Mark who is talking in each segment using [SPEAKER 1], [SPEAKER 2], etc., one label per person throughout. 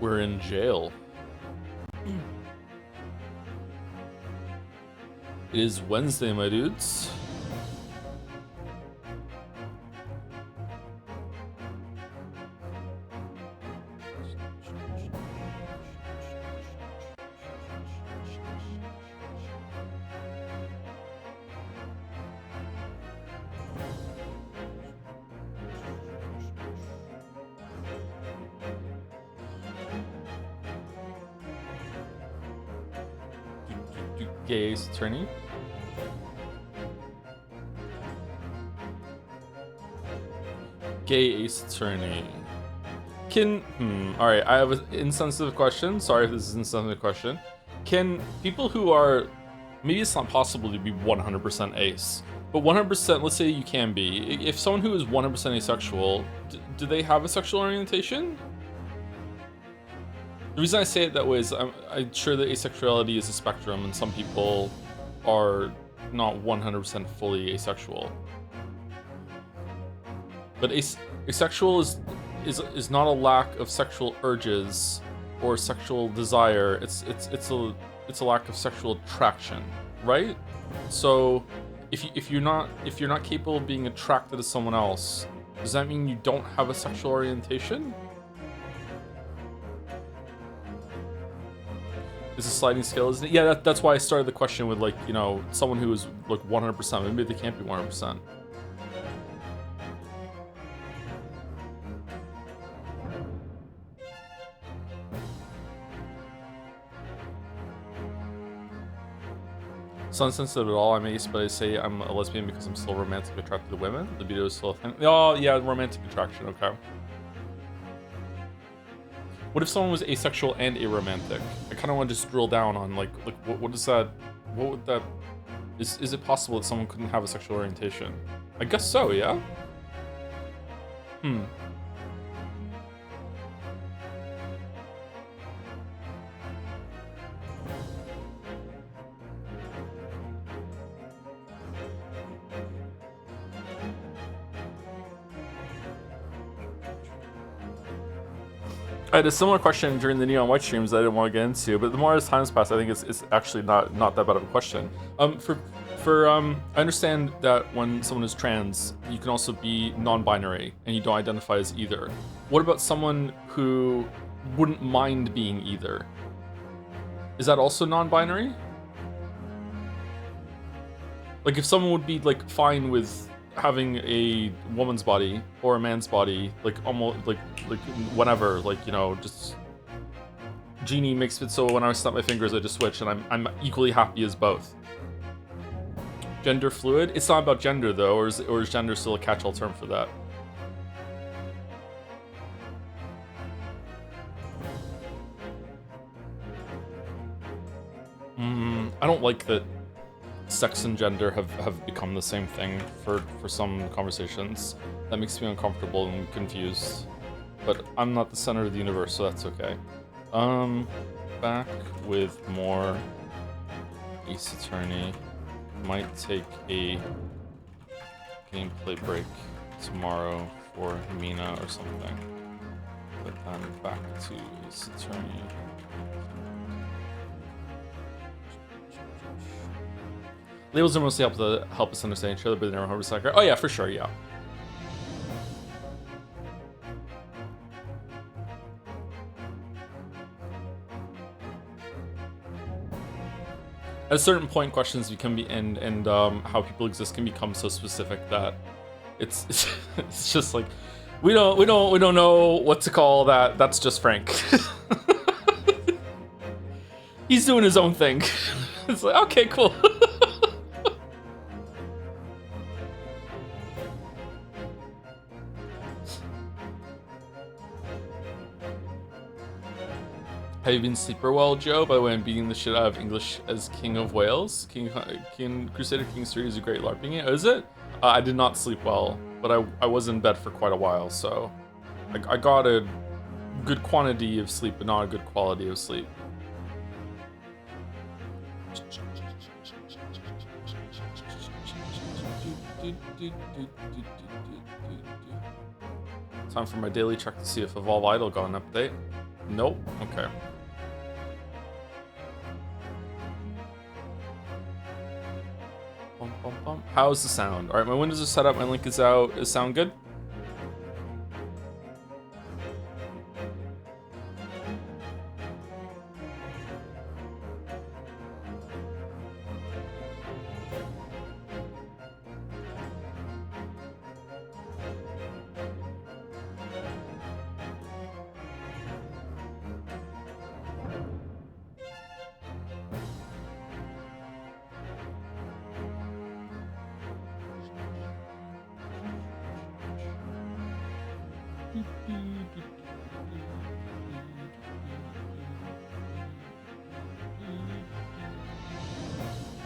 [SPEAKER 1] We're in jail. It is Wednesday, my dudes. Gay ace attorney. Gay ace attorney. Alright, I have an insensitive question. Sorry if this is an insensitive question. Can people who are, maybe it's not possible to be 100% ace, but 100%, let's say you can be. If someone who is 100% asexual, do they have a sexual orientation? The reason I say it that way is I'm sure that asexuality is a spectrum, and some people are not 100% fully asexual. But asexual is not a lack of sexual urges or sexual desire. It's a lack of sexual attraction, right? So if you're not capable of being attracted to someone else, does that mean you don't have a sexual orientation? It's a sliding scale, isn't it? Yeah, that's why I started the question with, like, you know, someone who is like 100%. Maybe they can't be 100%. It's not sensitive at all. I'm ace, but I say I'm a lesbian because I'm still romantically attracted to women. Libido is still a thing. Oh, yeah, romantic attraction, okay. What if someone was asexual and aromantic? I kind of want to just drill down on, like what is that? What would that? Is it possible that someone couldn't have a sexual orientation? I guess so, yeah. I had a similar question during the Neon White streams that I didn't want to get into, but the more as time's passed, I think it's actually not that bad of a question. I understand that when someone is trans, you can also be non-binary and you don't identify as either. What about someone who wouldn't mind being either? Is that also non-binary? Like, if someone would be like fine with having a woman's body or a man's body, like almost like whenever, like, you know, just Genie makes it so when I snap my fingers I just switch, and I'm equally happy as both. Gender fluid? It's not about gender though, or is gender still a catch-all term for that? I don't like that sex and gender have become the same thing for some conversations. That makes me uncomfortable and confused. But I'm not the center of the universe, so that's okay. Back with more Ace Attorney. Might take a gameplay break tomorrow for Mina or something. But then back to Ace Attorney. Labels are mostly help us understand each other, but they're never 100% accurate. Oh yeah, for sure, yeah. At a certain point, questions become and how people exist can become so specific that it's just like we don't know what to call that. That's just Frank. He's doing his own thing. It's like, okay, cool. Have you been sleeper well, Joe? By the way, I'm beating the shit out of English as King of Wales. King Crusader Kings 3 is a great LARPing game. Oh, is it? I did not sleep well, but I was in bed for quite a while, so I got a good quantity of sleep, but not a good quality of sleep. Time for my daily check to see if Evolve Idol got an update. Nope. Okay. Bum, bum, bum. How's the sound? All right, my windows are set up. My link is out. Is sound good?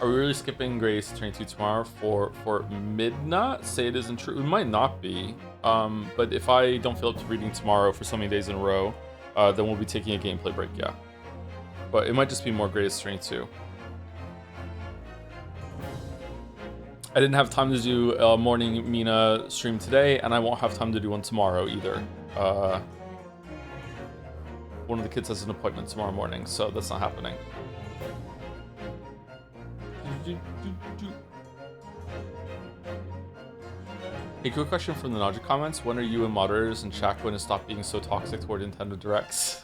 [SPEAKER 1] Are we really skipping Grace 22 tomorrow for Midnight? Say it isn't true. It might not be. But if I don't feel up to reading tomorrow for so many days in a row, then we'll be taking a gameplay break, yeah. But it might just be more Grace 22. I didn't have time to do a morning Mina stream today, and I won't have time to do one tomorrow either. One of the kids has an appointment tomorrow morning, so that's not happening. A quick question from the Naja comments. When are you and moderators and Shaq going to stop being so toxic toward Nintendo Directs?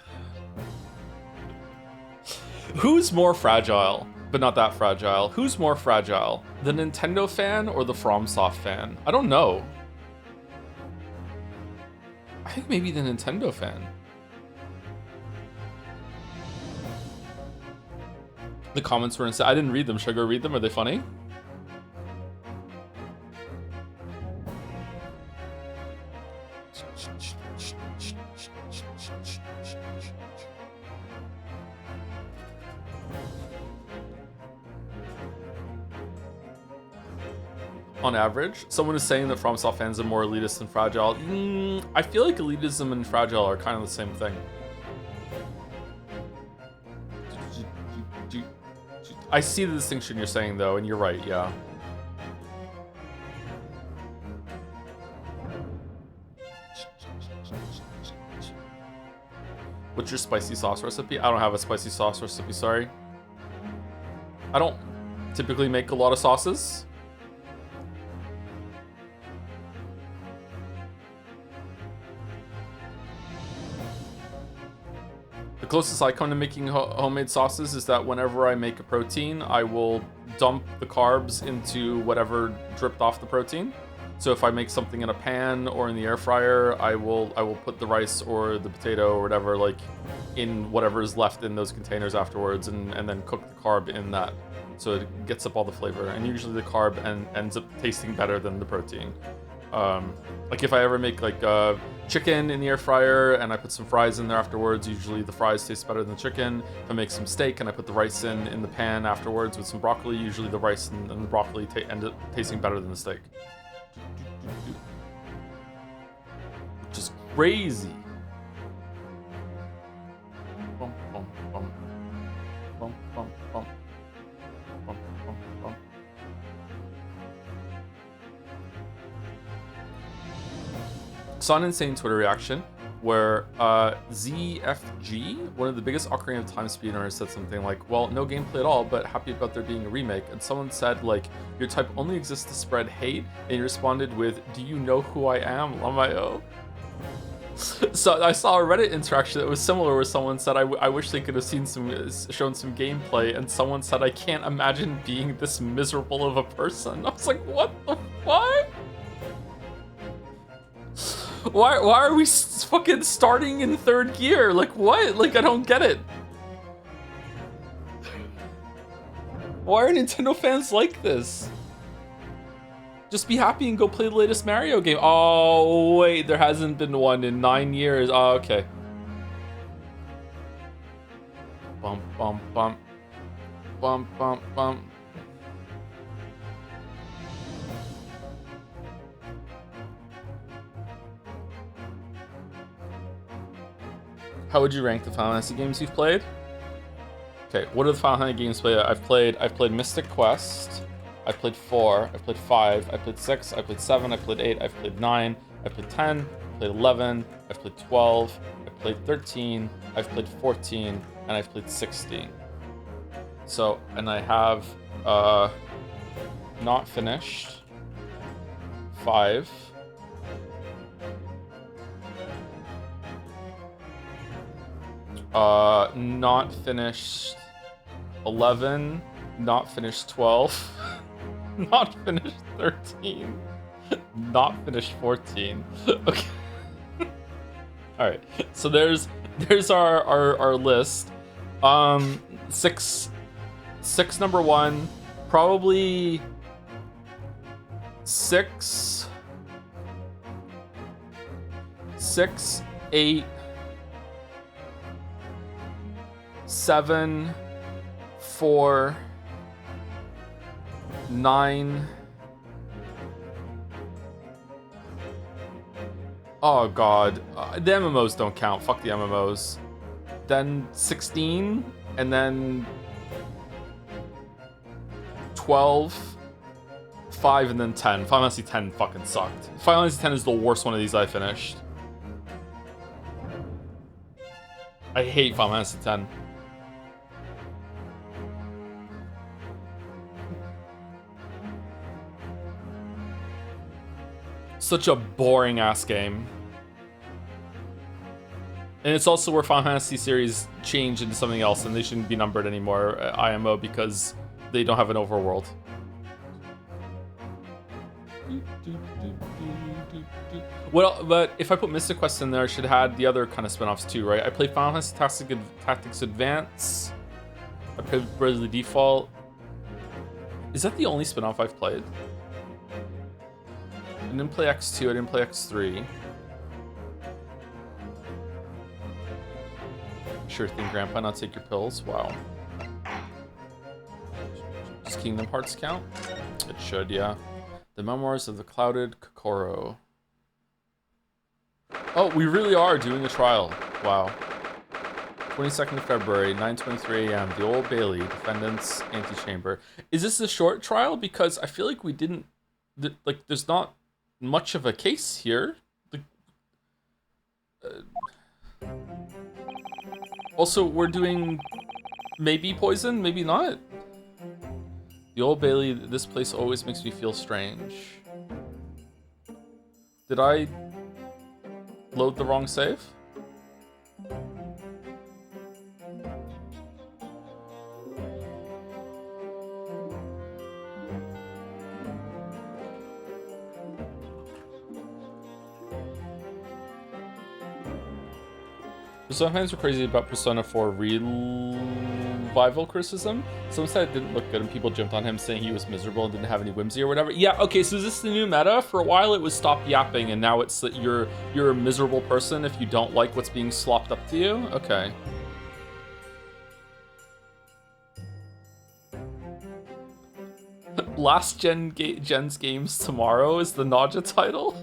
[SPEAKER 1] Who's more fragile, but not that fragile? Who's more fragile, the Nintendo fan or the FromSoft fan? I don't know. I think maybe the Nintendo fan. The comments were insane. I didn't read them. Should I go read them? Are they funny? On average, someone is saying that FromSoft fans are more elitist than fragile. I feel like elitism and fragile are kind of the same thing. I see the distinction you're saying, though, and you're right, yeah. What's your spicy sauce recipe? I don't have a spicy sauce recipe, sorry. I don't typically make a lot of sauces. The closest I come to making homemade sauces is that whenever I make a protein, I will dump the carbs into whatever dripped off the protein. So if I make something in a pan or in the air fryer, I will put the rice or the potato or whatever like in whatever is left in those containers afterwards, and then cook the carb in that, so it gets up all the flavor. And usually the carb ends up tasting better than the protein. Like if I ever make like chicken in the air fryer and I put some fries in there afterwards, usually the fries taste better than the chicken. If I make some steak and I put the rice in the pan afterwards with some broccoli, usually the rice and the broccoli end up tasting better than the steak. Which is crazy. Bum, bum, bum. Bum, bum, bum. Bum, bum, bum. Saw an insane Twitter reaction where ZFG, one of the biggest Ocarina of Time speedrunners, said something like, well, no gameplay at all, but happy about there being a remake. And someone said, like, your type only exists to spread hate, and he responded with, do you know who I am, Lamayo? So I saw a Reddit interaction that was similar, where someone said, I wish they could have shown some gameplay, and someone said, I can't imagine being this miserable of a person. I was like, what the fuck? Why are we fucking starting in third gear? Like, what? Like, I don't get it. Why are Nintendo fans like this? Just be happy and go play the latest Mario game. Oh, wait, there hasn't been one in 9 years. Oh, okay. Bump, bump, bump. Bump, bump, bump. How would you rank the Final Fantasy games you've played? Okay, what are the Final Fantasy games I've played? I've played Mystic Quest. I've played 4. I've played 5. I've played 6. I've played 7. I've played 8. I've played 9. I've played 10. I've played 11. I've played 12. I've played 13. I've played 14. And I've played 16. So, and I have not finished 5. Not finished 11. Not finished 12. Not finished 13. Not finished 14. Okay. All right. So there's our list. 6 number 1, probably 6, 8, 7, 4, 9. Oh god, the MMOs don't count. Fuck the MMOs. Then 16, and then 12, 5, and then 10. Final Fantasy 10 fucking sucked. Final Fantasy 10 is the worst one of these I finished. I hate Final Fantasy 10. Such a boring ass game. And it's also where Final Fantasy series change into something else and they shouldn't be numbered anymore, IMO, because they don't have an overworld. Well, but if I put Mystic Quest in there, I should have had the other kind of spin-offs too, right? I played Final Fantasy Tactics Advance. I played Bravely Default. Is that the only spin-off I've played? I didn't play X2, I didn't play X3. Sure thing, Grandpa, not take your pills. Wow. Does Kingdom Hearts count? It should, yeah. The Memoirs of the Clouded Kokoro. Oh, we really are doing a trial. Wow. 22nd of February, 9:23 a.m. The Old Bailey, defendant's antechamber. Is this a short trial? Because I feel like we didn't... Like, there's not much of a case here. Like, also, we're doing maybe poison, maybe not. The Old Bailey, this place always makes me feel strange. Did I load the wrong save? Some fans were crazy about Persona 4 revival criticism. Someone said it didn't look good and people jumped on him saying he was miserable and didn't have any whimsy or whatever. Yeah, okay, so is this the new meta? For a while it was stop yapping and now it's that you're a miserable person if you don't like what's being slopped up to you? Okay. Last Gen's games tomorrow is the Naja title?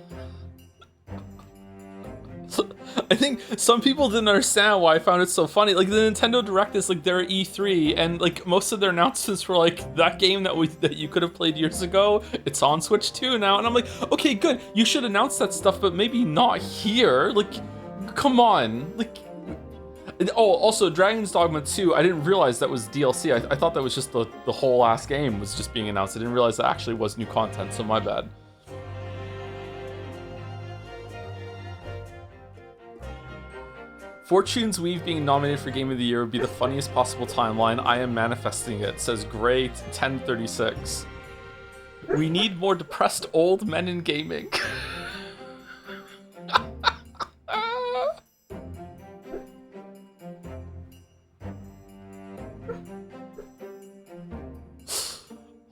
[SPEAKER 1] I think some people didn't understand why I found it so funny. Like, the Nintendo Direct is like their E3, and like most of their announcements were like that game that you could have played years ago. It's on Switch 2 now, and I'm like, okay, good. You should announce that stuff, but maybe not here. Like, come on. Like, oh, also Dragon's Dogma 2. I didn't realize that was DLC. I thought that was just the whole ass game was just being announced. I didn't realize that actually was new content. So my bad. Fortune's Weave being nominated for Game of the Year would be the funniest possible timeline. I am manifesting it, says Great 1036. We need more depressed old men in gaming.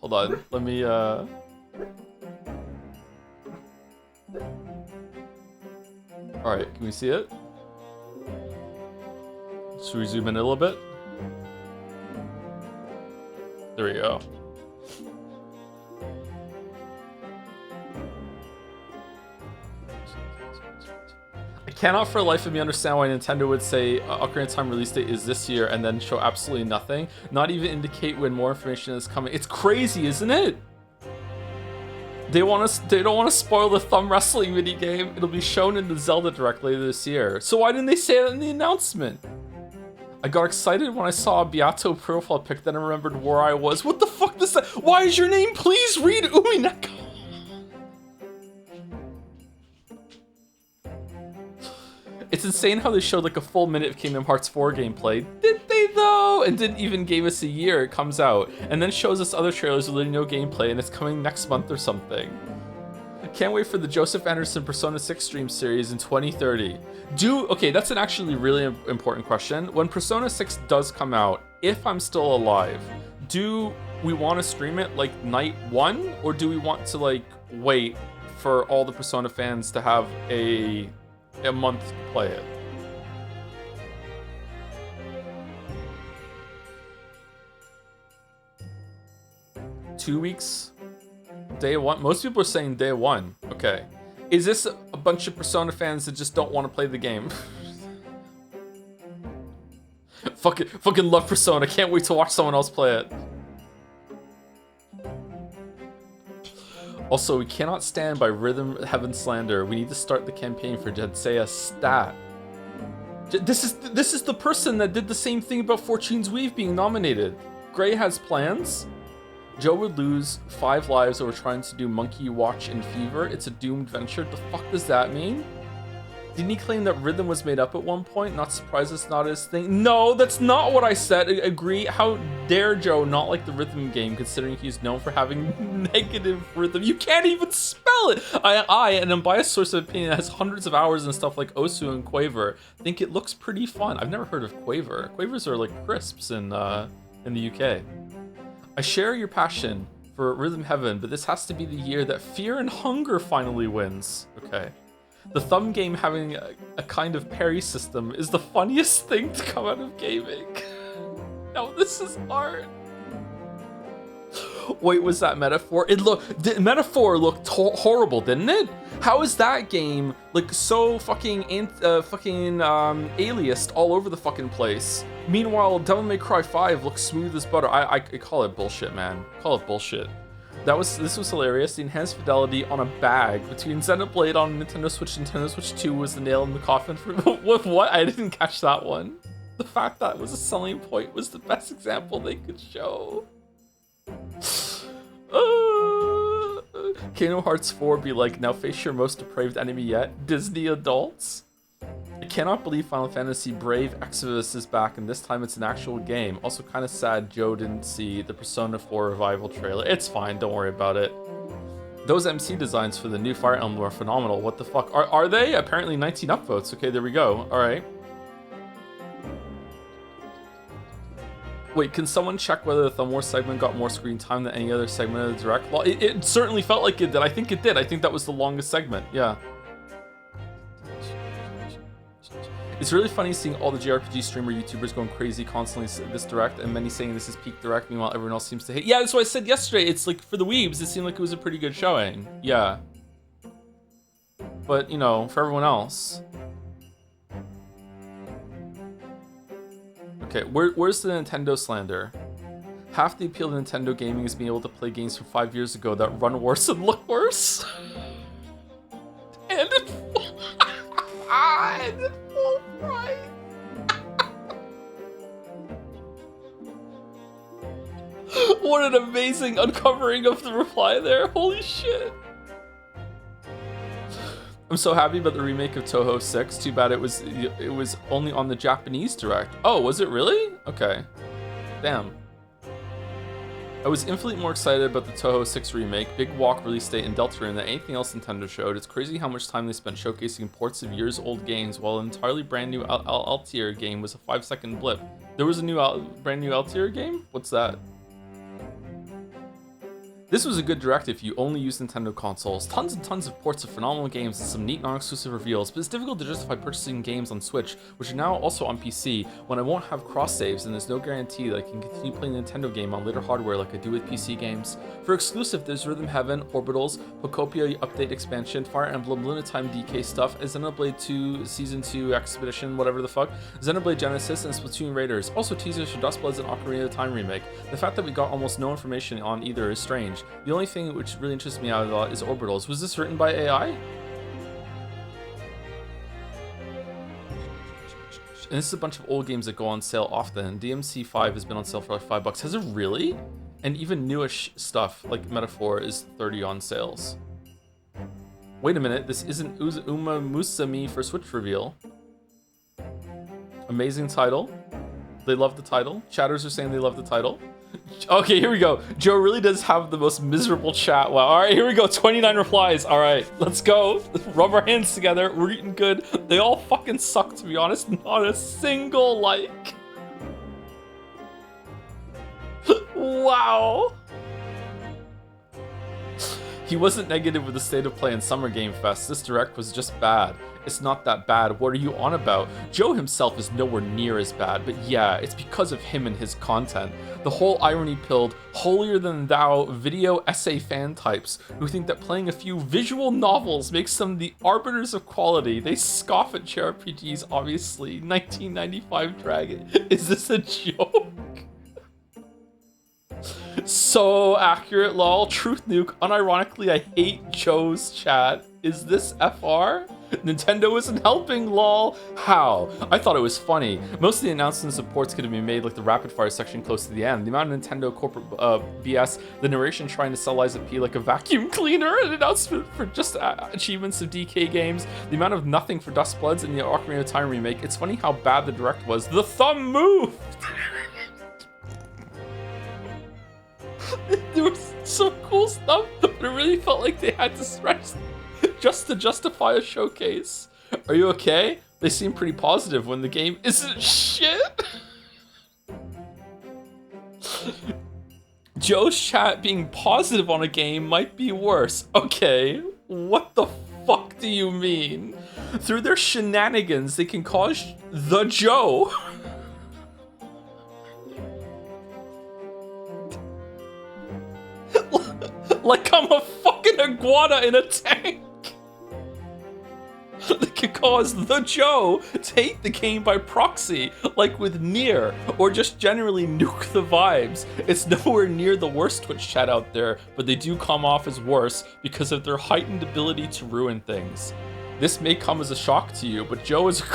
[SPEAKER 1] Hold on, let me Alright, can we see it? Should we zoom in a little bit? There we go. I Cannot for the life of me understand why Nintendo would say Ocarina of Time release date is this year and then show absolutely nothing. Not even indicate when more information is coming. It's crazy, isn't it? They don't want to spoil the thumb wrestling minigame. It'll be shown in the Zelda Direct later this year. So why didn't they say that in the announcement? I got excited when I saw a Beato profile pic, then I remembered where I was. What the fuck does that? Why is your name? Please read Umineko. It's insane how they showed like a full minute of Kingdom Hearts 4 gameplay. Did they though? And didn't even give us a year it comes out. And then shows us other trailers with no gameplay and it's coming next month or something. Can't wait for the Joseph Anderson Persona 6 stream series in 2030. Okay, that's an actually really important question. When Persona 6 does come out, if I'm still alive, do we want to stream it like night one? Or do we want to like wait for all the Persona fans to have a month to play it? Two weeks? Day one? Most people are saying day one. Okay. Is this a bunch of Persona fans that just don't want to play the game? Fucking love Persona. Can't wait to watch someone else play it. Also, we cannot stand by Rhythm Heaven slander. We need to start the campaign for Jenseiya stat. This is the person that did the same thing about Fortune's Weave being nominated. Gray has plans. Joe would lose 5 lives over trying to do Monkey Watch in Fever. It's a doomed venture. The fuck does that mean? Didn't he claim that rhythm was made up at one point? Not surprised it's not his thing. No, that's not what I said. I agree. How dare Joe not like the rhythm game, considering he's known for having negative rhythm? You can't even spell it. I, an unbiased source of opinion that has hundreds of hours and stuff like Osu and Quaver, think it looks pretty fun. I've never heard of Quaver. Quavers are like crisps in the UK. I share your passion for Rhythm Heaven, but this has to be the year that Fear and Hunger finally wins. Okay. The thumb game having a kind of parry system is the funniest thing to come out of gaming. No, this is art. Wait, was that Metaphor? Metaphor looked horrible, didn't it? How is that game like so fucking aliased all over the fucking place? Meanwhile, Devil May Cry 5 looks smooth as butter. I call it bullshit, man. Call it bullshit. This was hilarious. The enhanced fidelity on a bag between Xenoblade on Nintendo Switch and Nintendo Switch 2 was the nail in the coffin for what? I didn't catch that one. The fact that was a selling point was the best example they could show. Kingdom Hearts 4 be like, now face your most depraved enemy yet, Disney adults. I cannot believe Final Fantasy Brave Exodus is back, and this time it's an actual game. Also kind of sad Joe didn't see the Persona 4 Revival trailer. It's fine, don't worry about it. Those MC designs for the new Fire Emblem are phenomenal. What the fuck? Are they? Apparently 19 upvotes. Okay, there we go. Alright. Wait, can someone check whether the Thumb War segment got more screen time than any other segment of the Direct? Well, it certainly felt like it did. I think it did. I think that was the longest segment. Yeah. It's really funny seeing all the JRPG streamer YouTubers going crazy constantly this Direct, and many saying this is peak Direct, meanwhile everyone else seems to hate. Yeah, that's what I said yesterday. It's like, for the weebs, it seemed like it was a pretty good showing. Yeah. But, you know, for everyone else. Okay, where's the Nintendo slander? Half the appeal of Nintendo gaming is being able to play games from 5 years ago that run worse and look worse. And at full price. What an amazing uncovering of the reply there. Holy shit. I'm so happy about the remake of Touhou 6. Too bad it was only on the Japanese Direct. Oh, was it really? Okay. Damn. I was infinitely more excited about the Touhou 6 remake, Big Walk release date, and Deltarune than anything else Nintendo showed. It's crazy how much time they spent showcasing ports of years-old games, while an entirely brand new Altier game was a 5-second blip. There was a brand new Altier game? What's that? This was a good direct if you only use Nintendo consoles. Tons and tons of ports of phenomenal games and some neat non-exclusive reveals, but it's difficult to justify purchasing games on Switch, which are now also on PC, when I won't have cross-saves and there's no guarantee that I can continue playing the Nintendo game on later hardware like I do with PC games. For exclusive, there's Rhythm Heaven, Orbitals, Pocopia Update Expansion, Fire Emblem, Lunatime DK stuff, Xenoblade 2 Season 2 Expedition, whatever the fuck, Xenoblade Genesis, and Splatoon Raiders. Also teasers for Dustbloods and Ocarina of Time remake. The fact that we got almost no information on either is strange. The only thing which really interests me out of a lot is Orbitals. Was this written by AI? And this is a bunch of old games that go on sale often. DMC5 has been on sale for like $5. Has it really? And even newish stuff like Metaphor is 30 on sales. Wait a minute, this isn't Uma Musami for Switch reveal. Amazing title. They love the title. Chatters are saying they love the title. Okay, here we go. Joe really does have the most miserable chat. Wow. All right, here we go. 29 replies. All right, let's go. Let's rub our hands together. We're eating good. They all fucking suck, to be honest. Not a single like. Wow. He wasn't negative with the state of play in Summer Game Fest. This direct was just bad. It's not that bad. What are you on about? Joe himself is nowhere near as bad, but yeah, it's because of him and his content. The whole irony-pilled, holier-than-thou video essay fan types who think that playing a few visual novels makes them the arbiters of quality. They scoff at JRPGs, obviously. 1995 Dragon. Is this a joke? So accurate, lol. Truth nuke. Unironically, I hate Joe's chat. Is this FR? Nintendo isn't helping, lol. How? I thought it was funny. Most of the announcements and supports could have been made like the rapid fire section close to the end. The amount of Nintendo corporate BS, the narration trying to sell Lies of P like a vacuum cleaner, an announcement for just achievements of DK games, the amount of nothing for Dustbloods and the Ocarina of Time remake. It's funny how bad the direct was. The thumb moved! There was some cool stuff, but it really felt like they had to stretch just to justify a showcase. Are you okay? They seem pretty positive when the game isn't shit. Joe's chat being positive on a game might be worse. Okay, what the fuck do you mean? Through their shenanigans, they can cause the Joe. Like I'm a fucking iguana in a tank. They could cause the Joe to hate the game by proxy, like with Nier, or just generally nuke the vibes. It's nowhere near the worst Twitch chat out there, but they do come off as worse because of their heightened ability to ruin things. This may come as a shock to you, but Joe is a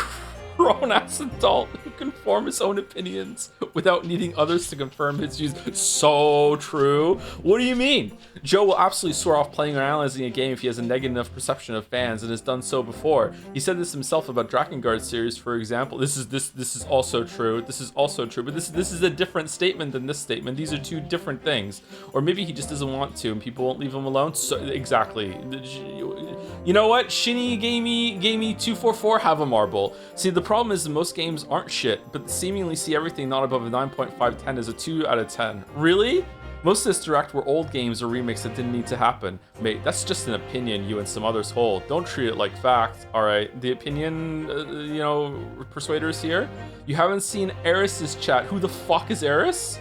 [SPEAKER 1] grown-ass adult who can form his own opinions without needing others to confirm his views. So true. What do you mean? Joe will absolutely swear off playing or analyzing a game if he has a negative enough perception of fans and has done so before. He said this himself about Drakengard series, for example. This is also true. This is also true, but this is a different statement than this statement. These are two different things. Or maybe he just doesn't want to and people won't leave him alone. So exactly. You know what? Shinny Gamey 244, have a marble. See, the problem is that most games aren't shit, but seemingly see everything not above a 9.5/10 as a 2 out of 10. Really? Most of this direct were old games or remakes that didn't need to happen. Mate, that's just an opinion you and some others hold. Don't treat it like fact, alright? The opinion, persuaders here? You haven't seen Eris's chat. Who the fuck is Eris?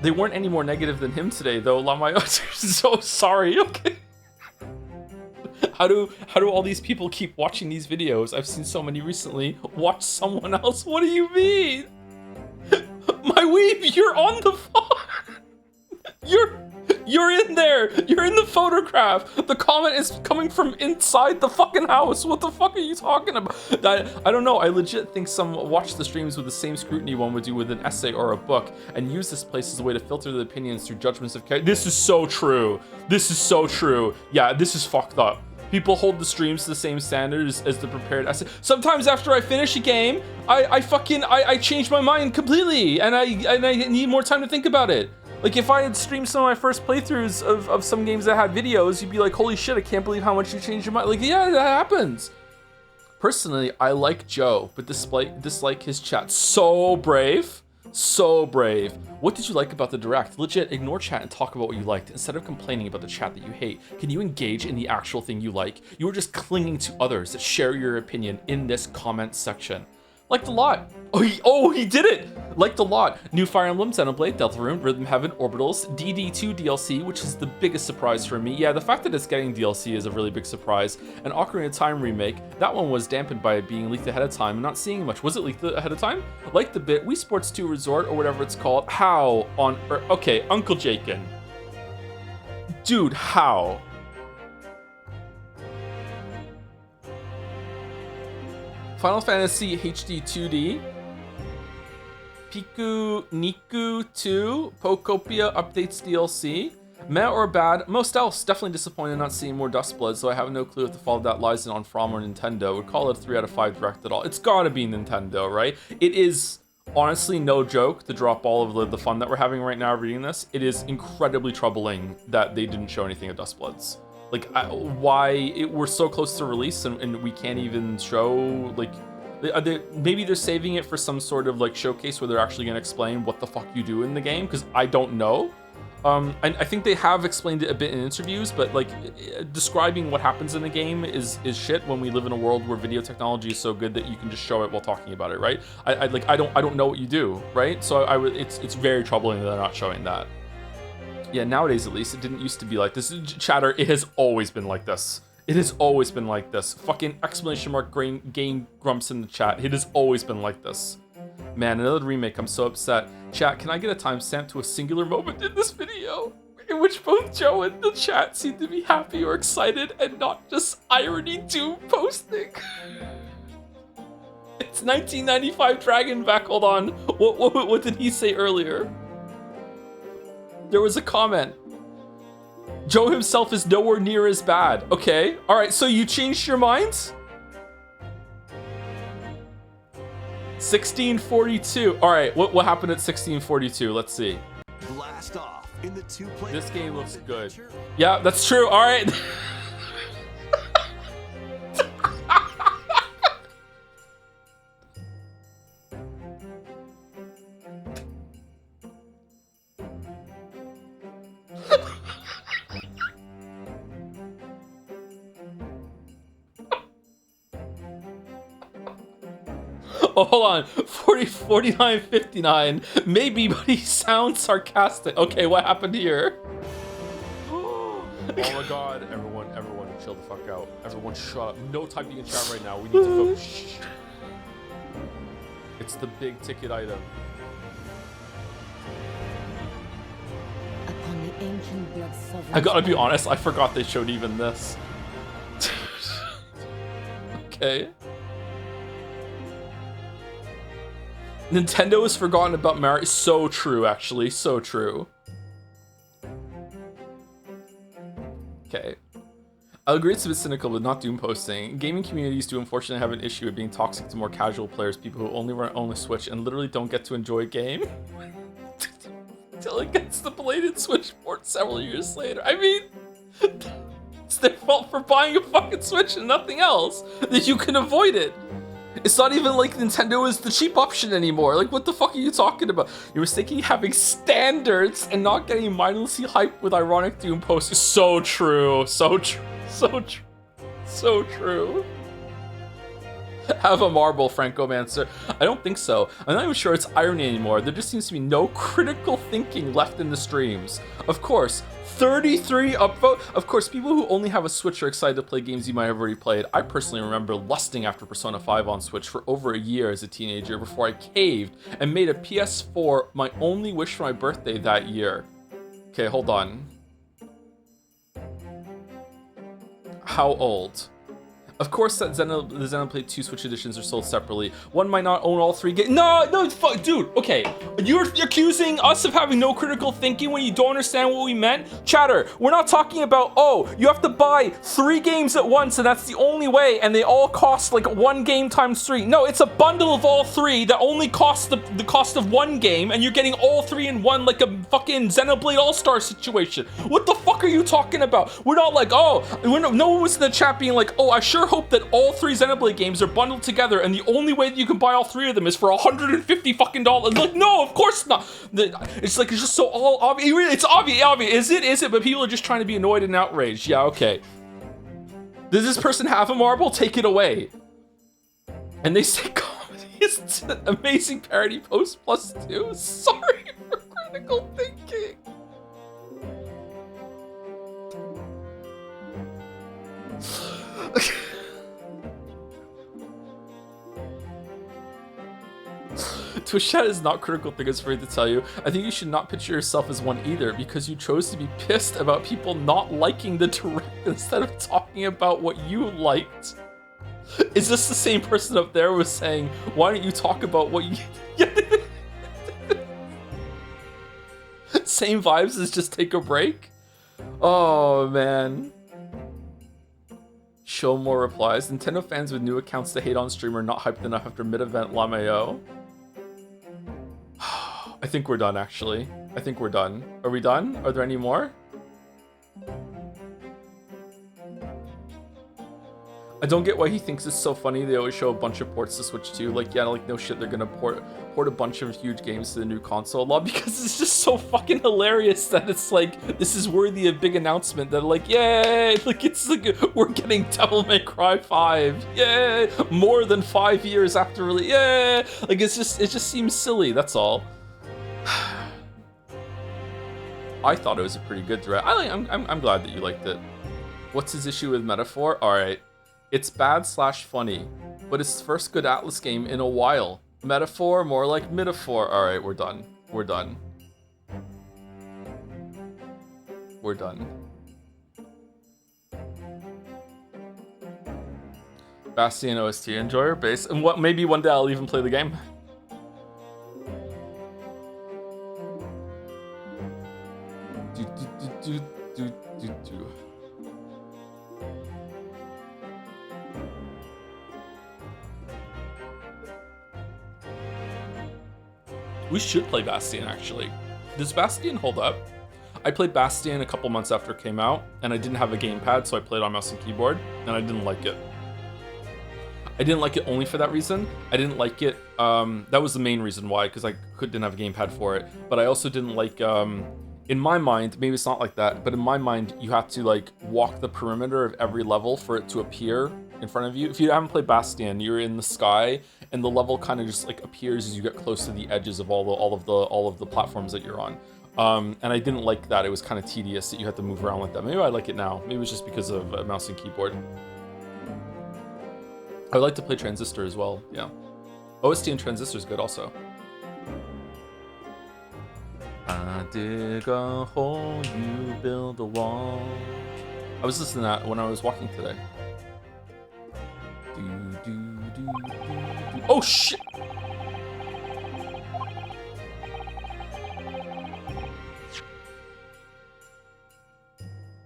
[SPEAKER 1] They weren't any more negative than him today, though. So sorry, okay? How do all these people keep watching these videos? I've seen so many recently. Watch someone else. What do you mean? My weeb, you're on the phone. You're in there. You're in the photograph. The comment is coming from inside the fucking house. What the fuck are you talking about? I don't know. I legit think some watch the streams with the same scrutiny one would do with an essay or a book and use this place as a way to filter the opinions through judgments of character. This is so true. This is so true. Yeah, this is fucked up. People hold the streams to the same standards as the prepared essay. Sometimes after I finish a game, I change my mind completely and I need more time to think about it. Like if I had streamed some of my first playthroughs of some games that had videos, you'd be like, holy shit, I can't believe how much you changed your mind. Like, yeah, that happens. Personally, I like Joe, but dislike his chat. So brave. So brave. What did you like about the Direct? Legit, ignore chat and talk about what you liked instead of complaining about the chat that you hate. Can you engage in the actual thing you like? You are just clinging to others that share your opinion in this comment section. Liked a lot. Oh, he did it! Liked a lot. New Fire Emblem, Xenoblade, Deltarune, Rhythm Heaven, Orbitals, DD2 DLC, which is the biggest surprise for me. Yeah, the fact that it's getting DLC is a really big surprise. An Ocarina of Time remake, that one was dampened by it being leaked ahead of time and not seeing much. Was it leaked ahead of time? Liked the bit, Wii Sports 2 Resort, or whatever it's called. How on earth? Okay, Uncle Jakin. Dude, how? Final Fantasy HD 2D, Piku Niku 2, Pokopia updates DLC. Meh or bad? Most else, definitely disappointed not seeing more Dustblood, so I have no clue if the fall of that lies in on From or Nintendo. Would call it a 3 out of 5 direct at all. It's gotta be Nintendo, right? It is honestly no joke to drop all of the fun that we're having right now reading this. It is incredibly troubling that they didn't show anything of Dustbloods. Like, we're so close to release and we can't even show, like, maybe they're saving it for some sort of, like, showcase where they're actually going to explain what the fuck you do in the game, because I don't know. I think they have explained it a bit in interviews, but, like, describing what happens in the game is shit when we live in a world where video technology is so good that you can just show it while talking about it, right? I don't know what you do, right? So it's very troubling that they're not showing that. Yeah, nowadays at least, it didn't used to be like this. Chatter, it has always been like this. It has always been like this. Fucking exclamation mark game grumps in the chat. It has always been like this. Man, another remake, I'm so upset. Chat, can I get a timestamp to a singular moment in this video in which both Joe and the chat seem to be happy or excited and not just irony doom posting? It's 1995 Dragon back, hold on. What did he say earlier? There was a comment. Joe himself is nowhere near as bad. Okay, all right, so you changed your minds? 1642. All right, what happened at 1642? Let's see.
[SPEAKER 2] Blast off in the
[SPEAKER 1] this game looks good. Yeah, that's true. All right. Oh, hold on. 49, 59. Maybe, but he sounds sarcastic. Okay, what happened here? Oh my god. Everyone, chill the fuck out. Everyone shut up. No typing in chat right now. We need to focus. Shh. It's the big ticket item.
[SPEAKER 3] Upon the ancient blood sovereign.
[SPEAKER 1] I gotta be honest, I forgot they showed even this. Okay. Nintendo has forgotten about Mario. So true, actually. So true. Okay. I'll agree it's a bit cynical, but not doom posting. Gaming communities do unfortunately have an issue with being toxic to more casual players, people who only run a Switch and literally don't get to enjoy a game. Until it gets the belated Switch port several years later. I mean, it's their fault for buying a fucking Switch and nothing else. That you can avoid it. It's not even like Nintendo is the cheap option anymore. Like, what the fuck are you talking about? You're mistaking having standards and not getting mindlessly hyped with ironic doom posts is so true. So true. So true. So true. Have a marble, Francomancer. I don't think so. I'm not even sure it's irony anymore. There just seems to be no critical thinking left in the streams. Of course, 33 upvote. Of course, people who only have a Switch are excited to play games you might have already played. I personally remember lusting after Persona 5 on Switch for over a year as a teenager before I caved and made a PS4 my only wish for my birthday that year. Okay, hold on. How old? Of course, that the Xenoblade 2 Switch editions are sold separately. One might not own all three games. No, fuck, dude. Okay, you're accusing us of having no critical thinking when you don't understand what we meant. Chatter, we're not talking about, oh, you have to buy 3 games at once and that's the only way, and they all cost like 1 game times 3. No, it's a bundle of all 3 that only costs the cost of 1 game, and you're getting all 3 in one like a fucking Xenoblade All-Star situation. What the fuck are you talking about? We're not like, oh, no one was in the chat being like, oh, I sure rather hope that all 3 Xenoblade games are bundled together, and the only way that you can buy all 3 of them is for $150 fucking dollars. Like, no, of course not. It's like, it's just so all obvious. It's obvious. Is it? But people are just trying to be annoyed and outraged. Yeah, okay. Does this person have a marble? Take it away. And they say comedy is amazing parody post +2. Sorry for critical thinking. Twitch chat is not critical thing, it's afraid to tell you. I think you should not picture yourself as one either, because you chose to be pissed about people not liking the direct instead of talking about what you liked. Is this the same person up there who was saying, why don't you talk about what you... Same vibes as just take a break? Oh, man. Show more replies. Nintendo fans with new accounts to hate on stream are not hyped enough after mid-event LMAO. I think we're done, actually. I think we're done. Are we done? Are there any more? I don't get why he thinks it's so funny they always show a bunch of ports to Switch 2. Like, yeah, like, no shit, they're gonna port a bunch of huge games to the new console a lot, because it's just so fucking hilarious that it's like, this is worthy of big announcement that like, yay, like, it's like, we're getting Devil May Cry 5, yay, more than 5 years after release, yay, like, it just seems silly, that's all. I thought it was a pretty good direct. I'm glad that you liked it. What's his issue with Metaphor? Alright. It's bad/funny, but it's the first good Atlas game in a while. Metaphor, more like metaphor. Alright, we're done. We're done. We're done. Bastion OST enjoyer base. And what, maybe one day I'll even play the game. Do. We should play Bastion, actually. Does Bastion hold up? I played Bastion a couple months after it came out, and I didn't have a gamepad, so I played on mouse and keyboard, and I didn't like it. I didn't like it only for that reason. I didn't like it, that was the main reason why, because I didn't have a gamepad for it. But I also didn't like, in my mind, maybe it's not like that, but in my mind, you have to like walk the perimeter of every level for it to appear in front of you. If you haven't played Bastion, you're in the sky, and the level kind of just like appears as you get close to the edges of all of the platforms that you're on. And I didn't like that. It was kind of tedious that you had to move around like that. Maybe I like it now. Maybe it's just because of mouse and keyboard. I would like to play Transistor as well. Yeah, OST and Transistor is good also. I dig a hole, you build a wall. I was listening to that when I was walking today. Oh shit!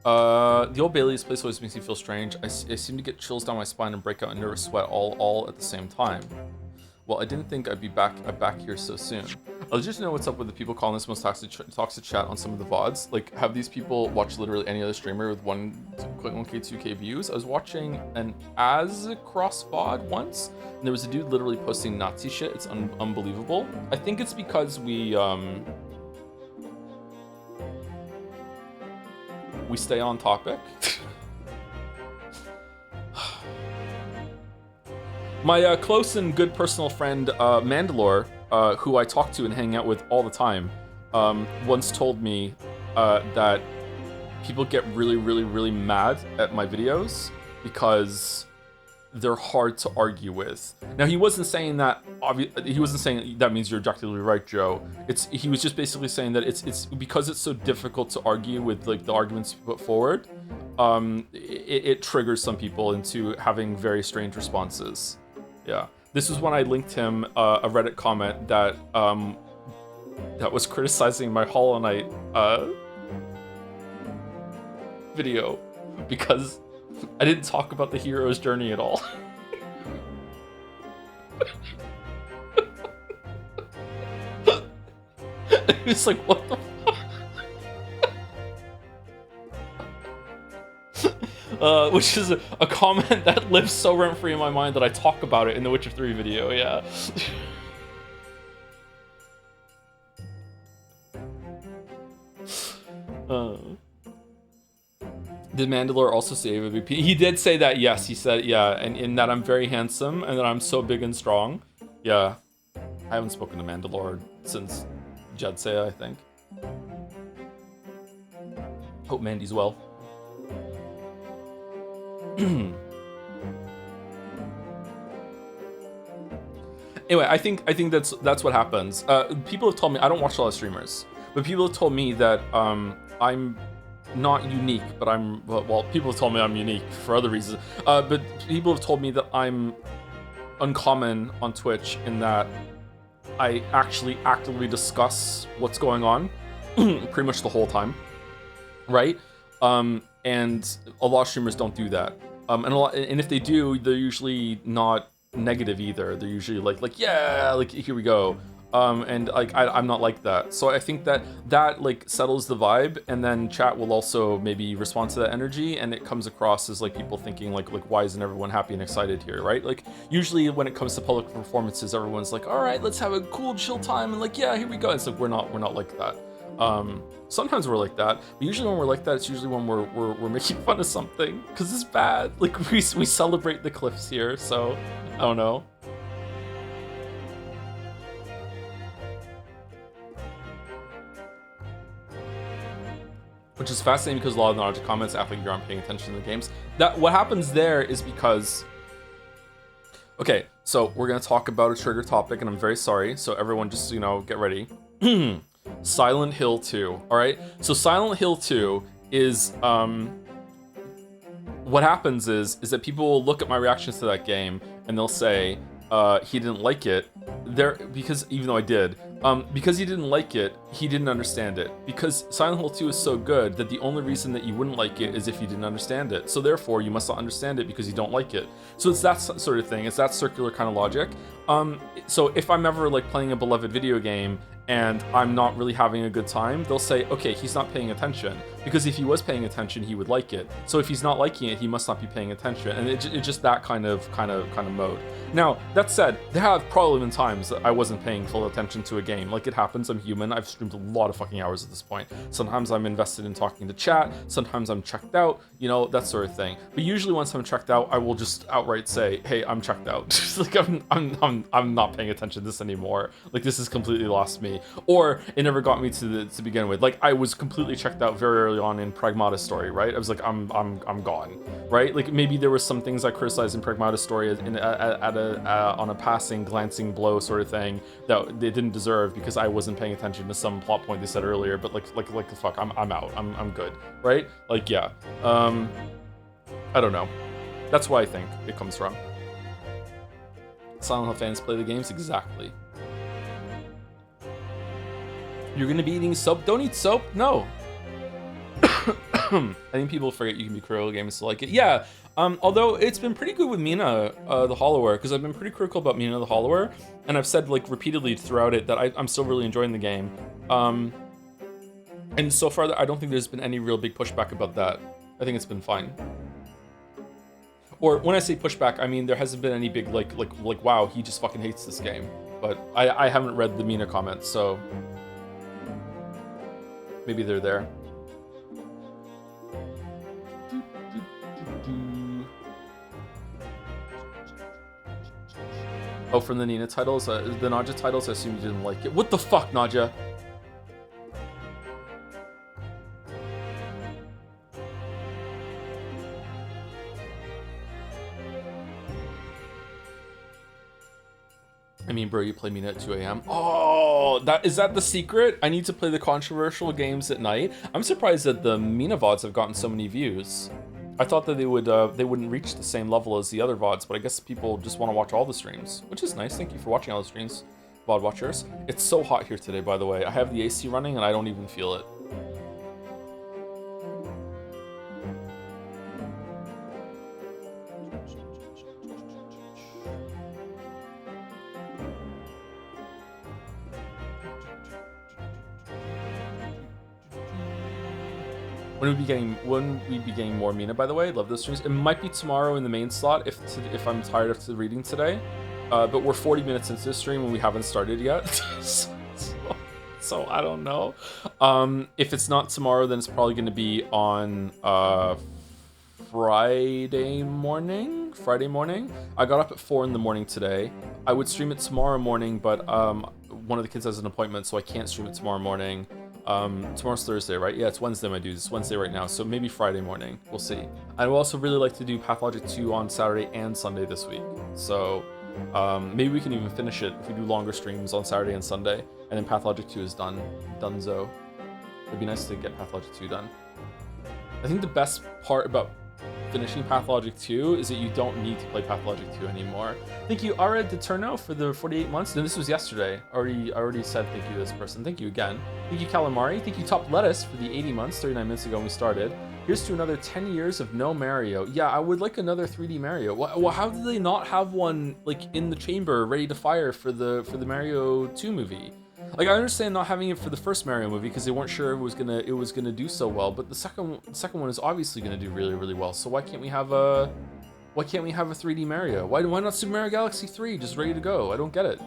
[SPEAKER 1] The Old Bailey's place always makes me feel strange. I seem to get chills down my spine and break out a nervous sweat all at the same time. Well, I didn't think I'd be back here so soon. I'll just know what's up with the people calling this most toxic chat on some of the VODs. Like, have these people watched literally any other streamer with 1K, 2K views? I was watching an Cross VOD once, and there was a dude literally posting Nazi shit. It's unbelievable. I think it's because we stay on topic. My close and good personal friend, Mandalore, who I talk to and hang out with all the time, once told me that people get really mad at my videos because they're hard to argue with. Now, he wasn't saying that, he wasn't saying that means you're objectively right, Joe. He was just basically saying that it's because it's so difficult to argue with like the arguments you put forward, it triggers some people into having very strange responses. Yeah. This was when I linked him a Reddit comment that was criticizing my Hollow Knight video because I didn't talk about the hero's journey at all. He was like, what the fuck? which is a comment that lives so rent-free in my mind that I talk about it in the Witcher 3 video, yeah. Did Mandalore also say MVP? He did say that, yes, he said, yeah, and in that I'm very handsome and that I'm so big and strong. Yeah. I haven't spoken to Mandalore since Jedsaya, I think. Hope Mandy's well. Anyway, I think that's what happens. People have told me, I don't watch a lot of streamers, but people have told me that I'm not unique, but well, people have told me I'm unique for other reasons. But people have told me that I'm uncommon on Twitch in that I actually actively discuss what's going on pretty much the whole time, right? And a lot of streamers don't do that. And if they do, they're usually not negative either. They're usually like yeah, like here we go. And like I'm not like that. So I think that like settles the vibe, and then chat will also maybe respond to that energy, and it comes across as like people thinking like why isn't everyone happy and excited here, right? Like usually when it comes to public performances, everyone's like, all right, let's have a cool chill time, and like yeah, here we go. It's like we're not like that. Sometimes we're like that, but usually when we're like that, it's usually when we're making fun of something because it's bad. Like we celebrate the cliffs here, so I don't know. Which is fascinating because a lot of the Naruto comments act like you aren't paying attention to the games. That what happens there is because, okay, so we're gonna talk about a trigger topic, and I'm very sorry. So everyone, just get ready. Silent Hill 2. All right. So Silent Hill 2 is what happens is that people will look at my reactions to that game and they'll say he didn't like it. Because even though I did. Because he didn't like it, he didn't understand it. Because Silent Hill 2 is so good that the only reason that you wouldn't like it is if you didn't understand it. So therefore, you must not understand it because you don't like it. So it's that sort of thing. It's that circular kind of logic. So if I'm ever like playing a beloved video game and I'm not really having a good time, they'll say, okay, he's not paying attention. Because if he was paying attention, he would like it. So if he's not liking it, he must not be paying attention. And it's just that kind of mode. Now, that said, there have probably been times that I wasn't paying full attention to a game. Like, it happens, I'm human. I've streamed a lot of fucking hours at this point. Sometimes I'm invested in talking to chat. Sometimes I'm checked out, that sort of thing. But usually once I'm checked out, I will just outright say, hey, I'm checked out. Like, I'm not paying attention to this anymore. Like, this has completely lost me. Or it never got me to begin with. Like, I was completely checked out very early on in Pragmata's story, right? I was like, I'm gone, right? Like, maybe there was some things I criticized in Pragmata's story on a passing, glancing blow sort of thing that they didn't deserve because I wasn't paying attention to some plot point they said earlier. But like the fuck, I'm out. I'm good, right? Like, yeah. I don't know. That's where I think it comes from. Silent Hill fans play the games exactly. You're gonna be eating soap? Don't eat soap. No. I think people forget you can be critical of games to like it. Yeah. Although it's been pretty good with Mina, the Hollower, because I've been pretty critical about Mina, the Hollower, and I've said like repeatedly throughout it that I'm still really enjoying the game. And so far, I don't think there's been any real big pushback about that. I think it's been fine. Or when I say pushback, I mean there hasn't been any big like wow, he just fucking hates this game. But I haven't read the Mina comments, so maybe they're there. Oh, from the Nina titles? The Nadja titles, I assume you didn't like it. What the fuck, Nadja? I mean, bro, you play Mina at 2 a.m. Oh, is that the secret? I need to play the controversial games at night. I'm surprised that the Mina VODs have gotten so many views. I thought that they wouldn't reach the same level as the other VODs, but I guess people just want to watch all the streams, which is nice. Thank you for watching all the streams, VOD watchers. It's so hot here today, by the way. I have the AC running and I don't even feel it. When we be getting more Mina, by the way. Love those streams. It might be tomorrow in the main slot if I'm tired of reading today. But we're 40 minutes into the stream and we haven't started yet. so I don't know. If it's not tomorrow, then it's probably going to be on Friday morning. I got up at 4 in the morning today. I would stream it tomorrow morning, but one of the kids has an appointment, so I can't stream it tomorrow morning. Tomorrow's Thursday, right? Yeah, it's Wednesday, my dudes. It's Wednesday right now, so maybe Friday morning. We'll see. I would also really like to do Pathologic 2 on Saturday and Sunday this week. So maybe we can even finish it if we do longer streams on Saturday and Sunday, and then Pathologic 2 is donezo. It'd be nice to get Pathologic 2 done. I think the best part about finishing Pathologic 2 is that you don't need to play Pathologic 2 anymore. Thank you, Ara Deterno, for the 48 months. No, this was yesterday. I already said thank you to this person. Thank you again. Thank you, Calamari. Thank you, Top Lettuce, for the 80 months, 39 minutes ago when we started. Here's to another 10 years of no Mario. Yeah, I would like another 3D Mario. Well, how did they not have one like in the chamber ready to fire for the Mario 2 movie? Like, I understand not having it for the first Mario movie because they weren't sure it was gonna do so well, but the second one is obviously gonna do really, really well. So why can't we have a 3D Mario? Why not Super Mario Galaxy 3 just ready to go? I don't get it.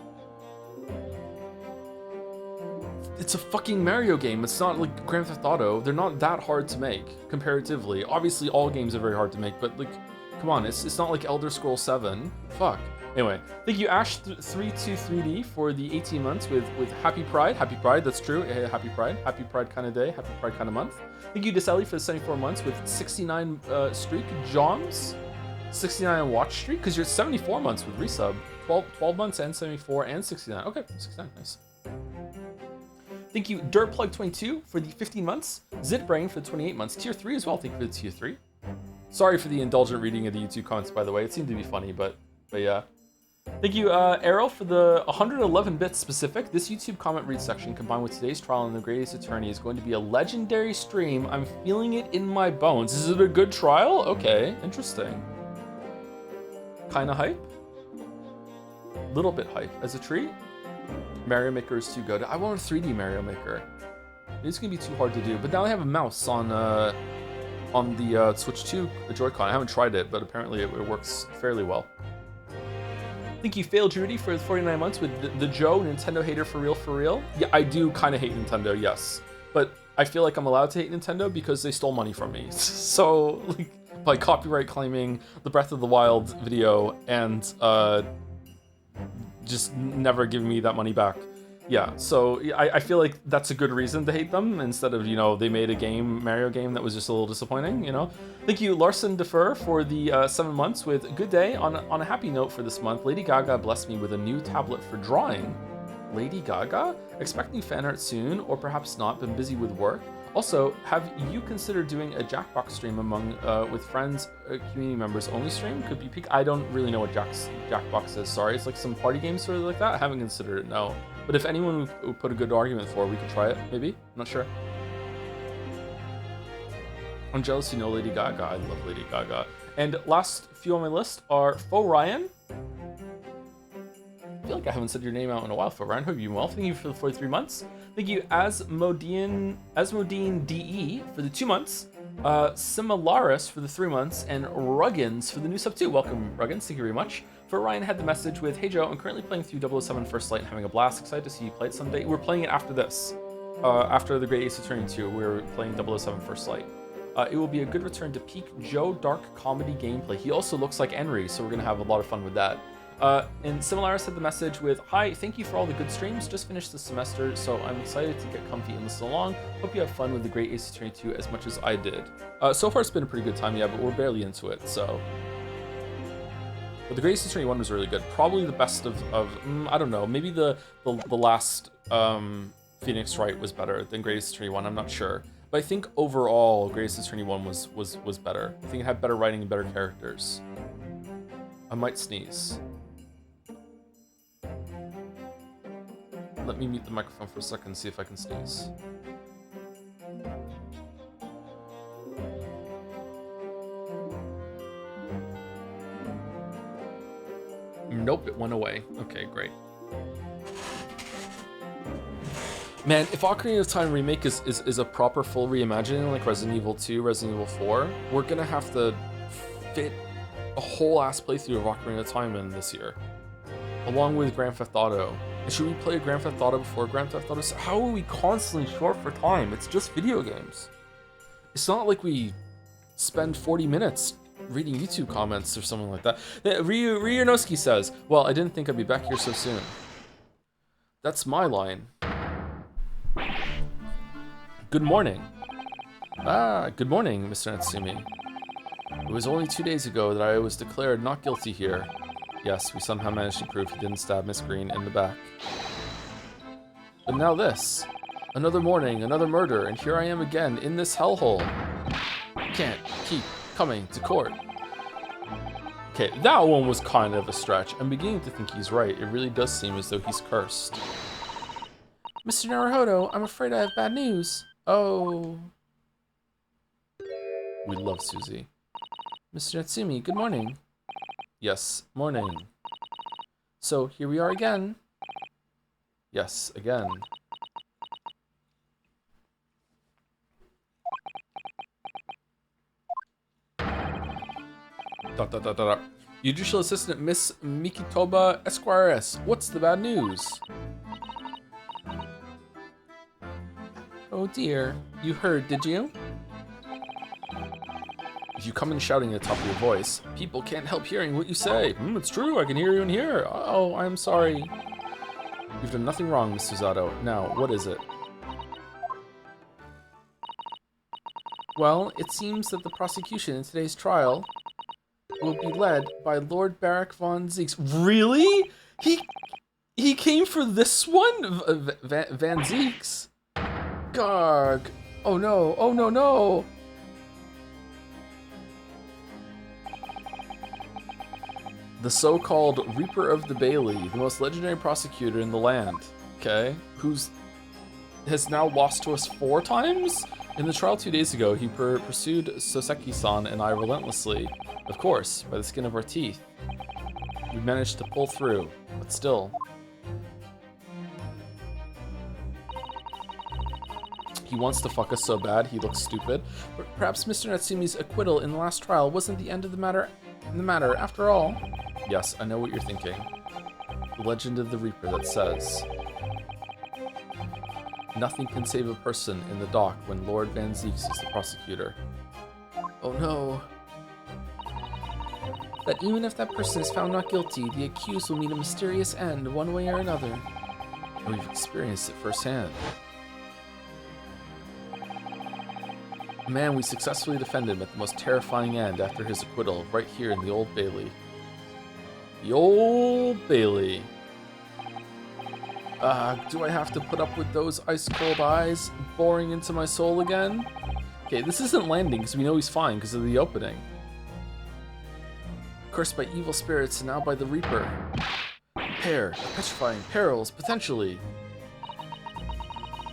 [SPEAKER 1] It's a fucking Mario game. It's not like Grand Theft Auto. They're not that hard to make comparatively. Obviously, all games are very hard to make, but like, come on, it's not like Elder Scrolls 7. Fuck. Anyway, thank you, Ash323D, for the 18 months with Happy Pride. Happy Pride, that's true. Happy Pride kind of day, Happy Pride kind of month. Thank you, Deselli, for the 74 months with 69 streak. Joms, 69 watch streak, because you're at 74 months with resub. 12 months and 74 and 69. Okay, 69, nice. Thank you, Dirtplug22, for the 15 months. Zitbrain for the 28 months. Tier 3 as well, thank you for the Tier 3. Sorry for the indulgent reading of the YouTube comments, by the way. It seemed to be funny, but yeah. Thank you, Errol, for the 111 bits specific. This YouTube comment read section, combined with today's trial and the greatest attorney, is going to be a legendary stream. I'm feeling it in my bones. Is it a good trial? Okay, interesting. Kinda hype? Little bit hype. As a treat? Mario Maker is too good. I want a 3D Mario Maker. It's gonna be too hard to do, but now I have a mouse on the Switch 2 Joy-Con. I haven't tried it, but apparently it works fairly well. Thank you, Fail Judy, for the 49 months with the Joe, Nintendo hater for real. Yeah, I do kind of hate Nintendo, yes. But I feel like I'm allowed to hate Nintendo because they stole money from me. So, like, by copyright claiming the Breath of the Wild video and just never giving me that money back. Yeah, so I feel like that's a good reason to hate them instead of, you know, they made a Mario game that was just a little disappointing, you know? Thank you, Larson Defer, for the 7 months with good day. On a happy note for this month, Lady Gaga blessed me with a new tablet for drawing. Lady Gaga? Expecting fan art soon, or perhaps not, been busy with work. Also, have you considered doing a Jackbox stream among with friends, community members only stream? Could be peak. I don't really know what Jackbox is. Sorry, it's like some party game sort of like that. I haven't considered it. No, but if anyone would put a good argument for, we could try it. Maybe. I'm not sure. I'm jealous you know Lady Gaga. I love Lady Gaga. And last few on my list are Faux Ryan. I feel like I haven't said your name out in a while, Faux Ryan. Hope you're well. Thank you for the 43 months. Thank you, Asmodine DE, for the 2 months. Similaris for the 3 months, and Ruggins for the new sub 2. Welcome, Ruggins. Thank you very much. For Ryan had the message with, hey Joe, I'm currently playing through 007 First Light and having a blast. Excited to see you play it someday. We're playing it after this. After the Great Ace Attorney 2, we're playing 007 First Light. It will be a good return to peak Joe dark comedy gameplay. He also looks like Henry, so we're going to have a lot of fun with that. And Similaris had the message with, hi, thank you for all the good streams. Just finished the semester, so I'm excited to get comfy and listen along. Hope you have fun with the Great Ace Attorney 2 as much as I did. So far it's been a pretty good time, yeah, but we're barely into it, so. But the Great Ace Attorney 1 was really good. Probably the best of I don't know, maybe the last Phoenix Wright was better than Great Ace Attorney 1, I'm not sure. But I think overall, Great Ace Attorney 1 was better. I think it had better writing and better characters. I might sneeze. Let me mute the microphone for a second and see if I can sneeze. Nope, it went away. Okay, great. Man, if Ocarina of Time Remake is a proper full reimagining like Resident Evil 2, Resident Evil 4, we're gonna have to fit a whole ass playthrough of Ocarina of Time in this year, along with Grand Theft Auto. And should we play Grand Theft Auto before Grand Theft Auto? How are we constantly short for time? It's just video games. It's not like we spend 40 minutes reading YouTube comments or something like that. Ryunosuke says, well, I didn't think I'd be back here so soon. That's my line. Good morning. Good morning, Mr. Natsumi. It was only 2 days ago that I was declared not guilty here. Yes, we somehow managed to prove he didn't stab Miss Green in the back. But now this. Another morning, another murder, and here I am again in this hellhole. Can't keep coming to court. Okay, that one was kind of a stretch. I'm beginning to think he's right. It really does seem as though he's cursed. Mr. Naruhodo, I'm afraid I have bad news. Oh. We love Susie. Mr. Natsumi, good morning. Yes, morning. So, here we are again. Yes, again. Judicial Assistant Miss Mikitoba Esquires, what's the bad news? Oh dear, you heard, did you? If you come in shouting at the top of your voice, people can't help hearing what you say. It's true, I can hear you in here. Oh, I'm sorry. You've done nothing wrong, Mr. Zato. Now, what is it? Well, it seems that the prosecution in today's trial will be led by Lord Barak von Zeeks. Really? He came for this one? Van Zeeks? Garg. Oh no, oh no, no. The so-called Reaper of the Bailey, the most legendary prosecutor in the land, okay? Has now lost to us 4 times? In the trial 2 days ago, he pursued Soseki-san and I relentlessly. Of course, by the skin of our teeth. We managed to pull through, but still. He wants to fuck us so bad, he looks stupid. But perhaps Mr. Natsumi's acquittal in the last trial wasn't the end of the matter after all. Yes, I know what you're thinking. The legend of the Reaper that says, nothing can save a person in the dock when Lord Van Zeeks is the prosecutor. Oh no. That even if that person is found not guilty, the accused will meet a mysterious end one way or another. And we've experienced it firsthand. Man, we successfully defended him at the most terrifying end after his acquittal, right here in the Old Bailey. The Old Bailey. Do I have to put up with those ice-cold eyes boring into my soul again? Okay, this isn't landing because we know he's fine because of the opening. Cursed by evil spirits and now by the Reaper. Petrifying, perils, potentially.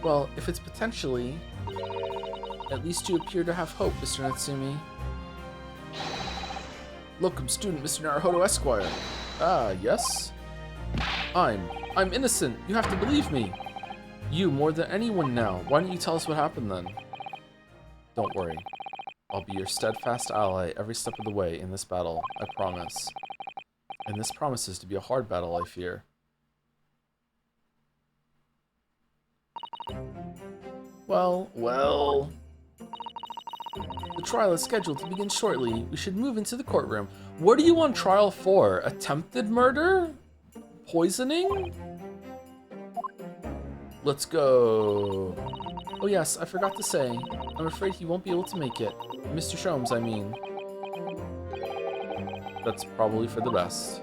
[SPEAKER 1] Well, if it's potentially, at least you appear to have hope, Mr. Natsumi. Locum student, Mr. Naruhodo Esquire. Ah, yes? I'm innocent. You have to believe me. You more than anyone now. Why don't you tell us what happened then? Don't worry. I'll be your steadfast ally every step of the way in this battle, I promise. And this promises to be a hard battle, I fear. Well. The trial is scheduled to begin shortly. We should move into the courtroom. What are you on trial for? Attempted murder? Poisoning? Let's go. Oh yes, I forgot to say. I'm afraid he won't be able to make it. Mr. Sholmes, I mean. That's probably for the best.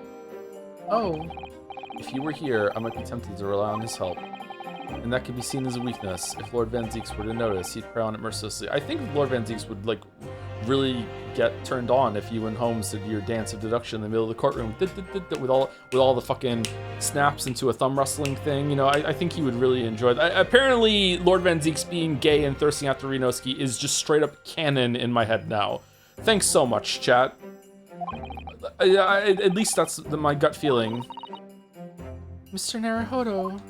[SPEAKER 1] Oh. If he were here, I might be tempted to rely on his help. And that could be seen as a weakness. If Lord Van Zeeks were to notice, he'd prey on it mercilessly. I think Lord Van Zeeks would, like, really get turned on if you and Holmes did your dance of deduction in the middle of the courtroom with all the fucking snaps into a thumb wrestling thing. You know, I think he would really enjoy that. Apparently, Lord Van Zeeks being gay and thirsting after Ryunosuke is just straight up canon in my head now. Thanks so much, chat. At least that's my gut feeling. Mr. Naruhodo.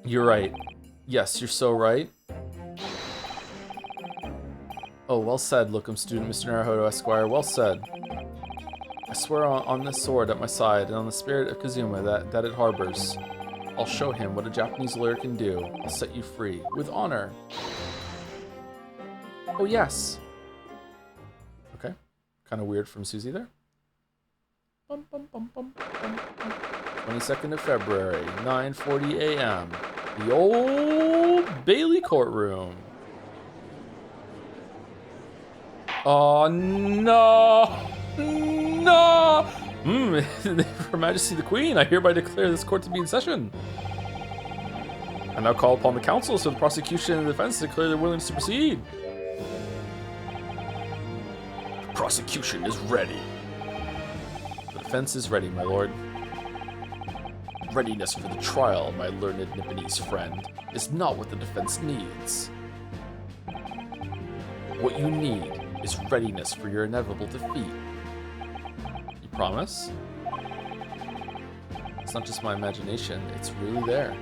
[SPEAKER 1] You're right. Yes, you're so right. Oh, well said, Lookum student, Mr. Naruhodo Esquire. Well said. I swear on this sword at my side and on the spirit of Kazuma that it harbors, I'll show him what a Japanese lawyer can do. I'll set you free. With honor. Oh, yes. Okay. Kind of weird from Susie there. 22nd of February, 9:40 a.m. The old Bailey courtroom. Oh, no! No! Her Majesty the Queen, I hereby declare this court to be in session. I now call upon the counsel so the prosecution and the defense declare their willingness to proceed. The prosecution is ready. The defense is ready, my lord. Readiness for the trial, my learned Nipponese friend, is not what the defense needs. What you need is readiness for your inevitable defeat. You promise? It's not just my imagination, it's really there.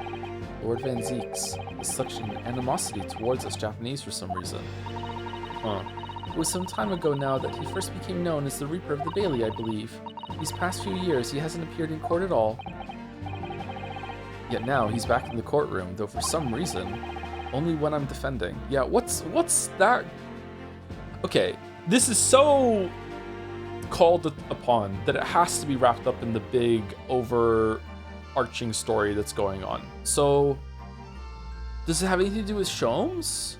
[SPEAKER 1] Lord Van Zeeks has such an animosity towards us Japanese for some reason. Huh. It was some time ago now that he first became known as the Reaper of the Bailey, I believe. These past few years, he hasn't appeared in court at all. Yet now, he's back in the courtroom, though for some reason, only when I'm defending. Yeah, what's that? Okay, this is so called upon that it has to be wrapped up in the big, overarching story that's going on. So, does it have anything to do with Sholmes?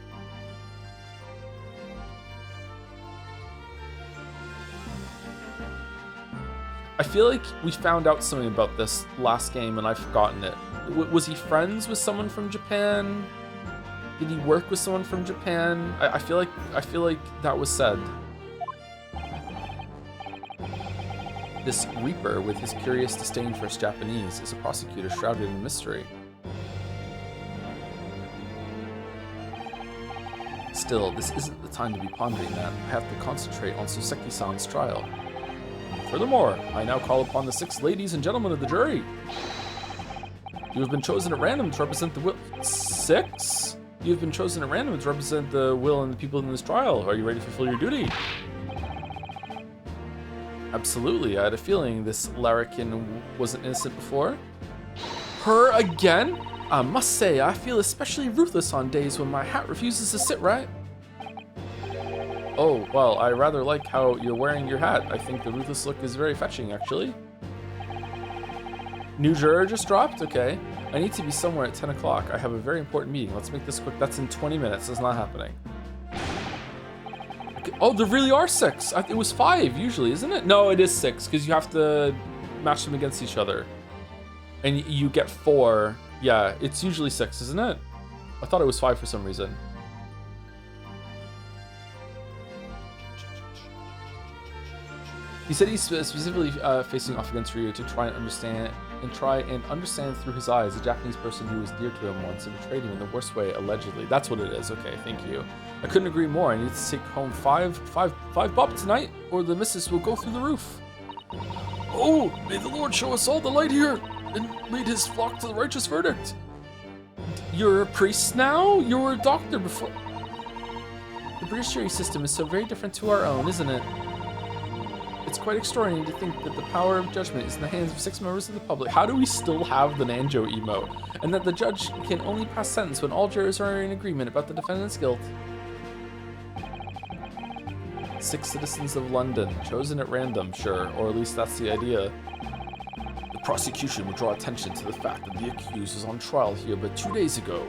[SPEAKER 1] I feel like we found out something about this last game and I've forgotten it. Was he friends with someone from Japan? Did he work with someone from Japan? I feel like that was said. This Reaper, with his curious disdain for us Japanese, is a prosecutor shrouded in mystery. Still, this isn't the time to be pondering that. I have to concentrate on Soseki-san's trial. Furthermore, I now call upon the 6 ladies and gentlemen of the jury. You have been chosen at random to represent the will. 6? You have been chosen at random to represent the will and the people in this trial. Are you ready to fulfill your duty? Absolutely. I had a feeling this larrikin wasn't innocent before. Her again? I must say, I feel especially ruthless on days when my hat refuses to sit right. Oh, well, I rather like how you're wearing your hat. I think the ruthless look is very fetching, actually. New juror just dropped? Okay. I need to be somewhere at 10 o'clock. I have a very important meeting. Let's make this quick. That's in 20 minutes. That's not happening. Okay. Oh, there really are 6. It was 5 usually, isn't it? No, it is 6 because you have to match them against each other. And you get 4. Yeah, it's usually 6, isn't it? I thought it was 5 for some reason. He said he's specifically facing off against Ryu to try and understand through his eyes a Japanese person who was dear to him once and betrayed him in the worst way, allegedly. That's what it is. Okay, thank you. I couldn't agree more. I need to take home five bob tonight, or the missus will go through the roof. Oh, may the Lord show us all the light here and lead his flock to the righteous verdict. You're a priest now? You were a doctor before. The British jury system is so very different to our own, isn't it? It's quite extraordinary to think that the power of judgment is in the hands of 6 members of the public. How do we still have the Nanjo emote? And that the judge can only pass sentence when all jurors are in agreement about the defendant's guilt. 6 citizens of London, chosen at random, sure, or at least that's the idea. The prosecution would draw attention to the fact that the accused was on trial here but 2 days ago.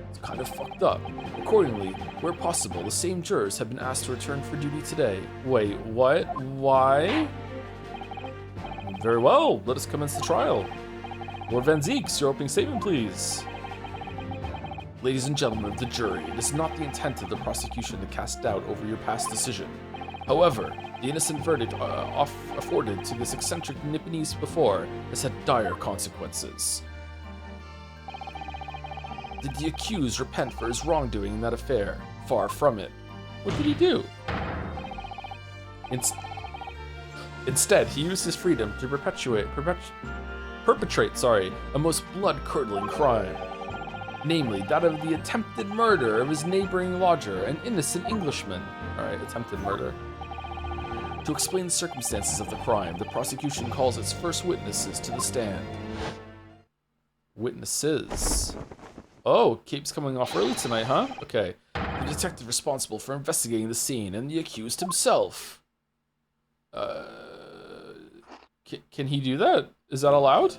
[SPEAKER 1] It's kind of fucked up. Accordingly, where possible, the same jurors have been asked to return for duty today. Wait, what? Why? Very well, let us commence the trial. Lord Van Zeeks, your opening statement, please. Ladies and gentlemen of the jury, it is not the intent of the prosecution to cast doubt over your past decision. However, the innocent verdict afforded to this eccentric Nipponese before has had dire consequences. Did the accused repent for his wrongdoing in that affair? Far from it. What did he do? Instead, he used his freedom to perpetrate a most blood-curdling crime. namely that of the attempted murder of his neighboring lodger, an innocent Englishman. Alright, attempted murder. To explain the circumstances of the crime, the prosecution calls its first witnesses to the stand. Witnesses. Oh, Cape's coming off early tonight, huh? Okay. The detective responsible for investigating the scene and the accused himself. Can he do that? Is that allowed?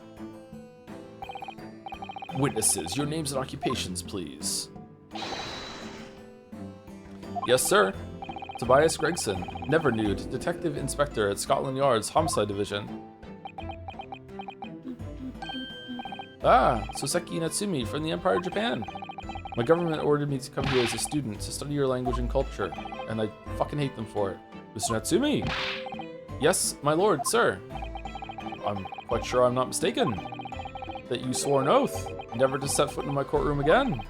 [SPEAKER 1] Witnesses, your names and occupations, please. Yes, sir. Tobias Gregson, never nude, Detective Inspector at Scotland Yard's Homicide Division. Ah, Soseki Natsumi from the Empire of Japan. My government ordered me to come here as a student to study your language and culture, and I fucking hate them for it. Mr. Natsumi? Yes, my lord, sir. I'm quite sure I'm not mistaken. That you swore an oath, never to set foot in my courtroom again.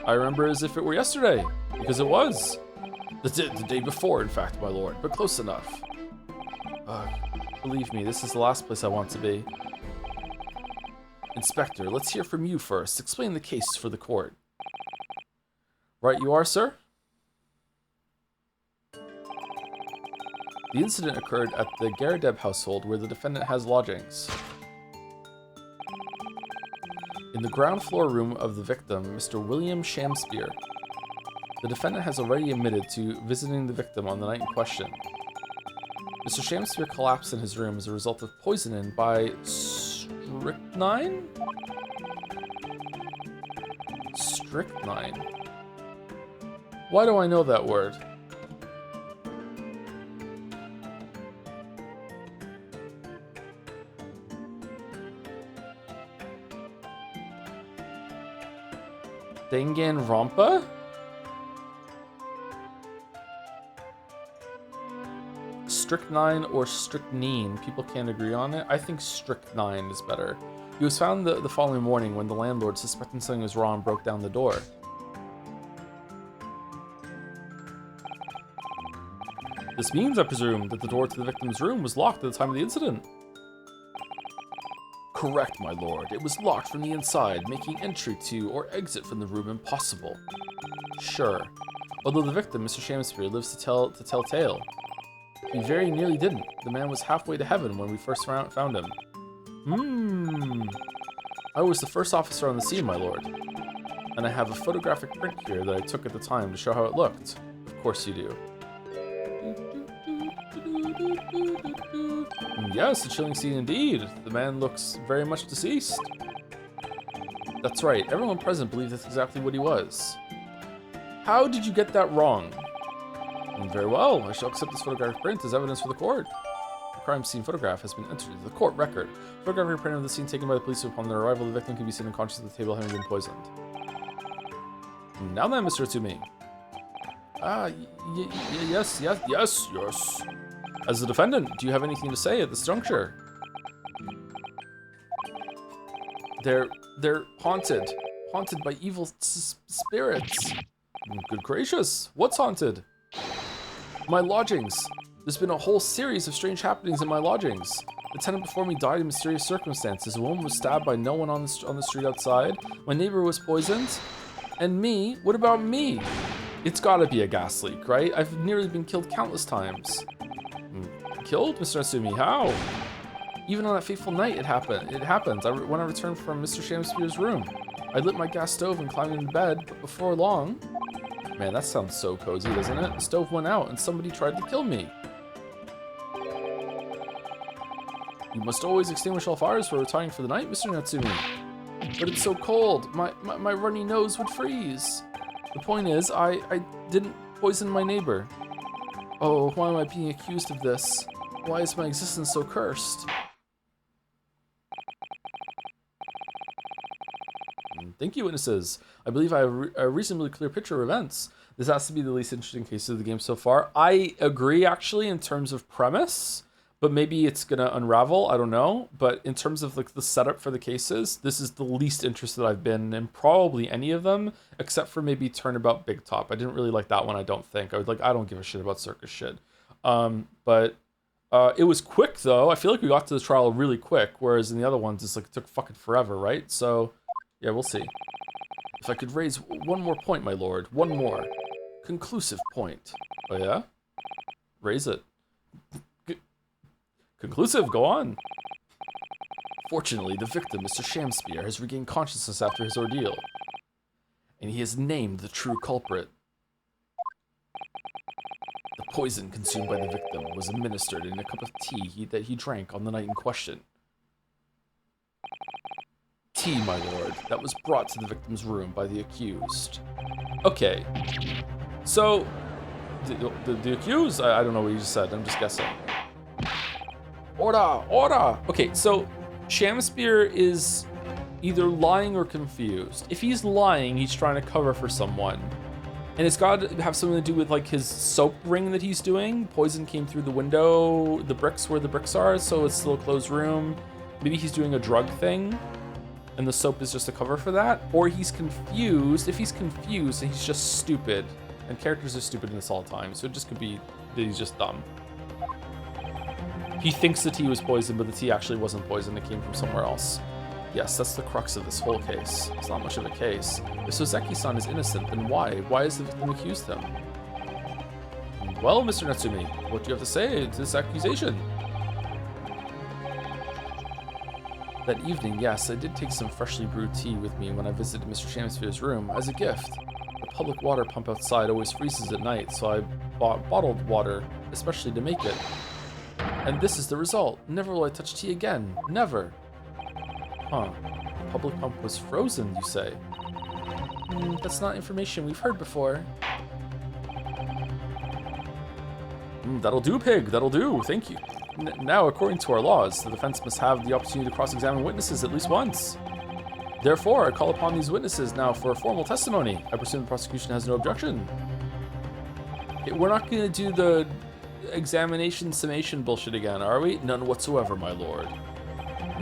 [SPEAKER 1] I remember as if it were yesterday, because it was. The day before, in fact, my lord, but close enough. Believe me, this is the last place I want to be. Inspector, let's hear from you first. Explain the case for the court. Right you are, sir? The incident occurred at the Garadeb household where the defendant has lodgings. In the ground floor room of the victim, Mr. William Shamspeare. The defendant has already admitted to visiting the victim on the night in question. Mr. Shamspeare collapsed in his room as a result of poisoning by strychnine? Strychnine. Why do I know that word? Danganronpa? Strychnine or strychnine. People can't agree on it. I think strychnine is better. He was found the following morning when the landlord, suspecting something was wrong, broke down the door. This means, I presume, that the door to the victim's room was locked at the time of the incident. Correct, my lord. It was locked from the inside, making entry to or exit from the room impossible. Sure. Although the victim, Mr. Shamspeare, lives to tell tale. He very nearly didn't. The man was halfway to heaven when we first found him. I was the first officer on the scene, my lord. And I have a photographic print here that I took at the time to show how it looked. Of course you do. Yes, a chilling scene indeed. The man looks very much deceased. That's right. Everyone present believed that's exactly what he was. How did you get that wrong? Very well. I shall accept this photographic print as evidence for the court. The crime scene photograph has been entered into the court record. Photographic print of the scene taken by the police upon their arrival. The victim can be seen unconscious at the table having been poisoned. Now then, Mr. Tsumi. Yes. As the defendant, do you have anything to say at this juncture? They're haunted. Haunted by evil spirits. Good gracious, what's haunted? My lodgings. There's been a whole series of strange happenings in my lodgings. The tenant before me died in mysterious circumstances. A woman was stabbed by no one on the street outside. My neighbor was poisoned. And me? What about me? It's gotta be a gas leak, right? I've nearly been killed countless times. Killed, Mr. Natsumi? How? Even on that fateful night, it happened. When I returned from Mr. Shamspeare's room. I lit my gas stove and climbed into bed, but before long... Man, that sounds so cozy, doesn't it? The stove went out and somebody tried to kill me. You must always extinguish all fires for retiring for the night, Mr. Natsumi. But it's so cold. My runny nose would freeze. The point is, I didn't poison my neighbor. Oh, why am I being accused of this? Why is my existence so cursed? Thank you, witnesses. I believe I have a reasonably clear picture of events. This has to be the least interesting case of the game so far. I agree, actually, in terms of premise, but maybe it's gonna unravel. I don't know. But in terms of like the setup for the cases, this is the least interested I've been in probably any of them, except for maybe Turnabout Big Top. I didn't really like that one. I don't think I don't give a shit about circus shit. But it was quick though. I feel like we got to the trial really quick, whereas in the other ones it's like it took fucking forever, right? So yeah, we'll see. If I could raise one more point, my lord. One more. Conclusive point. Oh, yeah? Raise it. Conclusive, go on. Fortunately, the victim, Mr. Shamspeare, has regained consciousness after his ordeal. And he has named the true culprit. The poison consumed by the victim was administered in a cup of tea that he drank on the night in question. Tea, my lord, that was brought to the victim's room by the accused. Okay. So, the accused? I don't know what you just said, I'm just guessing. Order! Order! Okay, so Shamspeare is either lying or confused. If he's lying, he's trying to cover for someone. And it's got to have something to do with like his soap ring that he's doing. Poison came through the window, the bricks where the bricks are, so it's still a closed room. Maybe he's doing a drug thing, and the soap is just a cover for that. Or he's confused. If he's confused, then he's just stupid. And characters are stupid in this all the time, so it just could be that he's just dumb. He thinks the tea was poisoned, but the tea actually wasn't poisoned. It came from somewhere else. Yes, that's the crux of this whole case. It's not much of a case. If Sozeki-san is innocent, then why? Why has the victim accused him? Well, Mr. Natsumi, what do you have to say to this accusation? That evening, yes, I did take some freshly brewed tea with me when I visited Mr. Shamspeare's room as a gift. The public water pump outside always freezes at night, so I bought bottled water, especially to make it. And this is the result. Never will I touch tea again. Never. Huh. The public pump was frozen, you say? That's not information we've heard before. That'll do, pig. That'll do. Thank you. Now, according to our laws, the defense must have the opportunity to cross-examine witnesses at least once. Therefore, I call upon these witnesses now for a formal testimony. I presume the prosecution has no objection. We're not going to do the examination summation bullshit again, are we? None whatsoever, my lord.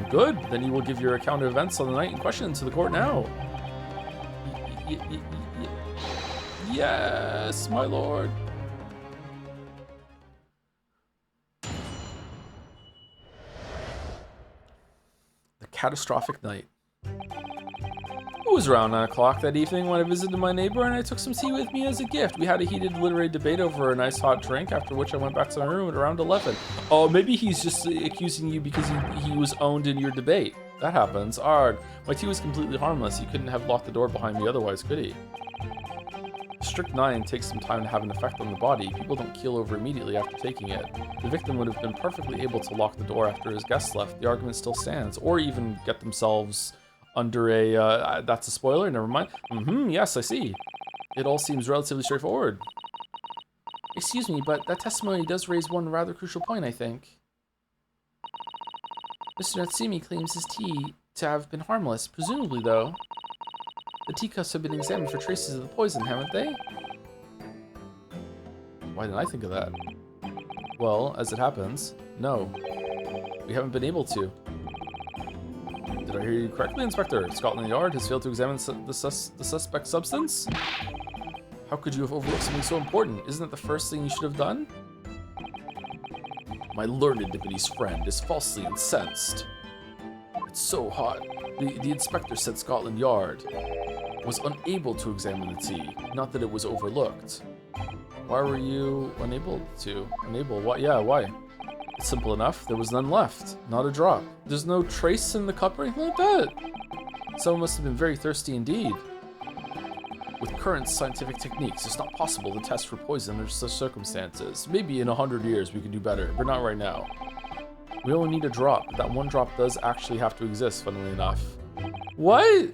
[SPEAKER 1] Good, then you will give your account of events on the night in question to the court now. Yes, my lord. The catastrophic night. It was around 9 o'clock that evening when I visited my neighbor and I took some tea with me as a gift. We had a heated literary debate over a nice hot drink, after which I went back to my room at around 11. Oh, maybe he's just accusing you because he was owned in your debate. That happens. Arg. My tea was completely harmless. He couldn't have locked the door behind me otherwise, could he? Strict 9 takes some time to have an effect on the body. People don't keel over immediately after taking it. The victim would have been perfectly able to lock the door after his guests left. The argument still stands. Or even get themselves under a, that's a spoiler, never mind. Yes, I see. It all seems relatively straightforward. Excuse me, but that testimony does raise one rather crucial point, I think. Mr. Natsumi claims his tea to have been harmless, presumably though. The teacups have been examined for traces of the poison, haven't they? Why didn't I think of that? Well, as it happens, no. We haven't been able to. Did I hear you correctly, Inspector? Scotland Yard has failed to examine the suspect substance? How could you have overlooked something so important? Isn't that the first thing you should have done? My learned Divinity friend is falsely incensed. It's so hot. The inspector said Scotland Yard was unable to examine the tea, not that it was overlooked. Why were you unable to? Unable? What? Yeah, why? It's simple enough. There was none left. Not a drop. There's no trace in the cup or anything like that. Someone must have been very thirsty indeed. With current scientific techniques, it's not possible to test for poison under such circumstances. Maybe in 100 years we can do better, but not right now. We only need a drop, but that one drop does actually have to exist, funnily enough. What?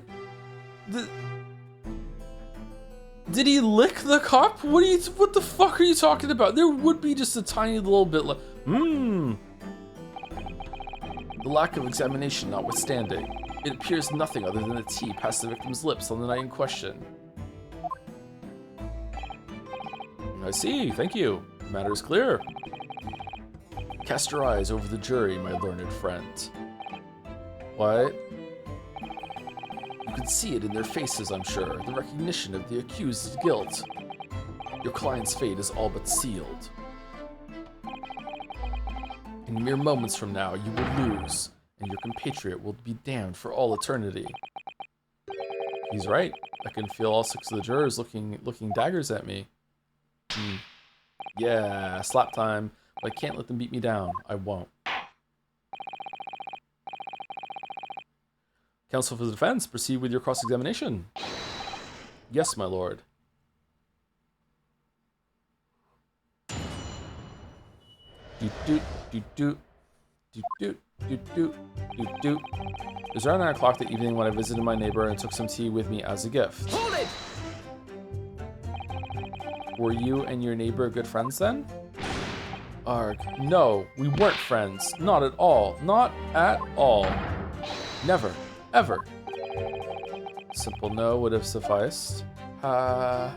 [SPEAKER 1] Did he lick the cup? What the fuck are you talking about? There would be just a tiny little bit like, The lack of examination notwithstanding, it appears nothing other than the tea passed the victim's lips on the night in question. I see, thank you. The matter is clear. Cast your eyes over the jury, my learned friend. What? You can see it in their faces, I'm sure, the recognition of the accused's guilt. Your client's fate is all but sealed. In mere moments from now, you will lose, and your compatriot will be damned for all eternity. He's right. I can feel all 6 of the jurors looking daggers at me. Yeah, slap time. But I can't let them beat me down. I won't. Counsel for the defense, proceed with your cross-examination. Yes, my lord. Doot doot doot doot doot doot doot doot doot doot. It was around 9 o'clock that evening when I visited my neighbor and took some tea with me as a gift.
[SPEAKER 2] Hold it!
[SPEAKER 1] Were you and your neighbor good friends then? Arg. No, we weren't friends. Not at all. Not at all. Never. Ever. Simple no would have sufficed. Then,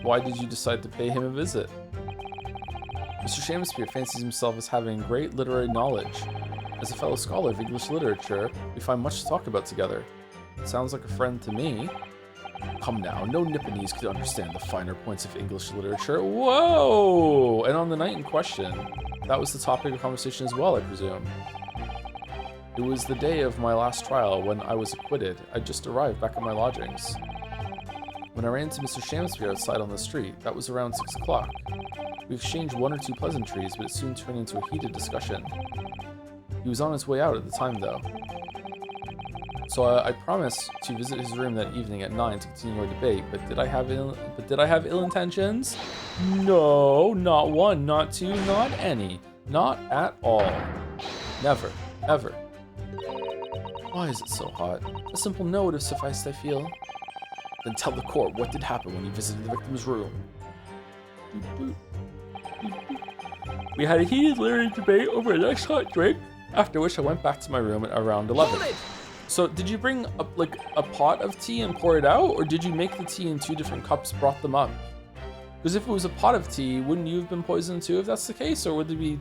[SPEAKER 1] why did you decide to pay him a visit? Mr. Shakespeare fancies himself as having great literary knowledge. As a fellow scholar of English literature, we find much to talk about together. Sounds like a friend to me. Come now, no Nipponese could understand the finer points of English literature. Whoa! And on the night in question, that was the topic of conversation as well, I presume. It was the day of my last trial when I was acquitted. I just arrived back at my lodgings. When I ran into Mr. Shakespeare outside on the street, that was around 6 o'clock. We exchanged 1 or 2 pleasantries, but it soon turned into a heated discussion. He was on his way out at the time, though. So I promised to visit his room that evening at 9 to continue our debate, but did I have ill intentions? No, not one, not two, not any. Not at all. Never, ever. Why is it so hot? A simple no would have sufficed, I feel. Then tell the court what did happen when you visited the victim's room. We had a heated literary debate over a nice hot drink, after which I went back to my room at around 11. So did you bring a pot of tea and pour it out, or did you make the tea in 2 different cups, brought them up? Because if it was a pot of tea, wouldn't you have been poisoned too if that's the case, or would there be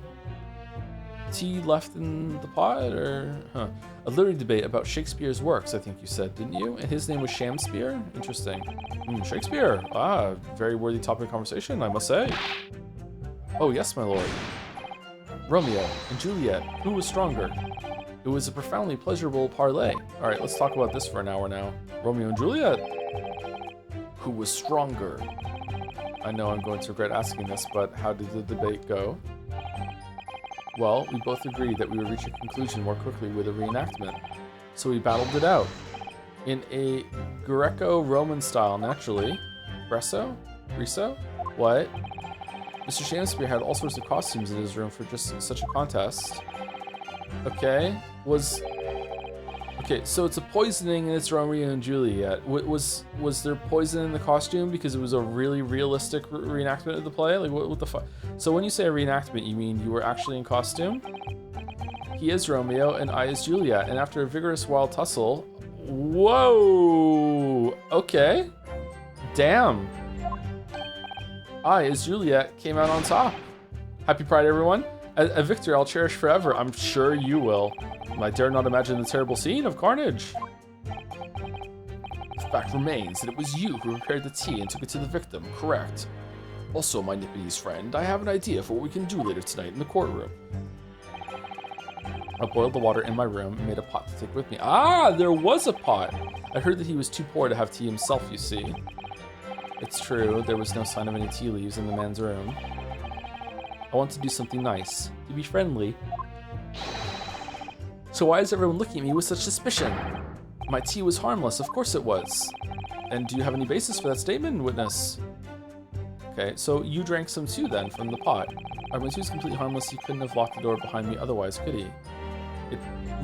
[SPEAKER 1] tea left in the pot, or a literary debate about Shakespeare's works, I think you said, didn't you? And his name was Shamspeare? Interesting. Shakespeare. Ah, very worthy topic of conversation, I must say. Oh yes, my lord. Romeo and Juliet, who was stronger? It was a profoundly pleasurable parley. Alright, let's talk about this for an hour now. Romeo and Juliet. Who was stronger? I know I'm going to regret asking this, but how did the debate go? Well, we both agreed that we would reach a conclusion more quickly with a reenactment. So we battled it out. In a Greco-Roman style, naturally. Gresso? Greso? What? Mr. Shakespeare had all sorts of costumes in his room for just such a contest. Okay, so it's a poisoning and it's Romeo and Juliet. Was there poison in the costume because it was a really realistic reenactment of the play? Like, what the fuck? So when you say a reenactment, you mean you were actually in costume? He is Romeo and I is Juliet, and after a vigorous wild tussle... Whoa! Okay. Damn. I, as Juliet, came out on top. Happy Pride, everyone. A victory I'll cherish forever. I'm sure you will. I dare not imagine the terrible scene of carnage. The fact remains that it was you who prepared the tea and took it to the victim, correct? Also, my Nipponese friend, I have an idea for what we can do later tonight in the courtroom. I boiled the water in my room and made a pot to take with me. Ah, there was a pot! I heard that he was too poor to have tea himself, you see. It's true, there was no sign of any tea leaves in the man's room. I want to do something nice, to be friendly. So why is everyone looking at me with such suspicion? My tea was harmless, of course it was. And do you have any basis for that statement, witness? Okay, so you drank some too then, from the pot. My tea was completely harmless, he couldn't have locked the door behind me otherwise, could he?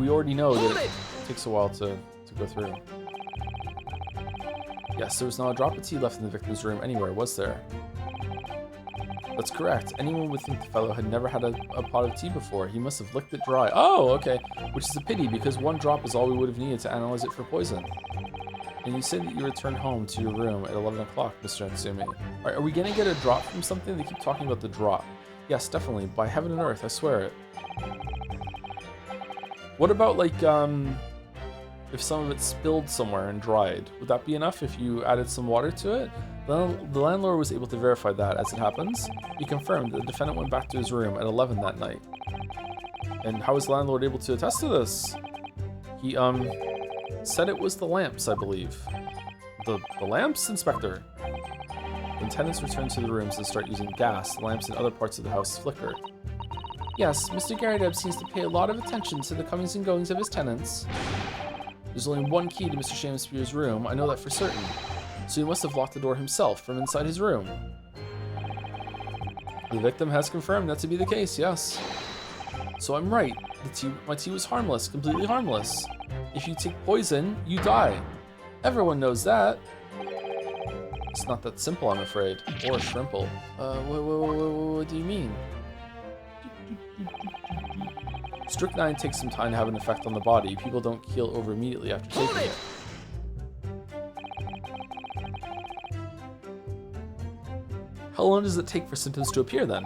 [SPEAKER 1] We already know that it takes a while to go through. Yes, there was not a drop of tea left in the victim's room anywhere, was there? That's correct. Anyone would think the fellow had never had a pot of tea before. He must have licked it dry. Oh, okay. Which is a pity, because 1 drop is all we would have needed to analyze it for poison. And you said that you returned home to your room at 11 o'clock, Mr. Natsumi. Are we gonna get a drop from something? They keep talking about the drop. Yes, definitely. By heaven and earth, I swear it. What about, like, if some of it spilled somewhere and dried? Would that be enough if you added some water to it? The landlord was able to verify that, as it happens. He confirmed that the defendant went back to his room at 11 that night. And how was the landlord able to attest to this? He Said it was the lamps, I believe. The lamps, Inspector? When tenants return to the rooms and start using gas, the lamps in other parts of the house flicker. Yes, Mr. Garrideb seems to pay a lot of attention to the comings and goings of his tenants. There's only one key to Mr. Shamspeare's room, I know that for certain. So he must have locked the door himself from inside his room. The victim has confirmed that to be the case, yes. So I'm right, my tea was harmless, completely harmless. If you take poison, you die. Everyone knows that. It's not that simple, I'm afraid. Or shrimple. What do you mean? Strychnine takes some time to have an effect on the body. People don't keel over immediately after taking it. How long does it take for symptoms to appear then?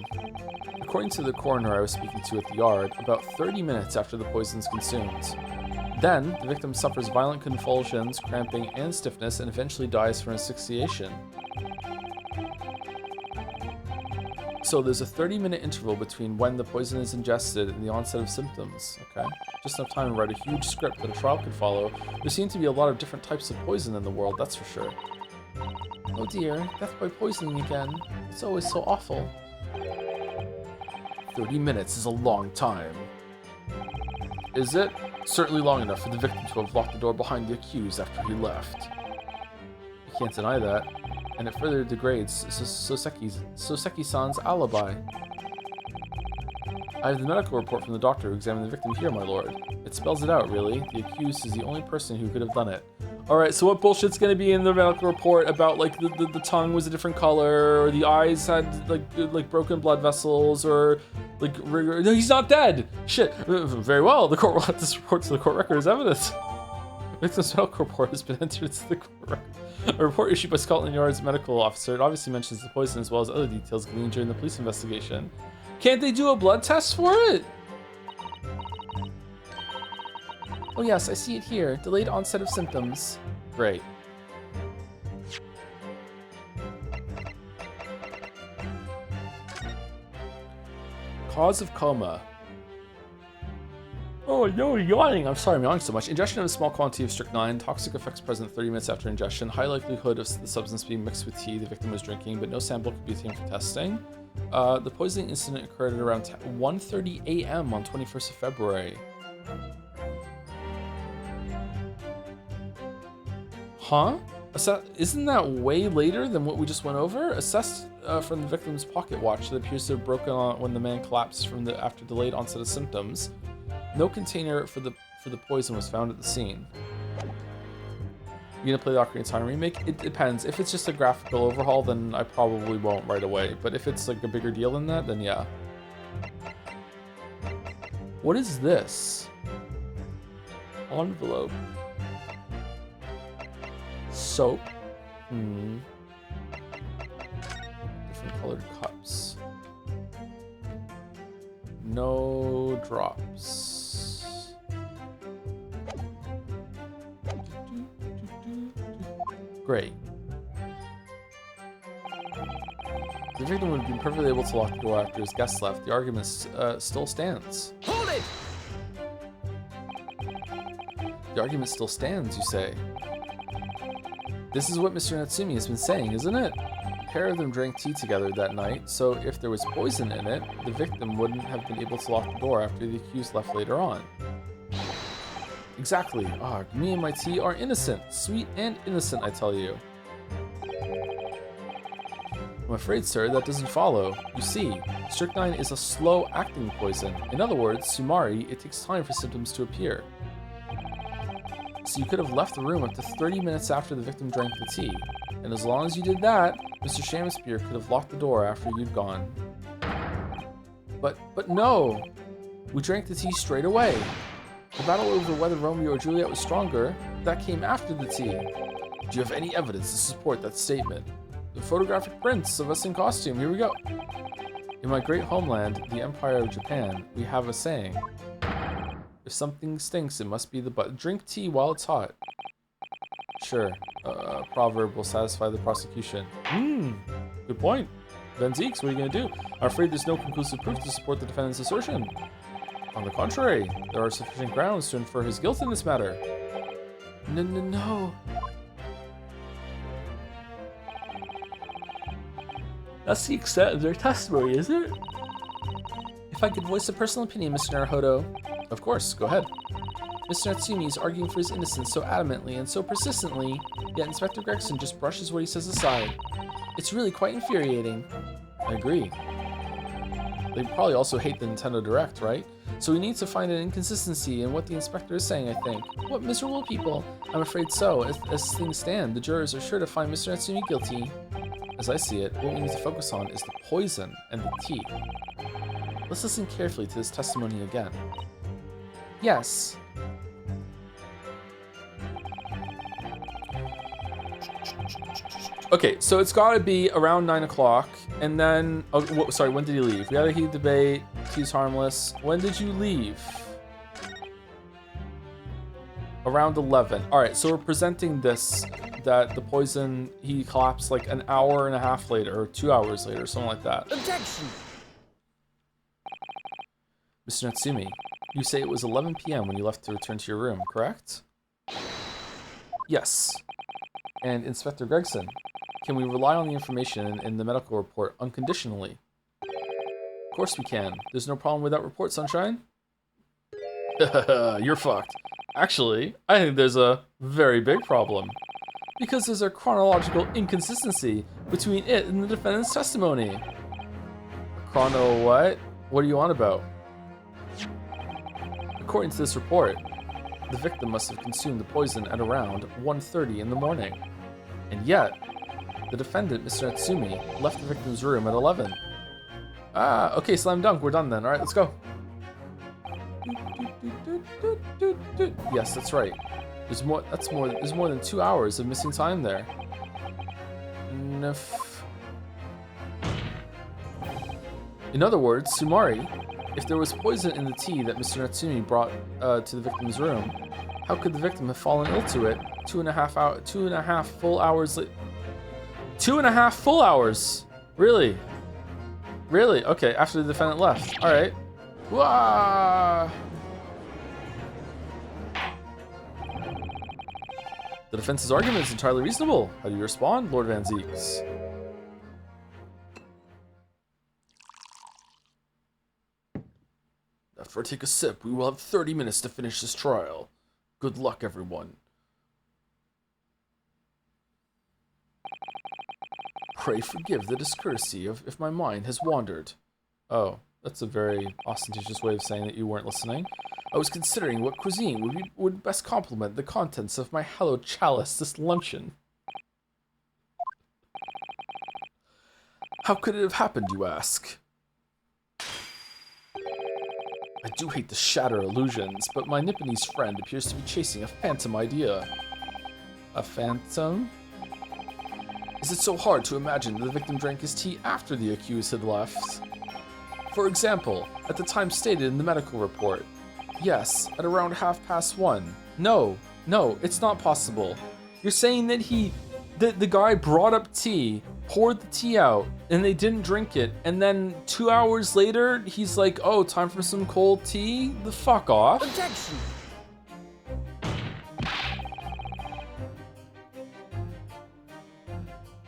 [SPEAKER 1] According to the coroner I was speaking to at the yard, about 30 minutes after the poison is consumed. Then, the victim suffers violent convulsions, cramping, and stiffness, and eventually dies from asphyxiation. So there's a 30-minute interval between when the poison is ingested and the onset of symptoms, okay? Just enough time to write a huge script that a trial could follow. There seem to be a lot of different types of poison in the world, that's for sure. Oh dear, death by poisoning again. It's always so awful. 30 minutes is a long time. Is it? Certainly long enough for the victim to have locked the door behind the accused after he left. You can't deny that, and it further degrades Soseki-san's alibi. I have the medical report from the doctor who examined the victim here, my lord. It spells it out, really. The accused is the only person who could have done it. Alright, so what bullshit's gonna be in the medical report about, like, the tongue was a different color, or the eyes had, like broken blood vessels, or, like, no, he's not dead! Shit! Very well, the court will have this report to the court record as evidence. Victim's medical report has been entered into the court record. A report issued by Scotland Yard's medical officer. It obviously mentions the poison as well as other details gleaned during the police investigation. Can't they do a blood test for it? Oh yes, I see it here. Delayed onset of symptoms. Great. Cause of coma. Oh, no, yawning. I'm sorry I'm yawning so much. Ingestion of a small quantity of strychnine. Toxic effects present 30 minutes after ingestion. High likelihood of the substance being mixed with tea the victim was drinking, but no sample could be obtained for testing. The poisoning incident occurred at around 1:30 a.m. on 21st of February. Huh? Isn't that way later than what we just went over? Assessed from the victim's pocket watch that appears to have broken on when the man collapsed after delayed onset of symptoms. No container for the poison was found at the scene. You gonna play the Ocarina of Time remake? It depends. If it's just a graphical overhaul, then I probably won't right away. But if it's like a bigger deal than that, then yeah. What is this? Envelope. Soap. Different colored cups. No drops. Great. The victim would have been perfectly able to lock the door after his guests left. The argument still stands.
[SPEAKER 2] Hold it!
[SPEAKER 1] The argument still stands, you say. This is what Mr. Natsumi has been saying, isn't it? A pair of them drank tea together that night, so if there was poison in it, the victim wouldn't have been able to lock the door after the accused left later on. Exactly. Ah, me and my tea are innocent. Sweet and innocent, I tell you. I'm afraid, sir, that doesn't follow. You see, strychnine is a slow-acting poison. In other words, sumari, it takes time for symptoms to appear. So you could have left the room up to 30 minutes after the victim drank the tea. And as long as you did that, Mr. Shamspeare could have locked the door after you'd gone. But no! We drank the tea straight away. The battle over whether Romeo or Juliet was stronger, that came after the tea. Do you have any evidence to support that statement? The photographic prints of us in costume, here we go. In my great homeland, the Empire of Japan, we have a saying. If something stinks, it must be the butt. Drink tea while it's hot. Sure, a proverb will satisfy the prosecution. Good point. Then Zeeks, what are you gonna do? I'm afraid there's no conclusive proof to support the defendant's assertion. On the contrary, there are sufficient grounds to infer his guilt in this matter. No. That's the extent of their testimony, isn't it? If I could voice a personal opinion, Mr. Naruhodo. Of course, go ahead. Mr. Natsumi is arguing for his innocence so adamantly and so persistently, yet Inspector Gregson just brushes what he says aside. It's really quite infuriating. I agree. They probably also hate the Nintendo Direct, right? So we need to find an inconsistency in what the inspector is saying, I think. What miserable people. I'm afraid so. As things stand, the jurors are sure to find Mr. Natsumi guilty. As I see it, what we need to focus on is the poison and the tea. Let's listen carefully to this testimony again. Yes. Okay, so it's got to be around 9 o'clock, and then... Oh, sorry, when did he leave? We had a heated debate. He's harmless. When did you leave? Around 11. All right, so we're presenting this, that the poison, he collapsed like an hour and a half later, or 2 hours later, something like that.
[SPEAKER 3] Objection!
[SPEAKER 1] Mr. Natsumi, you say it was 11 p.m. when you left to return to your room, correct? Yes. And Inspector Gregson, can we rely on the information in the medical report unconditionally? Of course we can. There's no problem with that report, Sunshine. You're fucked. Actually, I think there's a very big problem. Because there's a chronological inconsistency between it and the defendant's testimony. Chrono what? What are you on about? According to this report, the victim must have consumed the poison at around 1:30 in the morning. And yet, the defendant, Mr. Natsumi, left the victim's room at 11. Ah, okay, slam dunk, we're done then. All right, let's go. Yes, that's right. There's more than 2 hours of missing time there. In other words, Sumari, if there was poison in the tea that Mr. Natsumi brought to the victim's room, how could the victim have fallen ill to it 2.5 full hours later? 2.5 full hours? Really? Really? Okay, after the defendant left. All right. Wah! The defense's argument is entirely reasonable. How do you respond, Lord Van Zeeks? After I take a sip, we will have 30 minutes to finish this trial. Good luck, everyone. Pray forgive the discourtesy if my mind has wandered. Oh, that's a very ostentatious way of saying that you weren't listening. I was considering what cuisine would best complement the contents of my hallowed chalice this luncheon. How could it have happened, you ask? I do hate to shatter illusions, but my Nipponese friend appears to be chasing a phantom idea. A phantom? Is it so hard to imagine that the victim drank his tea after the accused had left? For example, at the time stated in the medical report. Yes, at around 1:30. No, it's not possible. You're saying that the guy brought up tea, poured the tea out, and they didn't drink it, and then 2 hours later, he's like, oh, time for some cold tea? The fuck off.
[SPEAKER 3] Objection!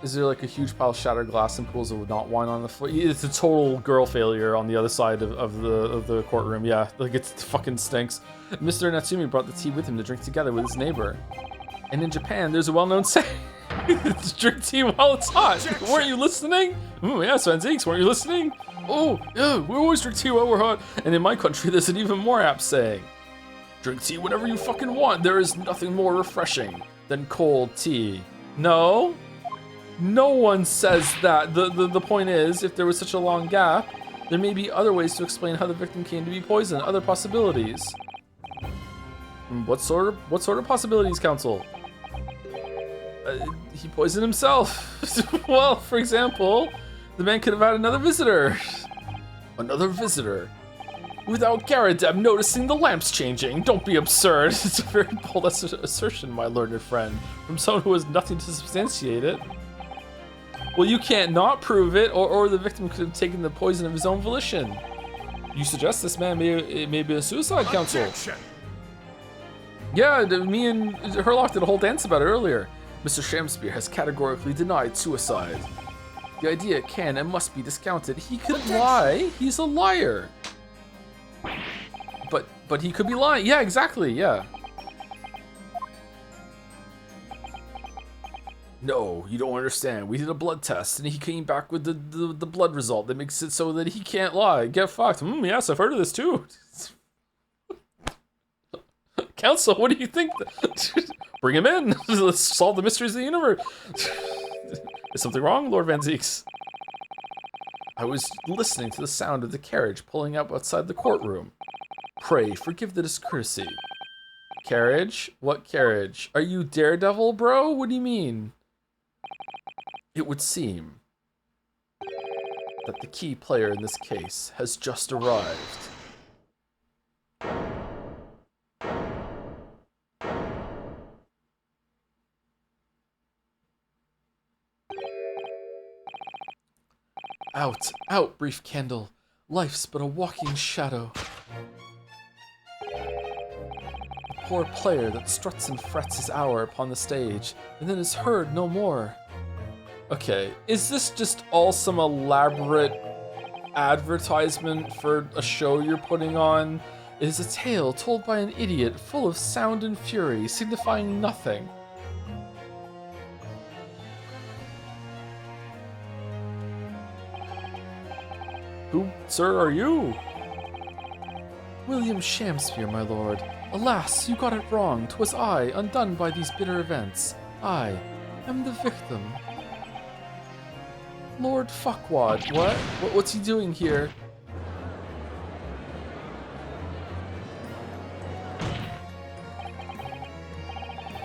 [SPEAKER 1] Is there like a huge pile of shattered glass and pools of not wine on the floor? It's a total girl failure on the other side of the courtroom. Yeah, like it fucking stinks. Mr. Natsumi brought the tea with him to drink together with his neighbor. And in Japan, there's a well-known saying, drink tea while it's hot.
[SPEAKER 2] Objection.
[SPEAKER 1] Weren't you listening? Yes, Van Zeeks, weren't you listening? Oh, yeah, we always drink tea while we're hot. And in my country, there's an even more apt saying. Drink tea whenever you fucking want. There is nothing more refreshing than cold tea. No? No one says that. The point is, if there was such a long gap, there may be other ways to explain how the victim came to be poisoned, other possibilities. What sort of possibilities, counsel? He poisoned himself. Well, for example, the man could have had another visitor. Another visitor? Without Garadeb noticing the lamps changing. Don't be absurd. It's a very bold assertion, my learned friend, from someone who has nothing to substantiate it. Well, you can't not prove it, or the victim could have taken the poison of his own volition. You suggest this man may be a suicide, counsel?
[SPEAKER 2] Objection.
[SPEAKER 1] Yeah, me and Herlock did a whole dance about it earlier. Mr. Shamspeare has categorically denied suicide. The idea can and must be discounted. He could lie. He's a liar. But he could be lying. Yeah, exactly. Yeah. No, you don't understand. We did a blood test, and he came back with the blood result that makes it so that he can't lie. Get fucked. Yes, I've heard of this too. Council, what do you think? Bring him in. Let's solve the mysteries of the universe. Is something wrong, Lord Van Zeeks? I was listening to the sound of the carriage pulling up outside the courtroom. Pray, forgive the discourtesy. Carriage? What carriage? Are you Daredevil, bro? What do you mean? It would seem that the key player in this case has just arrived. Out, out, brief candle. Life's but a walking shadow. A poor player that struts and frets his hour upon the stage, and then is heard no more. Okay, is this just all some elaborate advertisement for a show you're putting on? It is a tale told by an idiot, full of sound and fury, signifying nothing. Who, sir, are you? William Shamspeare, my lord. Alas, you got it wrong. 'Twas I, undone by these bitter events. I am the victim. Lord Fuckwad, what? What's he doing here?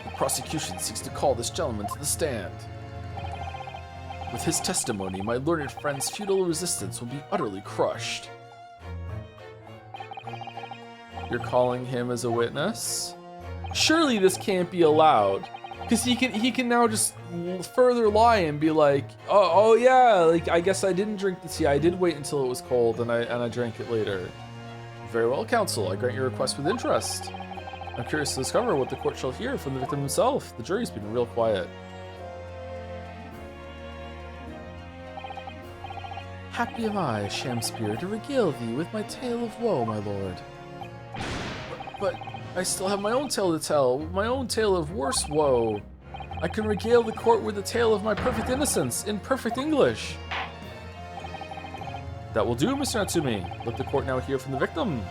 [SPEAKER 1] The prosecution seeks to call this gentleman to the stand. With his testimony, my learned friend's futile resistance will be utterly crushed. You're calling him as a witness? Surely this can't be allowed. Because he can now just further lie and be like, oh yeah, like I guess I didn't drink the tea. I did wait until it was cold and I drank it later. Very well, counsel. I grant your request with interest. I'm curious to discover what the court shall hear from the victim himself. The jury's been real quiet. Happy am I, Shamspeare, to regale thee with my tale of woe, my lord. But I still have my own tale to tell, my own tale of worse woe. I can regale the court with the tale of my perfect innocence, in perfect English. That will do, Mr. Natsumi. Let the court now hear from the victim.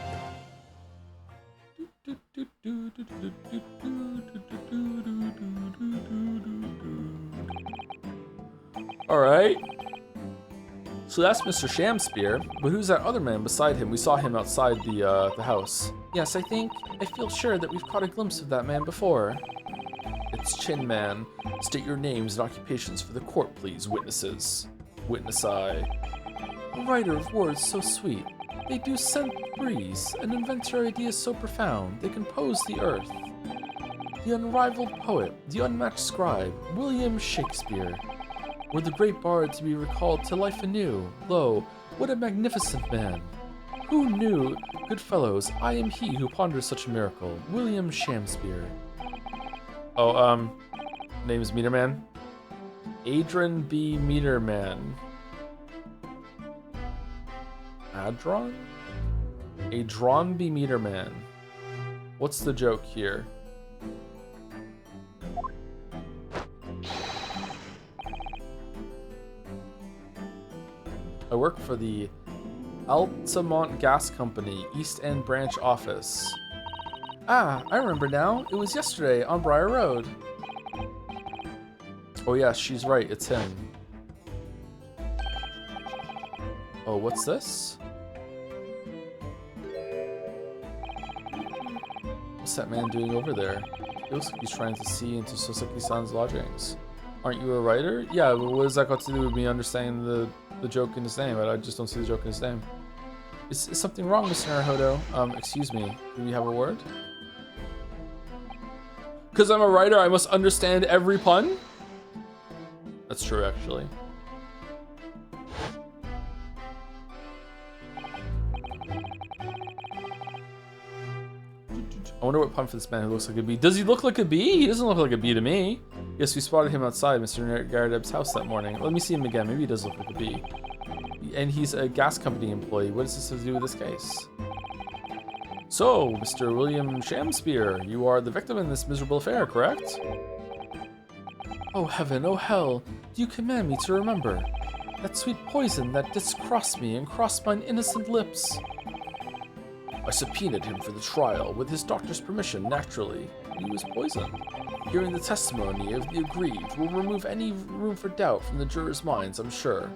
[SPEAKER 1] Alright. So that's Mr. Shamspeare, but who's that other man beside him? We saw him outside the house. Yes, I feel sure that we've caught a glimpse of that man before. It's Chin Man. State your names and occupations for the court, please, witnesses. Witness I. A writer of words so sweet. They do scent the breeze, an inventor ideas so profound, they compose the earth. The unrivaled poet, the unmatched scribe, William Shakespeare. Were the great bard to be recalled to life anew, lo, what a magnificent man! Who knew, good fellows, I am he who ponders such a miracle, William Shamspeare. Oh, name's Meterman? Adron B. Meterman. Adron? Adron B. Meterman. What's the joke here? I work for the Altamont Gas Company, East End Branch Office. Ah, I remember now. It was yesterday on Briar Road. Oh yeah, she's right. It's him. Oh, what's this? What's that man doing over there? It looks like he's trying to see into Soseki-san's lodgings. Aren't you a writer? Yeah, but what does that got to do with me understanding the joke in his name? I just don't see the joke in his name. Is something wrong, Mr. Naruhodo? Excuse me. Do we have a word? Because I'm a writer, I must understand every pun? That's true, actually. wonder what pun for this man who looks like a bee. Does he look like a bee? He doesn't look like a bee to me. Yes, we spotted him outside Mr. Garadeb's house that morning. Let me see him again. Maybe he does look like a bee. And he's a gas company employee. What does this have to do with this case? So, Mr. William Shamspeare, you are the victim in this miserable affair, correct? Oh heaven, oh hell, do you command me to remember that sweet poison that didst cross me and crossed mine innocent lips? I subpoenaed him for the trial with his doctor's permission, naturally. He was poisoned. Hearing the testimony of the aggrieved will remove any room for doubt from the jurors' minds, I'm sure.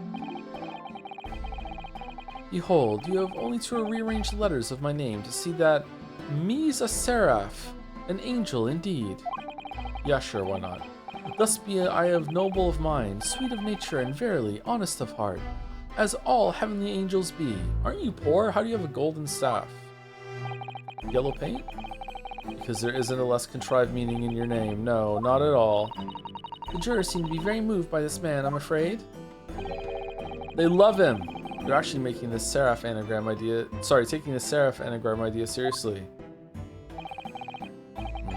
[SPEAKER 1] Behold, you have only to rearrange the letters of my name to see that me's a seraph, an angel indeed. Yeah, sure, why not? Thus be I of noble of mind, sweet of nature, and verily honest of heart, as all heavenly angels be. Aren't you poor? How do you have a golden staff? Yellow paint? Because there isn't a less contrived meaning in your name. No, not at all. The jurors seem to be very moved by this man, I'm afraid. They love him. You're actually making this seraph anagram idea... Sorry, taking the seraph anagram idea seriously.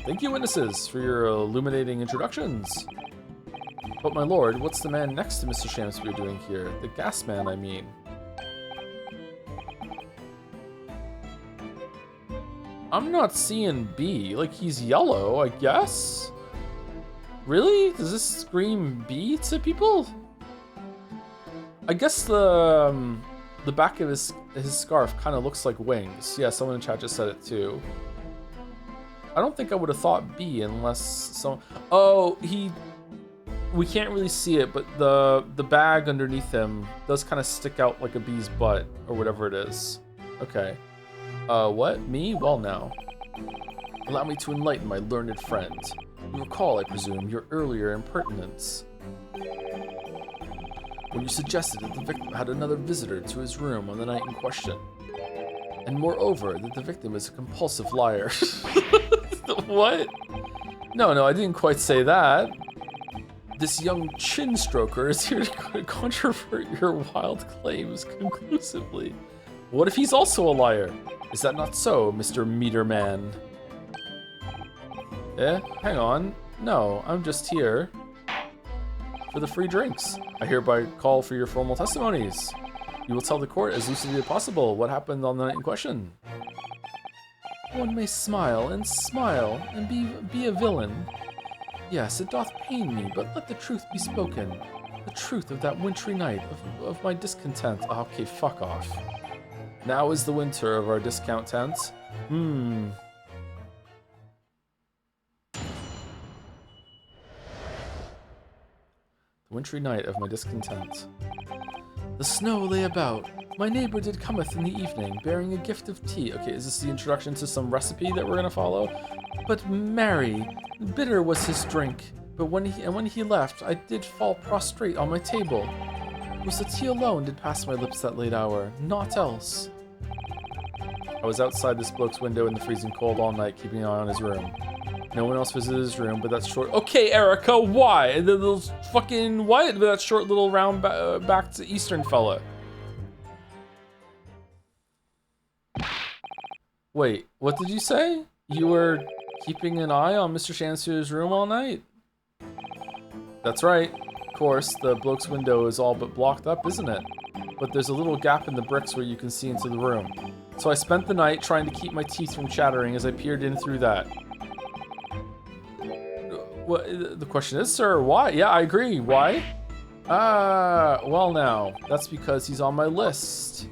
[SPEAKER 1] Thank you, witnesses, for your illuminating introductions. But my lord, what's the man next to Mr. Shamspeare doing here? The gas man, I mean. I'm not seeing B. Like, he's yellow, I guess? Really? Does this scream B to people? I guess the back of his scarf kind of looks like wings. Yeah, someone in chat just said it too. I don't think I would have thought B unless someone... Oh, we can't really see it, but the bag underneath him does kind of stick out like a bee's butt or whatever it is. Okay. What? Me? Well, now. Allow me to enlighten my learned friend. You recall, I presume, your earlier impertinence. When you suggested that the victim had another visitor to his room on the night in question. And moreover, that the victim is a compulsive liar. What? No, I didn't quite say that. This young chin stroker is here to controvert your wild claims conclusively. What if he's also a liar? Is that not so, Mr. Meter Man? Hang on. No, I'm just here for the free drinks. I hereby call for your formal testimonies. You will tell the court as lucidly as possible what happened on the night in question. One may smile and be a villain. Yes, it doth pain me, but let the truth be spoken. The truth of that wintry night of my discontent. Okay, fuck off. Now is the winter of our discontent. The wintry night of my discontent. The snow lay about. My neighbor did cometh in the evening, bearing a gift of tea. Okay, is this the introduction to some recipe that we're gonna follow? But marry, bitter was his drink. But when he left, I did fall prostrate on my table. It was the tea alone did pass my lips that late hour, naught else. I was outside this bloke's window in the freezing cold all night, keeping an eye on his room. No one else visited his room, but that short... Okay, Erica, why? The little fucking... What? That short little round back to Eastern fella. Wait, what did you say? You were keeping an eye on Mr. Shamspeare's room all night? That's right. Of course, the bloke's window is all but blocked up, isn't it? But there's a little gap in the bricks where you can see into the room. So I spent the night trying to keep my teeth from chattering as I peered in through that. What, the question is, sir, why? Yeah, I agree. Why? Well now, that's because he's on my list.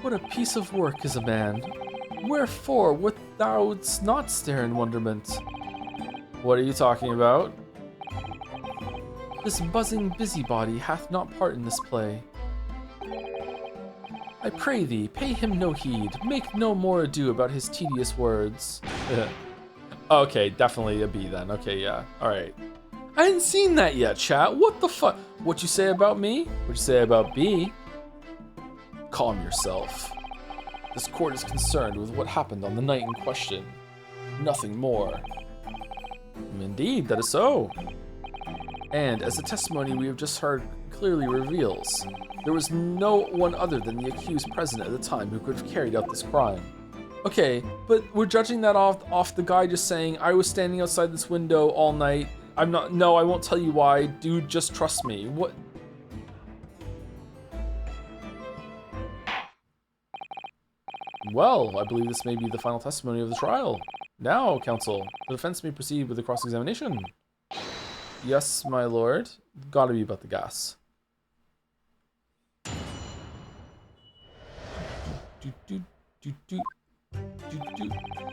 [SPEAKER 1] What a piece of work is a man. Wherefore wilt thou not stare in wonderment? What are you talking about? This buzzing busybody hath not part in this play. I pray thee, pay him no heed. Make no more ado about his tedious words. Okay, definitely a B then. Okay, yeah. Alright. I hadn't seen that yet, chat. What the fuck? What you say about me? What you say about B? Calm yourself. This court is concerned with what happened on the night in question. Nothing more. Indeed, that is so. And as the testimony we have just heard clearly reveals, there was no one other than the accused present at the time who could have carried out this crime. Okay, but we're judging that off the guy just saying, I was standing outside this window all night. No, I won't tell you why. Dude, just trust me. What? Well, I believe this may be the final testimony of the trial. Now, counsel, the defense may proceed with the cross-examination. Yes, my lord. Gotta be about the gas.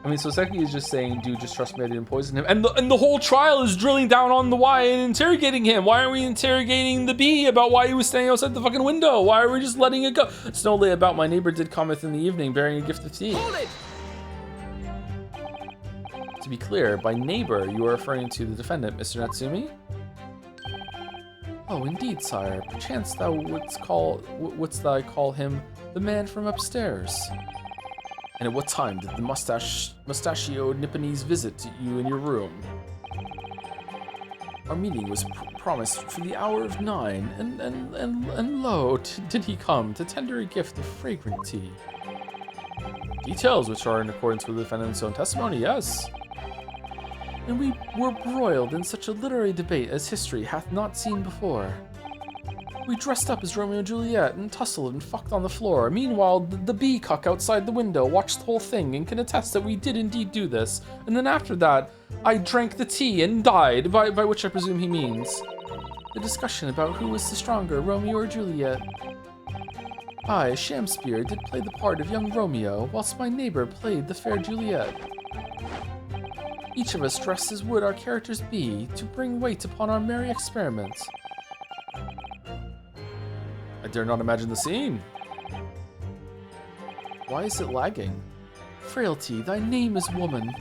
[SPEAKER 1] I mean, so Seki is just saying, dude, just trust me, I didn't poison him. And the whole trial is drilling down on the why and interrogating him. Why aren't we interrogating the B about why he was standing outside the fucking window? Why are we just letting it go? Snowlay about my neighbor did come in the evening bearing a gift of tea.
[SPEAKER 2] Hold it!
[SPEAKER 1] To be clear, by neighbor, you are referring to the defendant, Mr. Natsumi? Oh, indeed, sire. Perchance thou wouldst thou call him the man from upstairs. And at what time did the mustachioed Nipponese visit you in your room? Our meeting was promised for the hour of 9, and lo, did he come to tender a gift of fragrant tea. Details which are in accordance with the defendant's own testimony, yes. And we were broiled in such a literary debate as history hath not seen before. We dressed up as Romeo and Juliet and tussled and fucked on the floor. Meanwhile, the bee cuck outside the window watched the whole thing and can attest that we did indeed do this. And then after that, I drank the tea and died, by which I presume he means the discussion about who was the stronger, Romeo or Juliet. I, Shamspeare, did play the part of young Romeo, whilst my neighbor played the fair Juliet. Each of us dressed as would our characters be, to bring weight upon our merry experiment. I dare not imagine the scene. Why is it lagging? Frailty, thy name is woman.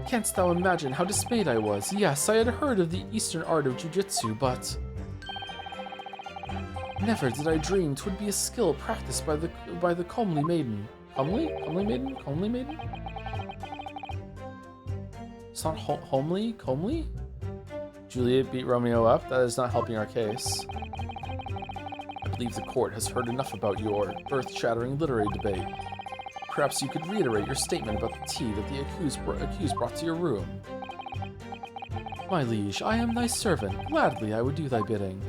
[SPEAKER 1] Canst thou imagine how dismayed I was? Yes, I had heard of the eastern art of jujitsu, but never did I dream 'twould be a skill practiced by the comely maiden. Comely maiden? Comely maiden? It's not homely? Comely? Juliet beat Romeo up? That is not helping our case. I believe the court has heard enough about your earth-shattering literary debate. Perhaps you could reiterate your statement about the tea that the accused brought to your room. My liege, I am thy servant. Gladly I would do thy bidding.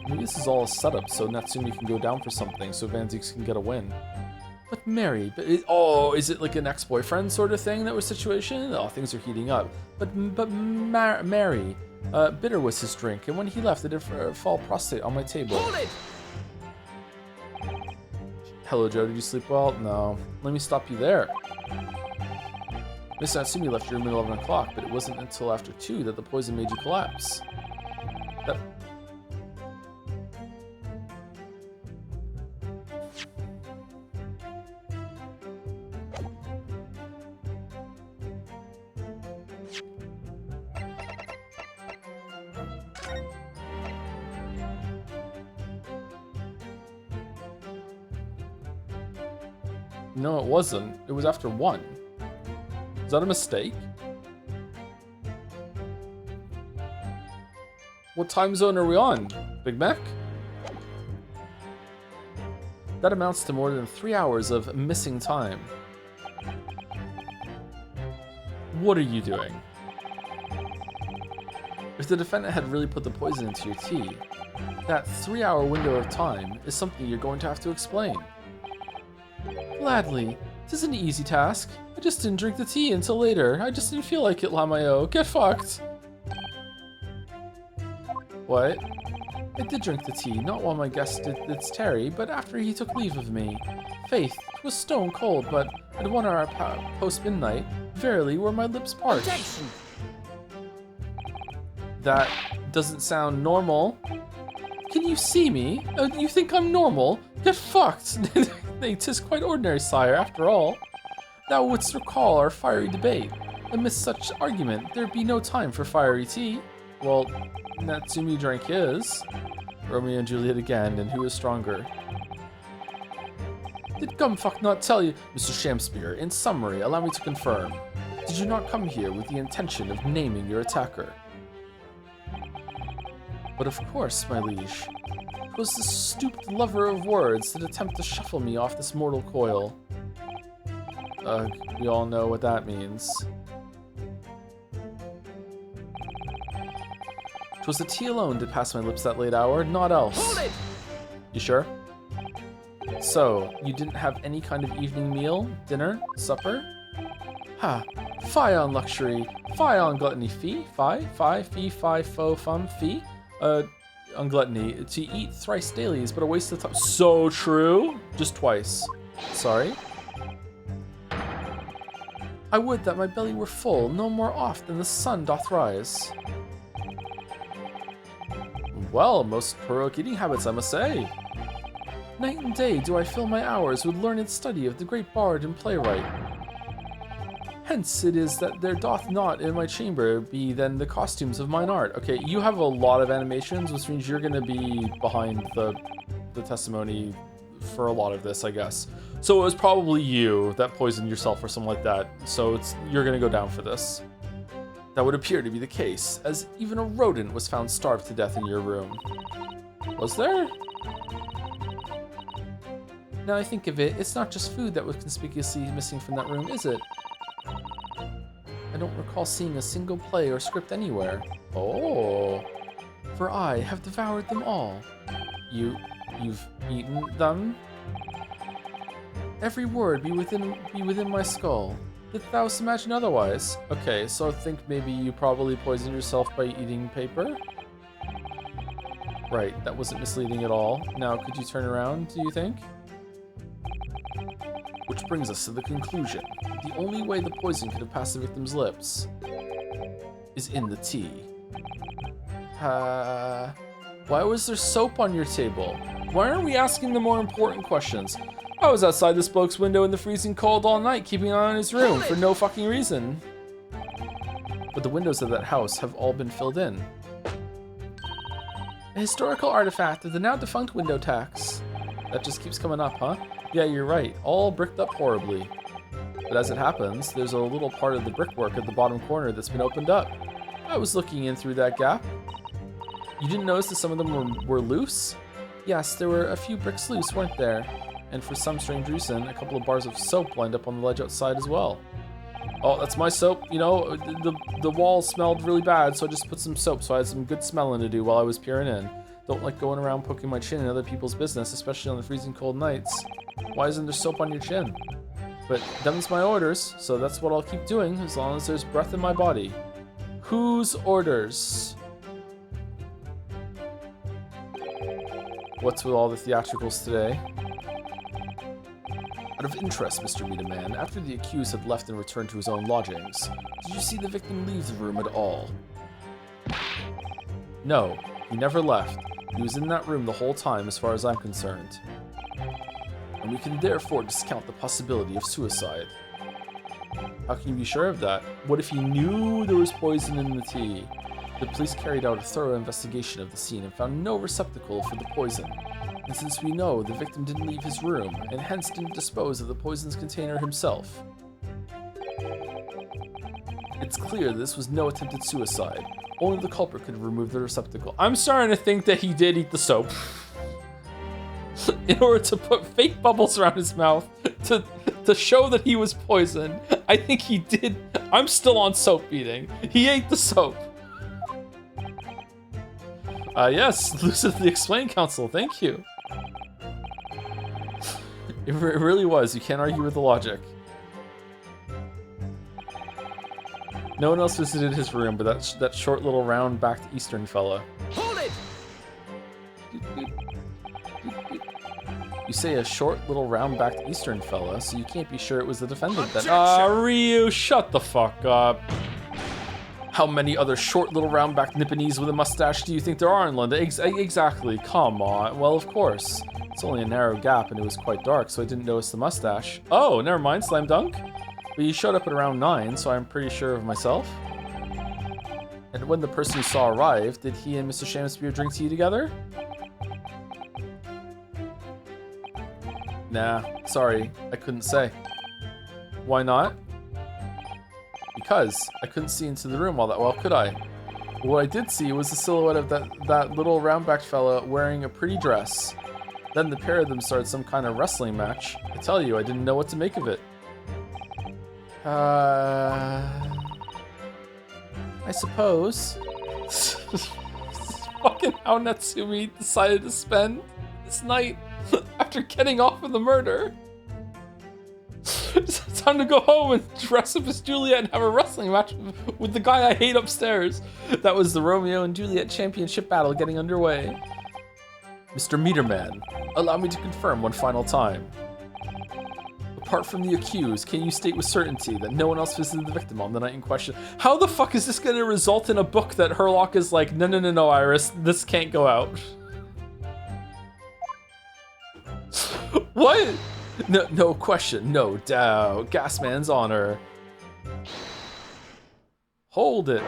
[SPEAKER 1] Maybe this is all a setup so Natsumi can go down for something so Vanzix can get a win. But Mary, is it like an ex-boyfriend sort of thing that was situation? Oh, things are heating up. But Mary, bitter was his drink, and when he left, it did fall prostrate on my table.
[SPEAKER 2] Hold it!
[SPEAKER 1] Hello, Joe. Did you sleep well? No. Let me stop you there. Mr. Natsumi left your room at 11 o'clock, but it wasn't until after 2 that the poison made you collapse. No, it wasn't. It was after 1. Is that a mistake? What time zone are we on, Big Mac? That amounts to more than 3 hours of missing time. What are you doing? If the defendant had really put the poison into your tea, that 3-hour window of time is something you're going to have to explain. Gladly. This is an easy task. I just didn't drink the tea until later. I just didn't feel like it, Lamayo. Get fucked. What? I did drink the tea, not while my guest did its tarry, but after he took leave of me. Faith, 'twas stone cold, but at 1 hour post midnight, verily were my lips parched.
[SPEAKER 2] Objection.
[SPEAKER 1] That doesn't sound normal. Can you see me? You think I'm normal? Get fucked! Tis quite ordinary, sire, after all. Thou wouldst recall our fiery debate. Amidst such argument, there'd be no time for fiery tea. Well, Natsumi drank his. Romeo and Juliet again, and who is stronger? Did Gumfuck not tell you? Mr. Shamspeare, in summary, allow me to confirm. Did you not come here with the intention of naming your attacker? But of course, my liege. 'Twas the stooped lover of words that attempt to shuffle me off this mortal coil.
[SPEAKER 4] We all know what that means. 'Twas the tea alone did pass my lips that late hour, naught else.
[SPEAKER 2] Hold it!
[SPEAKER 4] You sure? So, you didn't have any kind of evening meal, dinner, supper? Ha! Fie on luxury, fie on gluttony, fee, fo, fum, fee? On gluttony, to eat thrice daily is but a waste of time. So true! Just twice. Sorry? I would that my belly were full, no more oft than the sun doth rise. Well, most heroic eating habits, I must say. Night and day do I fill my hours with learned study of the great bard and playwright. Hence it is that there doth not in my chamber be then the costumes of mine art. Okay, you have a lot of animations, which means you're gonna be behind the testimony for a lot of this, I guess. So it was probably you that poisoned yourself or something like that. So you're gonna go down for this. That would appear to be the case, as even a rodent was found starved to death in your room. Was there? Now I think of it, it's not just food that was conspicuously missing from that room, is it? I don't recall seeing a single play or script anywhere. Oh. For I have devoured them all. You've eaten them? Every word be within my skull. Didst thou imagine otherwise? Okay, so I think maybe you probably poisoned yourself by eating paper? Right, that wasn't misleading at all. Now, could you turn around, do you think? Which brings us to the conclusion. The only way the poison could have passed the victim's lips is in the tea. Why was there soap on your table? Why aren't we asking the more important questions? I was outside this bloke's window in the freezing cold all night, keeping an eye on his room for no fucking reason. But the windows of that house have all been filled in. A historical artifact of the now defunct window tax. That just keeps coming up, huh? Yeah, you're right. All bricked up horribly. But as it happens, there's a little part of the brickwork at the bottom corner that's been opened up. I was looking in through that gap. You didn't notice that some of them were loose? Yes, there were a few bricks loose, weren't there? And for some strange reason, a couple of bars of soap lined up on the ledge outside as well. Oh, that's my soap. You know, the wall smelled really bad, so I just put some soap so I had some good smelling to do while I was peering in. Don't like going around poking my chin in other people's business, especially on the freezing cold nights. Why isn't there soap on your chin? But them's my orders, so that's what I'll keep doing as long as there's breath in my body. Whose orders? What's with all the theatricals today? Out of interest, Mr. Meat-a-Man, after the accused had left and returned to his own lodgings, did you see the victim leave the room at all? No, he never left. He was in that room the whole time as far as I'm concerned. And we can therefore discount the possibility of suicide. How can you be sure of that? What if he knew there was poison in the tea? The police carried out a thorough investigation of the scene and found no receptacle for the poison. And since we know the victim didn't leave his room, and hence didn't dispose of the poison's container himself, it's clear this was no attempted suicide. Only the culprit could have removed the receptacle. I'm starting to think that he did eat the soap in order to put fake bubbles around his mouth to show that he was poisoned. I think he did. I'm still on soap eating. He ate the soap. Yes, lucidly explained, Counsel. Thank you. It really was. You can't argue with the logic. No one else visited his room, but that short little round-backed Eastern fella.
[SPEAKER 2] Hold it!
[SPEAKER 4] You say a short little round-backed Eastern fella, so you can't be sure it was the defendant then.
[SPEAKER 2] Objection!
[SPEAKER 4] Ryu, shut the fuck up. How many other short little round-backed Nipponese with a mustache do you think there are in London? Exactly, come on. Well, of course. It's only a narrow gap and it was quite dark, so I didn't notice the mustache. Oh, never mind, slam dunk. But you showed up at around 9, so I'm pretty sure of myself. And when the person you saw arrived, did he and Mr. Shamspeare drink tea together? Nah, sorry, I couldn't say. Why not? Because I couldn't see into the room all that well, could I? What I did see was the silhouette of that little round-backed fella wearing a pretty dress. Then the pair of them started some kind of wrestling match. I tell you, I didn't know what to make of it. I suppose. Fucking how Natsumi decided to spend this night after getting off of the murder. It's time to go home and dress up as Juliet and have a wrestling match with the guy I hate upstairs. That was the Romeo and Juliet championship battle getting underway. Mr. Meterman, allow me to confirm one final time. Apart from the accused, can you state with certainty that no one else visited the victim on the night in question? How the fuck is this going to result in a book that Herlock is like, no, Iris, this can't go out? What? No question, no doubt. Gasman's honor. Hold it.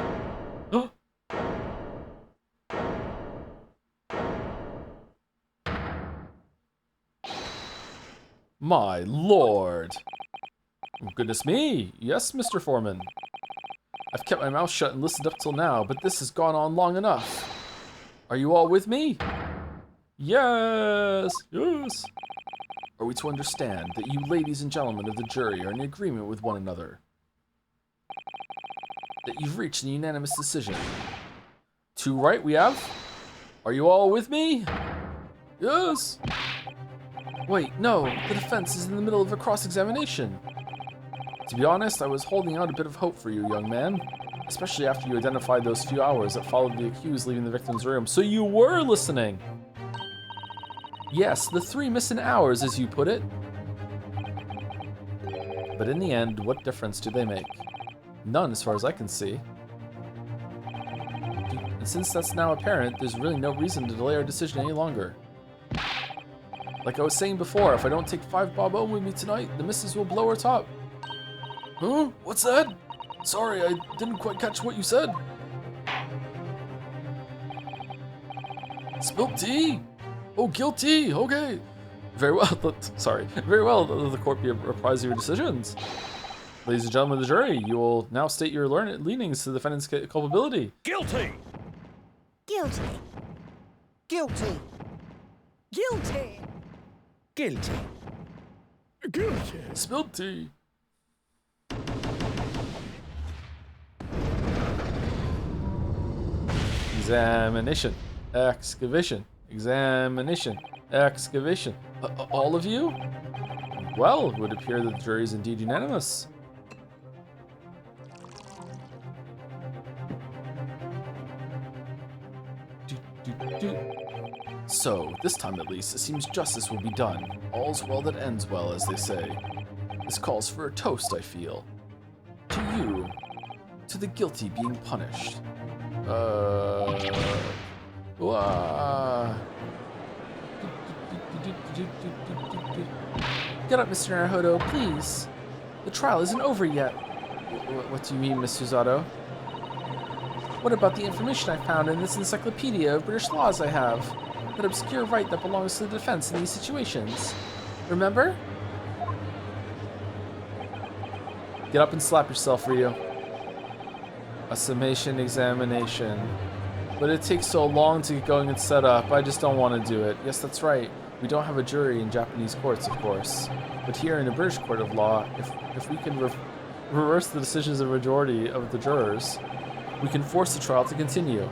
[SPEAKER 4] My lord. Goodness me. Yes, Mr. Foreman. I've kept my mouth shut and listened up till now, but this has gone on long enough. Are you all with me? Yes. Are we to understand that you ladies and gentlemen of the jury are in agreement with one another? That you've reached a unanimous decision? Two right we have? Are you all with me? Yes. Wait, no, the defense is in the middle of a cross-examination. To be honest, I was holding out a bit of hope for you, young man. Especially after you identified those few hours that followed the accused leaving the victim's room. So you were listening! Yes, the 3 missing hours, as you put it. But in the end, what difference do they make? None, as far as I can see. And since that's now apparent, there's really no reason to delay our decision any longer. Like I was saying before, if I don't take 5 bob home with me tonight, the missus will blow her top. Huh? What's that? Sorry, I didn't quite catch what you said. Spilt tea? Oh, guilty. Okay. Very well. Sorry. Very well. The court be apprised of your decisions. Ladies and gentlemen of the jury, you will now state your leanings to the defendant's culpability.
[SPEAKER 2] Guilty!
[SPEAKER 3] Guilty. Guilty. Guilty.
[SPEAKER 2] Guilty. Guilty.
[SPEAKER 4] Spilled tea. Examination. Excavation. Examination. Excavation. All of you? Well, it would appear that the jury is indeed unanimous. So, this time at least, it seems justice will be done. All's well that ends well, as they say. This calls for a toast, I feel. To you. To the guilty being punished. Get up, Mr. Naruhodo, please. The trial isn't over yet. What do you mean, Miss Susato? What about the information I found in this encyclopedia of British laws I have? That obscure right that belongs to the defense in these situations. Remember? Get up and slap yourself, Ryo. A summation examination. But it takes so long to get going and set up, I just don't want to do it. Yes, that's right. We don't have a jury in Japanese courts, of course. But here in a British court of law, if we can reverse the decisions of a majority of the jurors, we can force the trial to continue.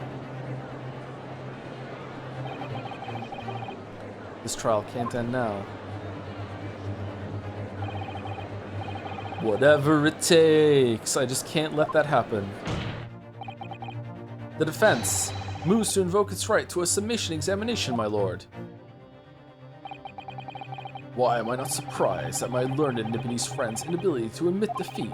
[SPEAKER 4] This trial can't end now. Whatever it takes. I just can't let that happen. The defense moves to invoke its right to a summation examination, my lord. Why am I not surprised at my learned Nipponese friend's inability to admit defeat?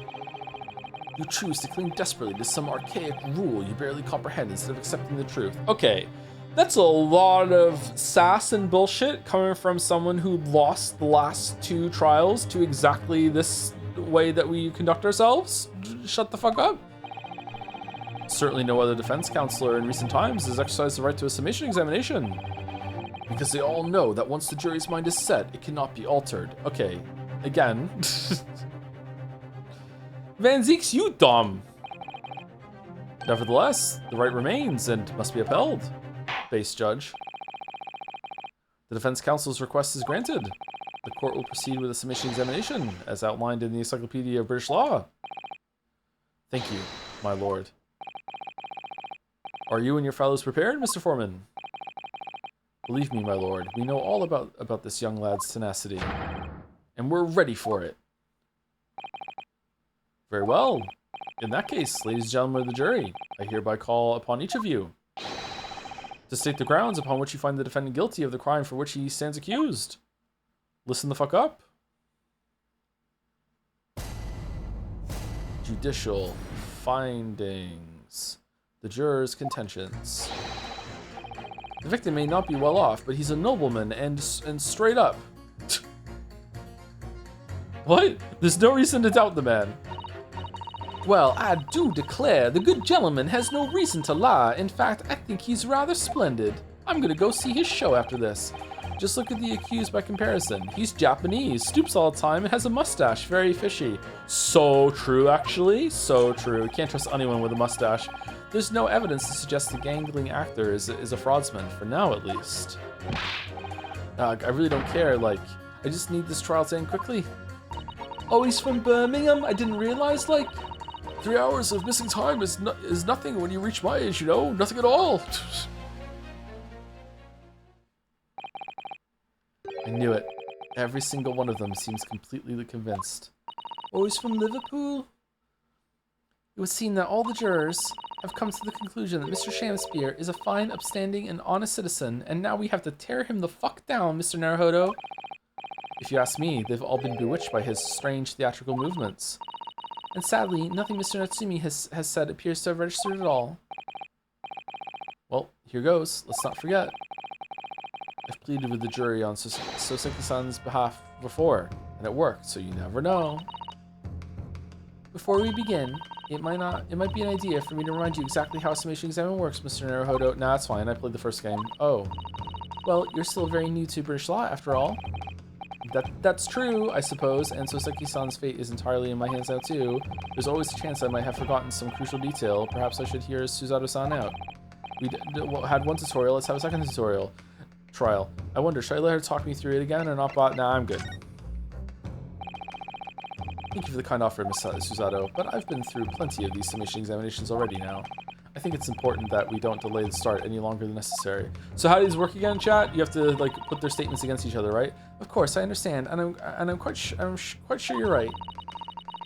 [SPEAKER 4] You choose to cling desperately to some archaic rule you barely comprehend instead of accepting the truth. Okay, that's a lot of sass and bullshit coming from someone who lost the last 2 trials to exactly this way that we conduct ourselves. Shut the fuck up. Certainly no other defense counselor in recent times has exercised the right to a summation examination. Because they all know that once the jury's mind is set, it cannot be altered. Okay, again. Van Zeeks, you dumb. Nevertheless, the right remains and must be upheld. Base judge. The defense counsel's request is granted. The court will proceed with a submission examination, as outlined in the Encyclopedia of British Law. Thank you, my lord. Are you and your fellows prepared, Mr. Foreman? Believe me, my lord, we know all about this young lad's tenacity, and we're ready for it. Very well. In that case, ladies and gentlemen of the jury, I hereby call upon each of you to state the grounds upon which you find the defendant guilty of the crime for which he stands accused. Listen the fuck up. Judicial findings. The jurors' contentions. The victim may not be well off, but he's a nobleman and straight up. What? There's no reason to doubt the man. Well, I do declare the good gentleman has no reason to lie. In fact, I think he's rather splendid. I'm gonna go see his show after this. Just look at the accused by comparison. He's Japanese, stoops all the time, and has a mustache. Very fishy. So true, actually. So true. You can't trust anyone with a mustache. There's no evidence to suggest the gangling actor is a fraudsman, for now at least. I really don't care, like, I just need this trial to end quickly. Oh, he's from Birmingham? I didn't realize, like, 3 hours of missing time is nothing when you reach my age, you know? Nothing at all. I knew it. Every single one of them seems completely convinced. Oh, he's from Liverpool? It would seem that all the jurors have come to the conclusion that Mr. Shakespeare is a fine, upstanding, and honest citizen, and now we have to tear him the fuck down, Mr. Naruhodo. If you ask me, they've all been bewitched by his strange theatrical movements. And sadly, nothing Mr. Natsumi has said appears to have registered at all. Well, here goes. Let's not forget. I've pleaded with the jury on Soseki-san's behalf before, and it worked, so you never know. Before we begin, it might be an idea for me to remind you exactly how a summation exam works, Mr. Naruhodo. Nah, it's fine. I played the first game. Oh. Well, you're still very new to British law, after all. That's true, I suppose, and Soseki-san's fate is entirely in my hands now, too. There's always a chance I might have forgotten some crucial detail. Perhaps I should hear Suzato-san out. We had one tutorial. Let's have a second tutorial. Trial. I wonder, should I let her talk me through it again or not? Nah, I'm good. Thank you for the kind offer, Miss Suzato, but I've been through plenty of these submission examinations already now. I think it's important that we don't delay the start any longer than necessary. So how does this work again, chat? You have to like put their statements against each other, right? Of course, I understand, and I'm quite sure you're right.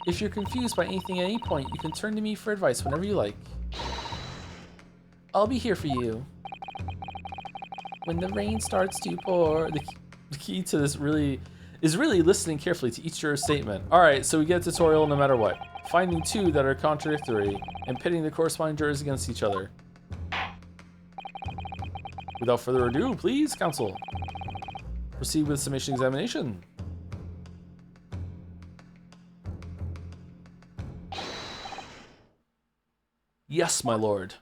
[SPEAKER 4] If you're confused by anything at any point, you can turn to me for advice whenever you like. I'll be here for you. When the rain starts to pour. The key to this is really listening carefully to each juror's statement. All right, so we get a tutorial no matter what. Finding two that are contradictory and pitting the corresponding jurors against each other. Without further ado, please, counsel, proceed with submission examination. Yes, my lord.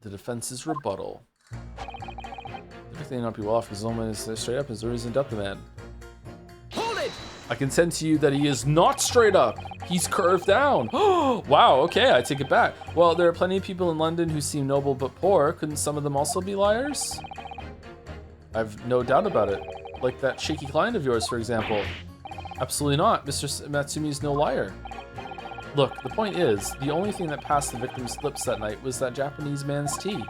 [SPEAKER 4] The defense's rebuttal. The victim may not be well off because the woman is straight up, is there reason to doubt the man.
[SPEAKER 2] Hold it!
[SPEAKER 4] I contend to you that he is not straight up. He's curved down. Wow, okay, I take it back. Well, there are plenty of people in London who seem noble but poor. Couldn't some of them also be liars? I've no doubt about it. Like that shaky client of yours, for example. Absolutely not. Mr. Matsumi is no liar. Look, the point is, the only thing that passed the victim's lips that night was that Japanese man's tea.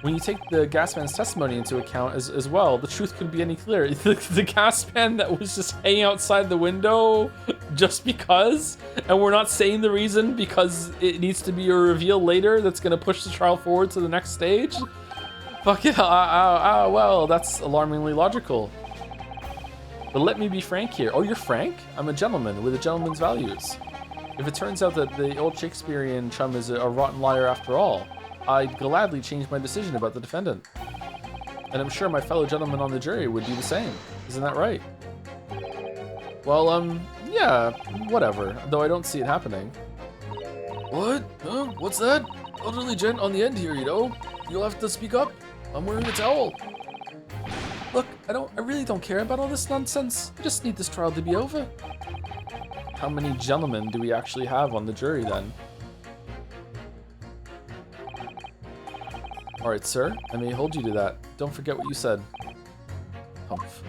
[SPEAKER 4] When you take the gas man's testimony into account as well, the truth couldn't be any clearer. The gas man that was just hanging outside the window just because, and we're not saying the reason because it needs to be a reveal later that's gonna push the trial forward to the next stage? Fuck it, well, that's alarmingly logical. But let me be frank here. Oh, you're frank? I'm a gentleman with a gentleman's values. If it turns out that the old Shakespearean chum is a rotten liar after all, I'd gladly change my decision about the defendant. And I'm sure my fellow gentlemen on the jury would do the same. Isn't that right? Well, yeah, whatever. Though I don't see it happening. What? Huh? What's that? Elderly gent on the end here, you know? You'll have to speak up. I'm wearing a towel. Look, I really don't care about all this nonsense. I just need this trial to be over. How many gentlemen do we actually have on the jury then? Alright, sir. I may hold you to that. Don't forget what you said. Humph.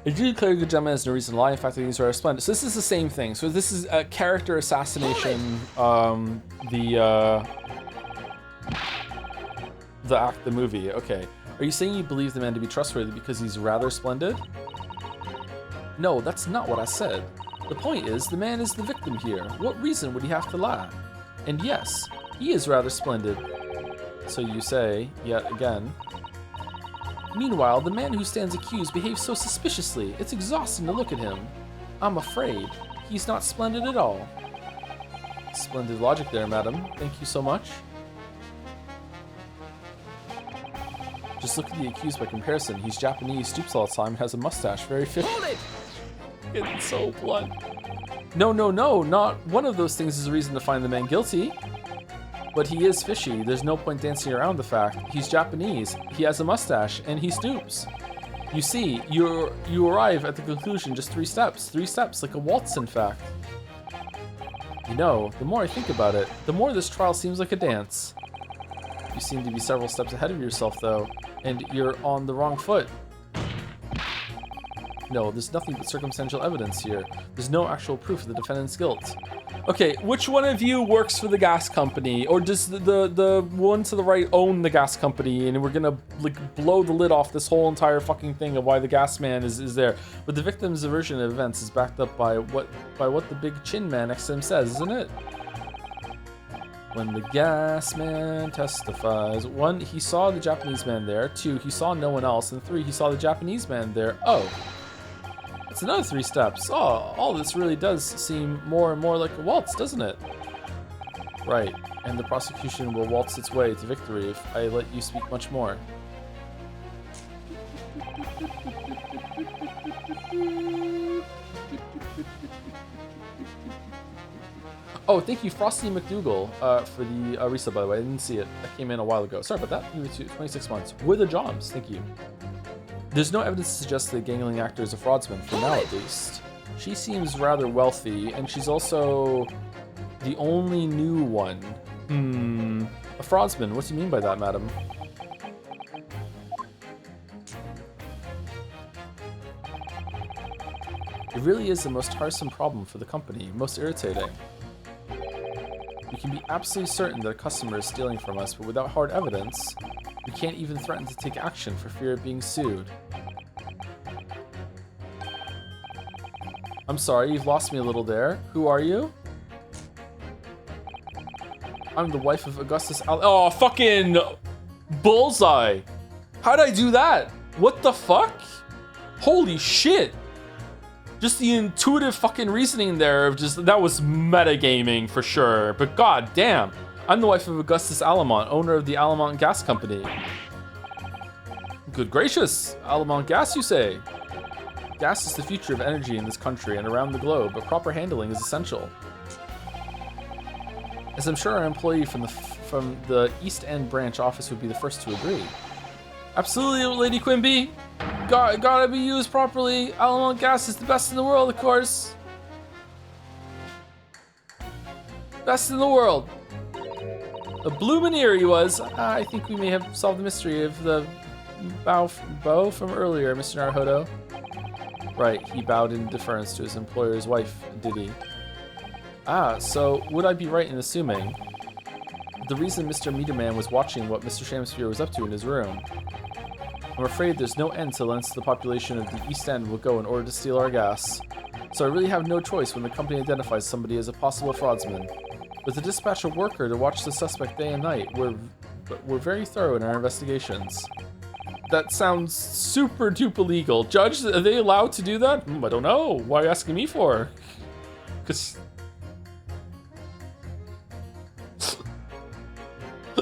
[SPEAKER 4] I do declare a good gentleman has no reason to lie. In fact, I think he's rather splendid. So this is the same thing. So this is a character assassination. The movie. Okay. Are you saying you believe the man to be trustworthy because he's rather splendid? No, that's not what I said. The point is, the man is the victim here. What reason would he have to lie? And yes, he is rather splendid. So you say, yet again. Meanwhile, the man who stands accused behaves so suspiciously. It's exhausting to look at him. I'm afraid he's not splendid at all. Splendid logic there, madam. Thank you so much. Just look at the accused by comparison. He's Japanese, stoops all the time, has a mustache, very fit.
[SPEAKER 2] Hold it!
[SPEAKER 4] It's so blunt. No, not one of those things is a reason to find the man guilty. But he is fishy. There's no point dancing around the fact. He's Japanese, he has a mustache, and he stoops. You see, you arrive at the conclusion just 3 steps. 3 steps, like a waltz, in fact. You know, the more I think about it, the more this trial seems like a dance. You seem to be several steps ahead of yourself, though, and you're on the wrong foot. No, there's nothing but circumstantial evidence here. There's no actual proof of the defendant's guilt. Okay, which one of you works for the gas company? Or does the one to the right own the gas company and we're gonna like blow the lid off this whole entire fucking thing of why the gas man is there? But the victim's version of events is backed up by what the big chin man next to him says, isn't it? When the gas man testifies, 1, he saw the Japanese man there. 2, he saw no one else. And 3, he saw the Japanese man there. Oh. It's another 3 steps. Oh, all this really does seem more and more like a waltz, doesn't it? Right, and the prosecution will waltz its way to victory if I let you speak much more. Oh, thank you, Frosty McDougal, for the resub, by the way. I didn't see it. That came in a while ago. Sorry about that. 26 months. With the jobs. Thank you. There's no evidence to suggest the gangling actor is a fraudster, for now at least. She seems rather wealthy, and she's also the only new one. A fraudsman. What do you mean by that, madam? It really is the most tiresome problem for the company, most irritating. We can be absolutely certain that a customer is stealing from us, but without hard evidence, we can't even threaten to take action for fear of being sued. I'm sorry, you've lost me a little there. Who are you? I'm the wife of Augustus Oh, fucking bullseye. How'd I do that? What the fuck? Holy shit. Just the intuitive fucking reasoning there of just, that was metagaming for sure. But god damn. I'm the wife of Augustus Allamont, owner of the Allamont Gas Company. Good gracious, Allamont Gas, you say? Gas is the future of energy in this country and around the globe, but proper handling is essential. As I'm sure our employee from the East End branch office would be the first to agree. Absolutely, Lady Quimby. Gotta be used properly. Allamont Gas is the best in the world, of course. Best in the world. A bloomineer he was. I think we may have solved the mystery of the bow from earlier, Mr. Naruhodo. Right, he bowed in deference to his employer's wife, did he? Ah, so would I be right in assuming the reason Mr. Meterman was watching what Mr. Shamsphere was up to in his room? I'm afraid there's no end to lengths the population of the East End will go in order to steal our gas. So I really have no choice when the company identifies somebody as a possible fraudsman. But to dispatch a worker to watch the suspect day and night, we're very thorough in our investigations. That sounds super duper legal. Judge, are they allowed to do that? I don't know. Why are you asking me for? Because...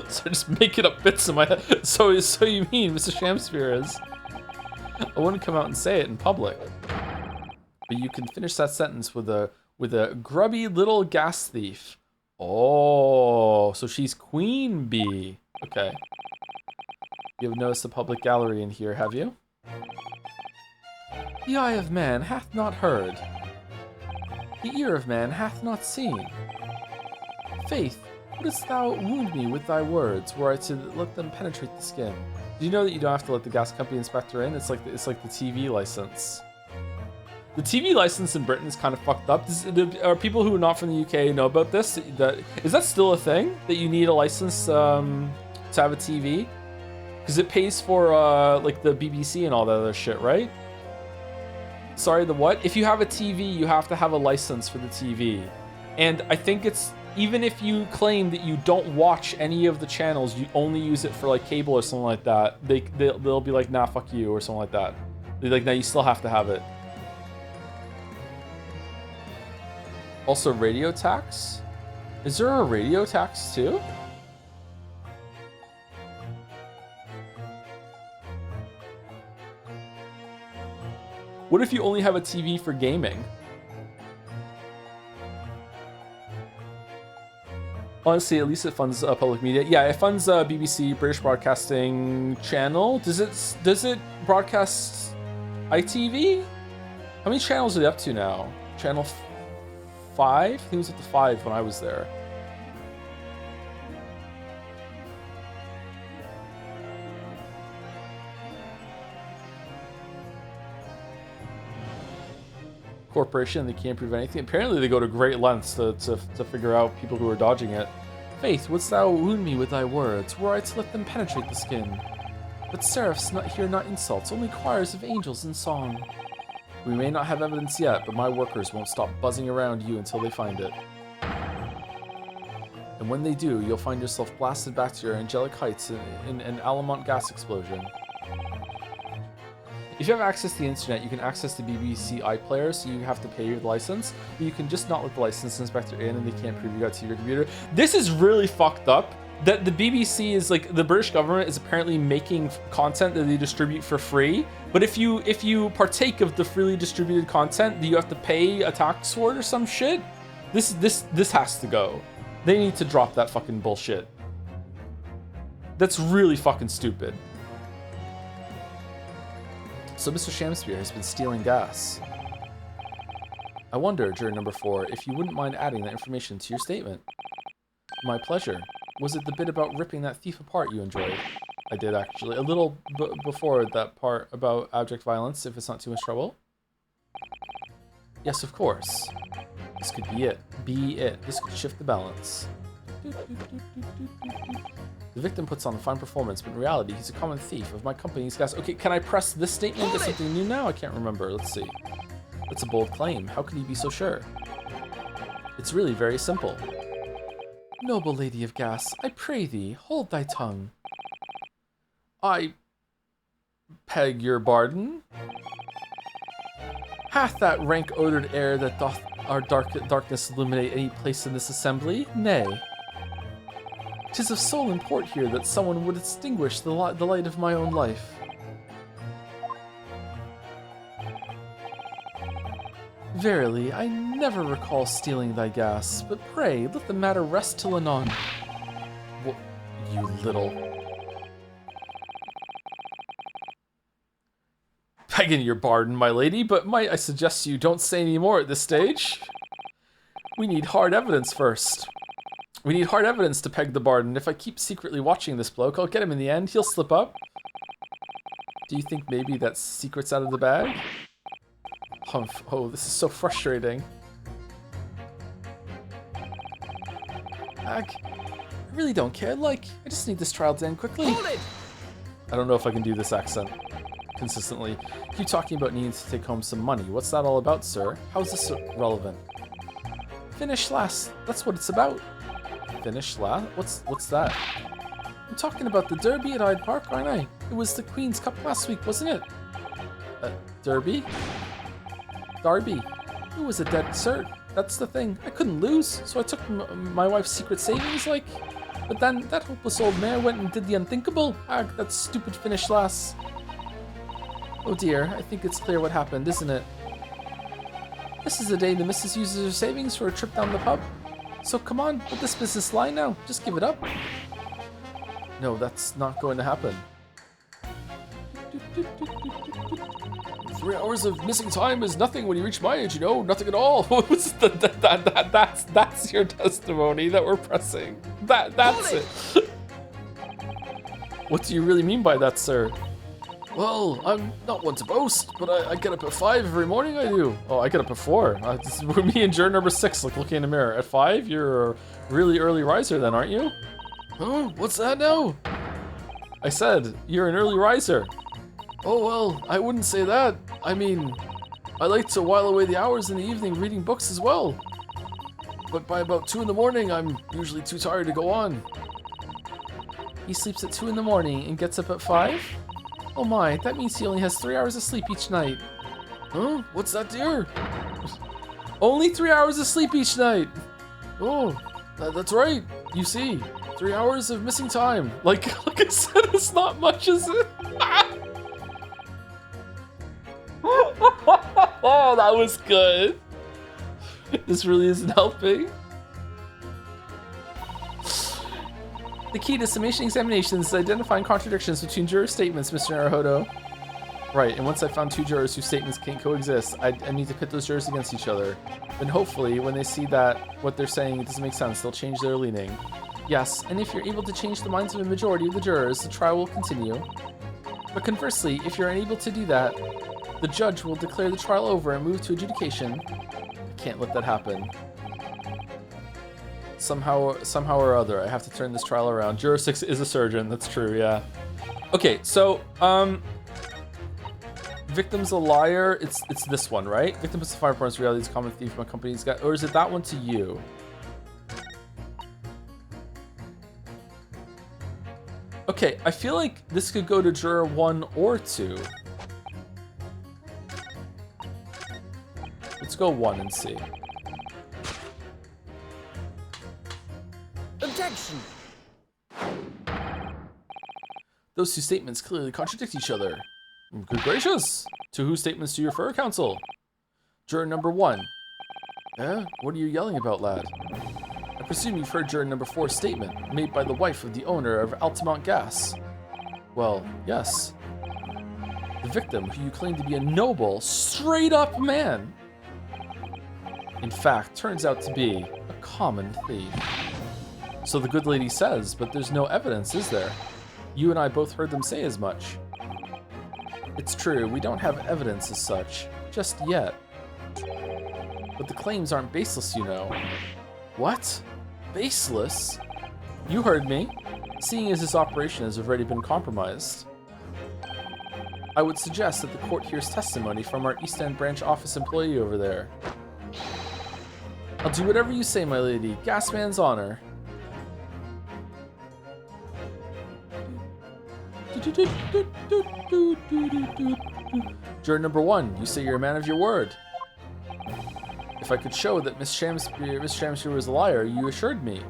[SPEAKER 4] So just making up bits in my head. So you mean Mr. Shamsphere is? I wouldn't come out and say it in public. But you can finish that sentence with a grubby little gas thief. Oh, so she's Queen Bee. Okay. You have noticed the public gallery in here, have you? The eye of man hath not heard. the ear of man hath not seen. Faith, wouldst thou wound me with thy words, were I to let them penetrate the skin? Do you know that you don't have to let the gas company inspector in? It's like the TV license. The TV license in Britain is kind of fucked up. Are people who are not from the UK know about this? Is that still a thing? That you need a license to have a TV? Because it pays for like the BBC and all that other shit, right? Sorry, the what? If you have a TV, you have to have a license for the TV. And I think it's, even if you claim that you don't watch any of the channels, you only use it for like cable or something like that, they'll be like, nah, fuck you, or something like that. They're like, nah, you still have to have it. Also, radio tax? Is there a radio tax too? What if you only have a TV for gaming? Honestly, at least it funds public media. Yeah, it funds BBC, British Broadcasting Channel. Does it broadcast ITV? How many channels are they up to now? Channel 5? I think it was up to 5 when I was there. Corporation, they can't prove anything. Apparently they go to great lengths to figure out people who are dodging it. Faith, wouldst thou wound me with thy words, were I to let them penetrate the skin? But seraphs hear not insults, only choirs of angels in song. We may not have evidence yet, but my workers won't stop buzzing around you until they find it. And when they do, you'll find yourself blasted back to your angelic heights in an Allamont gas explosion. If you have access to the internet, you can access the BBC iPlayer, so you have to pay your license, but you can just not let the license inspector in and they can't prove you got to your computer. This is really fucked up, that the BBC is like, the British government is apparently making content that they distribute for free, but if you partake of the freely distributed content, do you have to pay a tax for it or some shit? This has to go. They need to drop that fucking bullshit. That's really fucking stupid. So Mr. Shamspeare has been stealing gas. I wonder, juror number 4, if you wouldn't mind adding that information to your statement. My pleasure. Was it the bit about ripping that thief apart you enjoyed? I did, actually. A little before that part about abject violence, if it's not too much trouble. Yes, of course. This could be it. This could shift the balance. The victim puts on a fine performance, but in reality, he's a common thief of my company's gas. Okay, can I press this statement and get something new now? I can't remember. Let's see. That's a bold claim. How can you be so sure? It's really very simple. Noble lady of gas, I pray thee, hold thy tongue. I beg your pardon? Hath that rank-odored air that doth our darkness illuminate any place in this assembly? Nay. 'Tis of sole import here that someone would extinguish the light of my own life. Verily, I never recall stealing thy gas, but pray, let the matter rest till anon. What, you little... Begging your pardon, my lady, but might I suggest you don't say any more at this stage? We need hard evidence first. We need hard evidence to peg the pardon. If I keep secretly watching this bloke, I'll get him in the end. He'll slip up. Do you think maybe that secret's out of the bag? Humph. Oh, this is so frustrating. I really don't care. I just need this trial to end quickly.
[SPEAKER 2] Hold it!
[SPEAKER 4] I don't know if I can do this accent consistently. Keep talking about needing to take home some money. What's that all about, sir? How is this relevant? Finish last. That's what it's about. Finish last? What's that? I'm talking about the Derby at Hyde Park, aren't I? It was the Queen's Cup last week, wasn't it? Derby? Derby. It was a dead cert. That's the thing. I couldn't lose, so I took my wife's secret savings, But then that hopeless old mare went and did the unthinkable. That stupid finish last. Oh dear, I think it's clear what happened, isn't it? This is the day the missus uses her savings for a trip down the pub. So come on, let this business lie now. Just give it up. No, that's not going to happen. 3 hours of missing time is nothing when you reach my age, you know? Nothing at all. That's your testimony that we're pressing. That's it. What do you really mean by that, sir? Well, I'm not one to boast, but I get up at 5 every morning, I do. Oh, I get up at 4. This is me and juror number 6, like looking in the mirror. At 5, you're a really early riser then, aren't you? Huh? What's that now? I said, you're an early riser. Oh, well, I wouldn't say that. I mean, I like to while away the hours in the evening reading books as well. But by about 2 in the morning, I'm usually too tired to go on. He sleeps at 2 in the morning and gets up at 5? Oh my, that means he only has 3 hours of sleep each night. Huh? What's that, dear? Only 3 hours of sleep each night. Oh, that's right. You see, 3 hours of missing time. Like I said, it's not much, is it? Oh, that was good. This really isn't helping. The key to summation examinations is identifying contradictions between juror statements, Mr. Naruhodo. Right, and once I found 2 jurors whose statements can't coexist, I need to pit those jurors against each other. Then hopefully, when they see that what they're saying doesn't make sense, they'll change their leaning. Yes, and if you're able to change the minds of a majority of the jurors, the trial will continue. But conversely, if you're unable to do that, the judge will declare the trial over and move to adjudication. I can't let that happen. Somehow or other, I have to turn this trial around. Juror 6 is a surgeon, that's true, yeah. Okay, so, victim's a liar, it's this one, right? Victim is a fire department's reality is a common thief my company's got, or is it that one to you? Okay, I feel like this could go to juror 1 or 2. Let's go 1 and see.
[SPEAKER 2] Objection!
[SPEAKER 4] Those 2 statements clearly contradict each other. Good gracious! To whose statements do you refer, counsel? Juror number 1. Eh? What are you yelling about, lad? I presume you've heard juror number 4's statement, made by the wife of the owner of Altamont Gas. Well, yes. The victim, who you claim to be a noble, straight-up man, in fact, turns out to be a common thief. So the good lady says, but there's no evidence, is there? You and I both heard them say as much. It's true, we don't have evidence as such, just yet. But the claims aren't baseless, you know. What? Baseless? You heard me. Seeing as this operation has already been compromised, I would suggest that the court hears testimony from our East End branch office employee over there. I'll do whatever you say, my lady. Gasman's honor. Juror number 1, you say you're a man of your word. If I could show that Miss Shamspeare was a liar, you assured me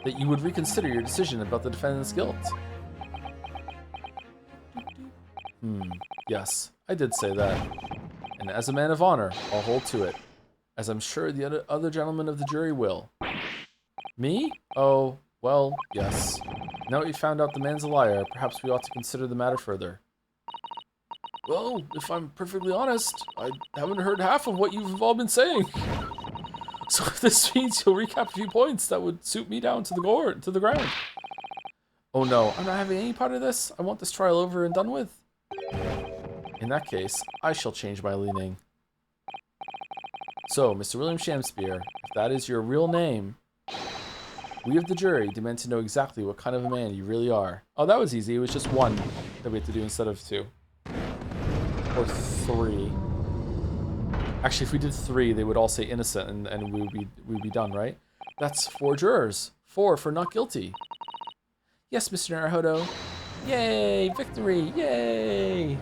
[SPEAKER 4] that you would reconsider your decision about the defendant's guilt. Yes, I did say that. And as a man of honor, I'll hold to it. As I'm sure the other gentlemen of the jury will. Me? Oh, well, yes. Now that we found out the man's a liar, perhaps we ought to consider the matter further. Well, if I'm perfectly honest, I haven't heard half of what you've all been saying. So if this means you'll recap a few points, that would suit me down to the ground. Oh no, I'm not having any part of this. I want this trial over and done with. In that case, I shall change my leaning. So, Mr. William Shamspeare, if that is your real name, we of the jury demand to know exactly what kind of a man you really are. Oh, that was easy. It was just 1 that we had to do instead of 2. Or 3. Actually, if we did 3, they would all say innocent, and we'd be done, right? That's 4 jurors. 4 for not guilty. Yes, Mr. Naruhodo. Yay! Victory! Yay!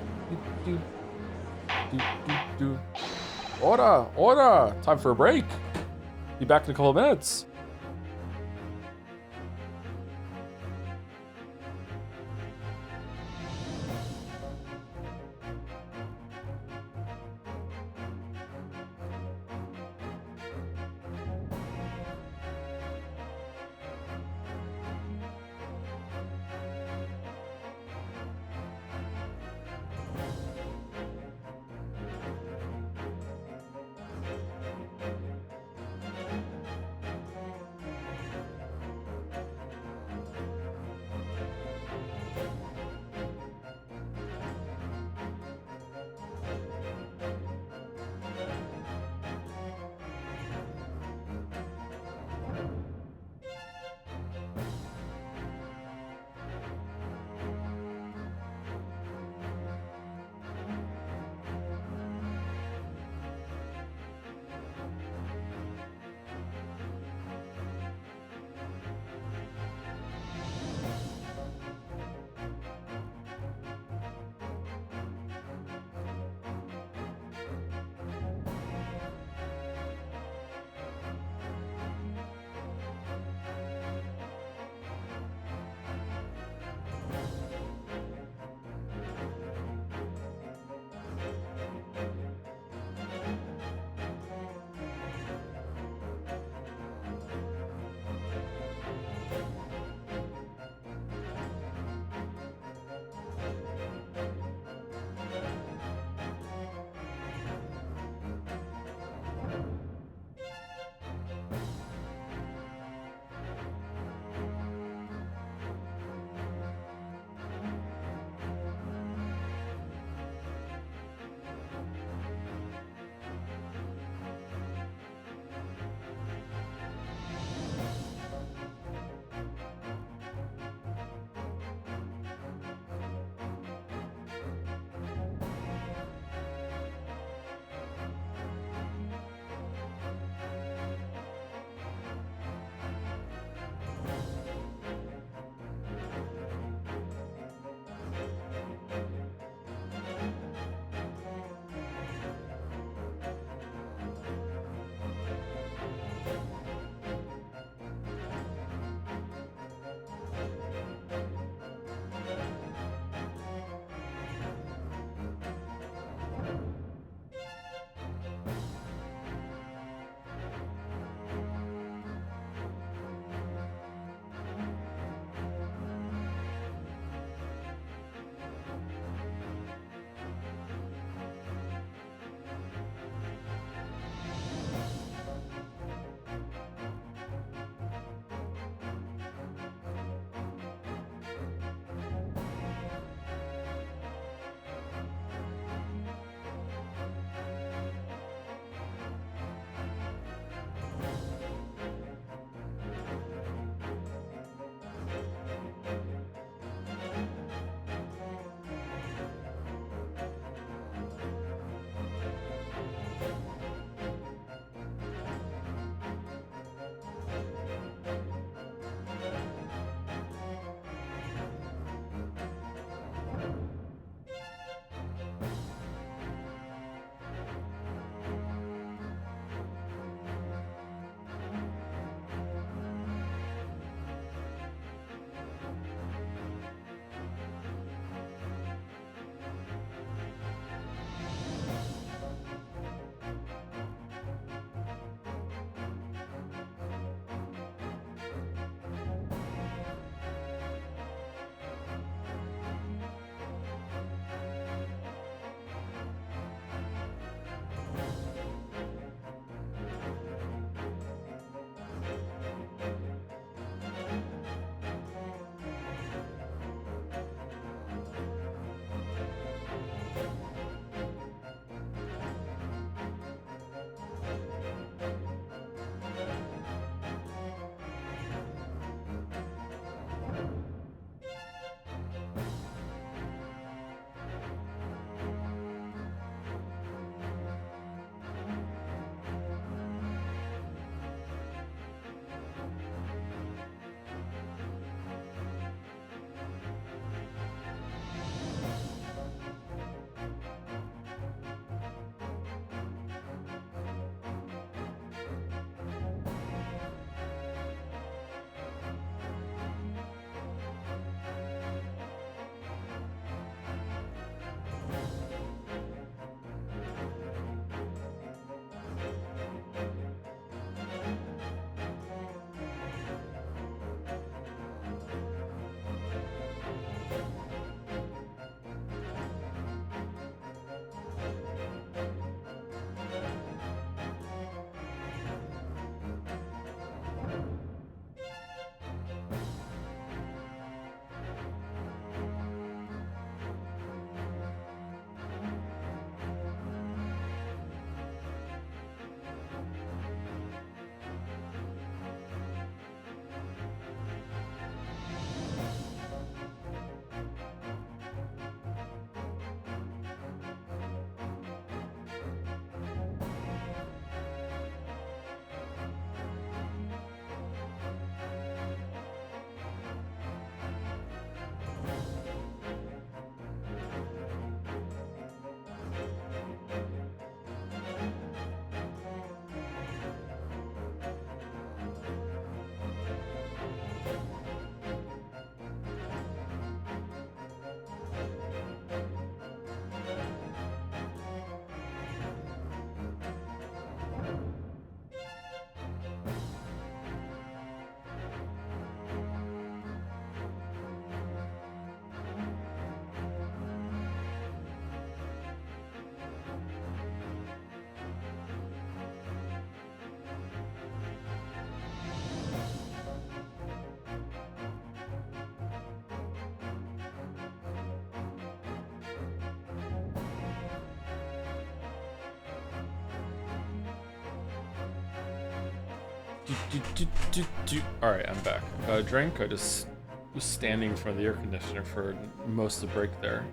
[SPEAKER 4] Order! Order! Time for a break. Be back in a couple of minutes.
[SPEAKER 1] Alright, I'm back. I got a drink. I just was standing in front of the air conditioner for most of the break there.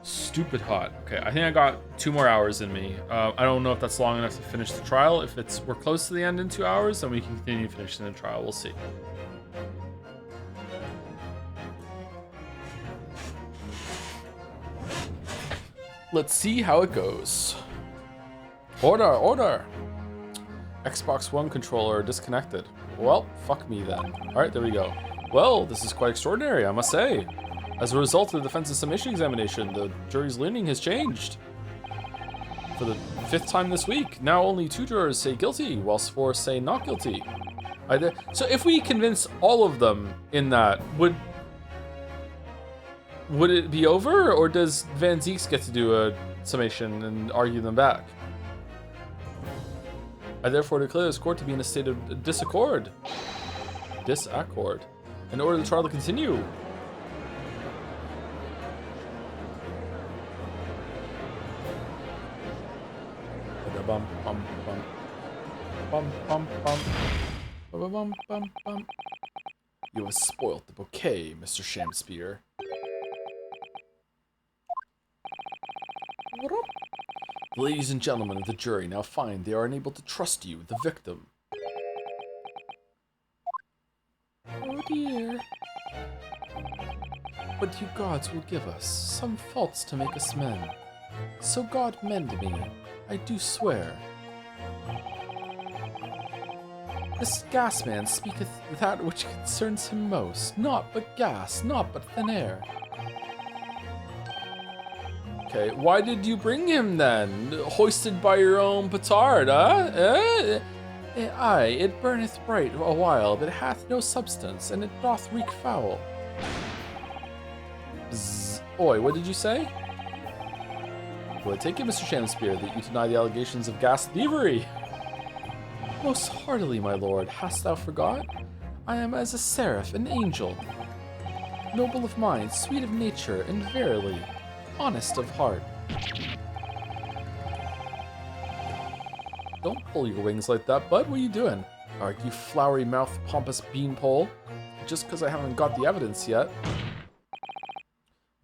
[SPEAKER 1] Stupid hot. Okay, I think I got 2 more hours in me. I don't know if that's long enough to finish the trial. If we're close to the end in 2 hours, then we can continue finishing the trial. We'll see. Let's see how it goes. Order! Xbox One controller disconnected. Well, fuck me then. Alright, there we go. Well, this is quite extraordinary, I must say. As a result of the defense's summation examination, the jury's leaning has changed. For the 5th time this week, now only 2 jurors say guilty, whilst 4 say not guilty. So if we convince all of them in that, would it be over, or does Van Zieks get to do a summation and argue them back? I therefore declare this court to be in a state of disaccord. In order the trial to continue. Bum bum bum bum bum bum bum bum bum bum. You have spoilt the bouquet, Mr. Shamspear. The ladies and gentlemen of the jury now find they are unable to trust you, the victim. Oh dear. But you gods will give us some faults to make us men. So God mend me, I do swear. This gas man speaketh that which concerns him most, naught but gas, naught but thin air. Okay, why did you bring him then? Hoisted by your own petard, huh? Aye, it burneth bright a while, but it hath no substance, and it doth reek foul. Bzz. Oi, what did you say? Well, I take it, Mr. Shamspear, that you deny the allegations of gas thievery. Most heartily, my lord, hast thou forgot? I am as a seraph, an angel, noble of mind, sweet of nature, and verily, honest of heart. Don't pull your wings like that, bud. What are you doing? Alright, you flowery mouth, pompous beanpole. Just because I haven't got the evidence yet.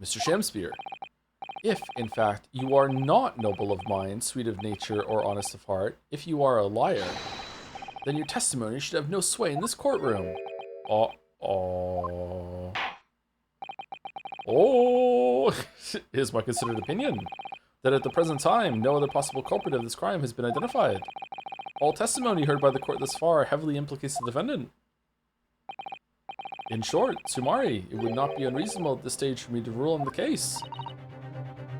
[SPEAKER 1] Mr. Shamspear, if, in fact, you are not noble of mind, sweet of nature, or honest of heart, if you are a liar, then your testimony should have no sway in this courtroom. Oh, it is my considered opinion that at the present time, no other possible culprit of this crime has been identified. All testimony heard by the court thus far heavily implicates the defendant. In short, sumari, it would not be unreasonable at this stage for me to rule on the case.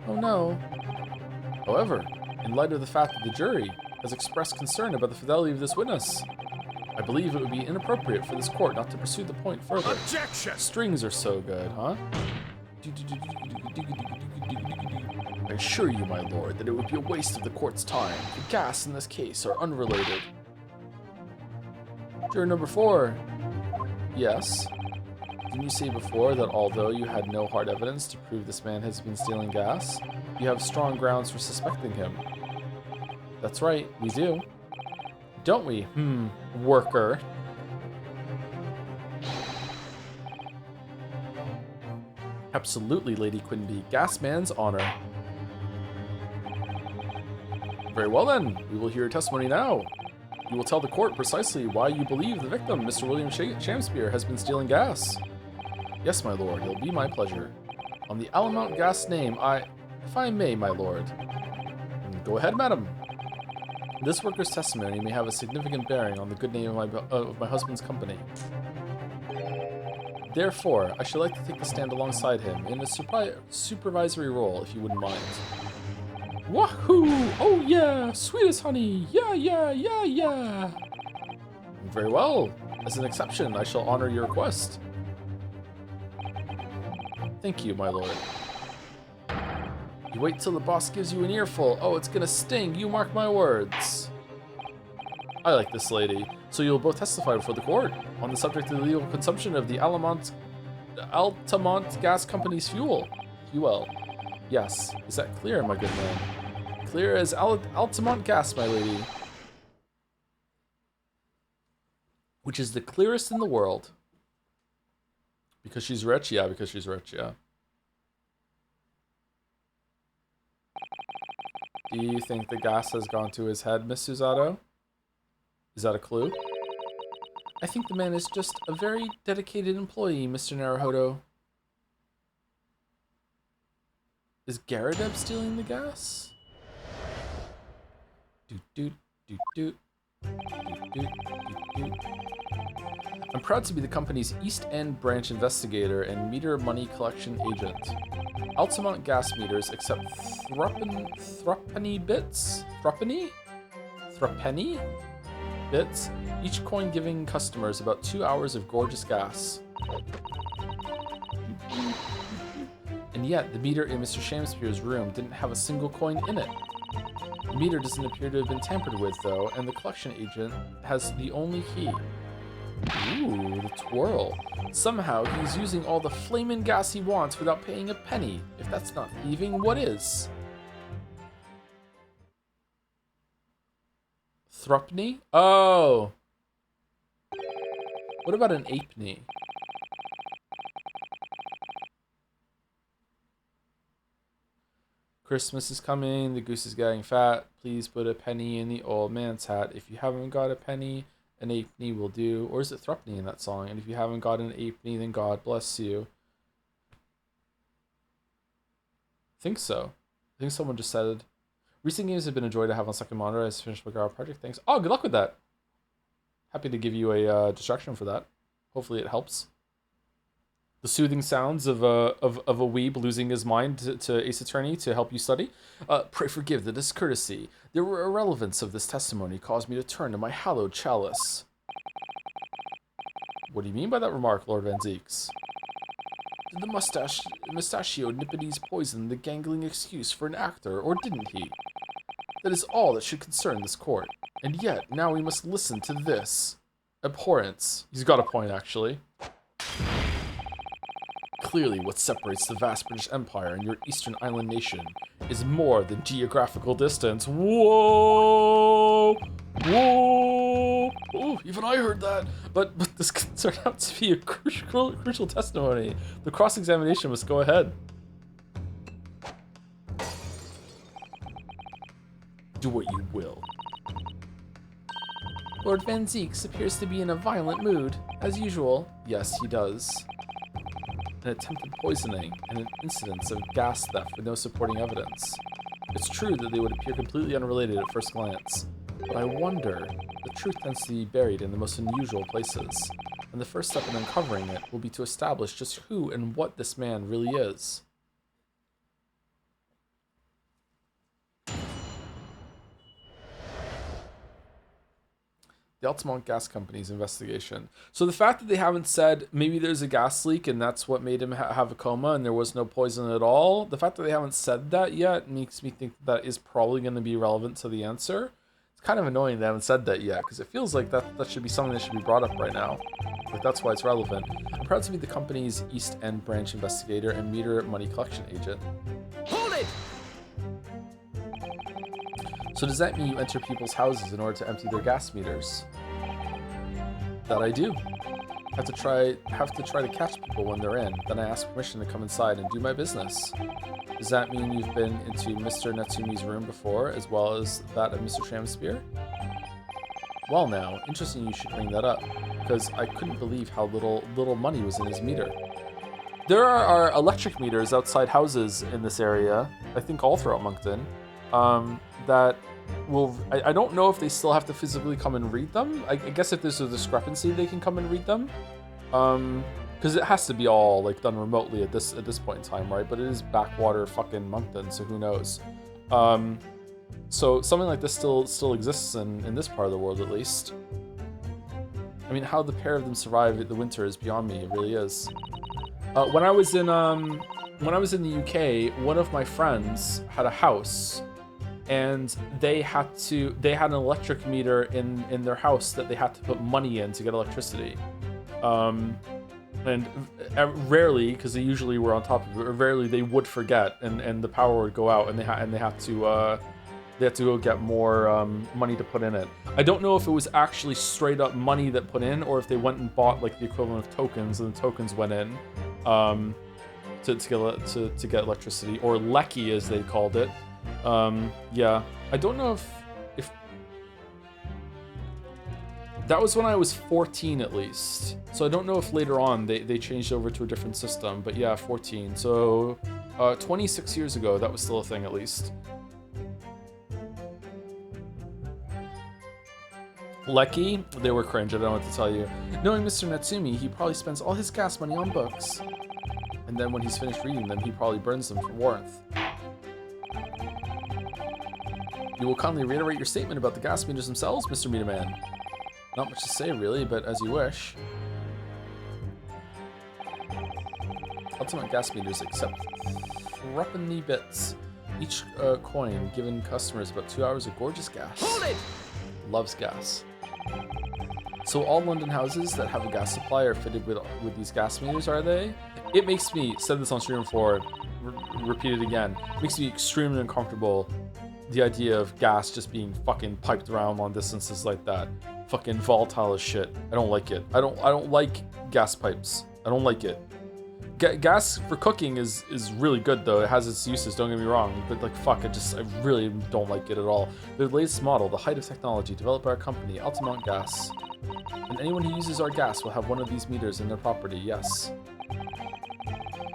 [SPEAKER 1] Oh no. However, in light of the fact that the jury has expressed concern about the fidelity of this witness, I believe it would be inappropriate for this court not to pursue the point further.
[SPEAKER 2] Objection!
[SPEAKER 1] Strings are so good, huh? I assure you, my lord, that it would be a waste of the court's time. The gas in this case are unrelated. Juror number 4. Yes. Didn't you say before that although you had no hard evidence to prove this man has been stealing gas, you have strong grounds for suspecting him? That's right, we do. Don't we? Worker. Absolutely, Lady Quinby. Gasman's honor. Very well then, we will hear your testimony now. You will tell the court precisely why you believe the victim, Mr. William Shamspear, has been stealing gas. Yes, my lord, it'll be my pleasure. On the Alamount gas name, if I may, my lord. Go ahead, madam. This worker's testimony may have a significant bearing on the good name of my husband's company. Therefore, I should like to take a stand alongside him in a supervisory role, if you wouldn't mind. Wahoo! Oh yeah! Sweet as honey! Yeah! Very well. As an exception, I shall honor your request. Thank you, my lord. You wait till the boss gives you an earful. Oh, it's gonna sting. You mark my words. I like this lady. So you'll both testify before the court on the subject of the legal consumption of the Altamont Gas Company's fuel. Yes. Is that clear, my good man? Clear as Altamont gas, my lady.
[SPEAKER 4] which is the clearest in the world. Because she's rich? Yeah, because she's rich, yeah. Do you think the gas has gone to his head, Miss Susato? Is that a clue? I think the man is just a very dedicated employee, Mr. Naruhodo. Is Garadeb stealing the gas? Doot doot doot doot. Doot doot doot doot. I'm proud to be the company's East End branch investigator and meter money collection agent. Altamont gas meters accept threepenny bits? Threepenny bits? Each coin giving customers about 2 hours of gorgeous gas. And yet, the meter in Mr. Shamspeare's room didn't have a single coin in it. The meter doesn't appear to have been tampered with, though, and the collection agent has the only key. Ooh, the twirl. Somehow, he's using all the flamin' gas he wants without paying a penny. If that's not thieving, what is? Thrupney? Oh! What about an apney? Christmas is coming, the goose is getting fat. Please put a penny in the old man's hat. If you haven't got a penny, an apney will do. Or is it Thrupney in that song? And if you haven't got an apney, then God bless you. I think so. I think someone just said, recent games have been a joy to have on second monitor. I just finished my Garou project. Thanks. Oh, good luck with that. Happy to give you a distraction for that. Hopefully it helps. The soothing sounds of a weeb losing his mind to Ace Attorney to help you study. Pray forgive the discourtesy. The irrelevance of this testimony caused me to turn to my hallowed chalice. What do you mean by that remark, Lord Van Zeeks? Did the mustachioed Nippities poison the gangling excuse for an actor, or didn't he? That is all that should concern this court. And yet, now we must listen to this. Abhorrence. He's got a point, actually. Clearly, what separates the vast British Empire and your eastern island nation is more than geographical distance. Whoa! Whoa! Oh, even I heard that. But this turned out to be a crucial testimony. The cross-examination must go ahead. Do what you will. Lord Van Zeeks appears to be in a violent mood. As usual. Yes, he does. An attempted poisoning, and an incidence of gas theft with no supporting evidence. It's true that they would appear completely unrelated at first glance, but I wonder, the truth tends to be buried in the most unusual places, and the first step in uncovering it will be to establish just who and what this man really is. The Altamont Gas Company's investigation. So the fact that they haven't said maybe there's a gas leak and that's what made him have a coma and there was no poison at all, the fact that they haven't said that yet makes me think that is probably going to be relevant to the answer. It's kind of annoying they haven't said that yet because it feels like that should be something that should be brought up right now. Like that's why it's relevant. I'm proud to be the company's East End branch investigator and meter money collection agent.
[SPEAKER 2] Hold it!
[SPEAKER 4] So does that mean you enter people's houses in order to empty their gas meters? That I do. Have to try to catch people when they're in. Then I ask permission to come inside and do my business. Does that mean you've been into Mr. Natsumi's room before, as well as that of Mr. Shamspeare? Well now, interesting you should bring that up, because I couldn't believe how little money was in his meter. There are electric meters outside houses in this area, I think all throughout Moncton, that will, I don't know if they still have to physically come and read them. I guess if there's a discrepancy, they can come and read them. Because it has to be all like done remotely at this point in time, right? But it is backwater fucking Moncton, so who knows? So something like this still exists in this part of the world, at least. I mean, how the pair of them survive the winter is beyond me. It really is. When I was in the UK, one of my friends had a house. And they had an electric meter in their house that they had to put money in to get electricity. And rarely, because they usually were on top of it, or rarely they would forget, and the power would go out, and they had to they had to go get more money to put in it. I don't know if it was actually straight up money that put in, or if they went and bought like the equivalent of tokens, and the tokens went in to get electricity, or lecky as they called it. Yeah, I don't know if that was when I was 14 at least. So I don't know if later on they changed over to a different system, but yeah, 14. So 26 years ago, that was still a thing at least. Lecky, they were cringe, I don't know what to tell you. Knowing Mr. Natsumi, he probably spends all his gas money on books. And then when he's finished reading them, he probably burns them for warmth. You will kindly reiterate your statement about the gas meters themselves, Mr. Meter Man. Not much to say, really, but as you wish. Ultimate gas meters accept threepenny bits. Each coin given customers about 2 hours of gorgeous gas.
[SPEAKER 2] Hold it!
[SPEAKER 4] Loves gas. So all London houses that have a gas supply are fitted with these gas meters, are they? It makes me, said this on stream before, repeat it again, makes me extremely uncomfortable, the idea of gas just being fucking piped around long distances like that. Fucking volatile as shit. I don't like it. I don't like gas pipes. I don't like it. Gas for cooking is really good though. It has its uses, don't get me wrong. But like fuck, I really don't like it at all. The latest model, the height of technology, developed by our company, Altamont Gas. And anyone who uses our gas will have one of these meters in their property, yes.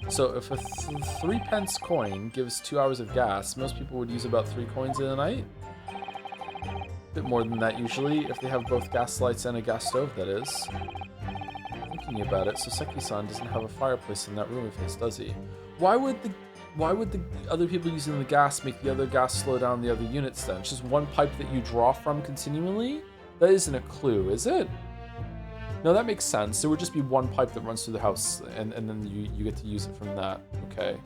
[SPEAKER 4] So if a 3 pence coin gives 2 hours of gas, most people would use about 3 coins in a night. A bit more than that usually, if they have both gas lights and a gas stove, that is. Thinking about it, Soseki-san doesn't have a fireplace in that room of his, does he? Why would the other people using the gas make the other gas slow down the other units then? It's just one pipe that you draw from continually? That isn't a clue, is it? No, that makes sense. There would just be one pipe that runs through the house, and then you get to use it from that. Okay.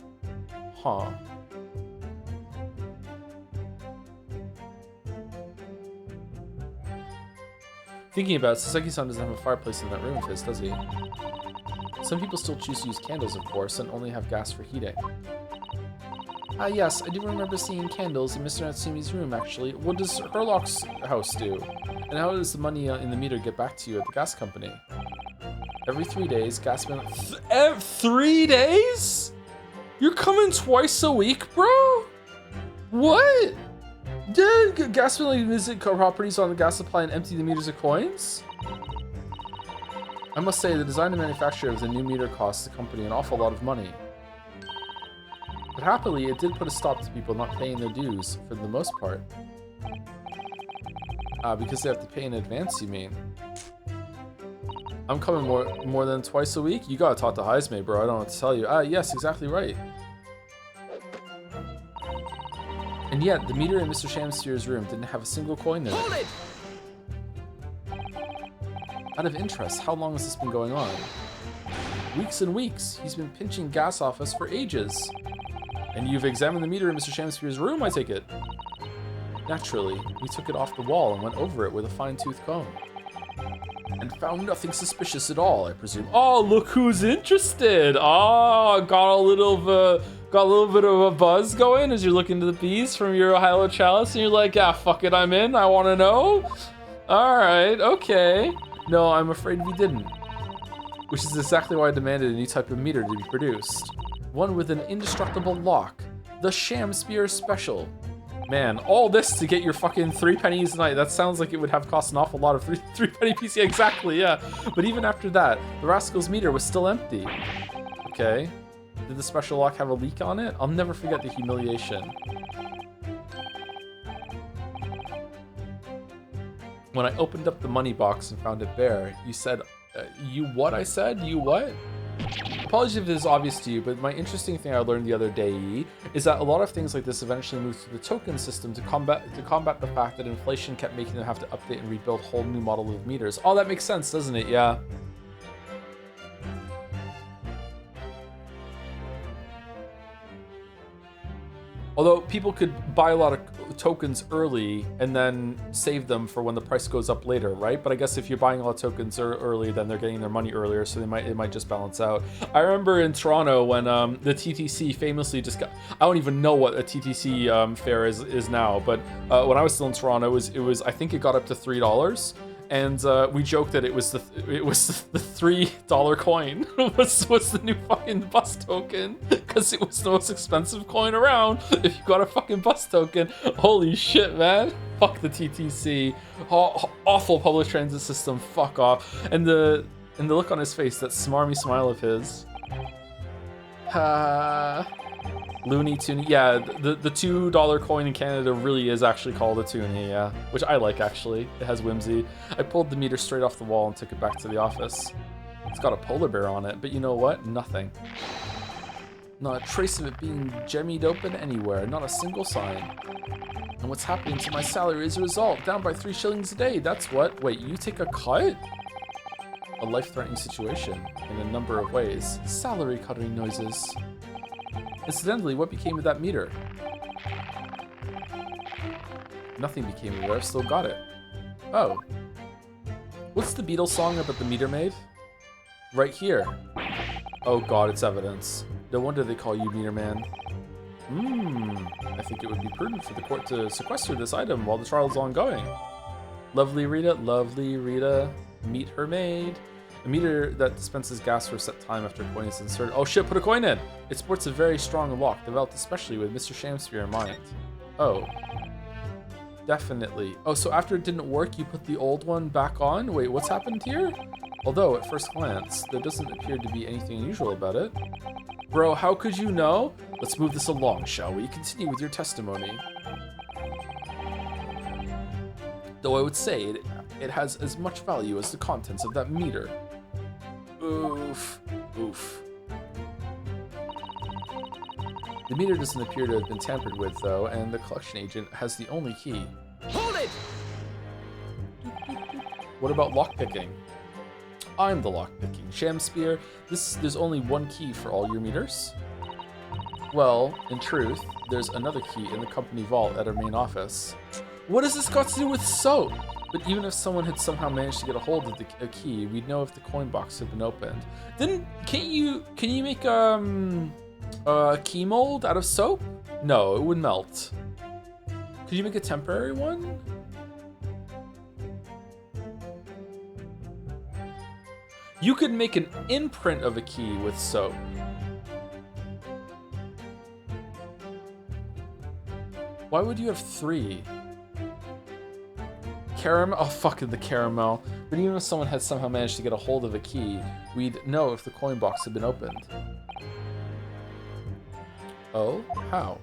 [SPEAKER 4] Huh. Thinking about it, Saseki-san doesn't have a fireplace in that room of his, does he? Some people still choose to use candles, of course, and only have gas for heating. Ah, yes, I do remember seeing candles in Mr. Natsumi's room, actually. What does Herlock's house do? And how does the money in the meter get back to you at the gas company? Every 3 days, gas man... 3 days? You're coming twice a week, bro? What? Did gas man like visit properties on the gas supply and empty the meters of coins? I must say, the design and manufacture of the new meter costs the company an awful lot of money. But happily, it did put a stop to people not paying their dues, for the most part. Because they have to pay in advance, you mean? I'm coming more than twice a week? You gotta talk to Heisme, bro, I don't know what to tell you. Yes, exactly right. And yet, the meter in Mr. Shamsphere's room didn't have a single coin in it. Out of interest, how long has this been going on? Weeks and weeks. He's been pinching gas off us for ages. And you've examined the meter in Mr. Shamsphere's room, I take it? Naturally, we took it off the wall and went over it with a fine-tooth comb. And found nothing suspicious at all, I presume. Oh, look who's interested! Oh, got a little bit of a buzz going as you're looking to the bees from your Hilo Chalice, and you're like, yeah, fuck it, I'm in, I wanna know? Alright, okay. No, I'm afraid we didn't. Which is exactly why I demanded a new type of meter to be produced. One with an indestructible lock. The Shamsphere Special. Man, all this to get your fucking 3 pennies a night. That sounds like it would have cost an awful lot of 3 penny PC. Exactly, yeah. But even after that, the rascal's meter was still empty. Okay. Did the special lock have a leak on it? I'll never forget the humiliation. When I opened up the money box and found it bare, you said, you what I said? You what? Apologies if this is obvious to you, but my interesting thing I learned the other day is that a lot of things like this eventually moved to the token system to combat the fact that inflation kept making them have to update and rebuild a whole new model of meters. Oh, that makes sense, doesn't it? Yeah. Although people could buy a lot of tokens early and then save them for when the price goes up later, right? But I guess if you're buying a lot of tokens early, then they're getting their money earlier, so it might just balance out. I remember in Toronto when the TTC famously just got, I don't even know what a TTC fare is now, but when I was still in Toronto, it was I think it got up to $3. And we joked that it was the $3 coin was the new fucking bus token, because it was the most expensive coin around. If you got a fucking bus token, holy shit, man! Fuck the TTC, awful public transit system. Fuck off. And the look on his face, that smarmy smile of his. Looney Tune, yeah, the $2 coin in Canada really is actually called a toonie, yeah, which I like actually. It has whimsy. I pulled the meter straight off the wall and took it back to the office. It's got a polar bear on it, but you know what? Nothing. Not a trace of it being jemmied open anywhere, not a single sign. And what's happening to my salary as a result? Down by 3 shillings a day, that's what? Wait, you take a cut? A life-threatening situation in a number of ways. Salary cutting noises. Incidentally, what became of that meter? Nothing became of it, I've still got it. Oh. What's the Beatles song about the meter maid? Right here. Oh god, it's evidence. No wonder they call you Meter Man. I think it would be prudent for the court to sequester this item while the trial is ongoing. Lovely Rita, meet her maid. A meter that dispenses gas for a set time after a coin is inserted. Oh shit, put a coin in! It sports a very strong lock, developed especially with Mr. Shamsphere in mind. Oh. Definitely. Oh, so after it didn't work, you put the old one back on? Wait, what's happened here? Although, at first glance, there doesn't appear to be anything unusual about it. Bro, how could you know? Let's move this along, shall we? Continue with your testimony. Though I would say it has as much value as the contents of that meter. Oof. The meter doesn't appear to have been tampered with, though, and the collection agent has the only key.
[SPEAKER 2] Hold it!
[SPEAKER 4] What about lockpicking? I'm the lockpicking. Shamsphere, there's only one key for all your meters? Well, in truth, there's another key in the company vault at our main office. What has this got to do with soap? But even if someone had somehow managed to get a hold of a key, we'd know if the coin box had been opened. Then, can you make a key mold out of soap? No, it would melt. Could you make a temporary one? You could make an imprint of a key with soap. Why would you have 3? Caramel? Oh, fucking the caramel. But even if someone had somehow managed to get a hold of a key, we'd know if the coin box had been opened. Oh? How?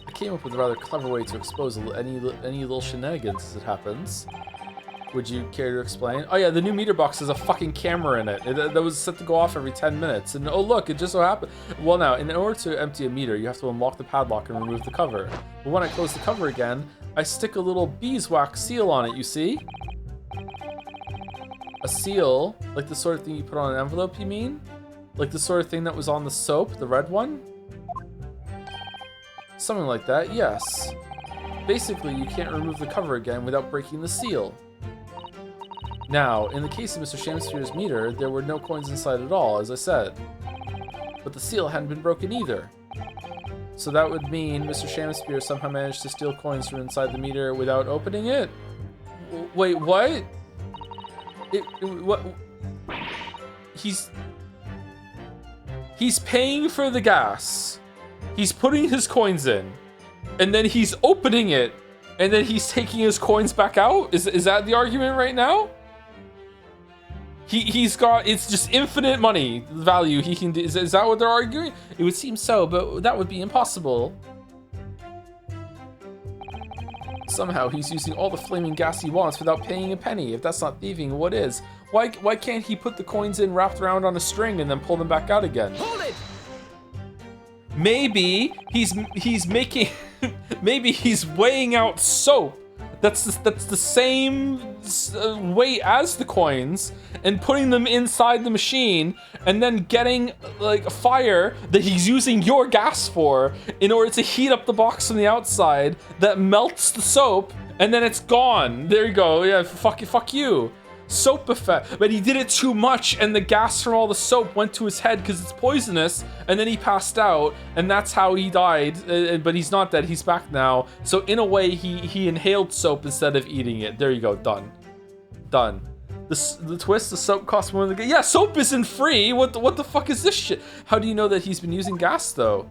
[SPEAKER 4] I came up with a rather clever way to expose any little shenanigans as it happens. Would you care to explain? Oh yeah, the new meter box has a fucking camera in it. That was set to go off every 10 minutes. And oh look, it just so happened. Well now, in order to empty a meter, you have to unlock the padlock and remove the cover. But when I close the cover again, I stick a little beeswax seal on it, you see? A seal? Like the sort of thing you put on an envelope, you mean? Like the sort of thing that was on the soap, the red one? Something like that, yes. Basically, you can't remove the cover again without breaking the seal. Now, in the case of Mr. Shamsphere's meter, there were no coins inside at all, as I said. But the seal hadn't been broken either. So that would mean Mr. Shamsphere somehow managed to steal coins from inside the meter without opening it? Wait, what? What? He's paying for the gas. He's putting his coins in. And then he's opening it. And then he's taking his coins back out? Is that the argument right now? He's got, it's just infinite money value he can do. Is that what they're arguing? It would seem so, but that would be impossible. Somehow he's using all the flaming gas he wants without paying a penny. If that's not thieving, what is? Why can't he put the coins in wrapped around on a string and then pull them back out again?
[SPEAKER 2] Hold it!
[SPEAKER 4] Maybe he's making, maybe he's weighing out soap
[SPEAKER 1] that's the same weight as the coins, and putting them inside the machine, and then getting like a fire that he's using your gas for in order to heat up the box from the outside that melts the soap, and then it's gone. There you go. Yeah, fuck you. Soap effect. But he did it too much, and the gas from all the soap went to his head because it's poisonous, and then he passed out, and that's how he died. But he's not dead. He's back now. So in a way, he inhaled soap instead of eating it. There you go. Done. Done. The twist, the soap costs more than the gas. Yeah, soap isn't free. What the fuck is this shit? How do you know that he's been using gas, though?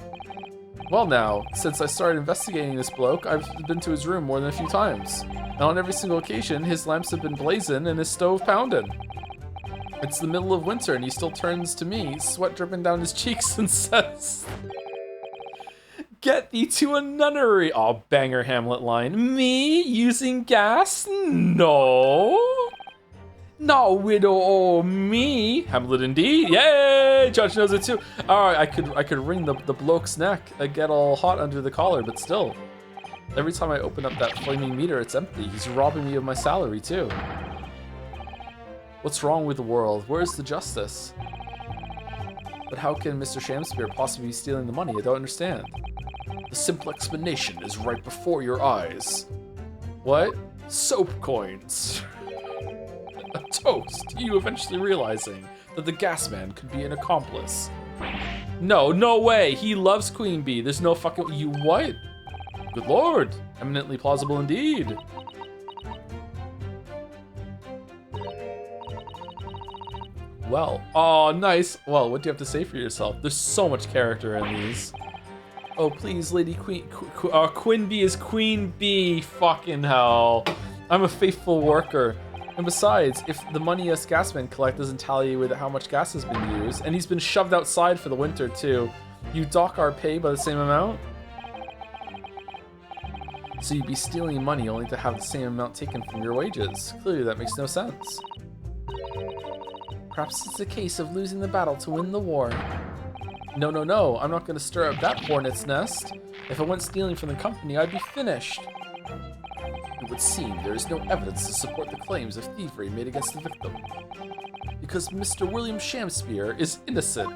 [SPEAKER 1] Well now, since I started investigating this bloke, I've been to his room more than a few times. And on every single occasion, his lamps have been blazing and his stove pounding. It's the middle of winter and he still turns to me, sweat dripping down his cheeks, and says, "Get thee to a nunnery." Oh, banger Hamlet line. Me using gas? No. No, widow, oh me. Hamlet indeed. Yay! Judge knows it too. Alright, I could wring the bloke's neck. I get all hot under the collar, but still. Every time I open up that flaming meter, it's empty. He's robbing me of my salary too. What's wrong with the world? Where's the justice? But how can Mr. Shamspeare possibly be stealing the money? I don't understand. The simple explanation is right before your eyes. What? Soap coins. A toast to you eventually realizing that the gas man could be an accomplice. No way. He loves Queen Bee. There's no fucking... You what? Good lord. Eminently plausible indeed. Well. Oh, nice. Well, what do you have to say for yourself? There's so much character in these. Oh, please, Lady Queen Bee is Queen Bee. Fucking hell. I'm a faithful worker. And besides, if the money us gasmen collect doesn't tally with how much gas has been used, and he's been shoved outside for the winter too, you dock our pay by the same amount? So you'd be stealing money only to have the same amount taken from your wages. Clearly that makes no sense. Perhaps it's a case of losing the battle to win the war. No, I'm not going to stir up that hornet's nest. If I went stealing from the company, I'd be finished. It would seem there is no evidence to support the claims of thievery made against the victim. Because Mr. William Shamspeare is innocent.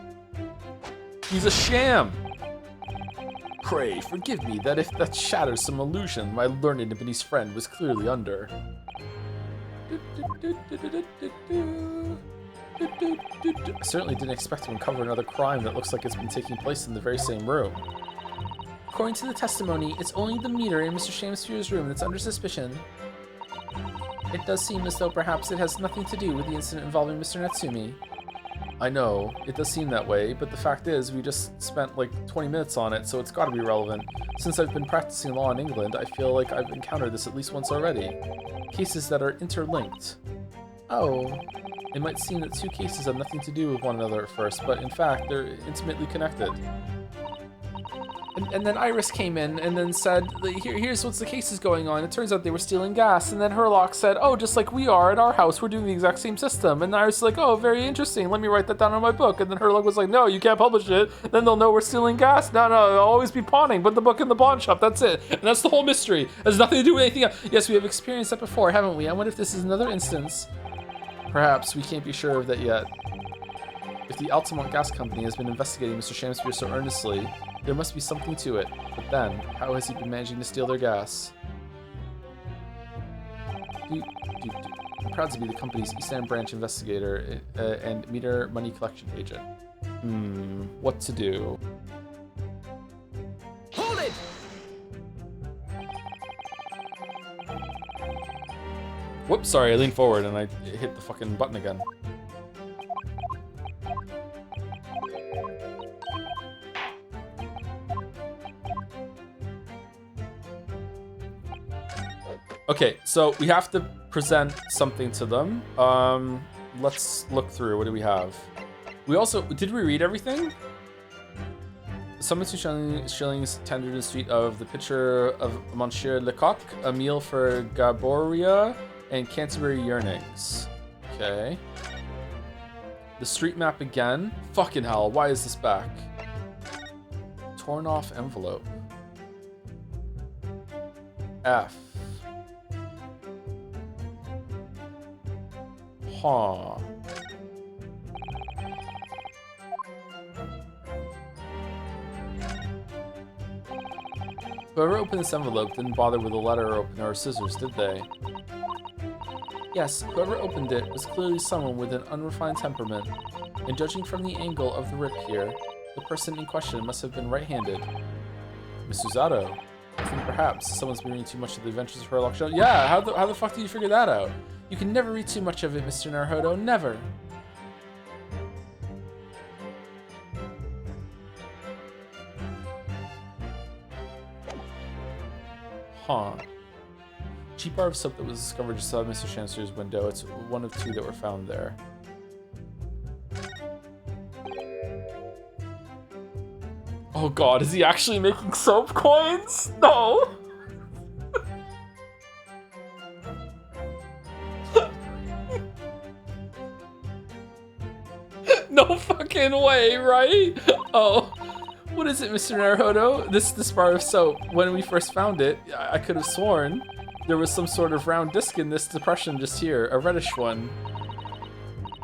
[SPEAKER 1] He's a sham. Pray, forgive me that if that shatters some illusion my learned Nibonese friend was clearly under. I certainly didn't expect to uncover another crime that looks like it's been taking place in the very same room. According to the testimony, it's only the meter in Mr. Shamspeare's room that's under suspicion. It does seem as though perhaps it has nothing to do with the incident involving Mr. Natsumi. I know, it does seem that way, but the fact is we just spent like 20 minutes on it, so it's gotta be relevant. Since I've been practicing law in England, I feel like I've encountered this at least once already. Cases that are interlinked. Oh. It might seem that two cases have nothing to do with one another at first, but in fact, they're intimately connected. And then Iris came in and then said, here's what's the case is going on. It turns out they were stealing gas. And then Herlock said, oh, just like we are at our house, we're doing the exact same system. And Iris was like, oh, very interesting. Let me write that down on my book. And then Herlock was like, no, you can't publish it. Then they'll know we're stealing gas. No, I'll always be pawning. Put the book in the pawn shop. That's it. And that's the whole mystery. It has nothing to do with anything else. Yes, we have experienced that before, haven't we? I wonder if this is another instance. Perhaps. We can't be sure of that yet. If the Altamont Gas Company has been investigating Mr. Shamspeare so earnestly, there must be something to it. But then, how has he been managing to steal their gas? I'm proud to be the company's East End branch investigator and meter money collection agent. What to do?
[SPEAKER 2] Hold it!
[SPEAKER 1] Whoops, sorry, I leaned forward and I hit the fucking button again. Okay, so we have to present something to them. Let's look through. What do we have? We also... Did we read everything? Summon 2 shillings tendered in the street of the pitcher of Monsieur Lecoq, a meal for Gaboria, and Canterbury Yearnings. Okay. The street map again. Fucking hell, why is this back? Torn off envelope. F.
[SPEAKER 4] Huh. Whoever opened this envelope didn't bother with a letter opener or scissors, did they? Yes, whoever opened it was clearly someone with an unrefined temperament, and judging from the angle of the rip here, the person in question must have been right-handed. Miss Usato, I think perhaps someone's been reading too much of the Adventures of Sherlock Holmes. Yeah, how the fuck did you figure that out? You can never read too much of it, Mr. Naruhodo, never. Huh. Cheap bar of soap that was discovered just outside Mr. Shamster's window. It's one of two that were found there. Oh god, is he actually making soap coins? No! No fucking way, right? Oh. What is it, Mr. Naruhodo? This bar of soap. When we first found it, I could have sworn there was some sort of round disc in this depression just here, a reddish one.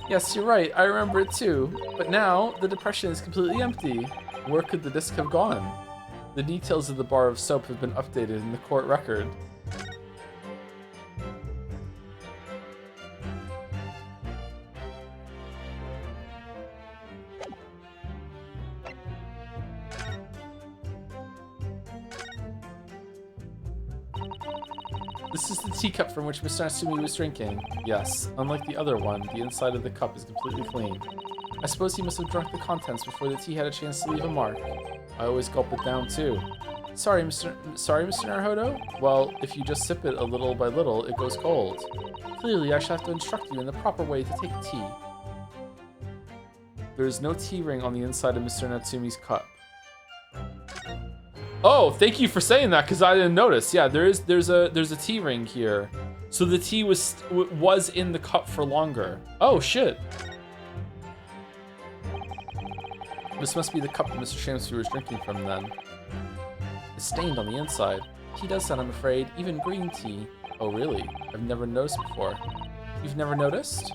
[SPEAKER 4] Yes, you're right, I remember it too. But now, the depression is completely empty. Where could the disc have gone? The details of the bar of soap have been updated in the court record. This is the teacup from which Mr. Natsumi was drinking. Yes, unlike the other one, the inside of the cup is completely clean. I suppose he must have drunk the contents before the tea had a chance to leave a mark. I always gulp it down too. Sorry, Mr. Naruhodo? Well, if you just sip it a little by little, it goes cold. Clearly, I shall have to instruct you in the proper way to take tea. There is no tea ring on the inside of Mr. Natsumi's cup. Oh, thank you for saying that, because I didn't notice. Yeah, there's a tea ring here, so the tea was in the cup for longer. Oh shit! This must be the cup that Mr. Shamster was drinking from then. It's stained on the inside. Tea does that, I'm afraid. Even green tea. Oh really? I've never noticed before. You've never noticed?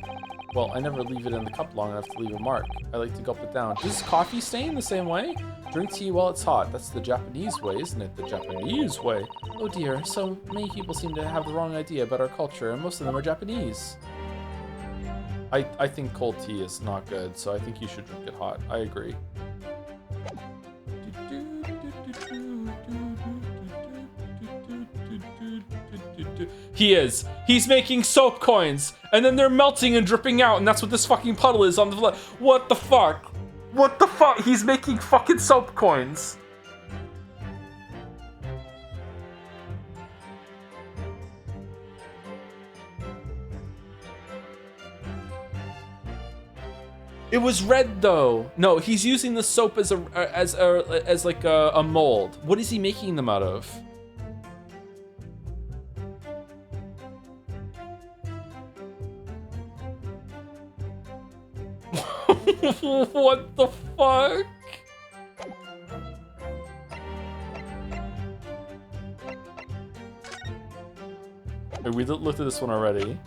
[SPEAKER 4] Well, I never leave it in the cup long enough to leave a mark. I like to gulp it down. Does coffee stain the same way? Drink tea while it's hot. That's the Japanese way, isn't it? The Japanese way. Oh dear, so many people seem to have the wrong idea about our culture, and most of them are Japanese. I think cold tea is not good, so I think you should drink it hot. I agree. He is. He's making soap coins, and then they're melting and dripping out, and that's what this fucking puddle is on the floor. What the fuck? What the fuck? He's making fucking soap coins. It was red though. No, he's using the soap as like a mold. What is he making them out of? What the fuck? We looked at this one already.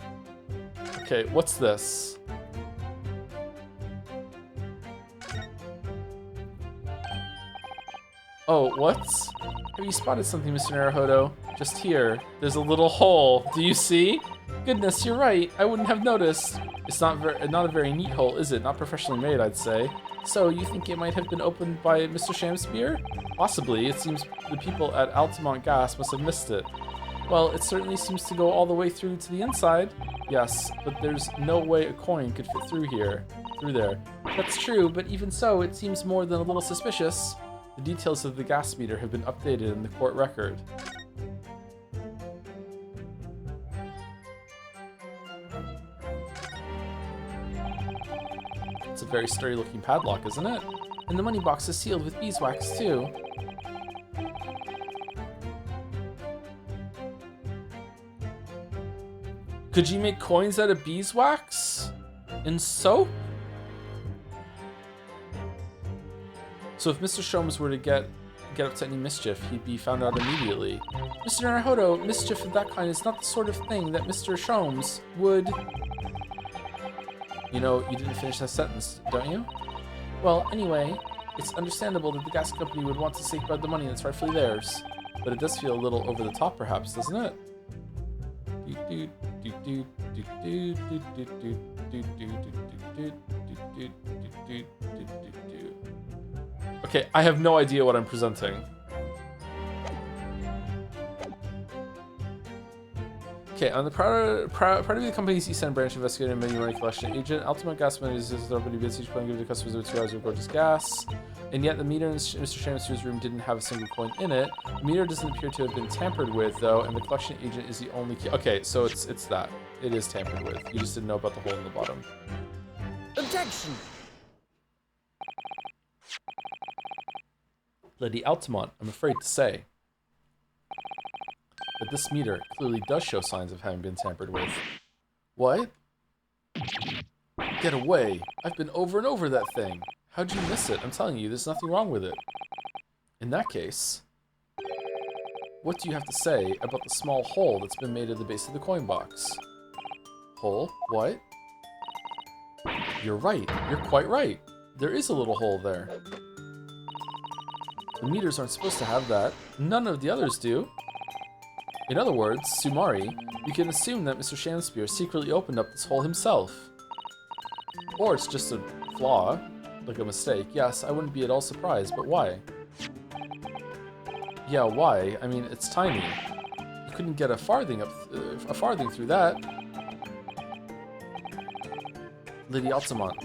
[SPEAKER 4] Okay, what's this? Oh, what? Have you spotted something, Mr. Naruhodo? Just here. There's a little hole. Do you see? Goodness, you're right. I wouldn't have noticed. It's not a very neat hole, is it? Not professionally made, I'd say. So, you think it might have been opened by Mr. Shamspeare? Possibly. It seems the people at Altamont Gas must have missed it. Well, it certainly seems to go all the way through to the inside. Yes, but there's no way a coin could fit through there. That's true, but even so, it seems more than a little suspicious. The details of the gas meter have been updated in the court record. It's a very sturdy looking padlock, isn't it? And the money box is sealed with beeswax too. Could you make coins out of beeswax? And soap? So if Mr. Sholmes were to get up to any mischief, he'd be found out immediately. Mr. Naruhodo, mischief of that kind is not the sort of thing that Mr. Sholmes would... You know, you didn't finish that sentence, don't you? Well, anyway, it's understandable that the gas company would want to safeguard the money that's rightfully theirs. But it does feel a little over the top, perhaps, doesn't it? Okay, I have no idea what I'm presenting. Okay, on the part of the company's East End branch investigating menu money collection agent, ultimate gas money is the company bids each coin given to customers with 2 hours of gorgeous gas. And yet the meter in Mr. Shamster's room didn't have a single coin in it. The meter doesn't appear to have been tampered with, though, and the collection agent is the only key. Okay, so it's that. It is tampered with. You just didn't know about the hole in the bottom.
[SPEAKER 3] Objection!
[SPEAKER 4] Lady Altamont, I'm afraid to say that this meter clearly does show signs of having been tampered with. What? Get away! I've been over and over that thing. How'd you miss it? I'm telling you, there's nothing wrong with it. In that case, what do you have to say about the small hole that's been made at the base of the coin box? Hole? What? You're right. You're quite right. There is a little hole there. The meters aren't supposed to have that. None of the others do. In other words, Sumari, we can assume that Mr. Shamspeare secretly opened up this hole himself. Or it's just a flaw, like a mistake. Yes, I wouldn't be at all surprised, but why? Yeah, why? I mean, it's tiny. You couldn't get a farthing through that. Lady Altamont,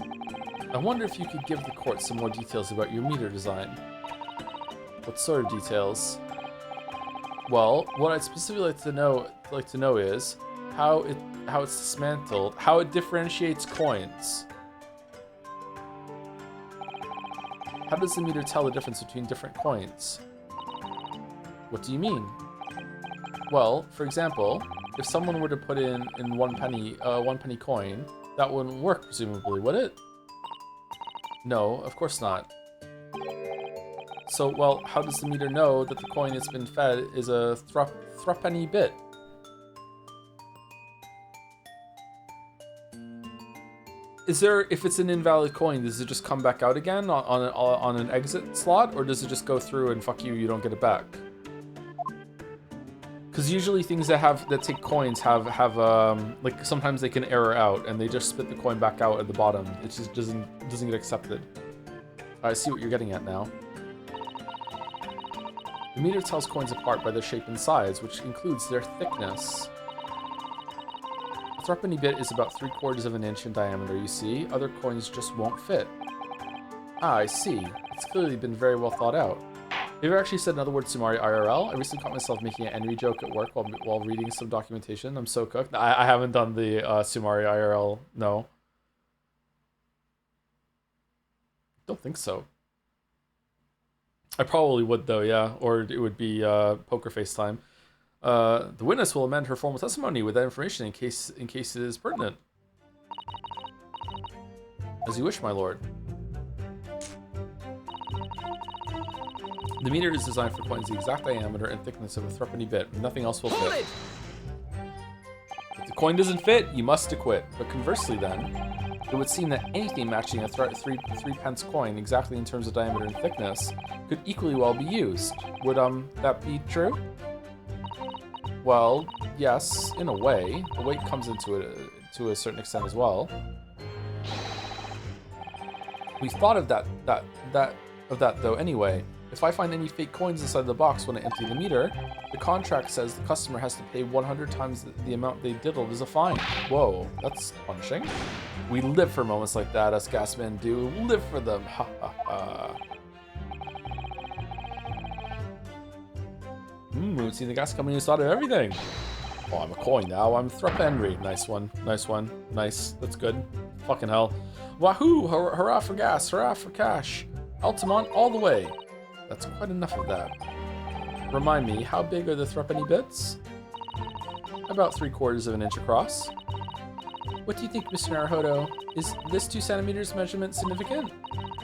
[SPEAKER 4] I wonder if you could give the court some more details about your meter design. What sort of details? Well, what I'd specifically like to know is how it's dismantled, how it differentiates coins. How does the meter tell the difference between different coins? What do you mean? Well, for example, if someone were to put in one penny coin, that wouldn't work, presumably, would it? No, of course not. So, well, how does the meter know that the coin it's been fed is a threepenny bit? If it's an invalid coin, does it just come back out again on an exit slot, or does it just go through and fuck you, you don't get it back? Because usually things that take coins have like sometimes they can error out and they just spit the coin back out at the bottom. It just doesn't get accepted. I see what you're getting at now. The meter tells coins apart by their shape and size, which includes their thickness. A threepenny bit is about 3/4 of an inch in diameter, you see. Other coins just won't fit. Ah, I see. It's clearly been very well thought out. Have you ever actually said another word, Sumari IRL? I recently caught myself making an Enry joke at work while reading some documentation. I'm so cooked. I haven't done the Sumari IRL, no. Don't think so. I probably would though, yeah. Or it would be poker face time. The witness will amend her formal testimony with that information in case it is pertinent. As you wish, my lord. The meter is designed for coins the exact diameter and thickness of a threepenny bit. Nothing else will fit. If the coin doesn't fit, you must acquit. But conversely then, it would seem that anything matching a threepence coin exactly in terms of diameter and thickness could equally well be used. Would that be true? Well, yes, in a way. The weight comes into it to a certain extent as well. We thought of that though anyway. If I find any fake coins inside the box when I empty the meter, the contract says the customer has to pay 100 times the amount they diddled as a fine. Whoa, that's punishing. We live for moments like that, us gasmen do. Live for them. Ha ha ha. We've seen the gas company who's thought of everything. Oh, I'm a coin now. I'm threepenny. Nice one. Nice one. Nice. That's good. Fucking hell. Wahoo! Hurrah for gas. Hurrah for cash. Altamont all the way. That's quite enough of that. Remind me, how big are the threepenny bits? About 3/4 of an inch across. What do you think, Mr. Naruhodo? Is this 2 centimeters measurement significant?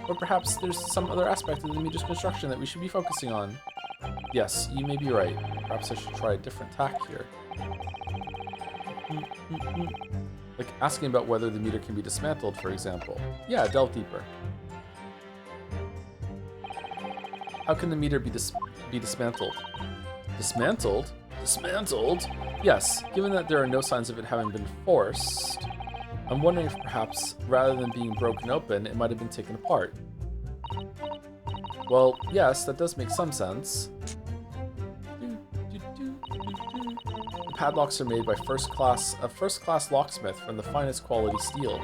[SPEAKER 4] Or perhaps there's some other aspect of the meter's construction that we should be focusing on? Yes, you may be right. Perhaps I should try a different tack here. Like asking about whether the meter can be dismantled, for example. Yeah, delve deeper. How can the meter be dismantled? Dismantled? Dismantled? Yes, given that there are no signs of it having been forced, I'm wondering if perhaps, rather than being broken open, it might have been taken apart. Well, yes, that does make some sense. The padlocks are made by a first-class locksmith from the finest quality steel.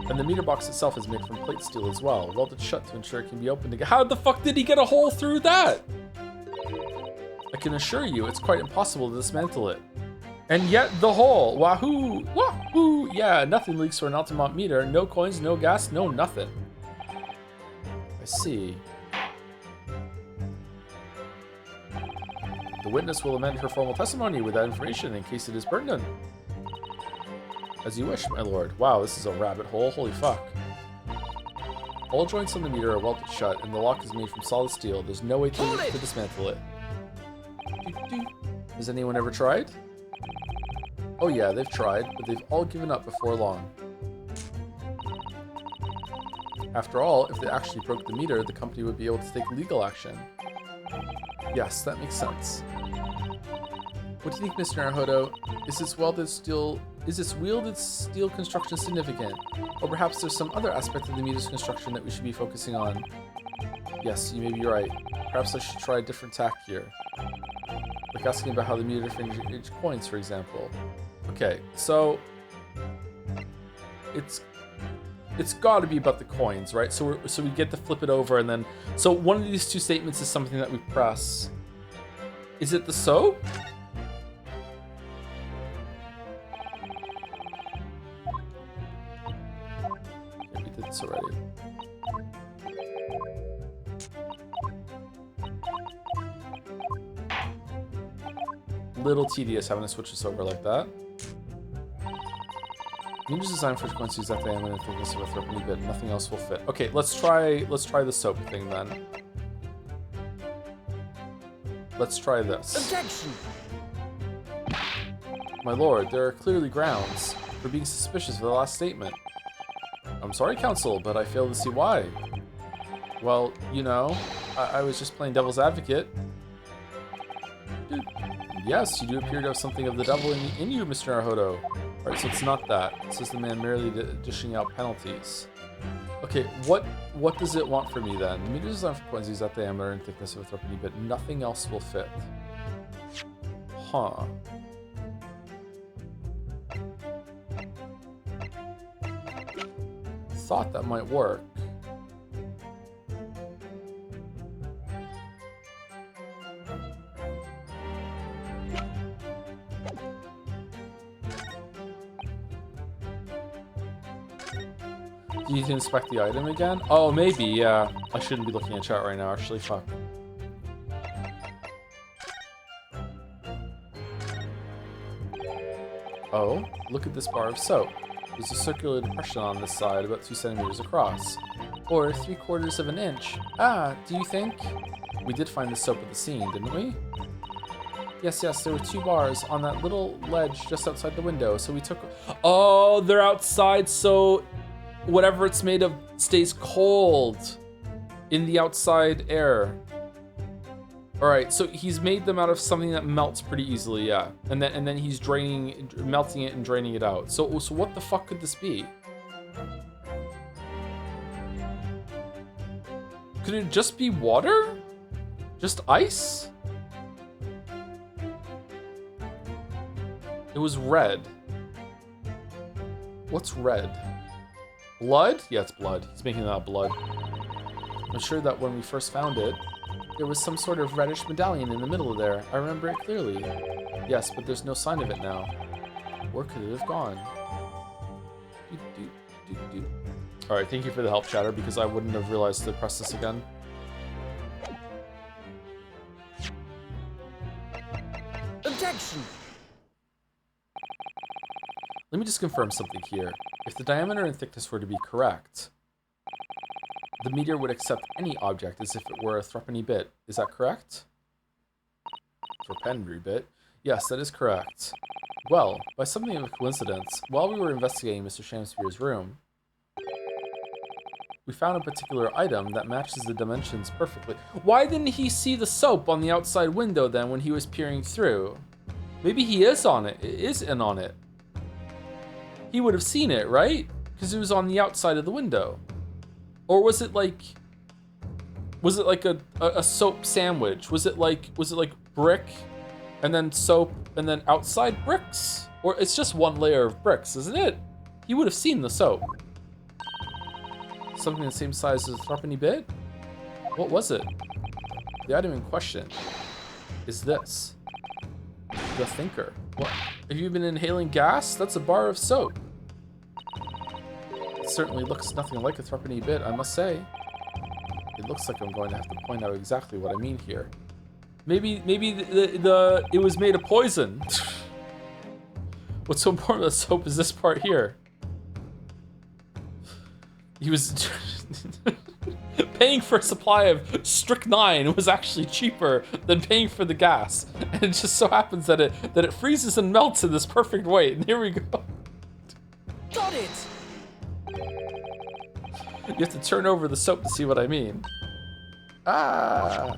[SPEAKER 4] And the meter box itself is made from plate steel as well, welded shut to ensure it can be opened again. How the fuck did he get a hole through that? I can assure you, it's quite impossible to dismantle it. And yet the hole, wahoo, wahoo, yeah, nothing leaks for an Altamont meter. No coins, no gas, no nothing. I see. The witness will amend her formal testimony with that information in case it is pertinent. As you wish, my lord. Wow, this is a rabbit hole, holy fuck. All joints on the meter are welded shut, and the lock is made from solid steel. There's no way to dismantle it. Has anyone ever tried? Oh yeah, they've tried, but they've all given up before long. After all, if they actually broke the meter, the company would be able to take legal action. Yes, that makes sense. What do you think, Mr. Naruhodo? Is its wielded steel construction significant? Or perhaps there's some other aspect of the meter's construction that we should be focusing on? Yes, you may be right. Perhaps I should try a different tack here. Like asking about how the meter differentiates coins, for example. Okay, so it's got to be about the coins, right? So we get to flip it over, and then so one of these two statements is something that we press. Is it the soap? Okay, we did this already. Little tedious having to switch this over like that. Meter's designed for coins use that diameter and thickness of a threepenny bit. Nothing else will fit. Okay, let's try the soap thing then. Let's try this.
[SPEAKER 3] Objection!
[SPEAKER 4] My lord, there are clearly grounds for being suspicious of the last statement. I'm sorry, counsel, but I fail to see why. Well, you know, I was just playing devil's advocate. Yes, you do appear to have something of the devil in you, Mr. Naruhodo. Alright, so it's not that. Says the man merely dishing out penalties. Okay, what does it want from me then? The meter is designed for coins use that diameter and thickness of a threepenny bit. Nothing else will fit. Huh. Thought that might work. Do you need to inspect the item again? Oh, maybe, yeah. I shouldn't be looking at chat right now, actually, fuck. Oh, look at this bar of soap. There's a circular depression on this side about 2 centimeters across. Or 3/4 of an inch. Ah, do you think? We did find the soap at the scene, didn't we? Yes, there were 2 bars on that little ledge just outside the window, so we took... Oh, they're outside, so... whatever it's made of stays cold in the outside air. All right, so he's made them out of something that melts pretty easily, yeah. And then he's melting it and draining it out. So what the fuck could this be? Could it just be water? Just ice? It was red. What's red? Blood? Yeah, it's blood. He's making that blood. I'm sure that when we first found it, there was some sort of reddish medallion in the middle of there. I remember it clearly. Yes, but there's no sign of it now. Where could it have gone? Alright, thank you for the help, chatter, because I wouldn't have realized to press this again.
[SPEAKER 3] Objection!
[SPEAKER 4] Let me just confirm something here. If the diameter and thickness were to be correct, the meter would accept any object as if it were a threepenny bit. Is that correct? Threepenny bit? Yes, that is correct. Well, by something of a coincidence, while we were investigating Mr. Shamspeare's room, we found a particular item that matches the dimensions perfectly. Why didn't he see the soap on the outside window then when he was peering through? Maybe he is on it. It is in on it. He would have seen it, right? Because it was on the outside of the window. Or was it like a soap sandwich? Was it like brick and then soap and then outside bricks? Or it's just one layer of bricks, isn't it? He would have seen the soap. Something the same size as a threepenny bit? What was it? The item in question is this. The Thinker. What? Have you been inhaling gas? That's a bar of soap. It certainly looks nothing like a threepenny bit, I must say. It looks like I'm going to have to point out exactly what I mean here. Maybe it was made of poison. What's so important about soap is this part here. He was paying for a supply of strychnine was actually cheaper than paying for the gas, and it just so happens that it freezes and melts in this perfect way. And here we go.
[SPEAKER 3] Got it!
[SPEAKER 4] You have to turn over the soap to see what I mean. Ah!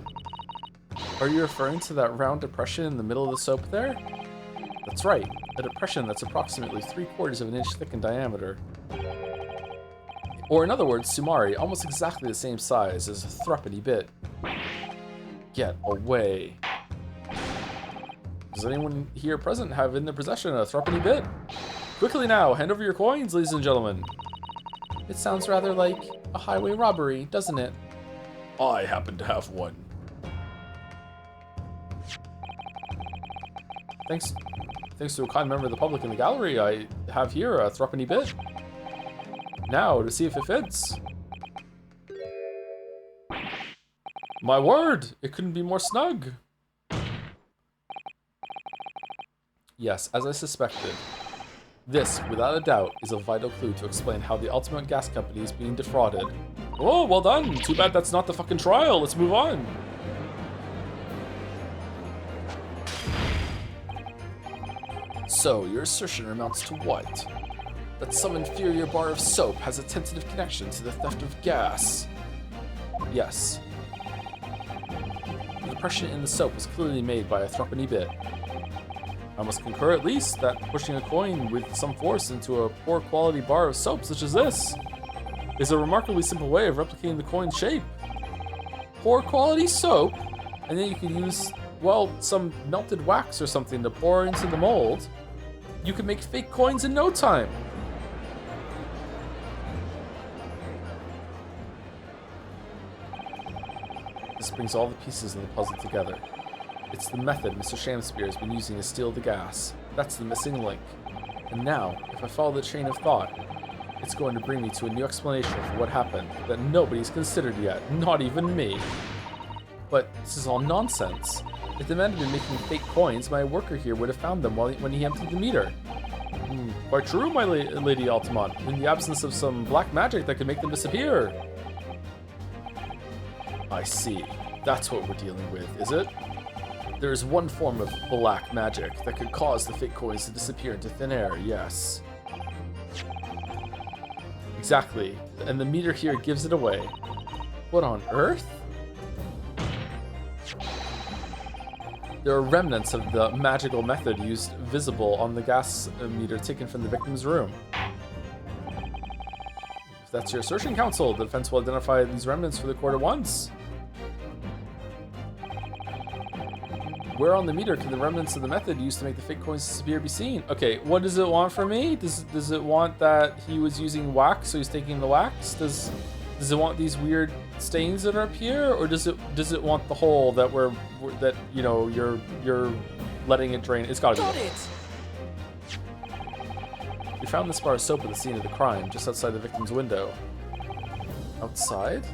[SPEAKER 4] Are you referring to that round depression in the middle of the soap there? That's right, a depression that's approximately 3/4 of an inch thick in diameter. Or in other words, Sumari, almost exactly the same size as a threepenny bit. Get away. Does anyone here present have in their possession a threepenny bit? Quickly now, hand over your coins, ladies and gentlemen. It sounds rather like a highway robbery, doesn't it? I happen to have one. Thanks to a kind member of the public in the gallery, I have here a threepenny bit. Now, to see if it fits. My word, it couldn't be more snug. Yes, as I suspected. This, without a doubt, is a vital clue to explain how the Ultimate Gas Company is being defrauded. Oh, well done. Too bad that's not the fucking trial. Let's move on. So, your assertion amounts to what? That some inferior bar of soap has a tentative connection to the theft of gas. Yes. The depression in the soap was clearly made by a threepenny bit. I must concur at least that pushing a coin with some force into a poor quality bar of soap such as this is a remarkably simple way of replicating the coin's shape. Poor quality soap, and then you can use, well, some melted wax or something to pour into the mold. You can make fake coins in no time. This brings all the pieces of the puzzle together. It's the method Mr. Shamspeare has been using to steal the gas. That's the missing link. And now, if I follow the chain of thought, it's going to bring me to a new explanation for what happened that nobody's considered yet, not even me. But this is all nonsense. If the man had been making fake coins, my worker here would have found them when he emptied the meter. Quite true, my Lady Altamont, in the absence of some black magic that could make them disappear. I see. That's what we're dealing with, is it? There is one form of black magic that could cause the fake coins to disappear into thin air, yes. Exactly, and the meter here gives it away. What on earth? There are remnants of the magical method used visible on the gas meter taken from the victim's room. If that's your assertion, counsel, the defense will identify these remnants for the court at once. Where on the meter can the remnants of the method used to make the fake coins disappear be seen? Okay, what does it want from me? Does it want that he was using wax, so he's taking the wax? Does it want these weird stains that are up here, or does it want the hole that you're letting it drain? It's gotta be.
[SPEAKER 3] Got it!
[SPEAKER 4] We found this bar of soap at the scene of the crime, just outside the victim's window. Outside?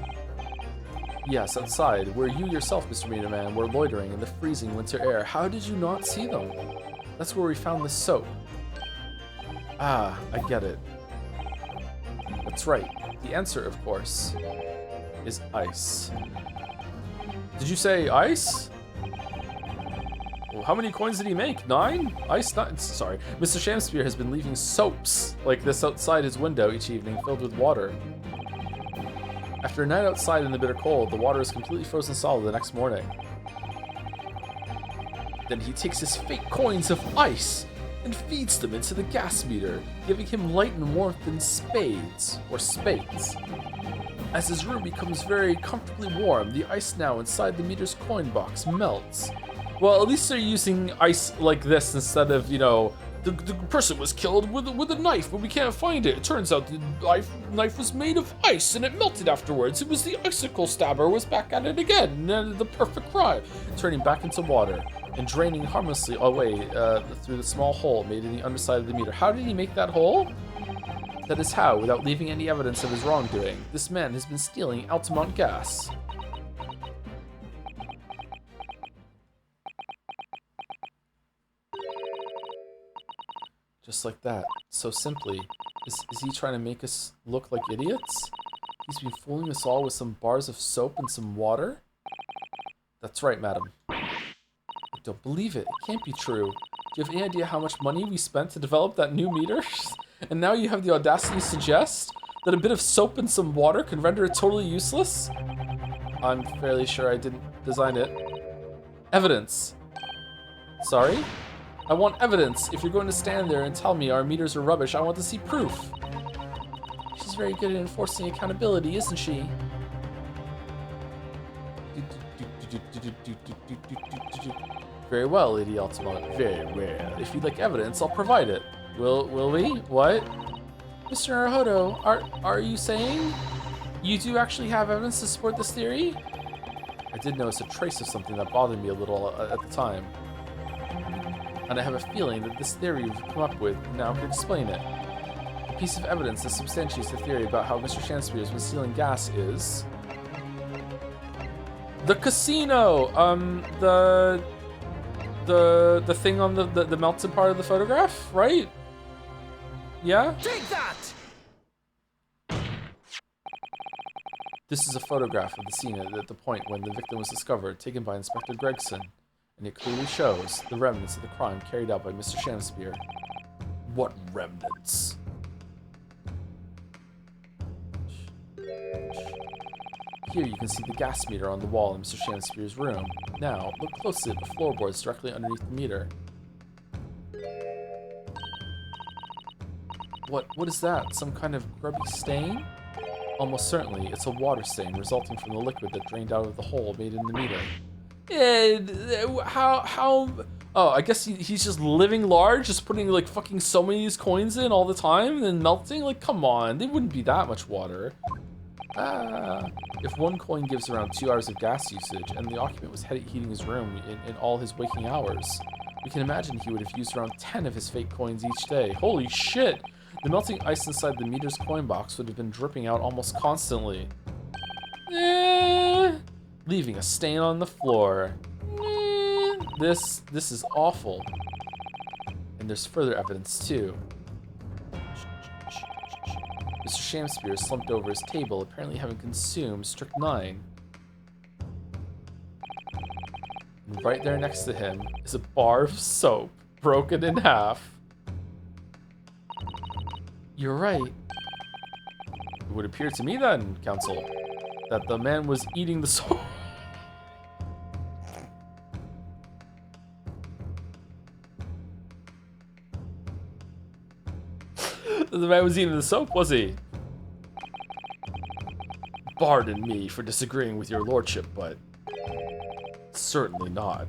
[SPEAKER 4] Yes, outside, where you yourself, Mr. Meter Man, were loitering in the freezing winter air. How did you not see them? That's where we found this soap. Ah, I get it. That's right. The answer, of course, is ice. Did you say ice? How many coins did he make? 9? Sorry. Mr. Shamspeare has been leaving soaps like this outside his window each evening filled with water. After a night outside in the bitter cold, the water is completely frozen solid the next morning. Then he takes his fake coins of ice and feeds them into the gas meter, giving him light and warmth in spades. As his room becomes very comfortably warm, the ice now inside the meter's coin box melts. Well, at least they're using ice like this instead of, you know, the person was killed with a knife, but we can't find it. It turns out the knife was made of ice and it melted afterwards. It was the icicle stabber was back at it again. The perfect crime. Turning back into water and draining harmlessly away through the small hole made in the underside of the meter. How did he make that hole? That is how, without leaving any evidence of his wrongdoing, this man has been stealing Altamont gas. Just like that, so simply. Is he trying to make us look like idiots? He's been fooling us all with some bars of soap and some water? That's right, madam. I don't believe it. It can't be true. Do you have any idea how much money we spent to develop that new meter? And now you have the audacity to suggest that a bit of soap and some water can render it totally useless? I'm fairly sure I didn't design it. Evidence. Sorry? I want evidence. If you're going to stand there and tell me our meters are rubbish, I want to see proof. She's very good at enforcing accountability, isn't she? Very well, Lady Altamont. Very well. If you'd like evidence, I'll provide it. Will we? What? Mr. Naruhodo, are you saying you do actually have evidence to support this theory? I did notice a trace of something that bothered me a little at the time. And I have a feeling that this theory we've come up with now can explain it. The piece of evidence that substantiates the theory about how Mr. Shamspeare has been stealing gas is... the casino! The thing on the melted part of the photograph, right? Yeah?
[SPEAKER 2] Take that!
[SPEAKER 4] This is a photograph of the scene at the point when the victim was discovered, taken by Inspector Gregson, and it clearly shows the remnants of the crime carried out by Mr. Shamspeare. What remnants? Here you can see the gas meter on the wall in Mr. Shamspeare's room. Now, look closely at the floorboards directly underneath the meter. What is that? Some kind of grubby stain? Almost certainly, it's a water stain resulting from the liquid that drained out of the hole made in the meter. How? Oh, I guess he's just living large, just putting like fucking so many of these coins in all the time and then melting? Like, come on, they wouldn't be that much water. If one coin gives around 2 hours of gas usage and the occupant was heating his room in all his waking hours, we can imagine he would have used around 10 of his fake coins each day. Holy shit! The melting ice inside the meter's coin box would have been dripping out almost constantly. Leaving a stain on the floor. This is awful. And there's further evidence too. Mr. Shamspeare is slumped over his table, apparently having consumed strychnine. And right there next to him is a bar of soap, broken in half. You're right. It would appear to me then, Counsel, that the man was eating the soap. The man was eating the soap, was he? Pardon me for disagreeing with your lordship, but certainly not.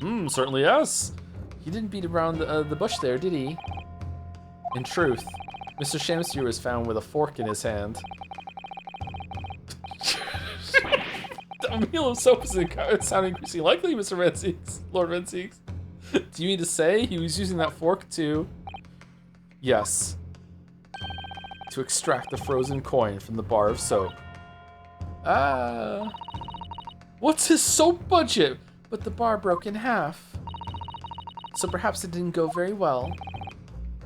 [SPEAKER 4] Certainly yes. He didn't beat around the bush there, did he? In truth, Mr. Shamspeare was found with a fork in his hand. A meal of soap is sounding increasingly likely, Mr. Renseeks, Lord Renseeks. Do you mean to say he was using that fork to... Yes. To extract the frozen coin from the bar of soap. What's his soap budget? But the bar broke in half. So perhaps it didn't go very well.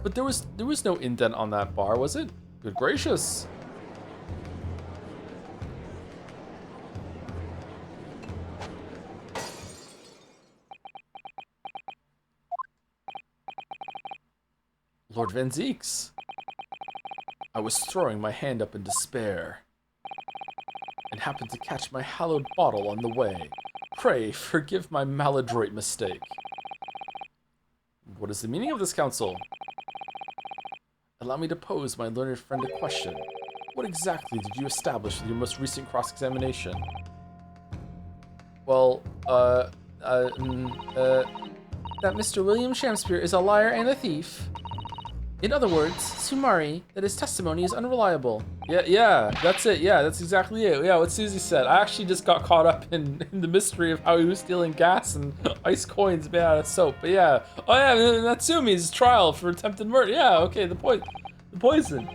[SPEAKER 4] But there was no indent on that bar, was it? Good gracious. Lord Van Zeeks. I was throwing my hand up in despair and happened to catch my hallowed bottle on the way. Pray forgive my maladroit mistake. What is the meaning of this counsel? Allow me to pose my learned friend a question. What exactly did you establish with your most recent cross-examination? Well, that Mr. William Shamspeare is a liar and a thief. In other words, sumari, that his testimony is unreliable. Yeah, that's it. Yeah, that's exactly it. Yeah, what Susie said. I actually just got caught up in the mystery of how he was stealing gas and ice coins made out of soap. But yeah, oh yeah, Natsumi's trial for attempted murder. Yeah, okay, the poison.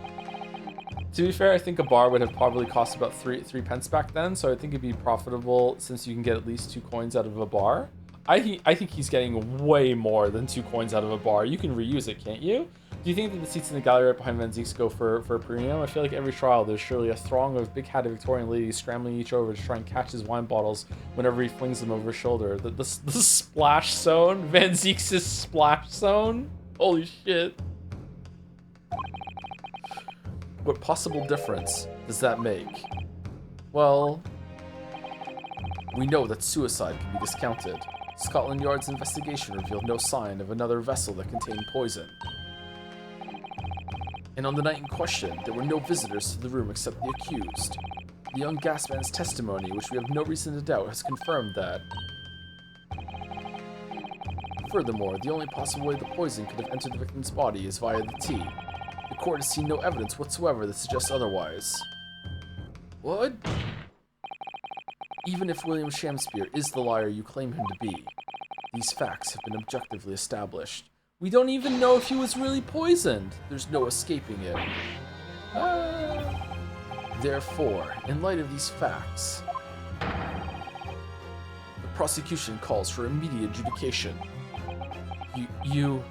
[SPEAKER 4] To be fair, I think a bar would have probably cost about three pence back then, so I think it'd be profitable since you can get at least 2 coins out of a bar. I think he's getting way more than 2 coins out of a bar. You can reuse it, can't you? Do you think that the seats in the gallery right behind Van Zeeks go for a premium? I feel like every trial there's surely a throng of big-hatted Victorian ladies scrambling each over to try and catch his wine bottles whenever he flings them over his shoulder. The splash zone? Van Zeeks' splash zone? Holy shit. What possible difference does that make? Well, we know that suicide can be discounted. Scotland Yard's investigation revealed no sign of another vessel that contained poison. And on the night in question, there were no visitors to the room except the accused. The young gasman's testimony, which we have no reason to doubt, has confirmed that. Furthermore, the only possible way the poison could have entered the victim's body is via the tea. The court has seen no evidence whatsoever that suggests otherwise. What? Even if William Shamspeare is the liar you claim him to be, these facts have been objectively established. We don't even know if he was really poisoned. There's no escaping it. Therefore, in light of these facts, the prosecution calls for immediate adjudication. You...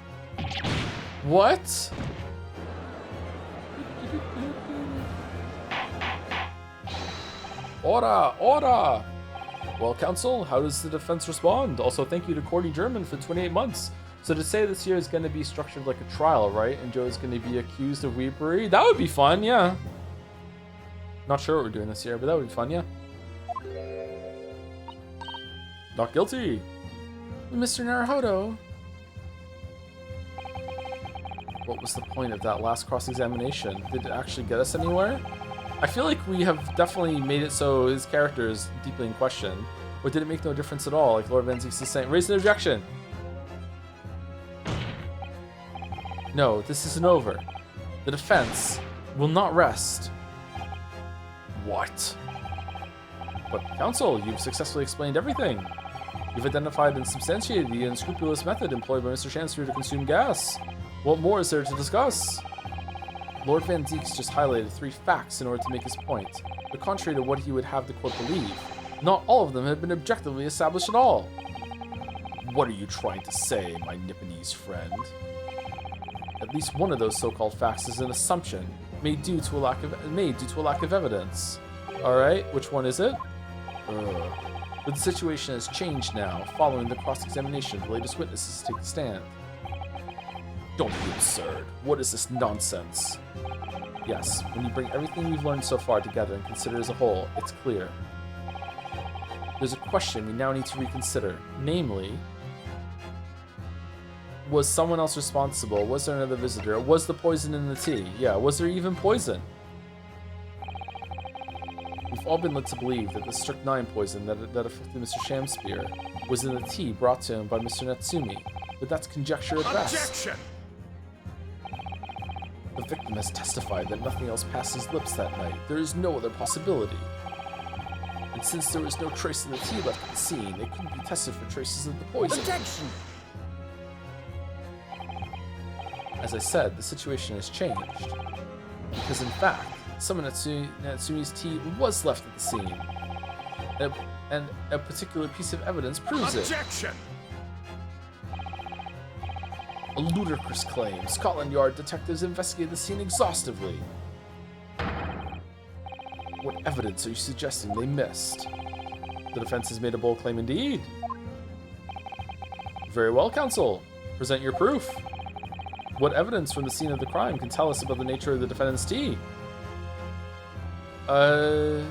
[SPEAKER 4] What? Ora! Ora! Well, counsel, how does the defense respond? Also, thank you to Cordy German for 28 months. So to say this year is going to be structured like a trial, right? And Joe is going to be accused of weepery? That would be fun, yeah. Not sure what we're doing this year, but that would be fun, yeah. Not guilty. Mr. Naruhodo. What was the point of that last cross-examination? Did it actually get us anywhere? I feel like we have definitely made it so his character is deeply in question. But did it make no difference at all? Like Lord Van Zeeks is saying, raise an objection! No, this isn't over. The defense will not rest. What? But counsel, you've successfully explained everything. You've identified and substantiated the unscrupulous method employed by Mr. Shamspeare to consume gas. What more is there to discuss? Lord Van Zeeks just highlighted 3 facts in order to make his point, but contrary to what he would have the court believe, not all of them have been objectively established at all. What are you trying to say, my Nipponese friend? At least one of those so-called facts is an assumption made due to a lack of evidence. All right, which one is it? But the situation has changed now, following the cross-examination of the latest witnesses to take the stand. Don't be absurd. What is this nonsense? Yes, when you bring everything we've learned so far together and consider as a whole, it's clear. There's a question we now need to reconsider, namely, was someone else responsible? Was there another visitor? Was the poison in the tea? Yeah, was there even poison? We've all been led to believe that the strychnine poison that affected Mr. Shamspeare was in the tea brought to him by Mr. Natsumi, but that's conjecture at best.
[SPEAKER 2] Objection!
[SPEAKER 4] The victim has testified that nothing else passed his lips that night. There is no other possibility. And since there was no trace of the tea left at the scene, it couldn't be tested for traces of the poison.
[SPEAKER 3] Objection!
[SPEAKER 4] As I said, the situation has changed. Because in fact, some of Natsumi's tea was left at the scene. And a particular piece of evidence proves it.
[SPEAKER 2] Objection!
[SPEAKER 4] A ludicrous claim. Scotland Yard detectives investigated the scene exhaustively. What evidence are you suggesting they missed? The defense has made a bold claim indeed. Very well, counsel. Present your proof. What evidence from the scene of the crime can tell us about the nature of the defendant's tea? I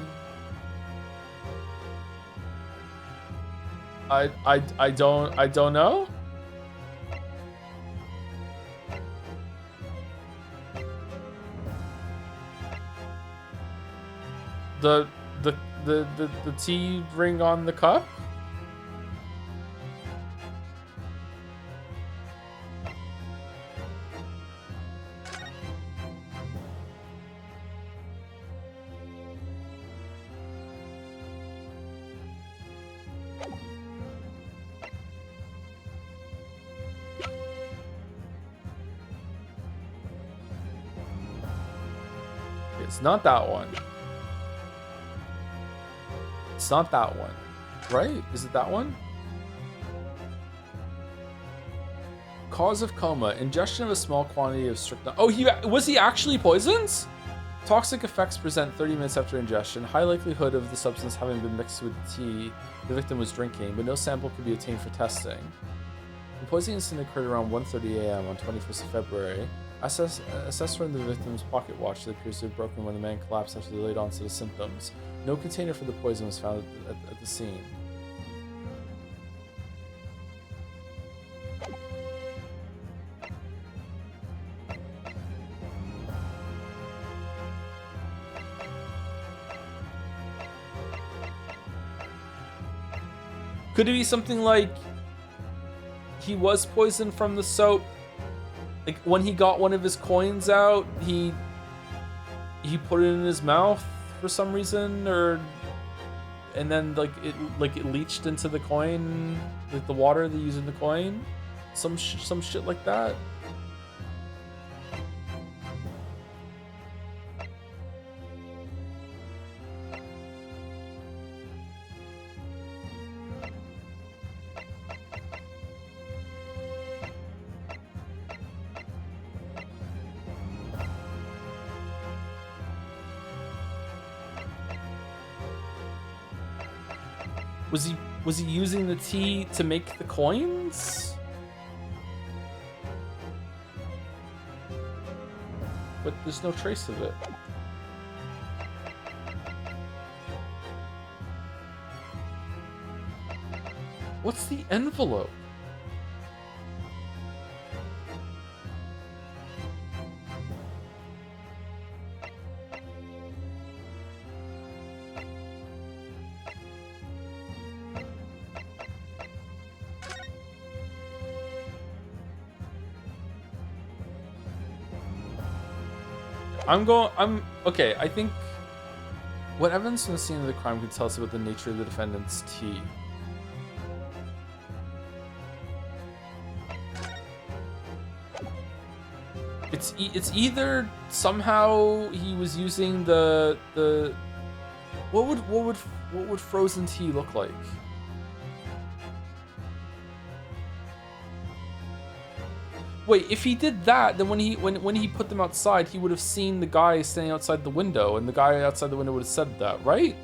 [SPEAKER 4] don't know. The tea ring on the cup? It's not that one. It's not that one, right? Is it that one? Cause of coma: ingestion of a small quantity of strychnine. Oh, was he actually poisoned? Toxic effects present 30 minutes after ingestion. High likelihood of the substance having been mixed with the tea the victim was drinking, but no sample could be obtained for testing. The poisoning incident occurred around 1:30 a.m. on 21st of February. Assessed from the victim's pocket watch that appears to have broken when the man collapsed after the late onset of symptoms. No container for the poison was found at the scene. Could it be something like he was poisoned from the soap? Like when he got one of his coins out, he put it in his mouth for some reason, and then it leached into the coin, like the water they use in the coin, some shit like that. Was he using the tea to make the coins? But there's no trace of it. What's the envelope? Okay, I think what evidence from the scene of the crime could tell us about the nature of the defendant's tea? It's either somehow he was using the what would frozen tea look like? Wait, if he did that, then when he put them outside, he would have seen the guy standing outside the window, and the guy outside the window would have said that, right?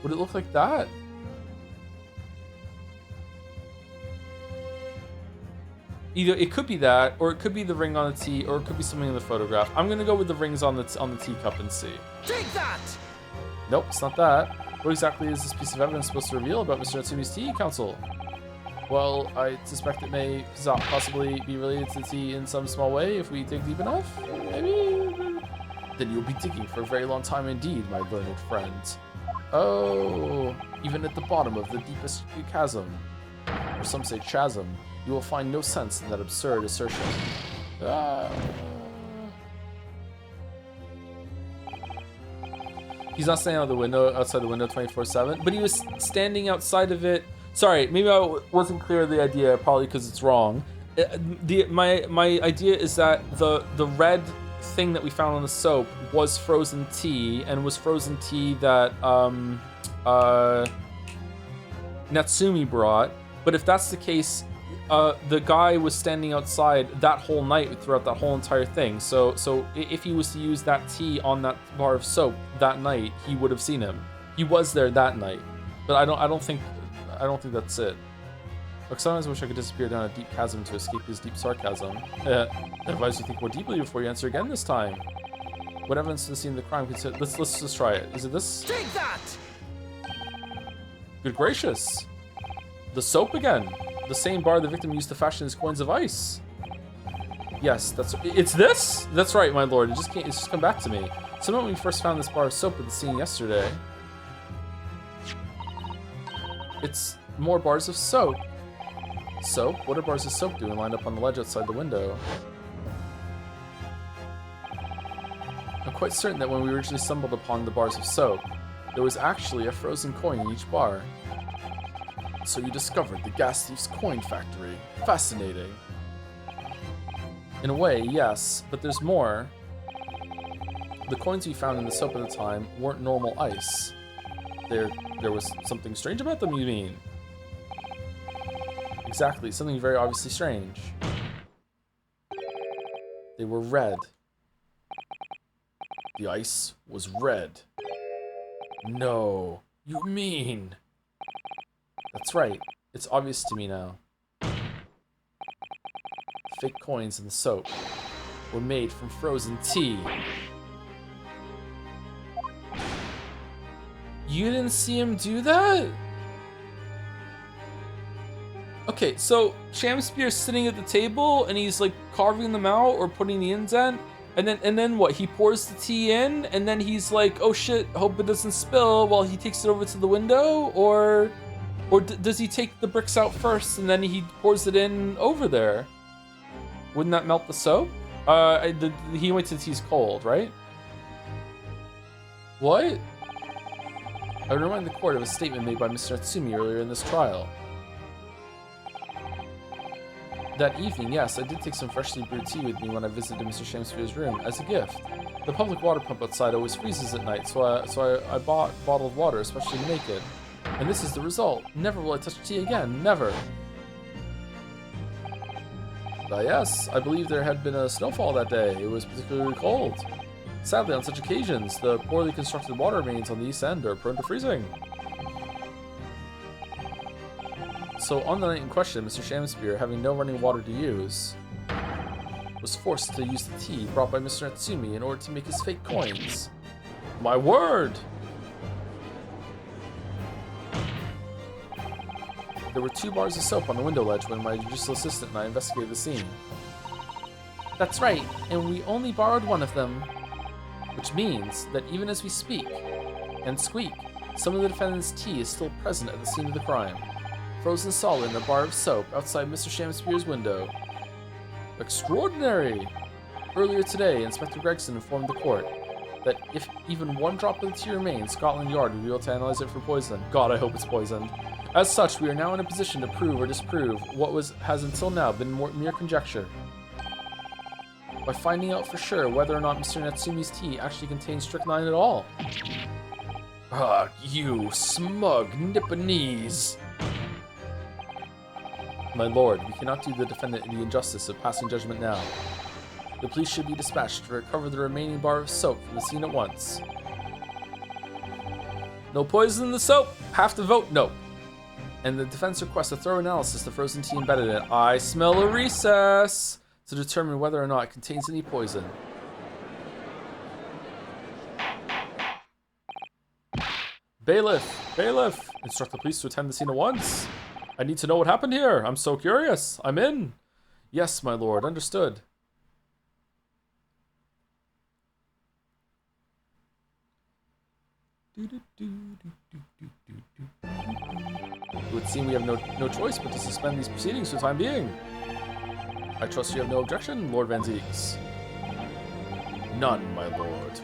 [SPEAKER 4] Would it look like that? Either it could be that, or it could be the ring on the tea, or it could be something in the photograph. I'm gonna go with the rings on the teacup and see.
[SPEAKER 3] Take that!
[SPEAKER 4] Nope, it's not that. What exactly is this piece of evidence supposed to reveal about Mr. Natsumi's tea, Counsel? Well, I suspect it may possibly be related to the tea in some small way if we dig deep enough. Maybe? Then you'll be digging for a very long time indeed, my learned friend. Oh, even at the bottom of the deepest chasm, or some say chasm, you will find no sense in that absurd assertion. He's not standing outside the window 24/7, but he was standing outside of it. Sorry, maybe I wasn't clear of the idea, probably because it's wrong. My idea is that the red thing that we found on the soap was frozen tea, and was frozen tea that Natsumi brought. But if that's the case, the guy was standing outside that whole night throughout that whole entire thing. So if he was to use that tea on that bar of soap that night, he would have seen him. He was there that night, but I don't think that's it. Look, sometimes I wish I could disappear down a deep chasm to escape his deep sarcasm. I advise you think more deeply before you answer again this time. What evidence to the scene of the crime consider? Let's just try it. Is it this?
[SPEAKER 3] Take that!
[SPEAKER 4] Good gracious! The soap again. The same bar the victim used to fashion his coins of ice. Yes, it's this? That's right, my lord. It's just come back to me. Someone when we first found this bar of soap at the scene yesterday. It's more bars of soap. Soap? What are bars of soap doing lined up on the ledge outside the window? I'm quite certain that when we originally stumbled upon the bars of soap, there was actually a frozen coin in each bar. So you discovered the gas thief's coin factory. Fascinating. In a way, yes, but there's more. The coins we found in the soap at the time weren't normal ice. There was something strange about them, you mean? Exactly, something very obviously strange. They were red. The ice was red. No, you mean? That's right, it's obvious to me now. Fake coins in the soap were made from frozen tea. You didn't see him do that? Okay, so Shamspeare's sitting at the table and he's like carving them out or putting the indent, and then what? He pours the tea in and then he's like, "Oh shit, hope it doesn't spill," while he takes it over to the window, or does he take the bricks out first and then he pours it in over there? Wouldn't that melt the soap? He waits till the tea's cold, right? What? I would remind the court of a statement made by Mr. Natsumi earlier in this trial. That evening, yes, I did take some freshly brewed tea with me when I visited Mr. Shamspeare's room as a gift. The public water pump outside always freezes at night, so I bought bottled water, especially to make it. And this is the result. Never will I touch tea again. Never. Yes, I believe there had been a snowfall that day. It was particularly cold. Sadly, on such occasions, the poorly constructed water mains on the east end are prone to freezing. So on the night in question, Mr. Shamspeare, having no running water to use, was forced to use the tea brought by Mr. Natsumi in order to make his fake coins. My word! There were 2 bars of soap on the window ledge when my judicial assistant and I investigated the scene. That's right, and we only borrowed one of them. Which means that even as we speak and squeak, some of the defendant's tea is still present at the scene of the crime, frozen solid in a bar of soap outside Mr. Shamspeare's window. Extraordinary! Earlier today, Inspector Gregson informed the court that if even one drop of the tea remained, Scotland Yard would be able to analyze it for poison. God, I hope it's poisoned. As such, we are now in a position to prove or disprove what has until now been mere conjecture. By finding out for sure whether or not Mr. Natsumi's tea actually contains strychnine at all. Ah, you smug Nipponese! My lord, we cannot do the defendant the injustice of passing judgment now. The police should be dispatched to recover the remaining bar of soap from the scene at once. No poison in the soap! Have to vote no. And the defense requests a thorough analysis of the frozen tea embedded in it. I smell a recess! To determine whether or not it contains any poison. Bailiff! Bailiff! Instruct the police to attend the scene at once. I need to know what happened here. I'm so curious. I'm in. Yes, my lord. Understood. It would seem we have no choice but to suspend these proceedings for the time being. I trust you have no objection, Lord Van Zeeks. None, my lord.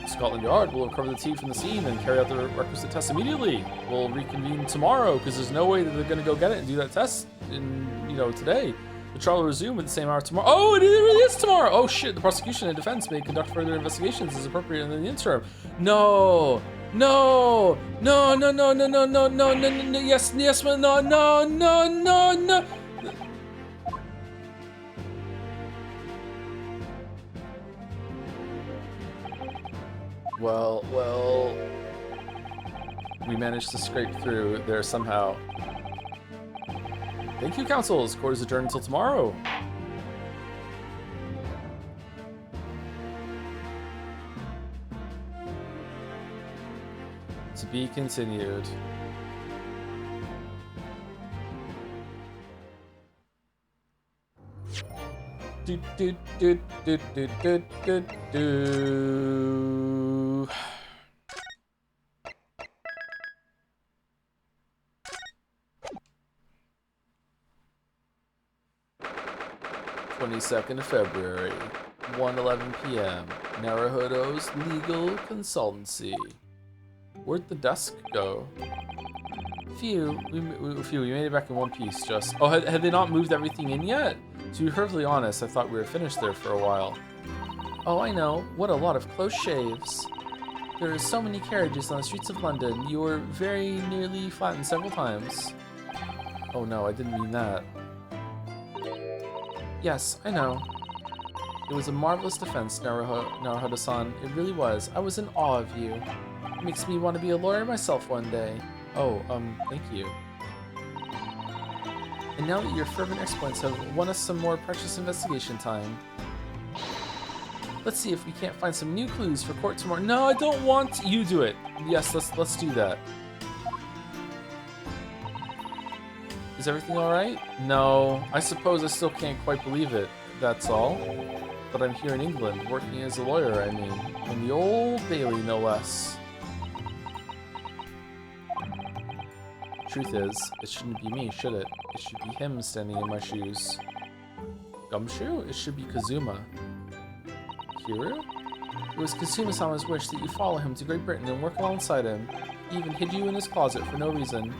[SPEAKER 4] Scotland Yard will recover the tea from the scene and carry out the requisite test immediately. We'll reconvene tomorrow, because there's no way that they're going to go get it and do that test today. The trial will resume at the same hour tomorrow. Oh, it really is tomorrow! Oh shit, the prosecution and defense may conduct further investigations as appropriate in the interim. No! No! No, no, no, no, no, no, no, no, no, yes, no, no, no, no, no. Well, we managed to scrape through there somehow. Thank you, councils. Court is adjourned until tomorrow. To be continued. Do do do do do do do do. 22nd of February, 1:11 p.m. Naruhodo's Legal Consultancy. Where'd the desk go? Phew, we made it back in one piece. Just had they not moved everything in yet? To be perfectly honest, I thought we were finished there for a while. Oh, I know. What a lot of close shaves. There are so many carriages on the streets of London. You were very nearly flattened several times. Oh no, I didn't mean that. Yes, I know. It was a marvelous defense, Naruhodo-san. It really was. I was in awe of you. It makes me want to be a lawyer myself one day. Oh, thank you. And now that your fervent exploits have won us some more precious investigation time, let's see if we can't find some new clues for court tomorrow. No, I don't want you do it. Yes, let's do that. Is everything all right? No, I suppose I still can't quite believe it. That's all. But I'm here in England, working as a lawyer. I mean, in the Old Bailey, no less. Truth is, it shouldn't be me, should it? It should be him standing in my shoes. Gumshoe? It should be Kazuma. Kiru? It was Kazuma-sama's wish that you follow him to Great Britain and work alongside him. He even hid you in his closet for no reason.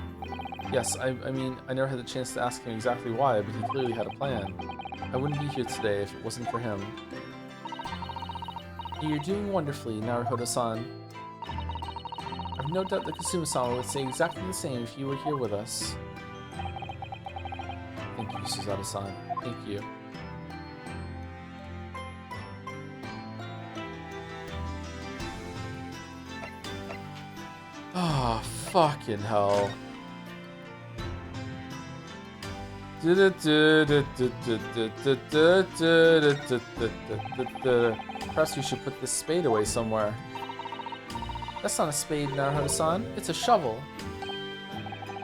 [SPEAKER 4] Yes, I mean, I never had the chance to ask him exactly why, but he clearly had a plan. I wouldn't be here today if it wasn't for him. You're doing wonderfully, Naruhodo-san. I've no doubt that Kazuma-sama would say exactly the same if you were here with us. Thank you, Suzato-san. Thank you. Ah, oh, fucking hell. Perhaps we should put this spade away somewhere. That's not a spade, Naruhodo-san. It's a shovel.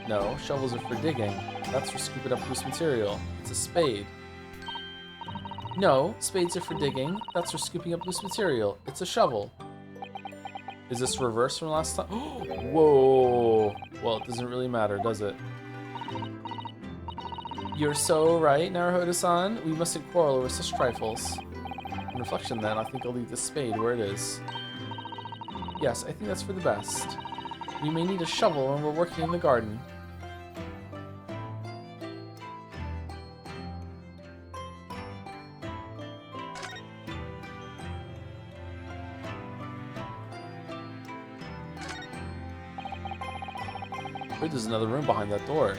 [SPEAKER 4] No, shovels are for digging. That's for scooping up loose material. It's a spade. No, spades are for digging. That's for scooping up loose material. It's a shovel. Is this reverse from last time? Whoa. Well, it doesn't really matter, does it? You're so right, Naruhodo-san. We mustn't quarrel over such trifles. In reflection, then, I think I'll leave the spade where it is. Yes, I think that's for the best. We may need a shovel when we're working in the garden. Wait, there's another room behind that door.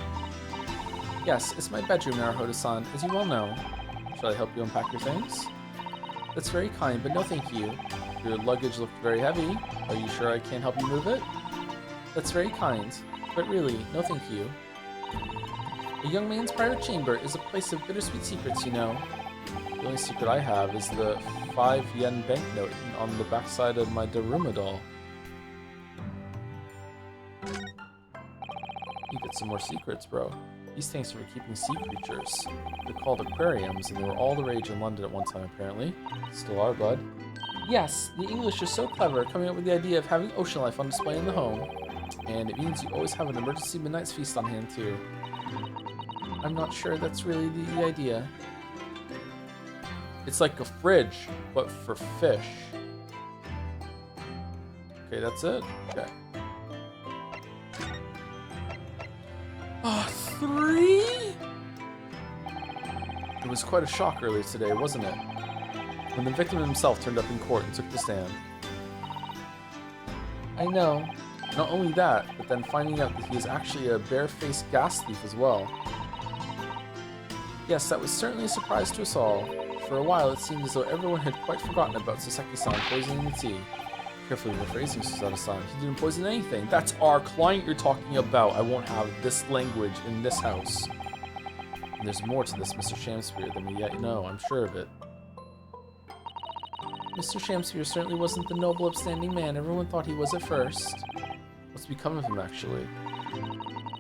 [SPEAKER 4] Yes, it's my bedroom, Naruhodo-san, as you well know. Shall I help you unpack your things? That's very kind, but no thank you. Your luggage looked very heavy. Are you sure I can't help you move it? That's very kind, but really, no thank you. A young man's private chamber is a place of bittersweet secrets, you know. The only secret I have is the 5-yen banknote on the backside of my Daruma doll. You get some more secrets, bro. These things are for keeping sea creatures. They're called aquariums, and they were all the rage in London at one time, apparently. Still are, bud. Yes, the English are so clever, coming up with the idea of having ocean life on display in the home. And it means you always have an emergency midnight's feast on hand, too. I'm not sure that's really the idea. It's like a fridge, but for fish. Okay, that's it? Okay. Oh, 3? It was quite a shock earlier today, wasn't it? When the victim himself turned up in court and took the stand. I know. Not only that, but then finding out that he is actually a barefaced gas thief as well. Yes, that was certainly a surprise to us all. For a while, it seemed as though everyone had quite forgotten about Sasaki-san poisoning the tea. Carefully rephrasing, Suzato-san. He didn't poison anything. That's our client you're talking about. I won't have this language in this house. And there's more to this Mr. Shamsphere than we yet know, I'm sure of it. Mr. Shamsphere certainly wasn't the noble, upstanding man everyone thought he was at first. What's become of him, actually?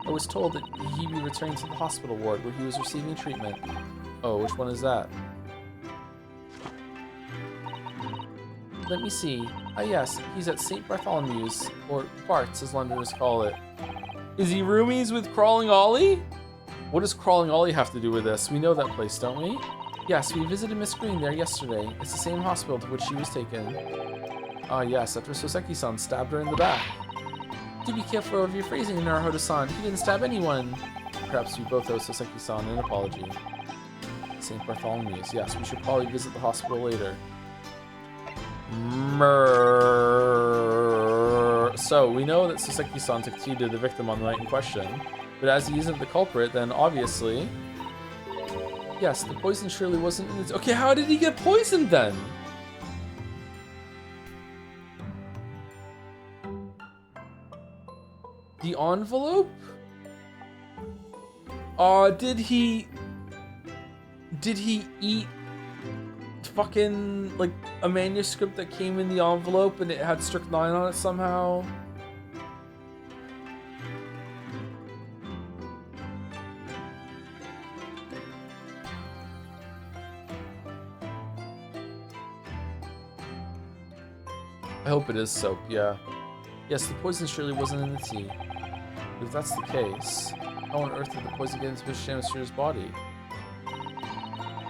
[SPEAKER 4] I was told that he'd be returning to the hospital ward where he was receiving treatment. Oh, which one is that? Let me see. Ah yes, he's at St. Bartholomew's, or Bart's as Londoners call it. Is he roomies with Crawling Ollie? What does Crawling Ollie have to do with this? We know that place, don't we? Yes, we visited Miss Green there yesterday. It's the same hospital to which she was taken. Ah yes, after Soseki-san stabbed her in the back. Do be careful of your phrasing, Naruhodo-san. He didn't stab anyone. Perhaps we both owe Soseki-san an apology. St. Bartholomew's. Yes, we should probably visit the hospital later. So, we know that Soseki-san took tea to the victim on the night in question, but as he isn't the culprit, then obviously... Yes, the poison surely wasn't in his... Okay, how did he get poisoned then? The envelope? Did he eat fucking, like, a manuscript that came in the envelope and it had strychnine on it somehow? I hope it is soap, yeah. Yes, the poison surely wasn't in the tea. But if that's the case, how on earth did the poison get into Mr. Shamsphere's body?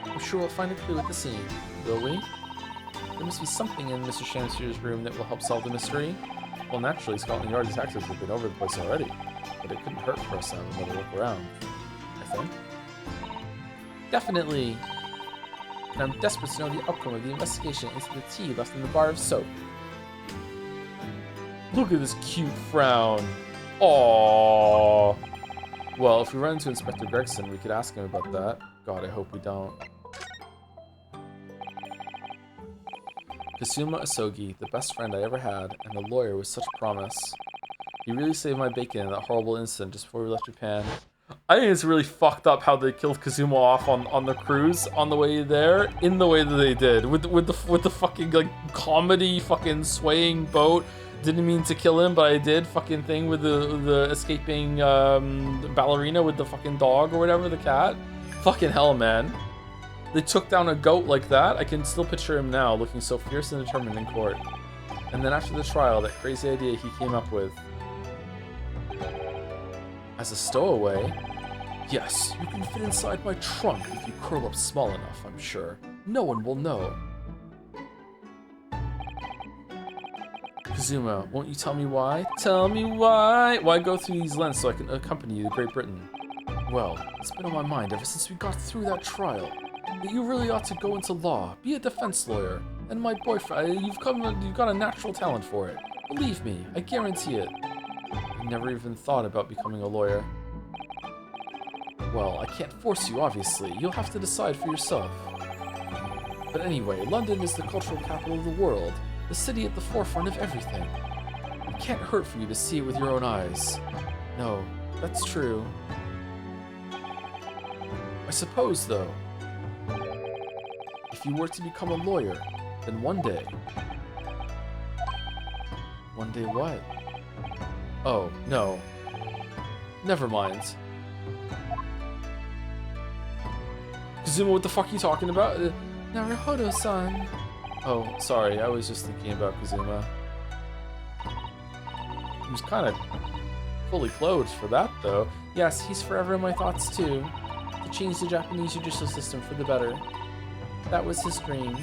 [SPEAKER 4] I'm sure we'll find a clue at the scene, will we? There must be something in Mr. Shamsphere's room that will help solve the mystery. Well, naturally, Scotland Yard detectives have been over the place already, but it couldn't hurt for us to have another look around, I think. Definitely! And I'm desperate to know the outcome of the investigation into the tea left in the bar of soap. Look at this cute frown. Aww. Well, if we run into Inspector Gregson, we could ask him about that. God, I hope we don't. Kasuma Asogi, the best friend I ever had, and a lawyer with such promise. He really saved my bacon in that horrible incident just before we left Japan. I think it's really fucked up how they killed Kazuma off on the cruise on the way there in the way that they did with the fucking like comedy fucking swaying boat. Didn't mean to kill him, but I did. Fucking thing with the escaping ballerina with the fucking dog or whatever, the cat. Fucking hell, man. They took down a goat like that. I can still picture him now, looking so fierce and determined in court. And then after the trial, that crazy idea he came up with. As a stowaway? Yes, you can fit inside my trunk if you curl up small enough, I'm sure. No one will know. Kazuma, won't you tell me why? Tell me why! Why go through these lengths so I can accompany you to Great Britain? Well, it's been on my mind ever since we got through that trial. That you really ought to go into law, be a defense lawyer. And my boyfriend, you've got a natural talent for it. Believe me, I guarantee it. I never even thought about becoming a lawyer. Well, I can't force you, obviously. You'll have to decide for yourself. But anyway, London is the cultural capital of the world. The city at the forefront of everything. It can't hurt for you to see it with your own eyes. No, that's true. I suppose, though, if you were to become a lawyer, then one day... One day what? Oh, no. Never mind. Kazuma, what the fuck are you talking about? Naruhodo-san. Oh, sorry, I was just thinking about Kazuma. He was kind of fully clothed for that, though. Yes, he's forever in my thoughts, too. To change the Japanese judicial system for the better. That was his dream.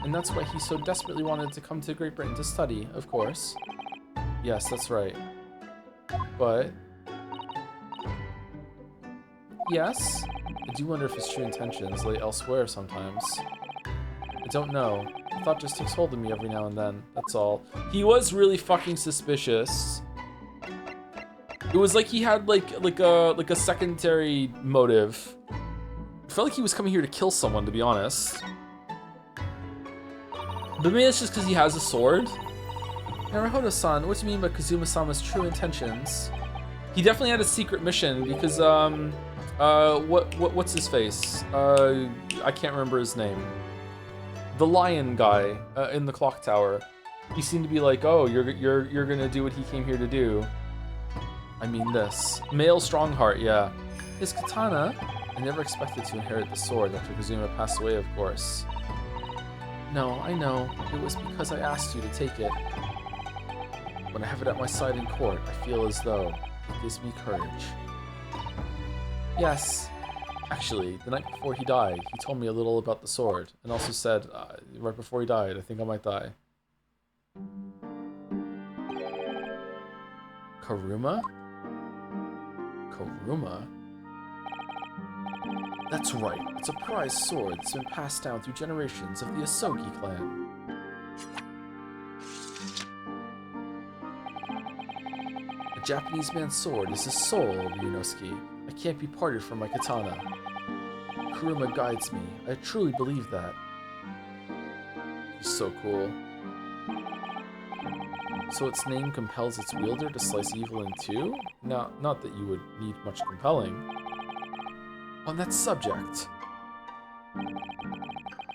[SPEAKER 4] And that's why he so desperately wanted to come to Great Britain to study, of course. Yes, that's right. But... Yes? I do wonder if his true intentions lay elsewhere sometimes. I don't know. The thought just takes hold of me every now and then, that's all. He was really fucking suspicious. It was like he had like a secondary motive. I felt like he was coming here to kill someone, to be honest. But maybe it's just because he has a sword. Naruhodo-san, what do you mean by Kazuma-sama's true intentions? He definitely had a secret mission because What's his face? I can't remember his name. The lion guy in the clock tower. He seemed to be like, oh, you're gonna do what he came here to do. I mean this. Male Strongheart, yeah. His katana. I never expected to inherit the sword after Kazuma passed away, of course. No, I know. It was because I asked you to take it. When I have it at my side in court, I feel as though it gives me courage. Yes. Actually, the night before he died, he told me a little about the sword, and also said, right before he died, I think I might die. Karuma? Karuma? That's right, it's a prized sword that's been passed down through generations of the Asogi clan. A Japanese man's sword is his soul, Ryunosuke. I can't be parted from my katana. Kuruma guides me. I truly believe that. He's so cool. So its name compels its wielder to slice evil in two? Not that you would need much compelling. On that subject,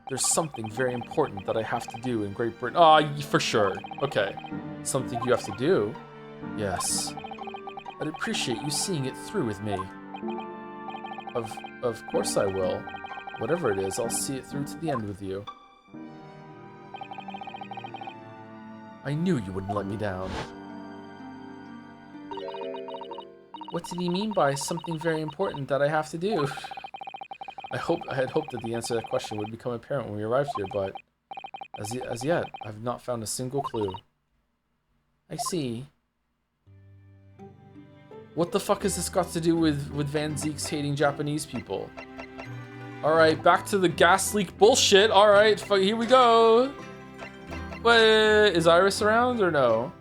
[SPEAKER 4] there's something very important that I have to do in Great Britain. Ah, for sure. Okay. Something you have to do? Yes. I'd appreciate you seeing it through with me. Of course I will. Whatever it is, I'll see it through to the end with you. I knew you wouldn't let me down. What did he mean by something very important that I have to do? I had hoped that the answer to that question would become apparent when we arrived here, but as yet, I've not found a single clue. I see. What the fuck has this got to do with Van Zeek's hating Japanese people? Alright, back to the gas leak bullshit. Alright, here we go. Wait, is Iris around or no?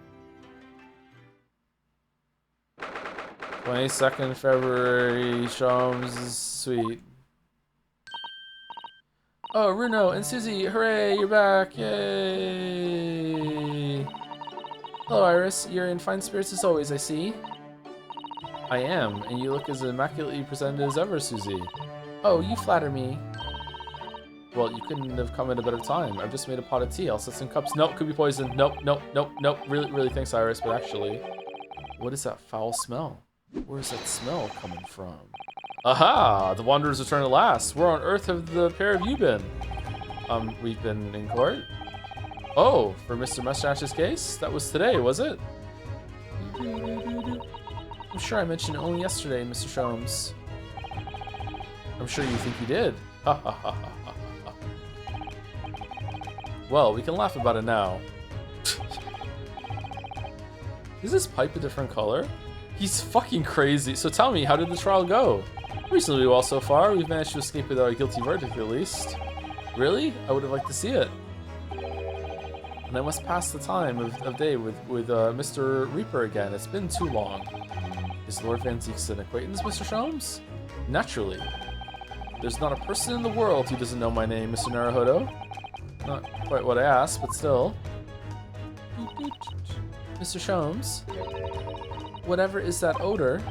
[SPEAKER 4] 22nd February, Shams, sweet. Oh, Runo and Susie, hooray, you're back, yay! Hello, Iris, you're in fine spirits as always, I see. I am, and you look as immaculately presented as ever, Susie. Oh, you flatter me. Well, you couldn't have come at a better time. I've just made a pot of tea. I'll set some cups. Nope, could be poison. Nope. Really thanks, Iris, but actually... What is that foul smell? Where's that smell coming from? Aha! The Wanderers return at last. Where on earth have the pair of you been? We've been in court? Oh, for Mr. Mustache's case? That was today, was it? I'm sure I mentioned it only yesterday, Mr. Sholmes. I'm sure you think you did. Ha ha ha ha ha ha. Well, we can laugh about it now. Is this pipe a different color? He's fucking crazy. So tell me, how did the trial go? Reasonably well so far. We've managed to escape without a guilty verdict, at least. Really? I would have liked to see it. And I must pass the time of day with Mr. Reaper again. It's been too long. Is Lord Van Zeek's an acquaintance, Mr. Sholmes? Naturally. There's not a person in the world who doesn't know my name, Mr. Naruhodo. Not quite what I asked, but still. Mr. Sholmes? Whatever is that odor?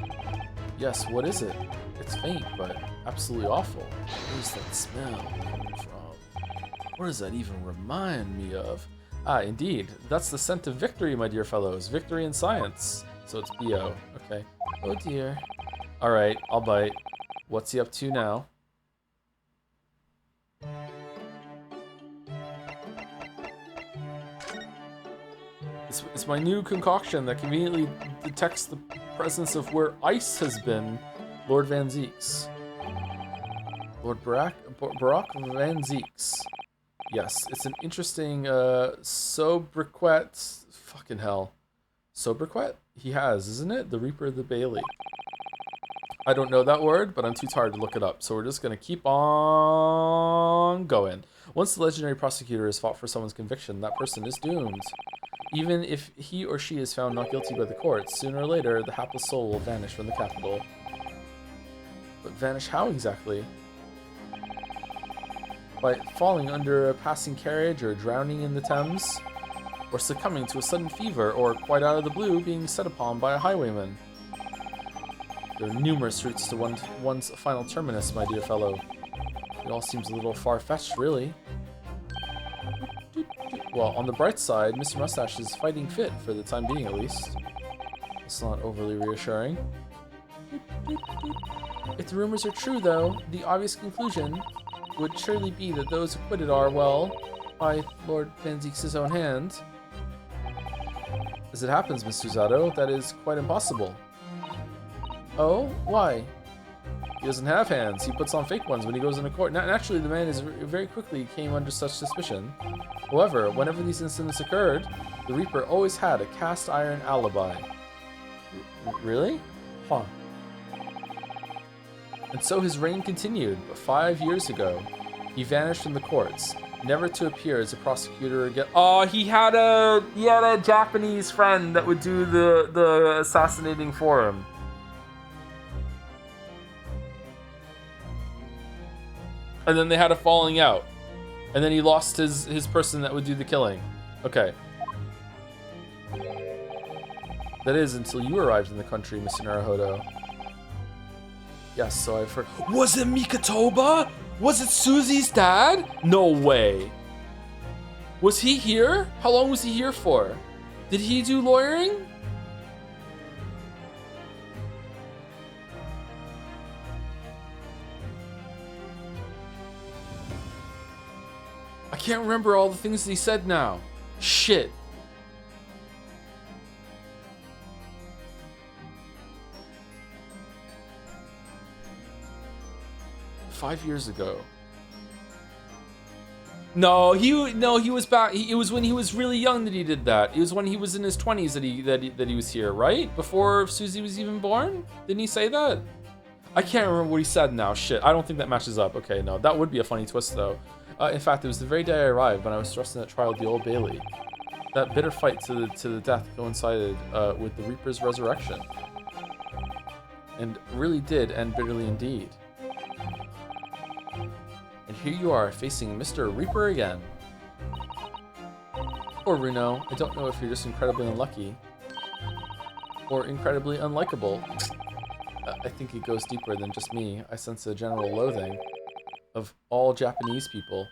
[SPEAKER 4] Yes, what is it? It's faint, but absolutely awful. Where's that smell coming from? What does that even remind me of? Ah, indeed. That's the scent of victory, my dear fellows. Victory in science. So it's B.O. Okay. Oh dear. Alright, I'll bite. What's he up to now? It's my new concoction that conveniently detects the presence of where ice has been. Lord Van Zeek's. Lord Barack Van Zeek's. Yes, it's an interesting sobriquet. Fucking hell. Sobriquet? He has, isn't it? The Reaper of the Bailey. I don't know that word, but I'm too tired to look it up, so we're just gonna keep on going. Once the legendary prosecutor has fought for someone's conviction, that person is doomed. Even if he or she is found not guilty by the courts, sooner or later, the hapless soul will vanish from the capital. But vanish how exactly? By falling under a passing carriage, or drowning in the Thames, or succumbing to a sudden fever, or quite out of the blue, being set upon by a highwayman. There are numerous routes to one's final terminus, my dear fellow. It all seems a little far-fetched, really. Well, on the bright side, Mr. Mustache is fighting fit, for the time being at least. It's not overly reassuring. If the rumors are true, though, the obvious conclusion would surely be that those acquitted are, well, by Lord Van Zieks' own hand. As it happens, Mr. Zato, that is quite impossible. Oh? Why? He doesn't have hands. He puts on fake ones when he goes into court. Naturally, the man is very quickly came under such suspicion. However, whenever these incidents occurred, the Reaper always had a cast iron alibi. Really? Huh. And so his reign continued, but 5 years ago, he vanished from the courts, never to appear as a prosecutor again. Oh, he had a Japanese friend that would do the assassinating for him. And then they had a falling out. And then he lost his person that would do the killing. Okay. That is until you arrived in the country, Mr. Naruhodo. Yes, so I've heard. Was it Mikatoba? Was it Susie's dad? No way. Was he here? How long was he here for? Did he do lawyering? I can't remember all the things that he said now. Shit. $5 years ago. No, he was back. It was when he was really young that he did that. It was when he was in his 20s that he was here, right? Before Susie was even born? Didn't he say that? I can't remember what he said now. Shit, I don't think that matches up. Okay, no, that would be a funny twist though. In fact, it was the very day I arrived when I was thrust in that trial at the Old Bailey. That bitter fight to the death coincided with the Reaper's resurrection. And really did end bitterly indeed. And here you are, facing Mr. Reaper again. Poor Runo, I don't know if you're just incredibly unlucky, or incredibly unlikable. I think it goes deeper than just me. I sense a general loathing of all Japanese people.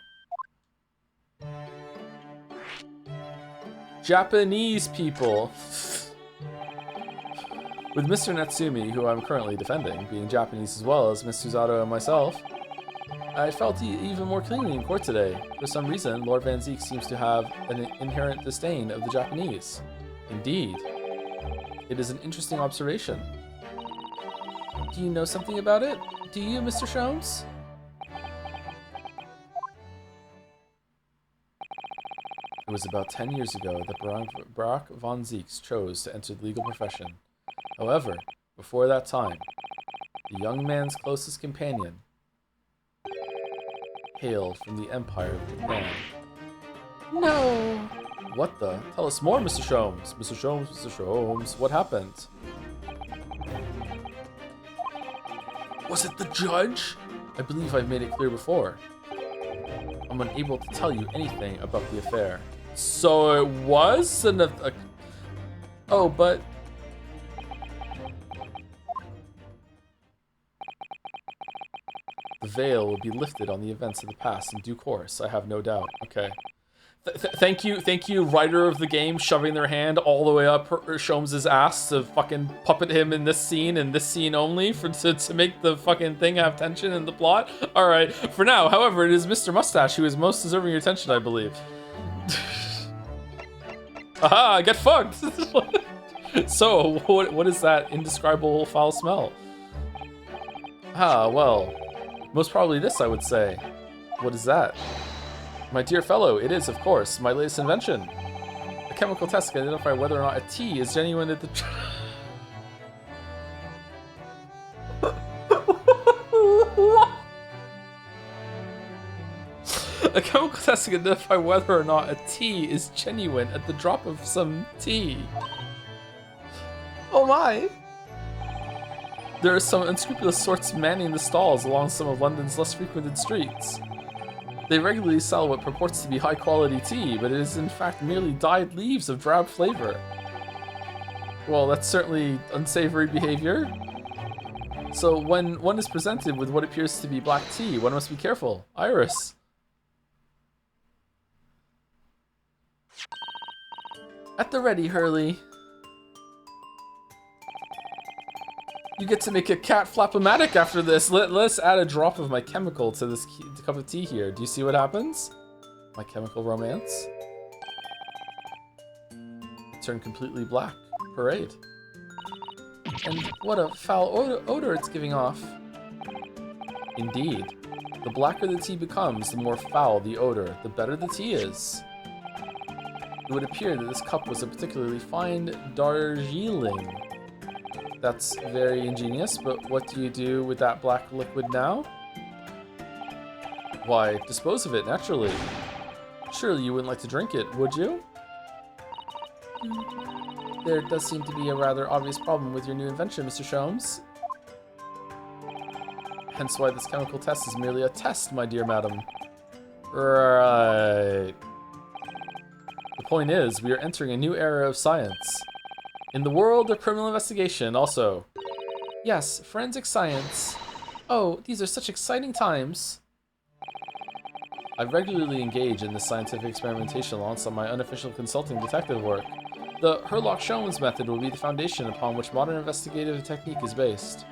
[SPEAKER 4] Japanese people! With Mr. Natsumi, who I'm currently defending, being Japanese as well as Miss Suzato and myself, I felt even more cleanly in court today. For some reason, Lord Van Zieks seems to have an inherent disdain of the Japanese. Indeed. It is an interesting observation. Do you know something about it? Do you, Mr. Sholmes? It was about 10 years ago that Barak von Zieks chose to enter the legal profession. However, before that time, the young man's closest companion hailed from the Empire of Japan. No! What the? Tell us more, Mr. Sholmes. Mr. Sholmes, Mr. Sholmes, what happened? Was it the judge? I believe I've made it clear before. I'm unable to tell you anything about the affair. So it was oh, but... The veil will be lifted on the events of the past in due course, I have no doubt. Okay. Thank you, writer of the game, shoving their hand all the way up Sholmes' ass to fucking puppet him in this scene and this scene only to make the fucking thing have tension in the plot. All right, for now, however, it is Mr. Mustache who is most deserving your attention, I believe. Aha, get fucked! So, what is that indescribable foul smell? Ah, well, most probably this, I would say. What is that? My dear fellow, it is, of course, my latest invention. A chemical test can identify whether or not a tea is genuine at the... A chemical test can identify whether or not a tea is genuine at the drop of some tea. Oh my! There are some unscrupulous sorts manning the stalls along some of London's less frequented streets. They regularly sell what purports to be high-quality tea, but it is in fact merely dyed leaves of drab flavor. Well, that's certainly unsavory behavior. So when one is presented with what appears to be black tea, one must be careful. Iris. At the ready, Hurley. You get to make a cat flap-o-matic after this. Let's add a drop of my chemical to this cup of tea here. Do you see what happens? My chemical romance. Turn completely black. Parade. And what a foul odor it's giving off. Indeed. The blacker the tea becomes, the more foul the odor, the better the tea is. It would appear that this cup was a particularly fine Darjeeling. That's very ingenious, but what do you do with that black liquid now? Why, dispose of it, naturally. Surely you wouldn't like to drink it, would you? There does seem to be a rather obvious problem with your new invention, Mr. Sholmes. Hence why this chemical test is merely a test, my dear madam. Right. The point is, we are entering a new era of science. In the world of criminal investigation, also. Yes, forensic science. Oh, these are such exciting times. I regularly engage in this scientific experimentation alongside my unofficial consulting detective work. The Herlock-Sholmes method will be the foundation upon which modern investigative technique is based.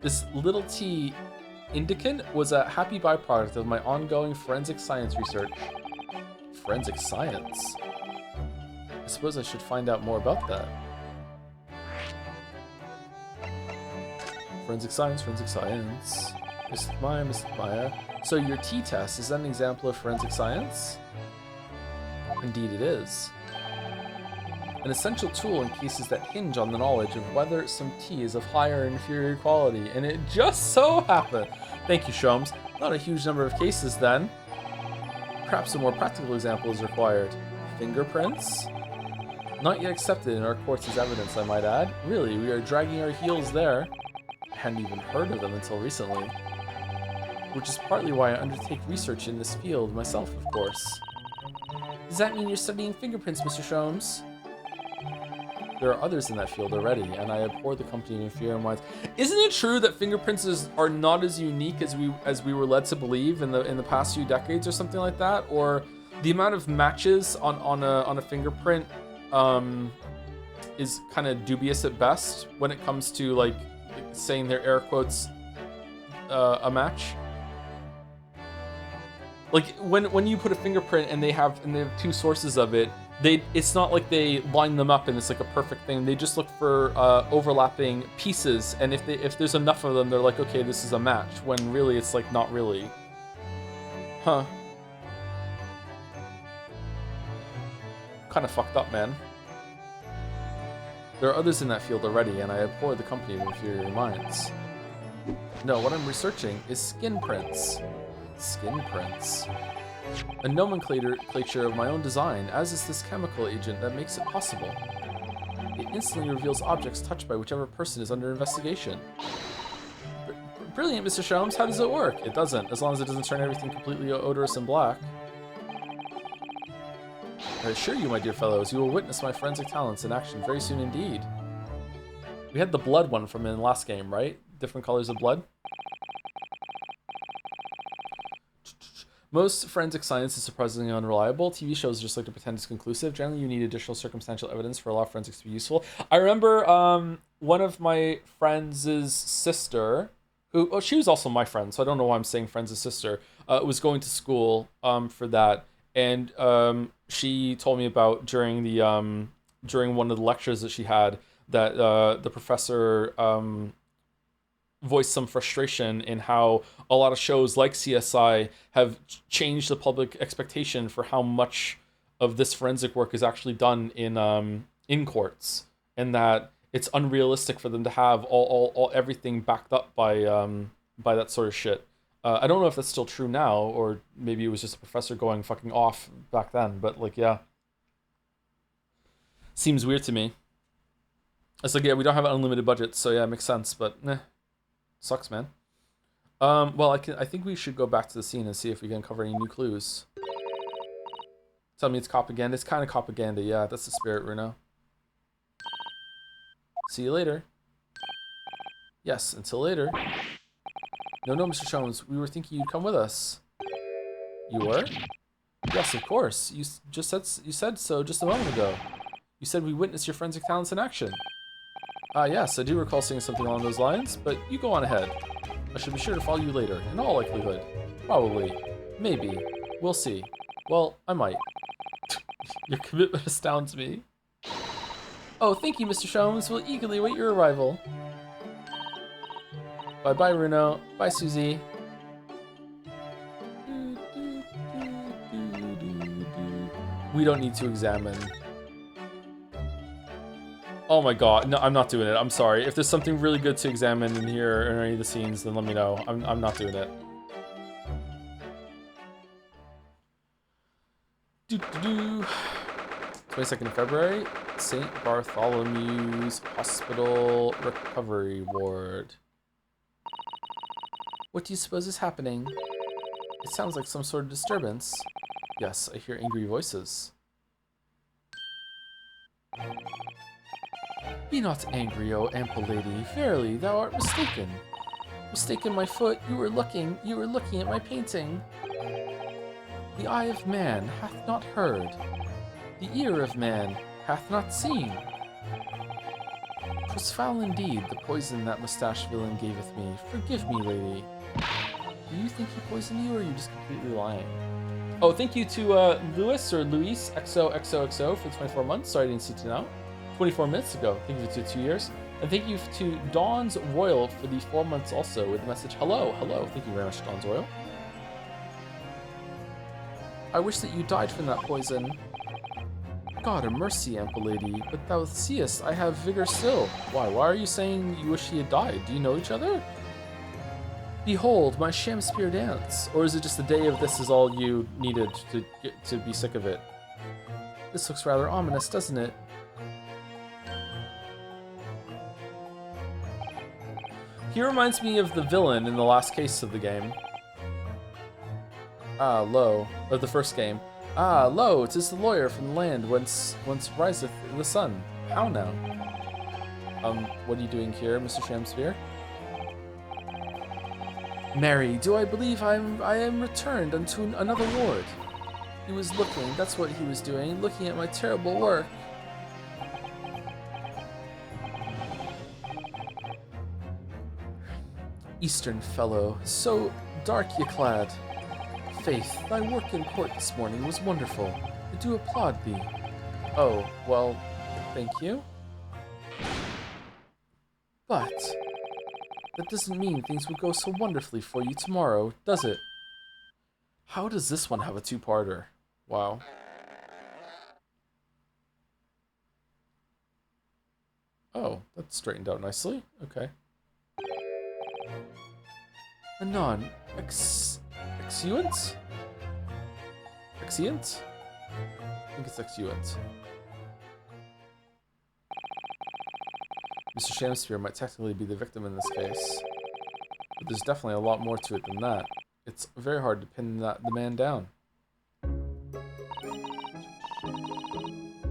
[SPEAKER 4] This little tea indicant was a happy byproduct of my ongoing forensic science research. Forensic science? I suppose I should find out more about that. Forensic science, forensic science. Mr. Meyer, Mr. Meyer. So your t-test, is that an example of forensic science? Indeed it is. An essential tool in cases that hinge on the knowledge of whether some tea is of higher or inferior quality, and it just so happened. Thank you, Sholmes. Not a huge number of cases then. Perhaps a more practical example is required. Fingerprints? Not yet accepted in our courts as evidence, I might add. Really, we are dragging our heels there. I hadn't even heard of them until recently. Which is partly why I undertake research in this field myself, of course. Does that mean you're studying fingerprints, Mr. Sholmes? There are others in that field already, and I abhor the company of inferior minds. Isn't it true that fingerprints are not as unique as we were led to believe in the past few decades, or something like that? Or the amount of matches on a fingerprint is kind of dubious at best when it comes to like saying their air quotes a match. Like when you put a fingerprint and they have two sources of it, it's not like they line them up and it's like a perfect thing. They just look for overlapping pieces, and if there's enough of them, they're like, okay, this is a match. When really, it's like not really. Huh. Kind of fucked up, man. There are others in that field already, and I abhor the company of inferior minds. No, what I'm researching is skin prints. Skin prints. A nomenclature of my own design, as is this chemical agent that makes it possible. It instantly reveals objects touched by whichever person is under investigation. Brilliant, Mr. Sholmes. How does it work? It doesn't, as long as it doesn't turn everything completely odorous and black. I assure you, my dear fellows, you will witness my forensic talents in action very soon indeed. We had the blood one from in the last game, right? Different colors of blood. Most forensic science is surprisingly unreliable. TV shows just like to pretend it's conclusive. Generally, you need additional circumstantial evidence for a lot of forensics to be useful. I remember one of my friends' sister, who she was also my friend, so I don't know why I'm saying friend's sister, was going to school for that, and she told me about during one of the lectures that she had that the professor voiced some frustration in how a lot of shows like CSI have changed the public expectation for how much of this forensic work is actually done in courts, and that it's unrealistic for them to have all everything backed up by that sort of shit. I don't know if that's still true now, or maybe it was just a professor going fucking off back then, but like, yeah. Seems weird to me. It's like, yeah, we don't have an unlimited budget, so yeah, it makes sense, but sucks, man. Well, I think we should go back to the scene and see if we can uncover any new clues. Tell me it's propaganda. It's kind of propaganda, yeah. That's the spirit, Runo. See you later. Yes, until later. No, Mr. Jones, we were thinking you'd come with us. You were? Yes, of course. You said so just a moment ago. You said we witnessed your forensic talents in action. Yes, I do recall seeing something along those lines, but you go on ahead. I should be sure to follow you later, in all likelihood. Probably. Maybe. We'll see. Well, I might. Your commitment astounds me. Oh, thank you, Mr. Sholmes. We'll eagerly await your arrival. Bye-bye, Runo. Bye, Susie. We don't need to examine. Oh my god. No, I'm not doing it. I'm sorry. If there's something really good to examine in here or any of the scenes, then let me know. I'm not doing it. 22nd of February, St. Bartholomew's Hospital Recovery Ward. What do you suppose is happening? It sounds like some sort of disturbance. Yes, I hear angry voices. Be not angry, O ample lady. Verily, thou art mistaken. Mistaken, my foot. You were looking at my painting. The eye of man hath not heard. The ear of man hath not seen. 'Twas foul indeed, the poison that mustache villain gaveth me. Forgive me, lady. Do you think he poisoned you, or are you just completely lying? Oh, thank you to Luis XOXOXO for the 24 months. Sorry I didn't see it now. 24 minutes ago. Thank you to 2 years. And thank you to Dawn's Royal for the 4 months also with the message, hello, hello. Thank you very much, Dawn's Royal. I wish that you died from that poison. God, a mercy, ample lady, but thou seest I have vigor still. Why are you saying you wish he had died? Do you know each other? Behold, my Shakespeare dance. Or is it just the day of this is all you needed to get to be sick of it? This looks rather ominous, doesn't it? He reminds me of the villain in the last case of the game. Lo, of the first game. Lo, 'tis the lawyer from the land whence riseth the sun. How now? What are you doing here, Mr. Shakespeare? Mary, do I believe I am returned unto another ward? He was looking, that's what he was doing, looking at my terrible work. Eastern fellow, so dark ye clad. Faith, thy work in court this morning was wonderful. I do applaud thee. Oh, well, thank you. But that doesn't mean things will go so wonderfully for you tomorrow, does it? How does this one have a two-parter? Wow. Oh, that's straightened out nicely. Okay. Anon, exuent? Exeunt? I think it's exuent. Mr. Shakespeare might technically be the victim in this case, but there's definitely a lot more to it than that. It's very hard to pin the man down.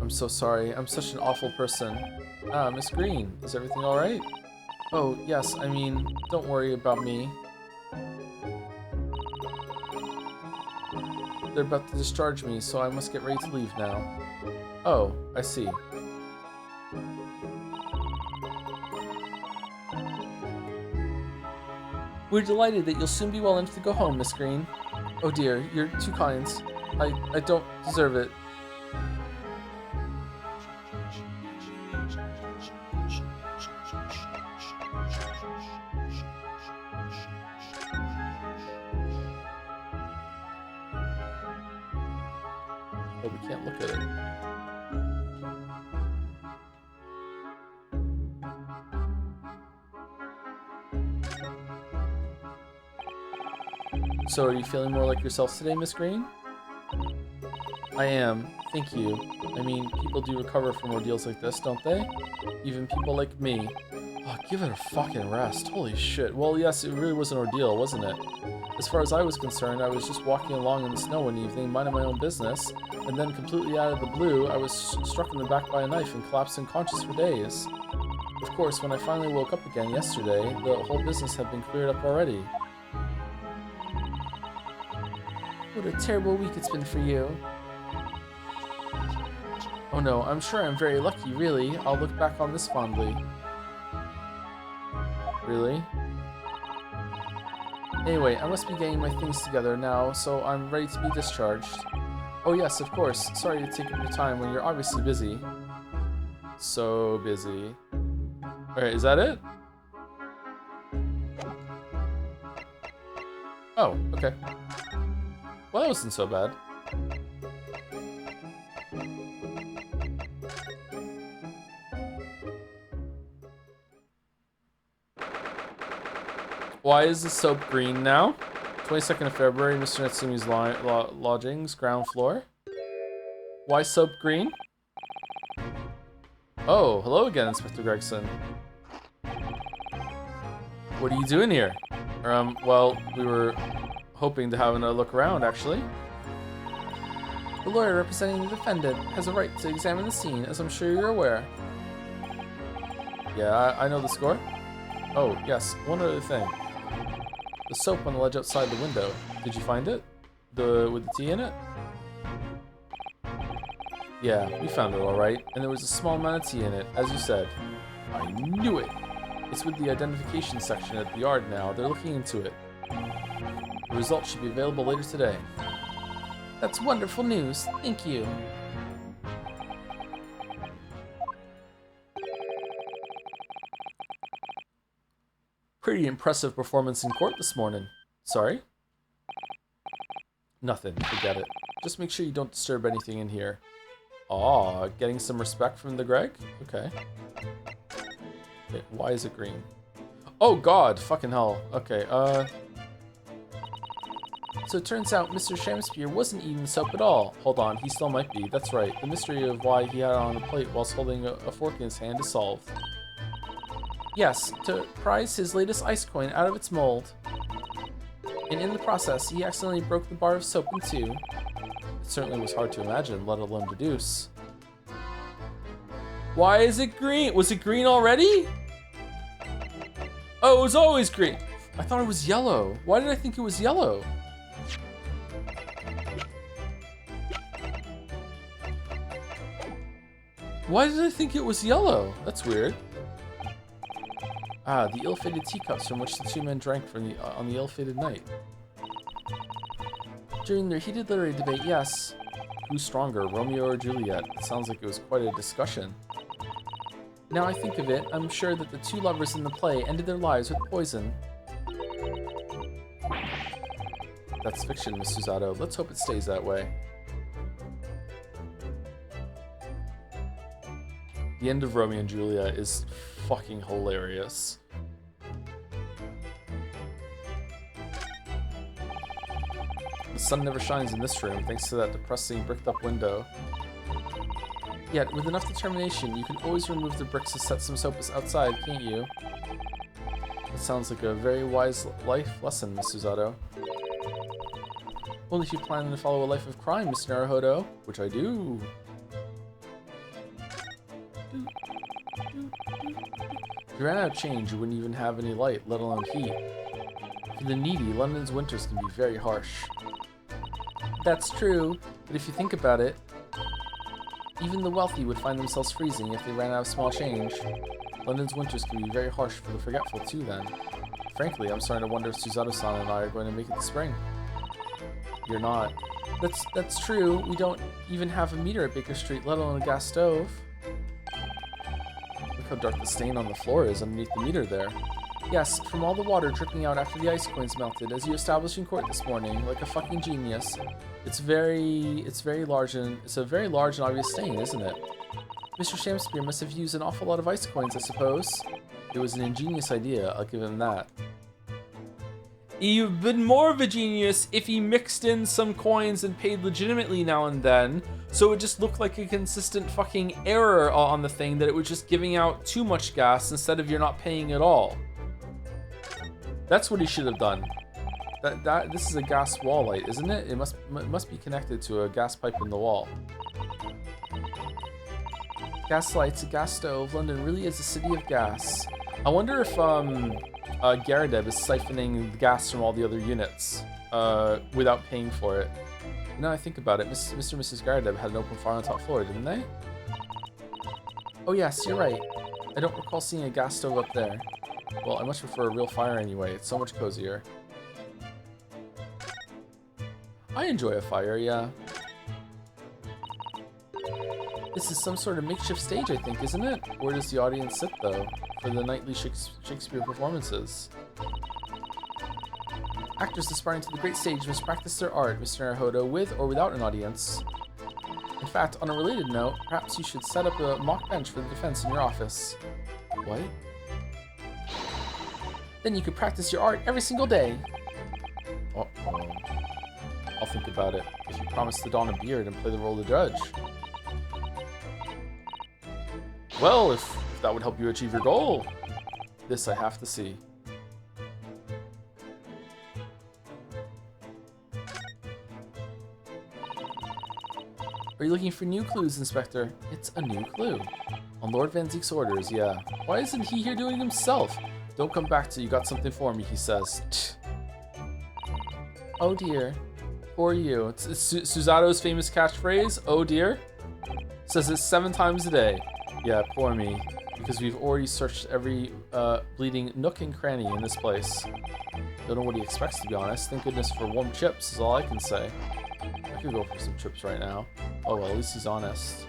[SPEAKER 4] I'm so sorry. I'm such an awful person. Miss Green, is everything alright? Oh, yes, I mean, don't worry about me. They're about to discharge me, so I must get ready to leave now. Oh, I see. We're delighted that you'll soon be well enough to go home, Miss Green. Oh dear, you're too kind. I don't deserve it. Oh, we can't look at it. So, are you feeling more like yourself today, Miss Green? I am. Thank you. I mean, people do recover from ordeals like this, don't they? Even people like me. Oh, give it a fucking rest. Holy shit. Well, yes, it really was an ordeal, wasn't it? As far as I was concerned, I was just walking along in the snow one evening, minding my own business, and then completely out of the blue, I was struck in the back by a knife and collapsed unconscious for days. Of course, when I finally woke up again yesterday, the whole business had been cleared up already. What a terrible week it's been for you. Oh no, I'm sure I'm very lucky, really. I'll look back on this fondly. Really? Anyway, I must be getting my things together now, so I'm ready to be discharged. Oh yes, of course. Sorry to take up your time when you're obviously busy. So busy. Alright, is that it? Oh, okay. Well, that wasn't so bad. Why is the soap green now? 22nd of February, Mr. Natsumi's lodgings, ground floor. Why soap green? Oh, hello again, Inspector Gregson. What are you doing here? Well, we were hoping to have another look around, actually. The lawyer representing the defendant has a right to examine the scene, as I'm sure you're aware. Yeah, I know the score. Oh, yes, one other thing. The soap on the ledge outside the window. Did you find it? With the tea in it? Yeah, we found it all right, and there was a small amount of tea in it, as you said. I knew it! It's with the identification section at the yard now. They're looking into it. The results should be available later today. That's wonderful news. Thank you. Pretty impressive performance in court this morning. Sorry? Nothing. Forget it. Just make sure you don't disturb anything in here. Aw, getting some respect from the Greg? Okay. Okay, why is it green? Oh god, fucking hell. Okay, So it turns out Mr. Shamspeare wasn't eating soap at all. Hold on, he still might be. That's right. The mystery of why he had it on a plate whilst holding a fork in his hand is solved. Yes, to prize his latest ice coin out of its mold. And in the process, he accidentally broke the bar of soap in two. It certainly was hard to imagine, let alone deduce. Why is it green? Was it green already? Oh, it was always green. I thought it was yellow. Why did I think it was yellow? Why did I think it was yellow? That's weird. Ah, the ill-fated teacups from which the two men drank from on the ill-fated night. During their heated literary debate, yes. Who's stronger, Romeo or Juliet? It sounds like it was quite a discussion. Now I think of it, I'm sure that the two lovers in the play ended their lives with poison. That's fiction, Miss Susato. Let's hope it stays that way. The end of Romeo and Juliet is fucking hilarious. The sun never shines in this room, thanks to that depressing bricked-up window. Yet, with enough determination, you can always remove the bricks to set some soap outside, can't you? It sounds like a very wise life lesson, Miss Susato. Only if you plan to follow a life of crime, Miss Naruhodo, which I do. If you ran out of change, you wouldn't even have any light, let alone heat. For the needy, London's winters can be very harsh. That's true, but if you think about it, even the wealthy would find themselves freezing if they ran out of small change. London's winters can be very harsh for the forgetful too then. Frankly, I'm starting to wonder if Susato-san and I are going to make it to spring. You're not. That's true, we don't even have a meter at Baker Street, let alone a gas stove. Look how dark the stain on the floor is underneath the meter there. Yes, from all the water dripping out after the ice coins melted, as you established in court this morning, like a fucking genius. It's a very large and obvious stain, isn't it? Mr. Shamspeare must have used an awful lot of ice coins, I suppose. It was an ingenious idea, I'll give him that. He'd been more of a genius if he mixed in some coins and paid legitimately now and then, so it just looked like a consistent fucking error on the thing, that it was just giving out too much gas instead of you're not paying at all. That's what he should have done. This is a gas wall light, isn't it? It must be connected to a gas pipe in the wall. Gas lights, a gas stove. London really is a city of gas. I wonder if Garadeb is siphoning the gas from all the other units without paying for it. Now I think about it, Mr. and Mrs. Garadeb had an open fire on top floor, didn't they? Oh yes, you're right. I don't recall seeing a gas stove up there. Well, I much prefer a real fire anyway. It's so much cozier. I enjoy a fire, yeah. This is some sort of makeshift stage, I think, isn't it? Where does the audience sit, though, for the nightly Shakespeare performances? Actors aspiring to the great stage must practice their art, Mr. Naruhodo, with or without an audience. In fact, on a related note, perhaps you should set up a mock bench for the defense in your office. What? Then you could practice your art every single day. Uh-oh. I'll think about it. If you promise to don a beard and play the role of judge. Well, if that would help you achieve your goal. This I have to see. Are you looking for new clues, Inspector? It's a new clue. On Lord Van Zeek's orders, yeah. Why isn't he here doing it himself? Don't come back till you got something for me, he says. Oh dear. Poor you. It's Susato's famous catchphrase, oh dear. Says it 7 times a day. Yeah, poor me. Because we've already searched every bleeding nook and cranny in this place. Don't know what he expects, to be honest. Thank goodness for warm chips is all I can say. I could go for some chips right now. Oh well, at least he's honest.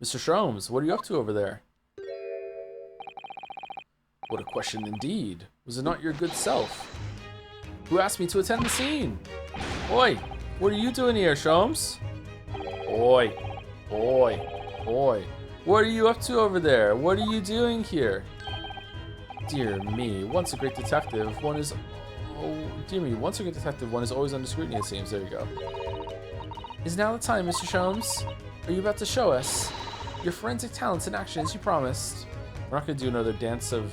[SPEAKER 4] Mr. Shrooms, what are you up to over there? What a question indeed. Was it not your good self? Who asked me to attend the scene? Oi, what are you doing here, Shrooms? Oi, oi, oi. What are you up to over there? What are you doing here? Dear me, once a great detective, one is... Oh, dear me, once a great detective, one is always under scrutiny, it seems. There you go. Is now the time, Mr. Shrooms? Are you about to show us your forensic talents in action as you promised? We're not going to do another dance of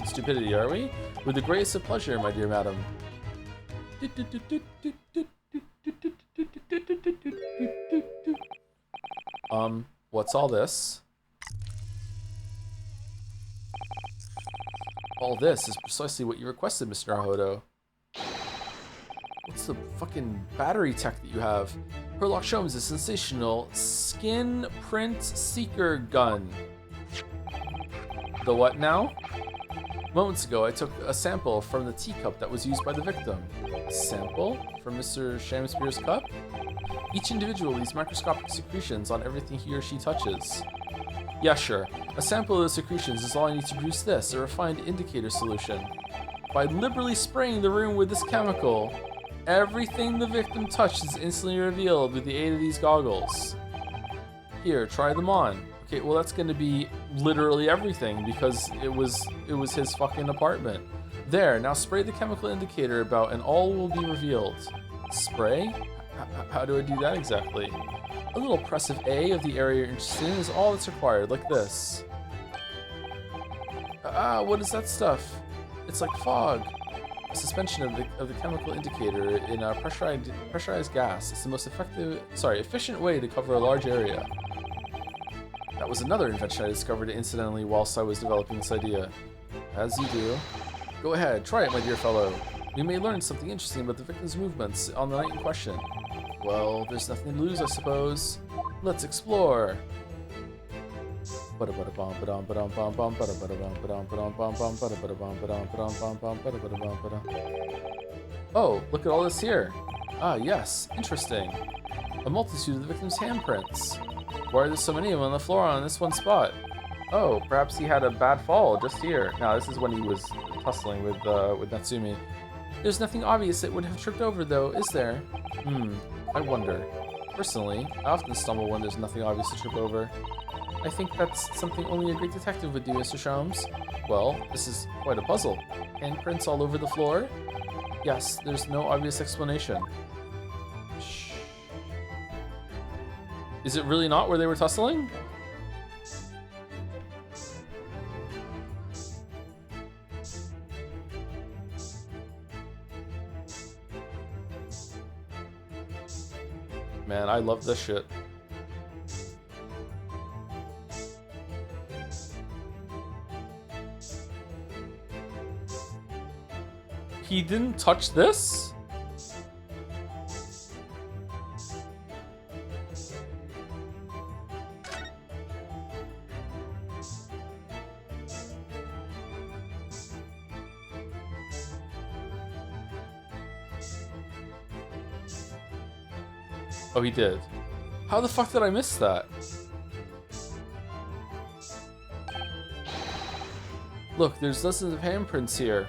[SPEAKER 4] stupidity, are we? With the greatest of pleasure, my dear madam. What's all this? All this is precisely what you requested, Mr. Naruhodo. What's the fucking battery tech that you have? Herlock Sholmes' a sensational skin print seeker gun. The what now? Moments ago, I took a sample from the teacup that was used by the victim. A sample from Mr. Shamspeare's cup? Each individual leaves microscopic secretions on everything he or she touches. Yeah, sure. A sample of the secretions is all I need to produce this, a refined indicator solution. By liberally spraying the room with this chemical, everything the victim touched is instantly revealed with the aid of these goggles. Here, try them on. Okay, well that's gonna be literally everything because it was his fucking apartment. There, now spray the chemical indicator about and all will be revealed. Spray? How do I do that exactly? A little press of A of the area you're interested in is all that's required, like this. What is that stuff? It's like fog. A suspension of the chemical indicator in a pressurized gas. It's the most efficient way to cover a large area. That was another invention I discovered incidentally whilst I was developing this idea. As you do. Go ahead, try it, my dear fellow. We may learn something interesting about the victim's movements on the night in question. Well, there's nothing to lose, I suppose. Let's explore. Oh, look at all this here. Ah, yes, interesting. A multitude of the victim's handprints. Why are there so many of them on the floor on this one spot? Oh, perhaps he had a bad fall just here. Now, this is when he was tussling with Natsumi. There's nothing obvious that would have tripped over, though, is there? I wonder. Personally, I often stumble when there's nothing obvious to trip over. I think that's something only a great detective would do, Mr. Sholmes. Well, this is quite a puzzle. Handprints all over the floor? Yes, there's no obvious explanation. Shh. Is it really not where they were tussling? Man, I love this shit. He didn't touch this? Oh, he did. How the fuck did I miss that? Look, there's dozens of handprints here.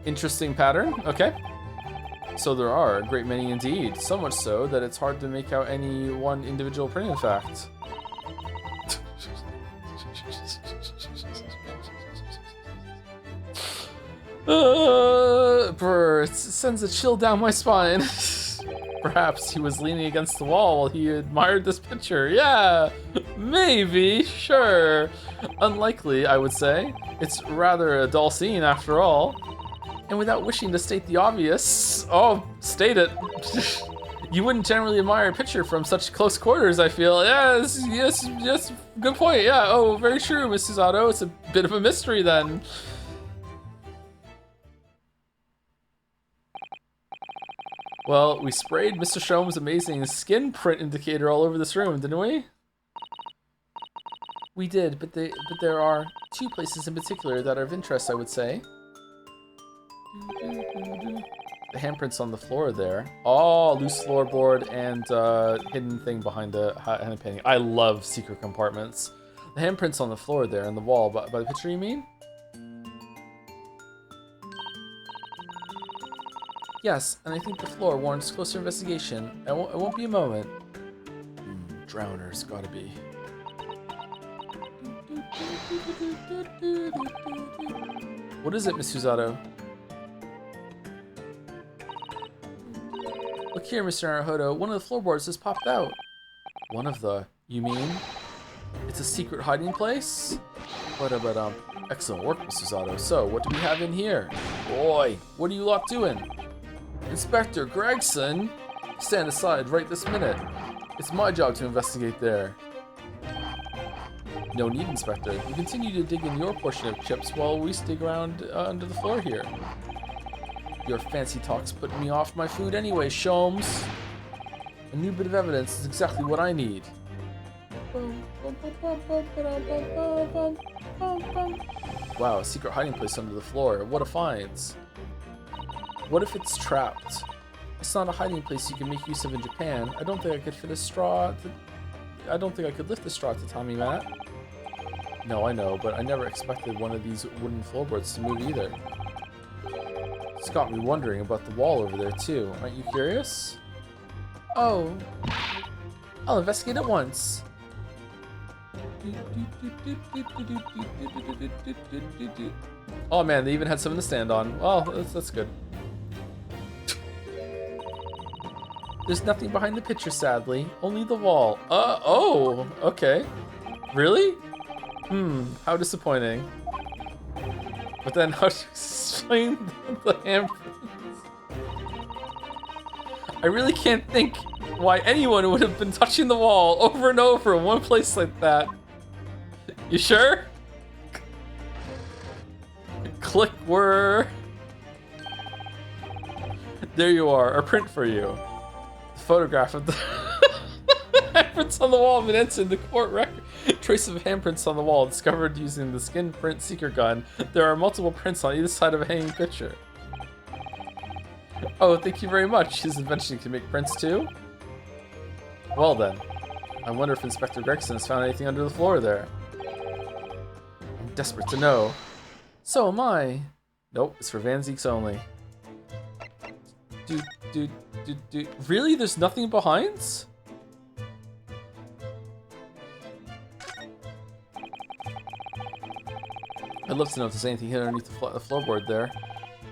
[SPEAKER 4] Interesting pattern, okay. So there are a great many indeed. So much so that it's hard to make out any one individual print, in fact. Brr, it sends a chill down my spine. Perhaps he was leaning against the wall while he admired this picture. Yeah, maybe, sure. Unlikely, I would say. It's rather a dull scene after all. And without wishing to state the obvious, oh, state it. You wouldn't generally admire a picture from such close quarters, I feel. Yes, good point. Yeah, oh, very true, Mrs. Otto. It's a bit of a mystery then. Well, we sprayed Mr. Shom's amazing skin print indicator all over this room, didn't we? We did, but there are two places in particular that are of interest, I would say. The handprints on the floor there. Oh, loose floorboard and hidden thing behind the hidden painting. I love secret compartments. The handprints on the floor there and the wall. By the picture, you mean? Yes, and I think the floor warrants closer investigation. It won't be a moment. Drowners, gotta be. What is it, Miss Suzato? Look here, Mr. Naruhodo. One of the floorboards has popped out. One of the... You mean? It's a secret hiding place? But excellent work, Mr. Suzato. So, what do we have in here? Boy, what are you lot doing? Inspector Gregson? Stand aside right this minute. It's my job to investigate there. No need, Inspector. You continue to dig in your portion of chips while we dig around under the floor here. Your fancy talk's putting me off my food anyway, Sholmes. A new bit of evidence is exactly what I need. Wow, a secret hiding place under the floor. What a find. What if it's trapped? It's not a hiding place you can make use of in Japan. I don't think I could fit a straw to... I don't think I could lift a straw to Tommy Matt. No, I know, but I never expected one of these wooden floorboards to move either. It's got me wondering about the wall over there too. Aren't you curious? Oh. I'll investigate at once. Oh man, they even had something to stand on. Well, that's good. There's nothing behind the picture, sadly. Only the wall. Oh, okay. Really? How disappointing. But then how to explain the handprints? I really can't think why anyone would have been touching the wall over and over in one place like that. You sure? Click were. There you are, a print for you. The photograph of the handprints on the wall have been entered in the court record. Trace of handprints on the wall discovered using the skin print seeker gun. There are multiple prints on either side of a hanging picture. Oh, thank you very much. His invention can make prints too? Well then, I wonder if Inspector Gregson has found anything under the floor there. I'm desperate to know. So am I. Nope, it's for Van Zeeks only. Really? There's nothing behind? I'd love to know if there's anything hidden underneath the floorboard there.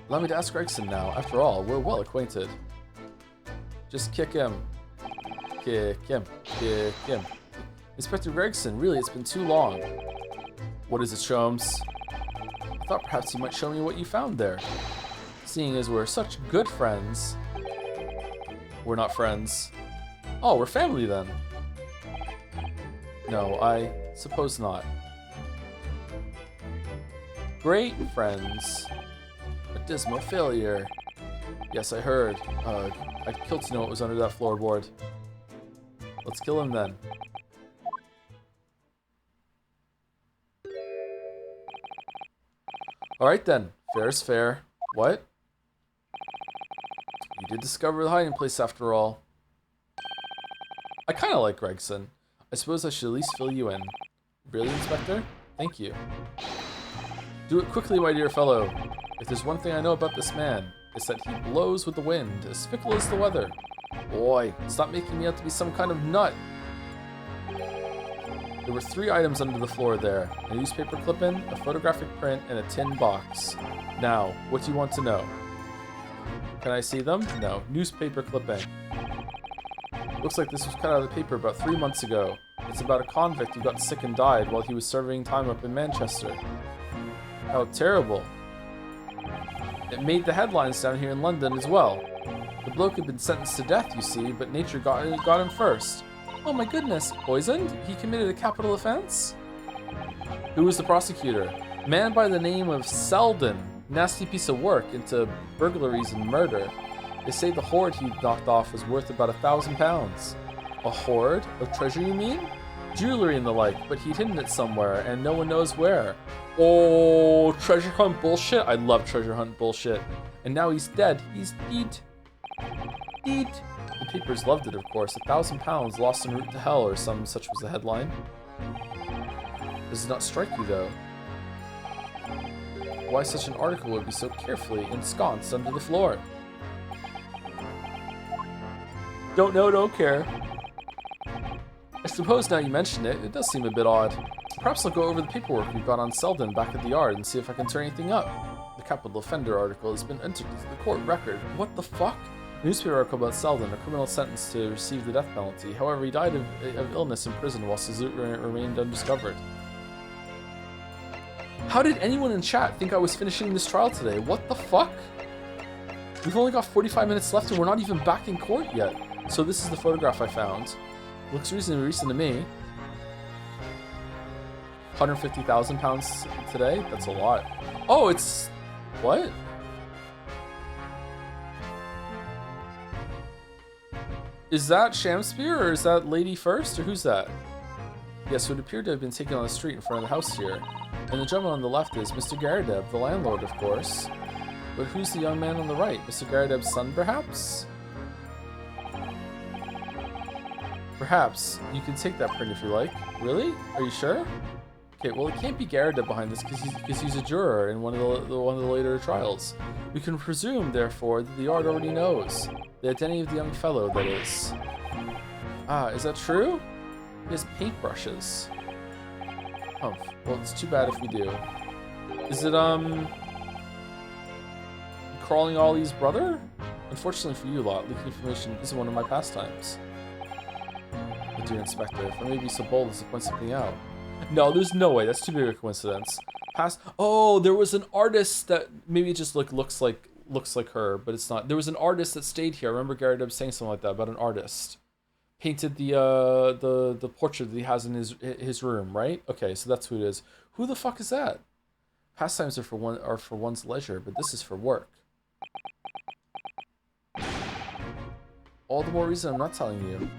[SPEAKER 4] Allow me to ask Gregson now. After all, we're well acquainted. Just kick him. Kick him. Kick him. Inspector Gregson, really, it's been too long. What is it, Sholmes? I thought perhaps you might show me what you found there. Seeing as we're such good friends. We're not friends. Oh, we're family then. No, I suppose not. Great friends. A dismal failure. Yes, I heard. I'd kill to know what was under that floorboard. Let's kill him then. Alright then. Fair is fair. What? You did discover the hiding place after all. I kinda like Gregson. I suppose I should at least fill you in. Really, Inspector? Thank you. Do it quickly, my dear fellow. If there's one thing I know about this man, it's that he blows with the wind, as fickle as the weather. Boy, stop making me out to be some kind of nut. There were 3 items under the floor there. A newspaper clipping, a photographic print, and a tin box. Now, what do you want to know? Can I see them? No. Newspaper clipping. Looks like this was cut out of the paper about 3 months ago. It's about a convict who got sick and died while he was serving time up in Manchester. How terrible. It made the headlines down here in London as well. The bloke had been sentenced to death, you see, but nature got him first. Oh my goodness, poisoned? He committed a capital offense? Who was the prosecutor? Man by the name of Selden. Nasty piece of work into burglaries and murder. They say the hoard he knocked off was worth about £1,000. A hoard? Of treasure, you mean? Jewelry and the like, but he'd hidden it somewhere, and no one knows where. Oh, treasure hunt bullshit? I love treasure hunt bullshit. And now he's dead. He's dead. Dead. The papers loved it, of course. £1,000 lost en route to hell, or some such was the headline. Does it not strike you, though? Why such an article would be so carefully ensconced under the floor? Don't know, don't care. I suppose now you mention it, it does seem a bit odd. Perhaps I'll go over the paperwork we've got on Selden back at the yard and see if I can turn anything up. The capital offender article has been entered into the court record. What the fuck? A newspaper article about Selden, a criminal sentenced to receive the death penalty. However, he died of illness in prison whilst his loot remained undiscovered. How did anyone in chat think I was finishing this trial today? What the fuck? We've only got 45 minutes left and we're not even back in court yet. So this is the photograph I found. Looks reasonably recent to me. £150,000 today? That's a lot. Oh, it's... what? Is that Shamspear or is that Lady First or who's that? Yes, it would appear to have been taken on the street in front of the house here. And the gentleman on the left is Mr. Garadeb, the landlord, of course. But who's the young man on the right? Mr. Garadeb's son, perhaps? Perhaps. You can take that print if you like. Really? Are you sure? Okay, well it can't be Garadeb behind this because he's a juror in one of the later trials. We can presume, therefore, that the yard already knows. The identity of the young fellow, that is. Ah, is that true? He has paintbrushes. Humph. Well, it's too bad if we do. Is it, Crawling Ollie's brother? Unfortunately for you lot, leaking information isn't one of my pastimes. But dear Inspector, if I may be so bold as to point something out. No, there's no way. That's too big a coincidence. Oh, there was an artist that maybe it just looks like her, but it's not. There was an artist that stayed here. I remember Garadeb saying something like that about an artist. Painted the portrait that he has in his room, right? Okay, so that's who it is. Who the fuck is that? Pastimes are for one's leisure, but this is for work. All the more reason I'm not telling you.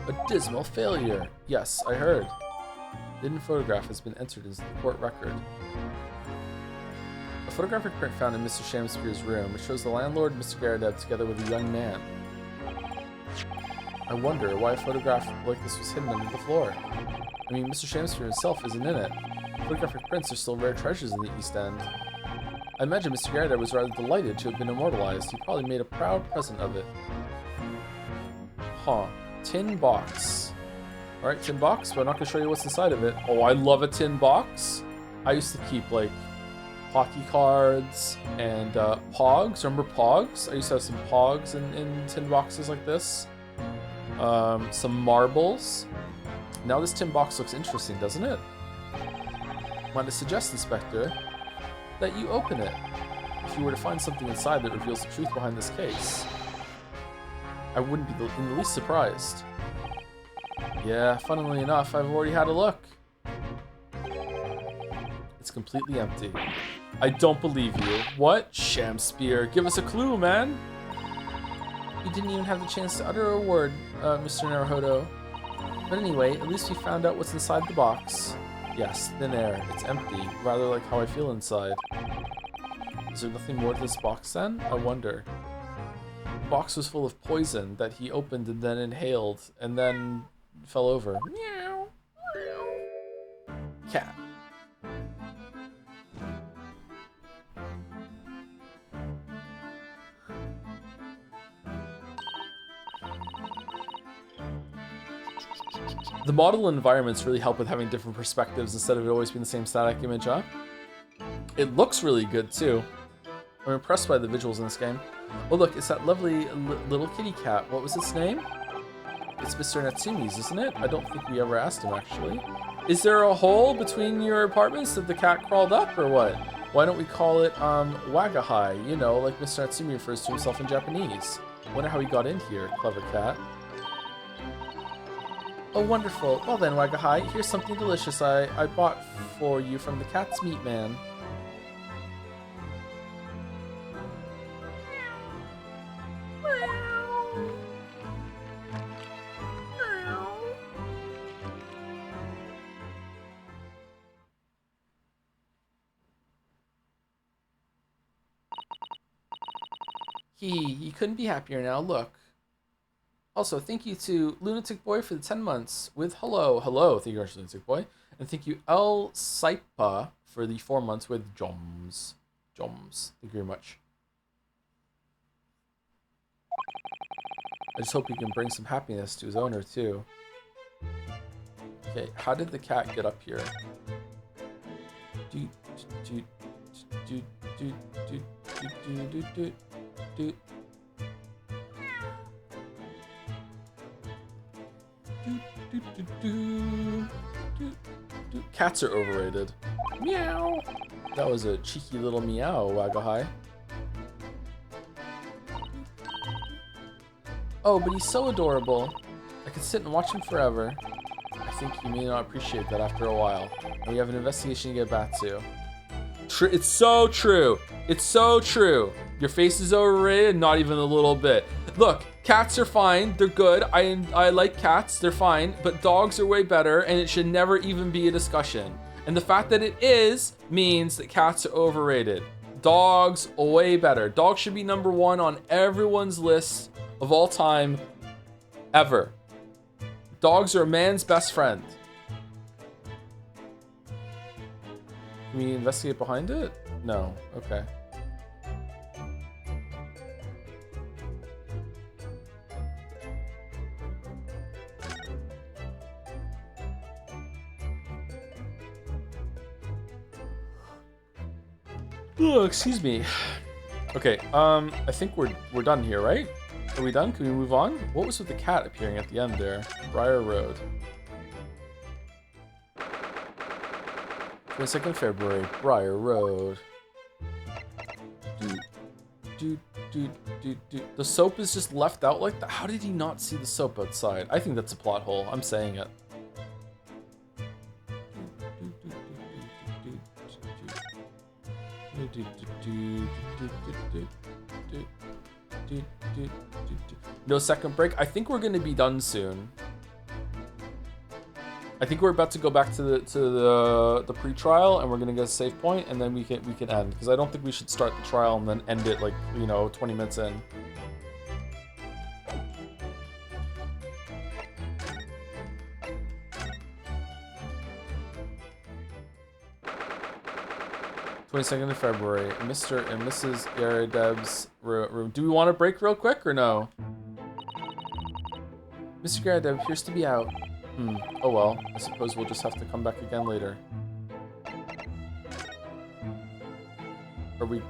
[SPEAKER 4] A dismal failure. Yes, I heard. The hidden photograph has been entered into the court record. A photographic print found in Mr. Shamspear's room. It shows the landlord, Mr. Garadeb, together with a young man. I wonder why a photograph like this was hidden under the floor. I mean, Mr. Shamspear himself isn't in it. Photographic prints are still rare treasures in the East End. I imagine Mr. Garadeb was rather delighted to have been immortalized. He probably made a proud present of it. Huh. Tin box. Alright, tin box, but I'm not going to show you what's inside of it. Oh, I love a tin box. I used to keep, like, hockey cards and Pogs. Remember Pogs? I used to have some Pogs in tin boxes like this. Some marbles. Now this tin box looks interesting, doesn't it? Might I suggest, Inspector, that you open it if you were to find something inside that reveals the truth behind this case. I wouldn't be in the least surprised. Yeah, funnily enough, I've already had a look. It's completely empty. I don't believe you. What? Sham Spear. Give us a clue, man. You didn't even have the chance to utter a word, Mr. Naruhodo. But anyway, at least we found out what's inside the box. Yes, thin air. It's empty, rather like how I feel inside. Is there nothing more to this box then? I wonder. The box was full of poison that he opened and then inhaled, and then fell over. Meow. Cat. The model environments really help with having different perspectives instead of it always being the same static image, huh? It looks really good too. I'm impressed by the visuals in this game. Oh look, it's that lovely little kitty cat. What was its name? It's Mr. Natsumi's, isn't it? I don't think we ever asked him actually. Is there a hole between your apartments that the cat crawled up or what? Why don't we call it Wagahai? You know, like Mr. Natsumi refers to himself in Japanese. Wonder how he got in here, clever cat. Oh, wonderful. Well then, Wagahai, here's something delicious I bought for you from the cat's meat man. He couldn't be happier now, look. Also, thank you to Lunatic Boy for the 10 months with hello. Hello, thank you very much, Lunatic Boy. And thank you, El Saipa, for the 4 months with Joms. Joms, thank you very much. I just hope he can bring some happiness to his owner, too. Okay, how did the cat get up here? Cats are overrated. Meow. That was a cheeky little meow, Wagahai. Oh, but he's so adorable. I could sit and watch him forever. I think you may not appreciate that after a while. And we have an investigation to get back to. It's so true. It's so true. Your face is overrated, not even a little bit. Look, cats are fine. They're good. I like cats. They're fine. But dogs are way better, and it should never even be a discussion. And the fact that it is means that cats are overrated. Dogs are way better. Dogs should be number one on everyone's list of all time, ever. Dogs are a man's best friend. Can we investigate behind it? No. Okay. Oh, excuse me. Okay, I think we're done here, right? Are we done? Can we move on? What was with the cat appearing at the end there? Briar Road. 22nd February, Briar Road. The soap is just left out like that? How did he not see the soap outside? I think that's a plot hole. I'm saying it. No second break. I think we're gonna be done soon. I think we're about to go back to the pre-trial, and we're gonna get a save point, and then we can end, because I don't think we should start the trial and then end it like 20 minutes in. (22nd of February), Mr. and Mrs. Garadeb's room. Do we want to break real quick or no? Mr. Garadeb appears to be out. Oh well, I suppose we'll just have to come back again later. Are we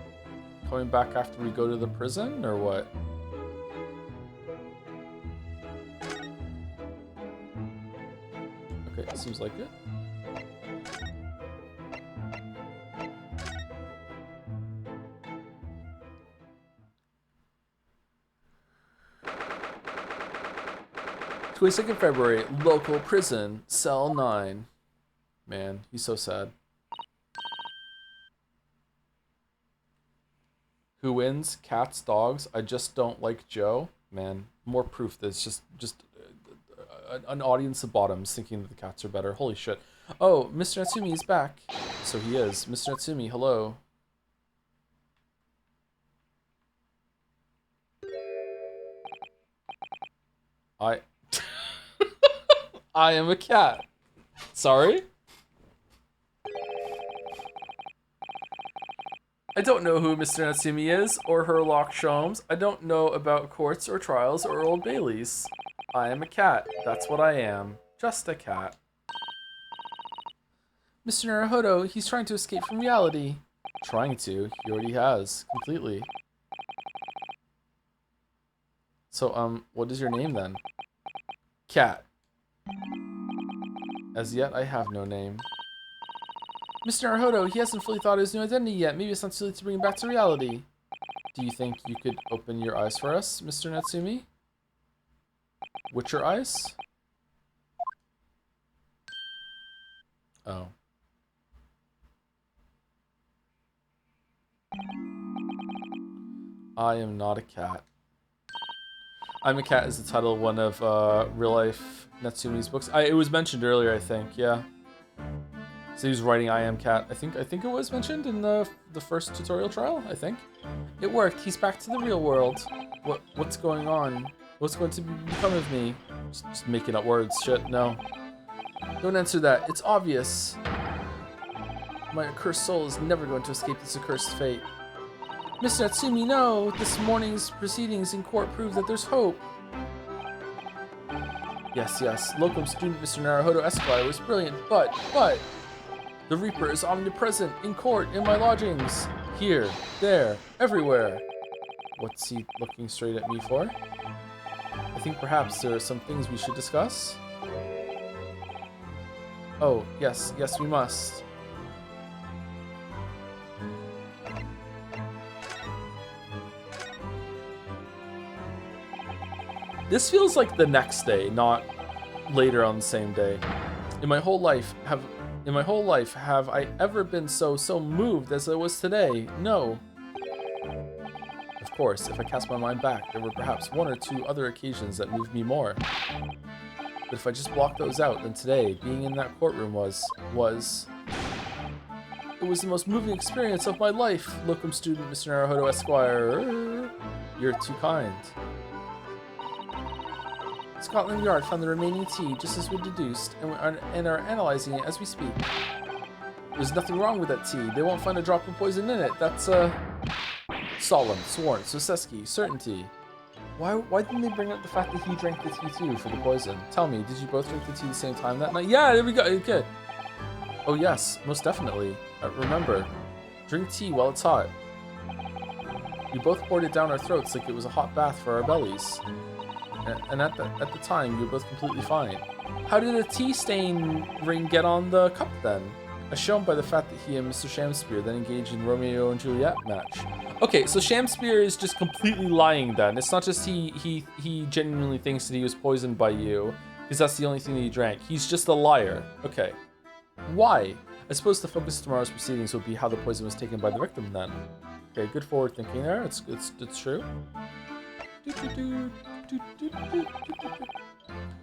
[SPEAKER 4] coming back after we go to the prison, or what? Okay, seems like it. 22nd February, local prison, cell 9. Man, he's so sad. Who wins? Cats, dogs? I just don't like Joe. Man, more proof that it's just an audience of bottoms thinking that the cats are better. Holy shit. Oh, Mr. Natsumi is back. So he is. Mr. Natsumi, hello. I am a cat. Sorry? I don't know who Mr. Natsumi is, or Herlock Sholmes. I don't know about courts or trials or Old Baileys. I am a cat. That's what I am. Just a cat. Mr. Naruhodo, he's trying to escape from reality. Trying to. He already has. Completely. So, what is your name then? Cat. As yet, I have no name. Mr. Naruhodo, he hasn't fully thought of his new identity yet. Maybe it's not too late to bring him back to reality. Do you think you could open your eyes for us, Mr. Natsumi? Witcher eyes? Oh. I am not a cat. I'm a Cat is the title of one of real life Natsumi's books. It was mentioned earlier, I think. Yeah. So he was writing I Am Cat. I think it was mentioned in the first tutorial trial. I think it worked. He's back to the real world. What's going on? What's going to become of me? Just making up words. Shit. No. Don't answer that. It's obvious. My accursed soul is never going to escape this accursed fate. Mr. Natsumi, no! This morning's proceedings in court prove that there's hope. Yes, Locum student Mr. Naruhodo Esquire was brilliant, but... The Reaper is omnipresent, in court, in my lodgings. Here, there, everywhere. What's he looking straight at me for? I think perhaps there are some things we should discuss. Oh, yes, we must. This feels like the next day, not later on the same day. In my whole life, have I ever been so moved as I was today? No. Of course, if I cast my mind back, there were perhaps one or two other occasions that moved me more. But if I just block those out, then today, being in that courtroom was... It was the most moving experience of my life, Locum student Mr. Naruhodo Esquire. You're too kind. Scotland Yard found the remaining tea, just as we deduced, and are analyzing it as we speak. There's nothing wrong with that tea. They won't find a drop of poison in it. That's, solemn, sworn, Soseski, certainty. Why didn't they bring up the fact that he drank the tea too for the poison? Tell me, did you both drink the tea at the same time that night? Yeah, there we go, okay. Oh yes, most definitely. Remember, drink tea while it's hot. We both poured it down our throats like it was a hot bath for our bellies. And at the time, you were both completely fine. How did a tea stain ring get on the cup then? As shown by the fact that he and Mr. Shamspear then engaged in Romeo and Juliet match. Okay, so Shamspear is just completely lying then. It's not just he genuinely thinks that he was poisoned by you, because that's the only thing that he drank. He's just a liar. Okay. Why? I suppose the focus of tomorrow's proceedings will be how the poison was taken by the victim then. Okay, good forward thinking there. It's true.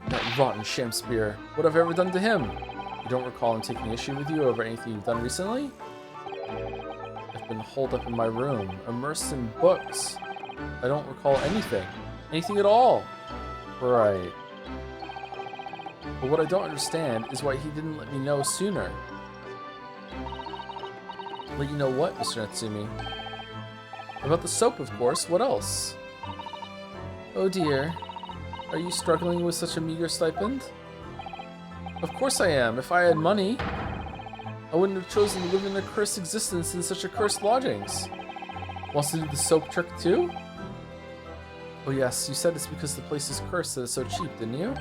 [SPEAKER 4] That rotten Shamspear. What have I ever done to him? You don't recall him taking issue with you over anything you've done recently? I've been holed up in my room, immersed in books. I don't recall anything. Anything at all. Right. But what I don't understand is why he didn't let me know sooner. Let you know what, Mr. Natsumi? About the soap, of course. What else? Oh dear. Are you struggling with such a meager stipend? Of course I am. If I had money, I wouldn't have chosen to live in a cursed existence in such accursed lodgings. Wants to do the soap trick too? Oh yes, you said it's because the place is cursed that it's so cheap, didn't you?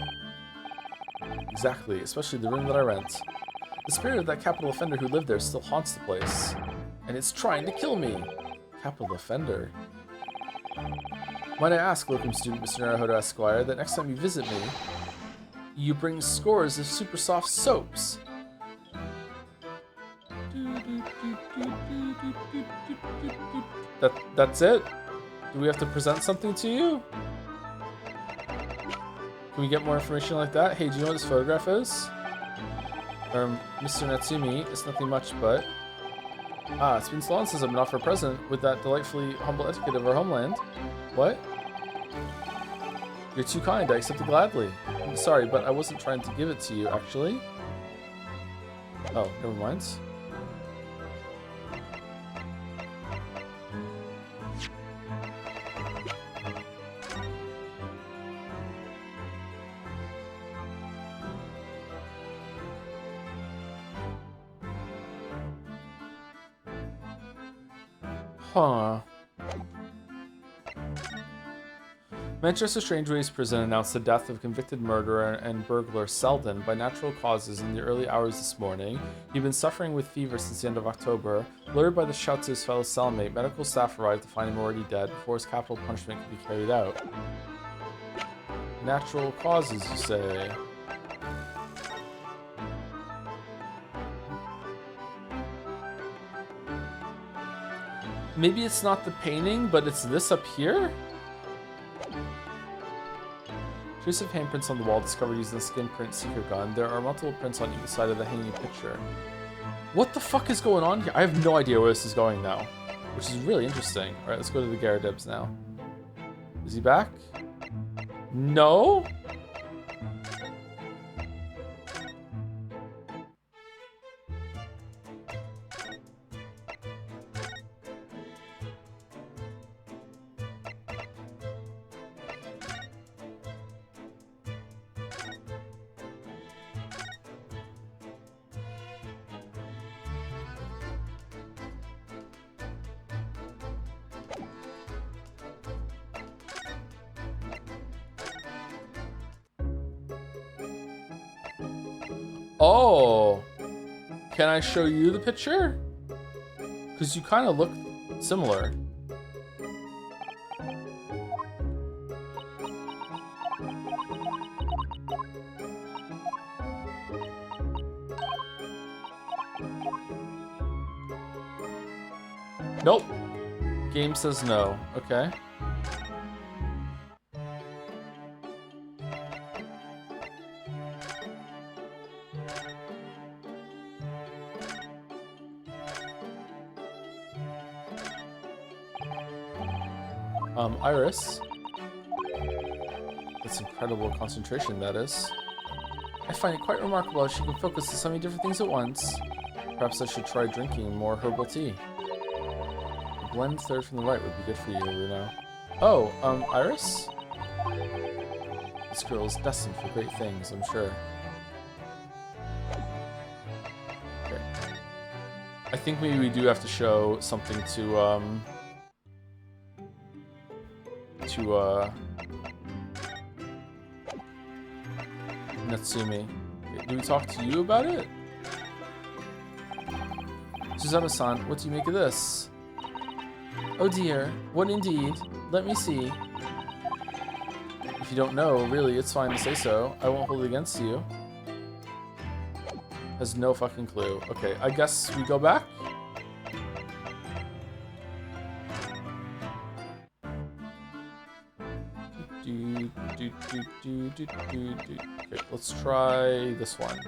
[SPEAKER 4] Exactly, especially the room that I rent. The spirit of that capital offender who lived there still haunts the place. And it's trying to kill me. Capital offender. Might I ask, Locum student Mr. Naruhodo Esquire, that next time you visit me, You bring scores of super soft soaps. That's it? Do we have to present something to you? Can we get more information like that? Hey, do you know what this photograph is? Mr. Natsumi, it's nothing much, but... Ah, it's been so long since I've been offered a present with that delightfully humble etiquette of our homeland. What? You're too kind, I accept it gladly. I'm sorry, but I wasn't trying to give it to you, actually. Oh, never mind. Huh. Manchester Strangeways Prison announced the death of convicted murderer and burglar Selden by natural causes in the early hours this morning. He'd been suffering with fever since the end of October. Lured by the shouts of his fellow cellmate, medical staff arrived to find him already dead before his capital punishment could be carried out. Natural causes, you say? Maybe it's not the painting, but it's this up here? Trace of handprints on the wall discovered using the skin print seeker gun. There are multiple prints on either side of the hanging picture. What the fuck is going on here? I have no idea where this is going now, which is really interesting. All right, let's go to the Garadebs now. Is he back? No? Oh, can I show you the picture? Because you kind of look similar. Nope. Game says no. Okay. Iris. That's incredible concentration, that is. I find it quite remarkable how she can focus on so many different things at once. Perhaps I should try drinking more herbal tea. A blend third from the right would be good for you, Runo. Oh, Iris? This girl is destined for great things, I'm sure. Okay. I think maybe we do have to show something to, Natsumi. Do we talk to you about it? Susanoo-san, what do you make of this? Oh dear, what indeed? Let me see. If you don't know, really, it's fine to say so. I won't hold it against you. Has no fucking clue. Okay, I guess we go back? Okay, let's try this one.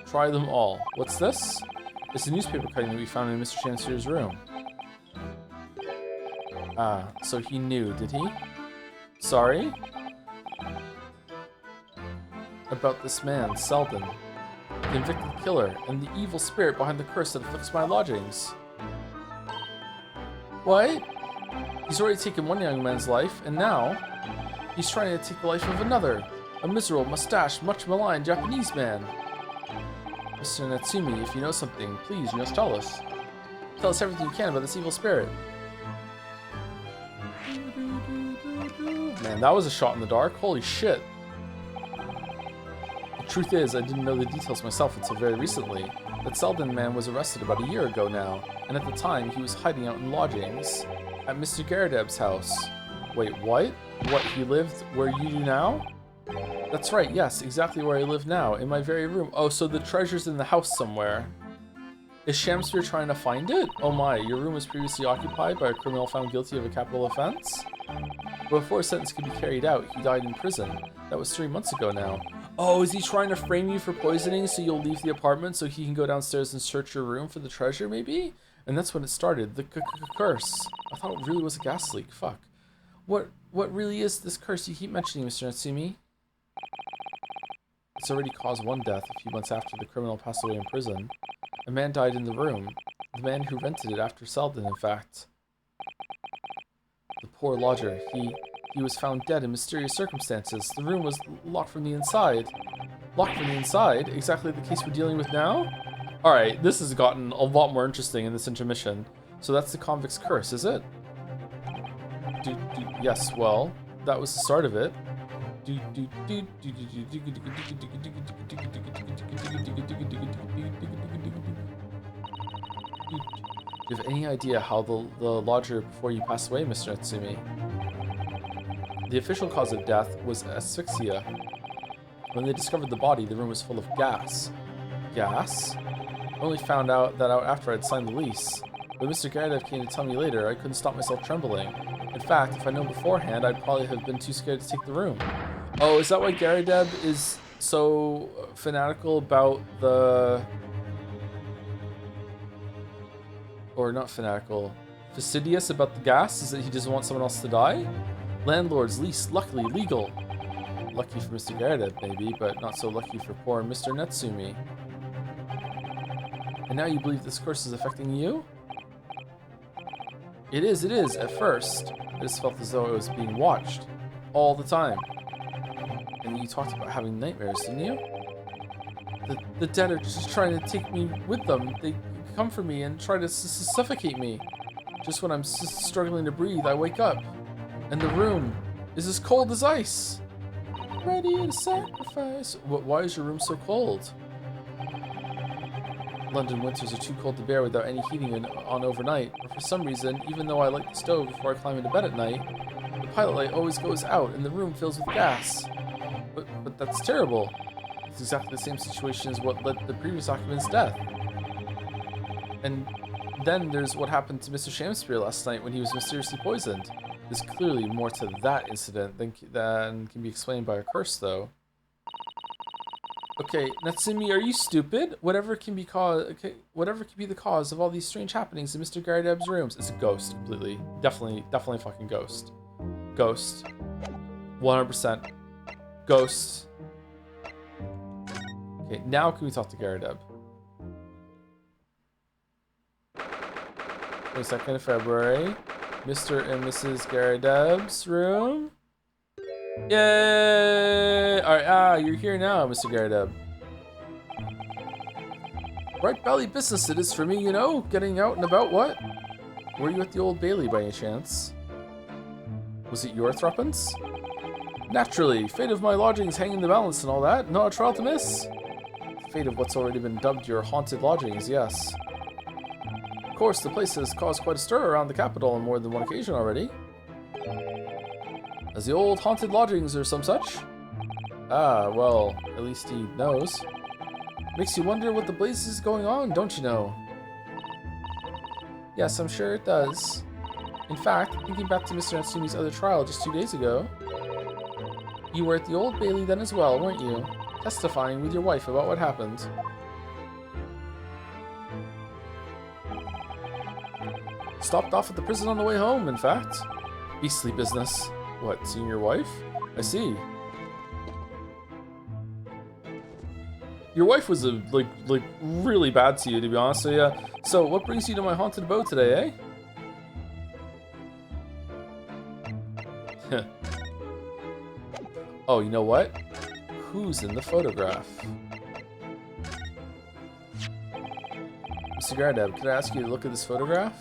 [SPEAKER 4] Try them all. What's this? It's a newspaper cutting that we found in Mr. Chancellor's room. Ah, so he knew, did he? Sorry? About this man, Selden. The convicted killer, and the evil spirit behind the curse that afflicts my lodgings. What? He's already taken one young man's life, and now he's trying to take the life of another, a miserable, mustached, much maligned Japanese man. Mr. Natsumi, if you know something, please, you must tell us. Tell us everything you can about this evil spirit. Man, that was a shot in the dark. Holy shit. The truth is, I didn't know the details myself until very recently. That Selden man was arrested about a year ago now, and at the time he was hiding out in lodgings at Mr. Garadeb's house. Wait, what? What, he lived where you do now? That's right, yes, exactly where I live now, in my very room. Oh, so the treasure's in the house somewhere. Is Shamsphere trying to find it? Oh my, your room was previously occupied by a criminal found guilty of a capital offense? Before a sentence could be carried out, he died in prison. That was 3 months ago now. Oh, is he trying to frame you for poisoning so you'll leave the apartment so he can go downstairs and search your room for the treasure, maybe? And that's when it started, the curse. I thought it really was a gas leak, fuck. What really is this curse you keep mentioning, Mr. Natsumi? It's already caused one death a few months after the criminal passed away in prison. A man died in the room. The man who rented it after Selden, in fact. The poor lodger, he was found dead in mysterious circumstances. The room was locked from the inside. Locked from the inside? Exactly the case we're dealing with now? Alright, this has gotten a lot more interesting in this intermission. So that's the convict's curse, is it? Yes, well, that was the start of it. Do you have any idea how the lodger before you passed away, Mr. Natsumi? The official cause of death was asphyxia. When they discovered the body, the room was full of gas. Gas? I only found out that out after I'd signed the lease. When Mr. Garadev came to tell me later, I couldn't stop myself trembling. In fact, if I'd known beforehand, I'd probably have been too scared to take the room. Oh, is that why Garadev is so fanatical about the... Or not fanatical, fastidious about the gas? Is that he doesn't want someone else to die? Landlord's lease, luckily legal. Lucky for Mr. Garadev, maybe, but not so lucky for poor Mr. Natsumi. And now you believe this curse is affecting you? It is, at first. I just felt as though I was being watched. All the time. And you talked about having nightmares, didn't you? The dead are just trying to take me with them. They come for me and try to suffocate me. Just when I'm struggling to breathe, I wake up. And the room is as cold as ice. Ready to sacrifice. Why is your room so cold? London winters are too cold to bear without any heating on overnight, but for some reason, even though I light the stove before I climb into bed at night, the pilot light always goes out and the room fills with gas. But that's terrible. It's exactly the same situation as what led to the previous occupant's death. And then there's what happened to Mr. Shamsphere last night when he was mysteriously poisoned. There's clearly more to that incident than can be explained by a curse, though. Okay, Natsumi, are you stupid? Whatever can be the cause of all these strange happenings in Mr. Garadeb's rooms. It's a ghost, completely. Definitely fucking ghost. Ghost. 100%. Ghost. Okay, now can we talk to Garadeb? 22nd of February. Mr. and Mrs. Garadeb's room. Yay! Alright, you're here now, Mr. Garadeb. Bright Belly business it is for me, you know? Getting out and about, what? Were you at the Old Bailey by any chance? Was it your threepence? Naturally, fate of my lodgings hang in the balance and all that. Not a trial to miss. The fate of what's already been dubbed your haunted lodgings, yes. Of course, the place has caused quite a stir around the capital on more than one occasion already. As the old haunted lodgings or some such? Ah, well, at least he knows. Makes you wonder what the blazes is going on, don't you know? Yes, I'm sure it does. In fact, thinking back to Mr. Natsumi's other trial just 2 days ago, you were at the Old Bailey then as well, weren't you? Testifying with your wife about what happened. Stopped off at the prison on the way home, in fact. Beastly business. What, seeing your wife? I see. Your wife was like really bad to you, to be honest. So yeah. So what brings you to my haunted abode today, eh? Oh, you know what? Who's in the photograph? Mr. Garadeb, could I ask you to look at this photograph?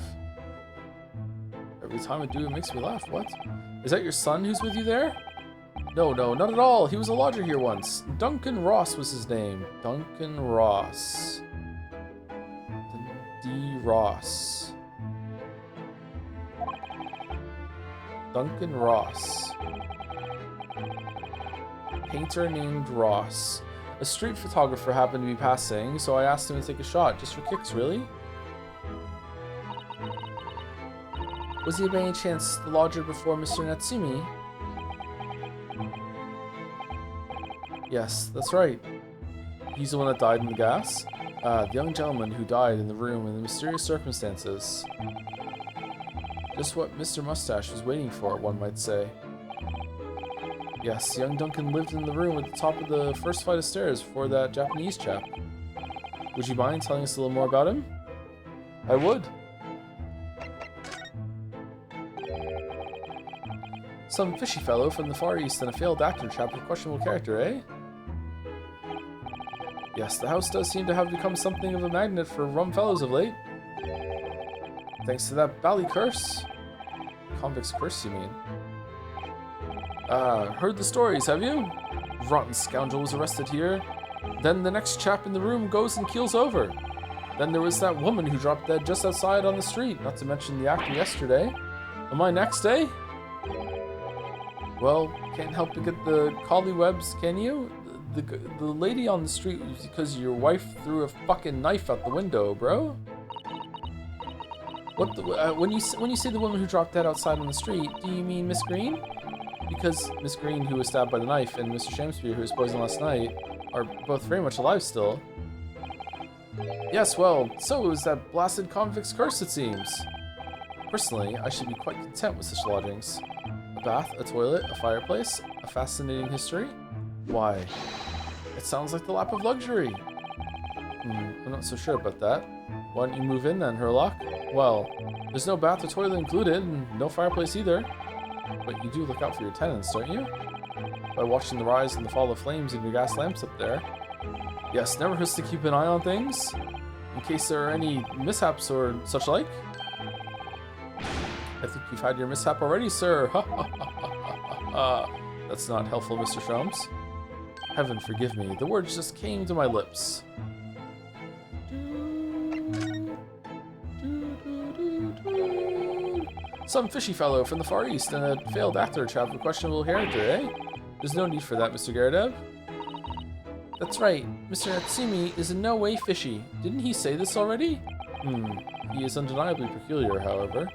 [SPEAKER 4] Every time I do, it makes me laugh. What? Is that your son who's with you there? No, not at all. He was a lodger here once. Duncan Ross was his name. Duncan Ross. D. Ross. Duncan Ross. painter named Ross. A street photographer happened to be passing, so I asked him to take a shot, just for kicks, really? Was he by any chance the lodger before Mr. Natsumi? Yes, that's right. He's the one that died in the gas? The young gentleman who died in the room in the mysterious circumstances. Just what Mr. Mustache was waiting for, one might say. Yes, young Duncan lived in the room at the top of the first flight of stairs before that Japanese chap. Would you mind telling us a little more about him? I would. Some fishy fellow from the Far East and a failed actor chap with questionable character, eh? Yes, the house does seem to have become something of a magnet for rum fellows of late. Thanks to that bally curse. Convict's curse, you mean? Heard the stories, have you? Rotten scoundrel was arrested here. Then the next chap in the room goes and keels over. Then there was that woman who dropped dead just outside on the street, not to mention the actor yesterday. Am I next, eh? Well, can't help but get the collie webs, can you? The lady on the street was because your wife threw a fucking knife out the window, bro. What the, when you say the woman who dropped dead outside on the street, do you mean Miss Green? Because Miss Green, who was stabbed by the knife, and Mr. Shamspeare, who was poisoned last night, are both very much alive still. Yes, well, so it was that blasted convict's curse, it seems. Personally, I should be quite content with such lodgings. A bath, a toilet, a fireplace, a fascinating history. Why? It sounds like the lap of luxury. I'm not so sure about that. Why don't you move in then, Herlock? Well, there's no bath or toilet included, and no fireplace either. But you do look out for your tenants, don't you? By watching the rise and the fall of flames in your gas lamps up there. Yes, never hurts to keep an eye on things, in case there are any mishaps or such like. I think you've had your mishap already, sir. Ha ha ha ha ha. That's not helpful, Mr. Sholmes. Heaven forgive me, the words just came to my lips. Some fishy fellow from the Far East and a failed actor chap with questionable character, eh? There's no need for that, Mr. Garadev. That's right, Mr. Natsumi is in no way fishy. Didn't he say this already? He is undeniably peculiar, however.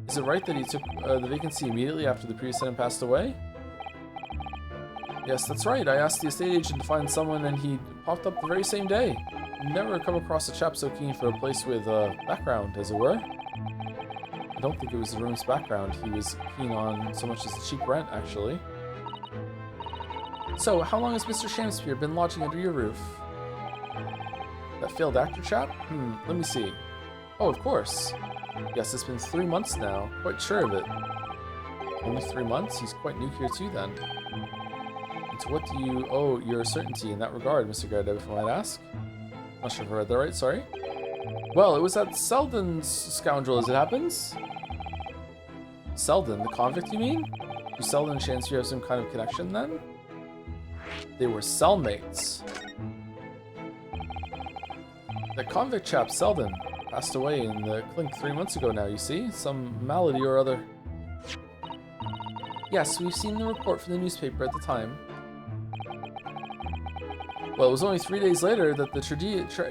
[SPEAKER 4] Is it right that he took the vacancy immediately after the previous tenant passed away? Yes, that's right. I asked the estate agent to find someone and he popped up the very same day. Never come across a chap so keen for a place with background, as it were. I don't think it was the room's background he was keen on so much as the cheap rent, actually. So, how long has Mr. Shamspeare been lodging under your roof? That failed actor chap? Let me see. Oh, of course. Yes, it's been 3 months now. Quite sure of it. Only 3 months? He's quite new here too, then. And to what do you owe your certainty in that regard, Mr. Garadev, if I might ask? Not sure if I read that right, sorry. Well, it was that Selden scoundrel, as it happens. Selden, the convict, you mean? Do Selden and Shamspeare have some kind of connection, then? They were cellmates. The convict chap, Selden, passed away in the clink 3 months ago now, you see? Some malady or other. Yes, we've seen the report from the newspaper at the time. Well, it was only 3 days later that the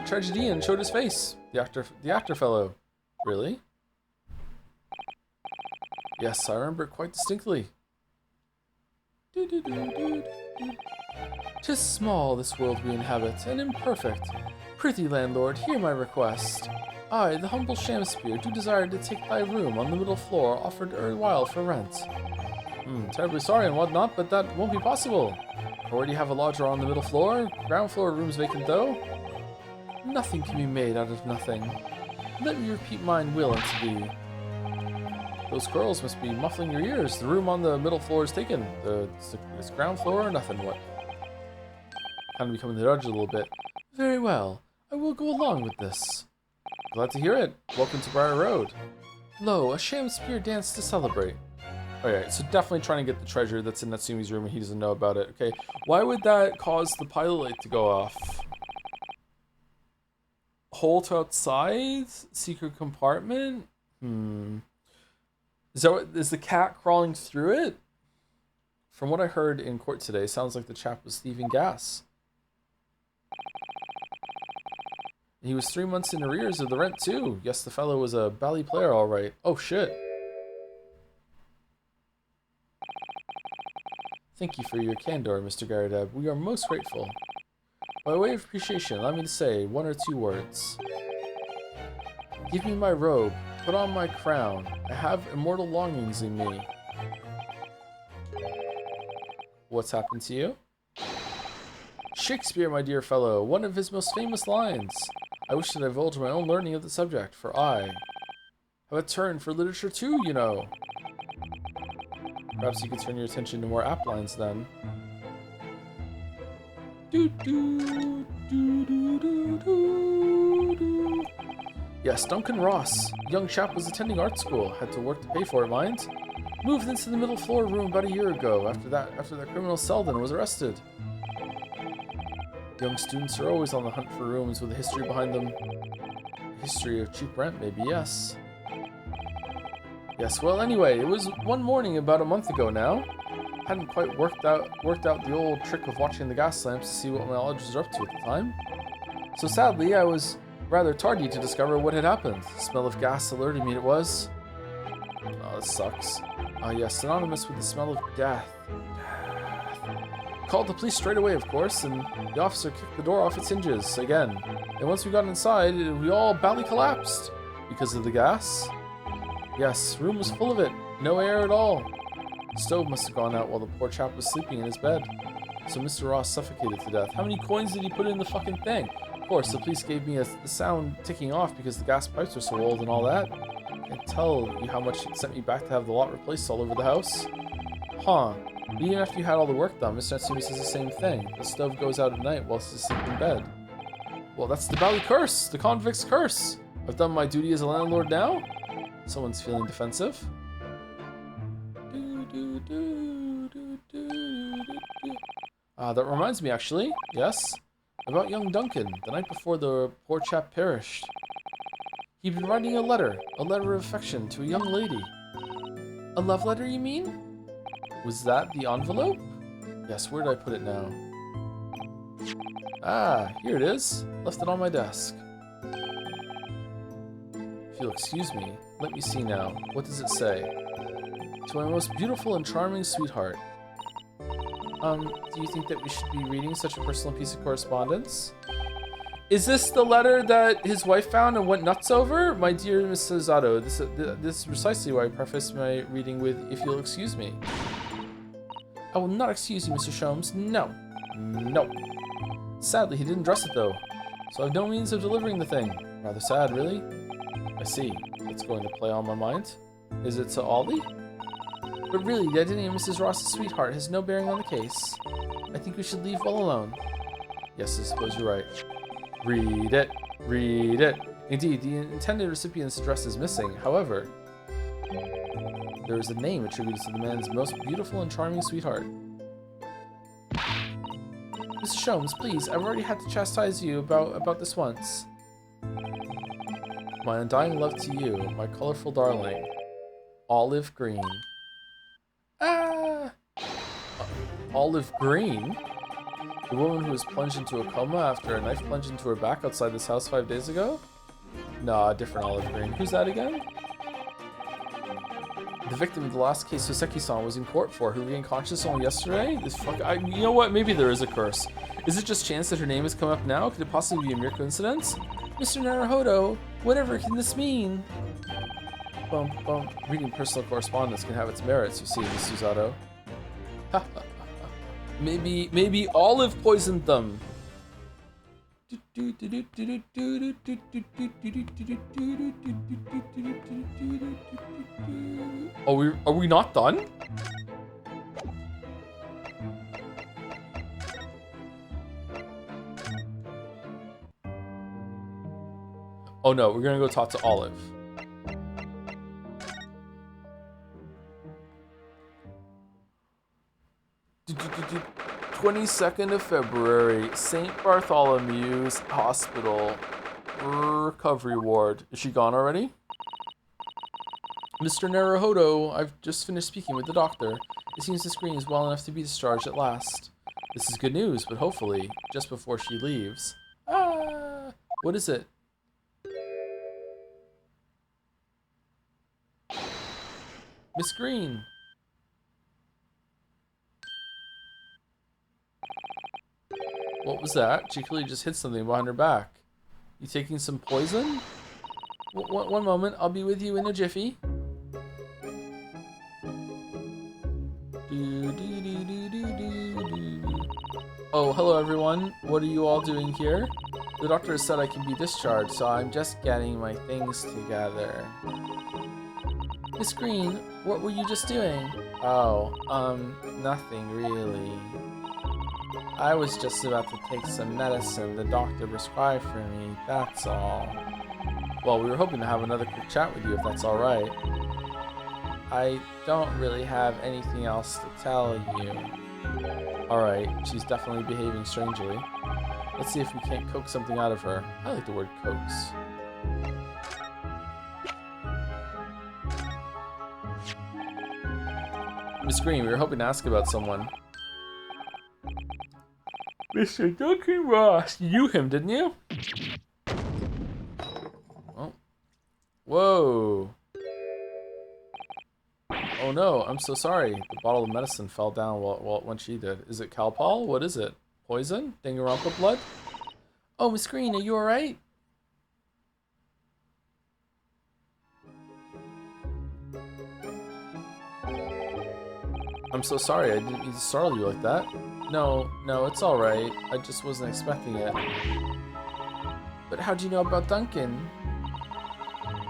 [SPEAKER 4] tragedian showed his face. The actor fellow. Really? Yes, I remember it quite distinctly. 'Tis small, this world we inhabit, and imperfect. Prithee, landlord, hear my request. I, the humble Shamspeare, do desire to take thy room on the middle floor offered erewhile for rent. Terribly sorry and whatnot, but that won't be possible. Already have a lodger on the middle floor, ground floor room's vacant though. Nothing can be made out of nothing. Let me repeat mine will unto thee. Those girls must be muffling your ears. The room on the middle floor is taken. It's ground floor or nothing, what? Kind of becoming the judge a little bit. Very well, I will go along with this. Glad to hear it. Welcome to Briar Road. Lo, a Shamspeare dance to celebrate. Alright, so definitely trying to get the treasure that's in Natsumi's room and he doesn't know about it. Okay, why would that cause the pilot light to go off? Holt outside? Secret compartment? Is the cat crawling through it? From what I heard in court today, sounds like the chap was thieving gas. He was 3 months in arrears of the rent, too. Yes, the fellow was a bally player, all right. Oh, shit. Thank you for your candor, Mr. Garadeb. We are most grateful. By way of appreciation, allow me to say 1 or 2 words. Give me my robe. Put on my crown. I have immortal longings in me. What's happened to you? Shakespeare, my dear fellow, one of his most famous lines. I wish to divulge my own learning of the subject, for I have a turn for literature too, you know. Perhaps you could turn your attention to more apt lines then. Yes, Duncan Ross. Young chap was attending art school. Had to work to pay for it, mind. Moved into the middle floor room about a year ago. After that criminal Selden was arrested. Young students are always on the hunt for rooms with a history behind them. A history of cheap rent, maybe, yes. Yes, well, anyway, it was one morning about a month ago now. Hadn't quite worked out the old trick of watching the gas lamps to see what my lodgers were up to at the time. So sadly, I was rather tardy to discover what had happened. The smell of gas alerted me it was. Oh, this sucks. Ah, yes, synonymous with the smell of death. Called the police straight away, of course, and the officer kicked the door off its hinges again. And once we got inside, we all badly collapsed because of the gas. Yes, room was full of it. No air at all. The stove must have gone out while the poor chap was sleeping in his bed. So Mr. Ross suffocated to death. How many coins did he put in the fucking thing? Of course, the police gave me the sound ticking off because the gas pipes were so old and all that. I can't tell you how much it sent me back to have the lot replaced all over the house. Huh. But even after you had all the work done, Mr. Natsumi says the same thing. The stove goes out at night while he's asleep in bed. Well, that's the Bally curse! The convict's curse! I've done my duty as a landlord now? Someone's feeling defensive. That reminds me, actually. Yes? About young Duncan, the night before the poor chap perished. He'd been writing a letter of affection to a young lady. A love letter, you mean? Was that the envelope? Yes, where did I put it now? Ah, here it is. Left it on my desk. If you'll excuse me, let me see now. What does it say? To my most beautiful and charming sweetheart. Do you think that we should be reading such a personal piece of correspondence? Is this the letter that his wife found and went nuts over? My dear Mrs. Otto, this is precisely why I preface my reading with, if you'll excuse me. I will not excuse you, Mr. Sholmes. No. No. Sadly, he didn't dress it, though. So I have no means of delivering the thing. Rather sad, really. I see. It's going to play on my mind. Is it to Ollie? But really, the identity of Mrs. Ross's sweetheart has no bearing on the case. I think we should leave well alone. Yes, I suppose you're right. Read it. Read it. Indeed, the intended recipient's address is missing. However, there is a name attributed to the man's most beautiful and charming sweetheart. Mr. Sholmes, please, I've already had to chastise you about this once. My undying love to you, my colorful darling. Olive green. Ah! Olive green? The woman who was plunged into a coma after a knife plunged into her back outside this house 5 days ago? Nah, a different olive green. Who's that again? The victim of the last case Soseki-san was in court for, who regained consciousness only yesterday? This you know what? Maybe there is a curse. Is it just chance that her name has come up now? Could it possibly be a mere coincidence? Mr. Naruhodo, whatever can this mean? Bump, bump. Reading personal correspondence can have its merits, you see, Miss Suzato. Maybe Olive poisoned them. Are we not done? Oh no, we're gonna go talk to Olive. Do 22nd of February, St. Bartholomew's Hospital, recovery ward. Is she gone already? Mr. Naruhodo, I've just finished speaking with the doctor. It seems the screen is well enough to be discharged at last. This is good news, but hopefully, just before she leaves. Ah! What is it? Miss Green! What was that? She clearly just hit something behind her back. You taking some poison? One moment, I'll be with you in a jiffy. Oh, hello everyone. What are you all doing here? The doctor said I can be discharged, so I'm just getting my things together. Miss Green, what were you just doing? Oh, nothing really. I was just about to take some medicine the doctor prescribed for me, that's all. Well, we were hoping to have another quick chat with you if that's alright. I don't really have anything else to tell you. Alright, she's definitely behaving strangely. Let's see if we can't coax something out of her. I like the word coax. Miss Green, we were hoping to ask about someone. Mr. Duncan Ross, you knew him, didn't you? Oh. Whoa. Oh no, I'm so sorry. The bottle of medicine fell down when she did. Is it Calpol? What is it? Poison? Danganronpa blood? Oh, Miss Green, are you alright? I'm so sorry, I didn't mean to startle you like that. No, it's alright. I just wasn't expecting it. But how do you know about Duncan?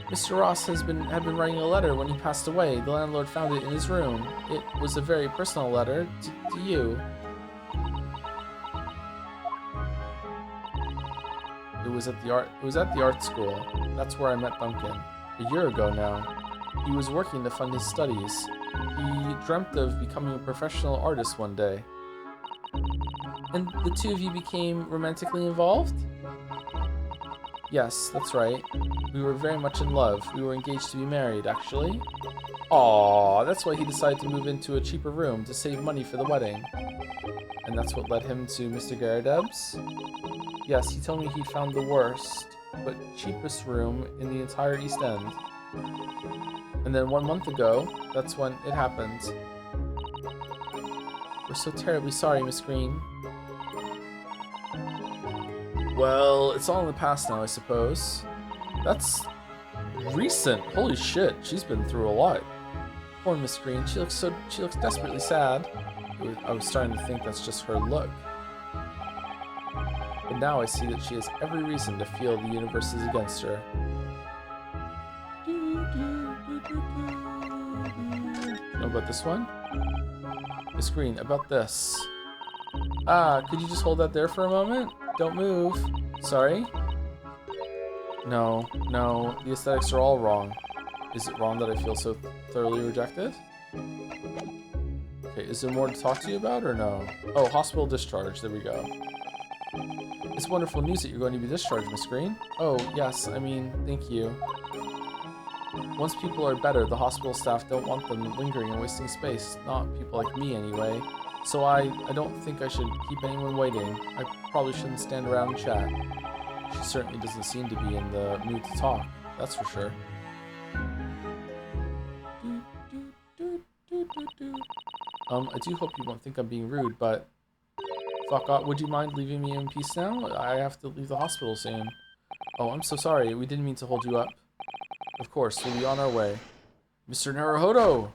[SPEAKER 4] Mr. Ross had been writing a letter when he passed away. The landlord found it in his room. It was a very personal letter to you. It was at the art school. That's where I met Duncan. A year ago now. He was working to fund his studies. He dreamt of becoming a professional artist one day. And the two of you became romantically involved? Yes, that's right. We were very much in love. We were engaged to be married, actually. Aww, that's why he decided to move into a cheaper room to save money for the wedding. And that's what led him to Mr. Garadeb's? Yes, he told me he found the worst, but cheapest room in the entire East End. And then 1 month ago, that's when it happened. We're so terribly sorry, Miss Green. Well, it's all in the past now, I suppose. That's recent. Holy shit, she's been through a lot. Poor Miss Green, she looks desperately sad. I was starting to think that's just her look. But now I see that she has every reason to feel the universe is against her. Know about this one? Miss Green, about this. Ah, could you just hold that there for a moment? Don't move. Sorry? No, the aesthetics are all wrong. Is it wrong that I feel so thoroughly rejected? Okay, is there more to talk to you about or no? Oh, hospital discharge, there we go. It's wonderful news that you're going to be discharged, Miss Green. Oh, yes, I mean, thank you. Once people are better, the hospital staff don't want them lingering and wasting space. Not people like me, anyway. So I don't think I should keep anyone waiting. I probably shouldn't stand around and chat. She certainly doesn't seem to be in the mood to talk, that's for sure. I do hope you won't think I'm being rude, but... Fuck off, would you mind leaving me in peace now? I have to leave the hospital soon. Oh, I'm so sorry, we didn't mean to hold you up. Of course, we'll be on our way. Mr. Naruhodo!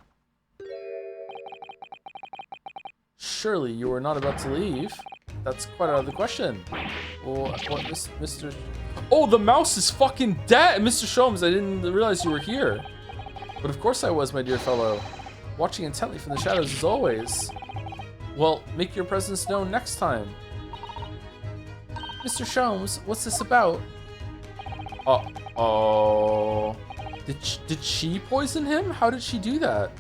[SPEAKER 4] Surely you were not about to leave? That's quite out of the question. Well, what, Mr... Oh, the mouse is fucking dead! Mr. Sholmes, I didn't realize you were here. But of course I was, my dear fellow. Watching intently from the shadows as always. Well, make your presence known next time. Mr. Sholmes, what's this about? Uh-oh. Did she poison him? How did she do that?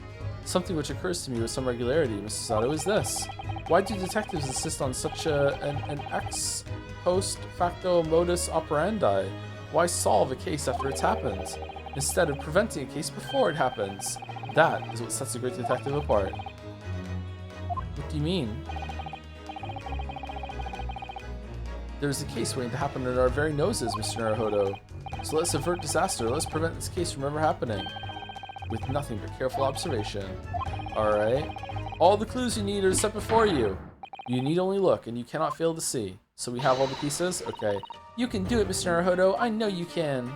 [SPEAKER 4] Something which occurs to me with some regularity, Mr. Sato, is this. Why do detectives insist on such an ex post facto modus operandi? Why solve a case after it's happened, instead of preventing a case before it happens? That is what sets a great detective apart. What do you mean? There's a case waiting to happen under our very noses, Mr. Naruhodo. So let's avert disaster. Let's prevent this case from ever happening. With nothing but careful observation. Alright. All the clues you need are set before you. You need only look, and you cannot fail to see. So we have all the pieces? Okay. You can do it, Mr. Naruhodo. I know you can.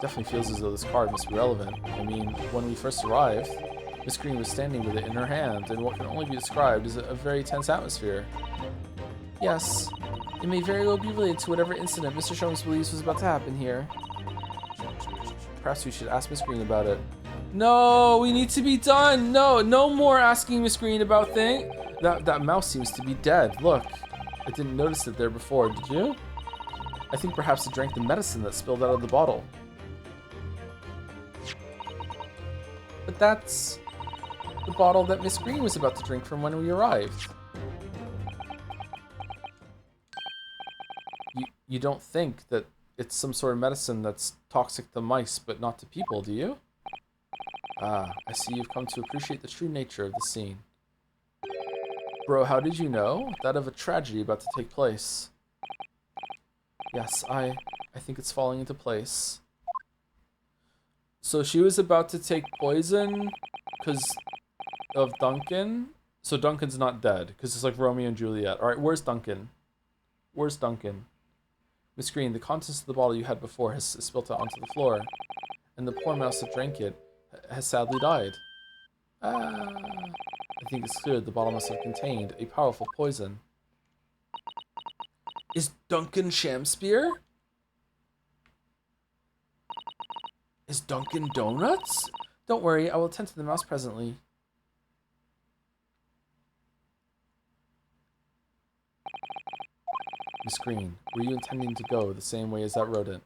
[SPEAKER 4] Definitely feels as though this card must be relevant. I mean, when we first arrived, Miss Green was standing with it in her hand, in what can only be described as a very tense atmosphere. Yes, it may very well be related to whatever incident Mr. Sholmes believes was about to happen here. Perhaps we should ask Miss Green about it. No, we need to be done. No more asking Miss Green about things. That mouse seems to be dead. Look, I didn't notice it there before. Did you? I think perhaps it drank the medicine that spilled out of the bottle. But that's the bottle that Miss Green was about to drink from when we arrived. You don't think that it's some sort of medicine that's toxic to mice but not to people, do you? Ah, I see you've come to appreciate the true nature of the scene. Bro, how did you know? That of a tragedy about to take place. Yes, I think it's falling into place. So she was about to take poison because of Duncan? So Duncan's not dead, because it's like Romeo and Juliet. Alright, where's Duncan? Where's Duncan? Miss Green, the contents of the bottle you had before has spilt out onto the floor, and the poor mouse that drank it has sadly died. I think it's clear the bottle must have contained a powerful poison. Is Duncan Shamspear? Is Duncan Donuts? Don't worry, I will attend to the mouse presently. Miss Green, were you intending to go the same way as that rodent?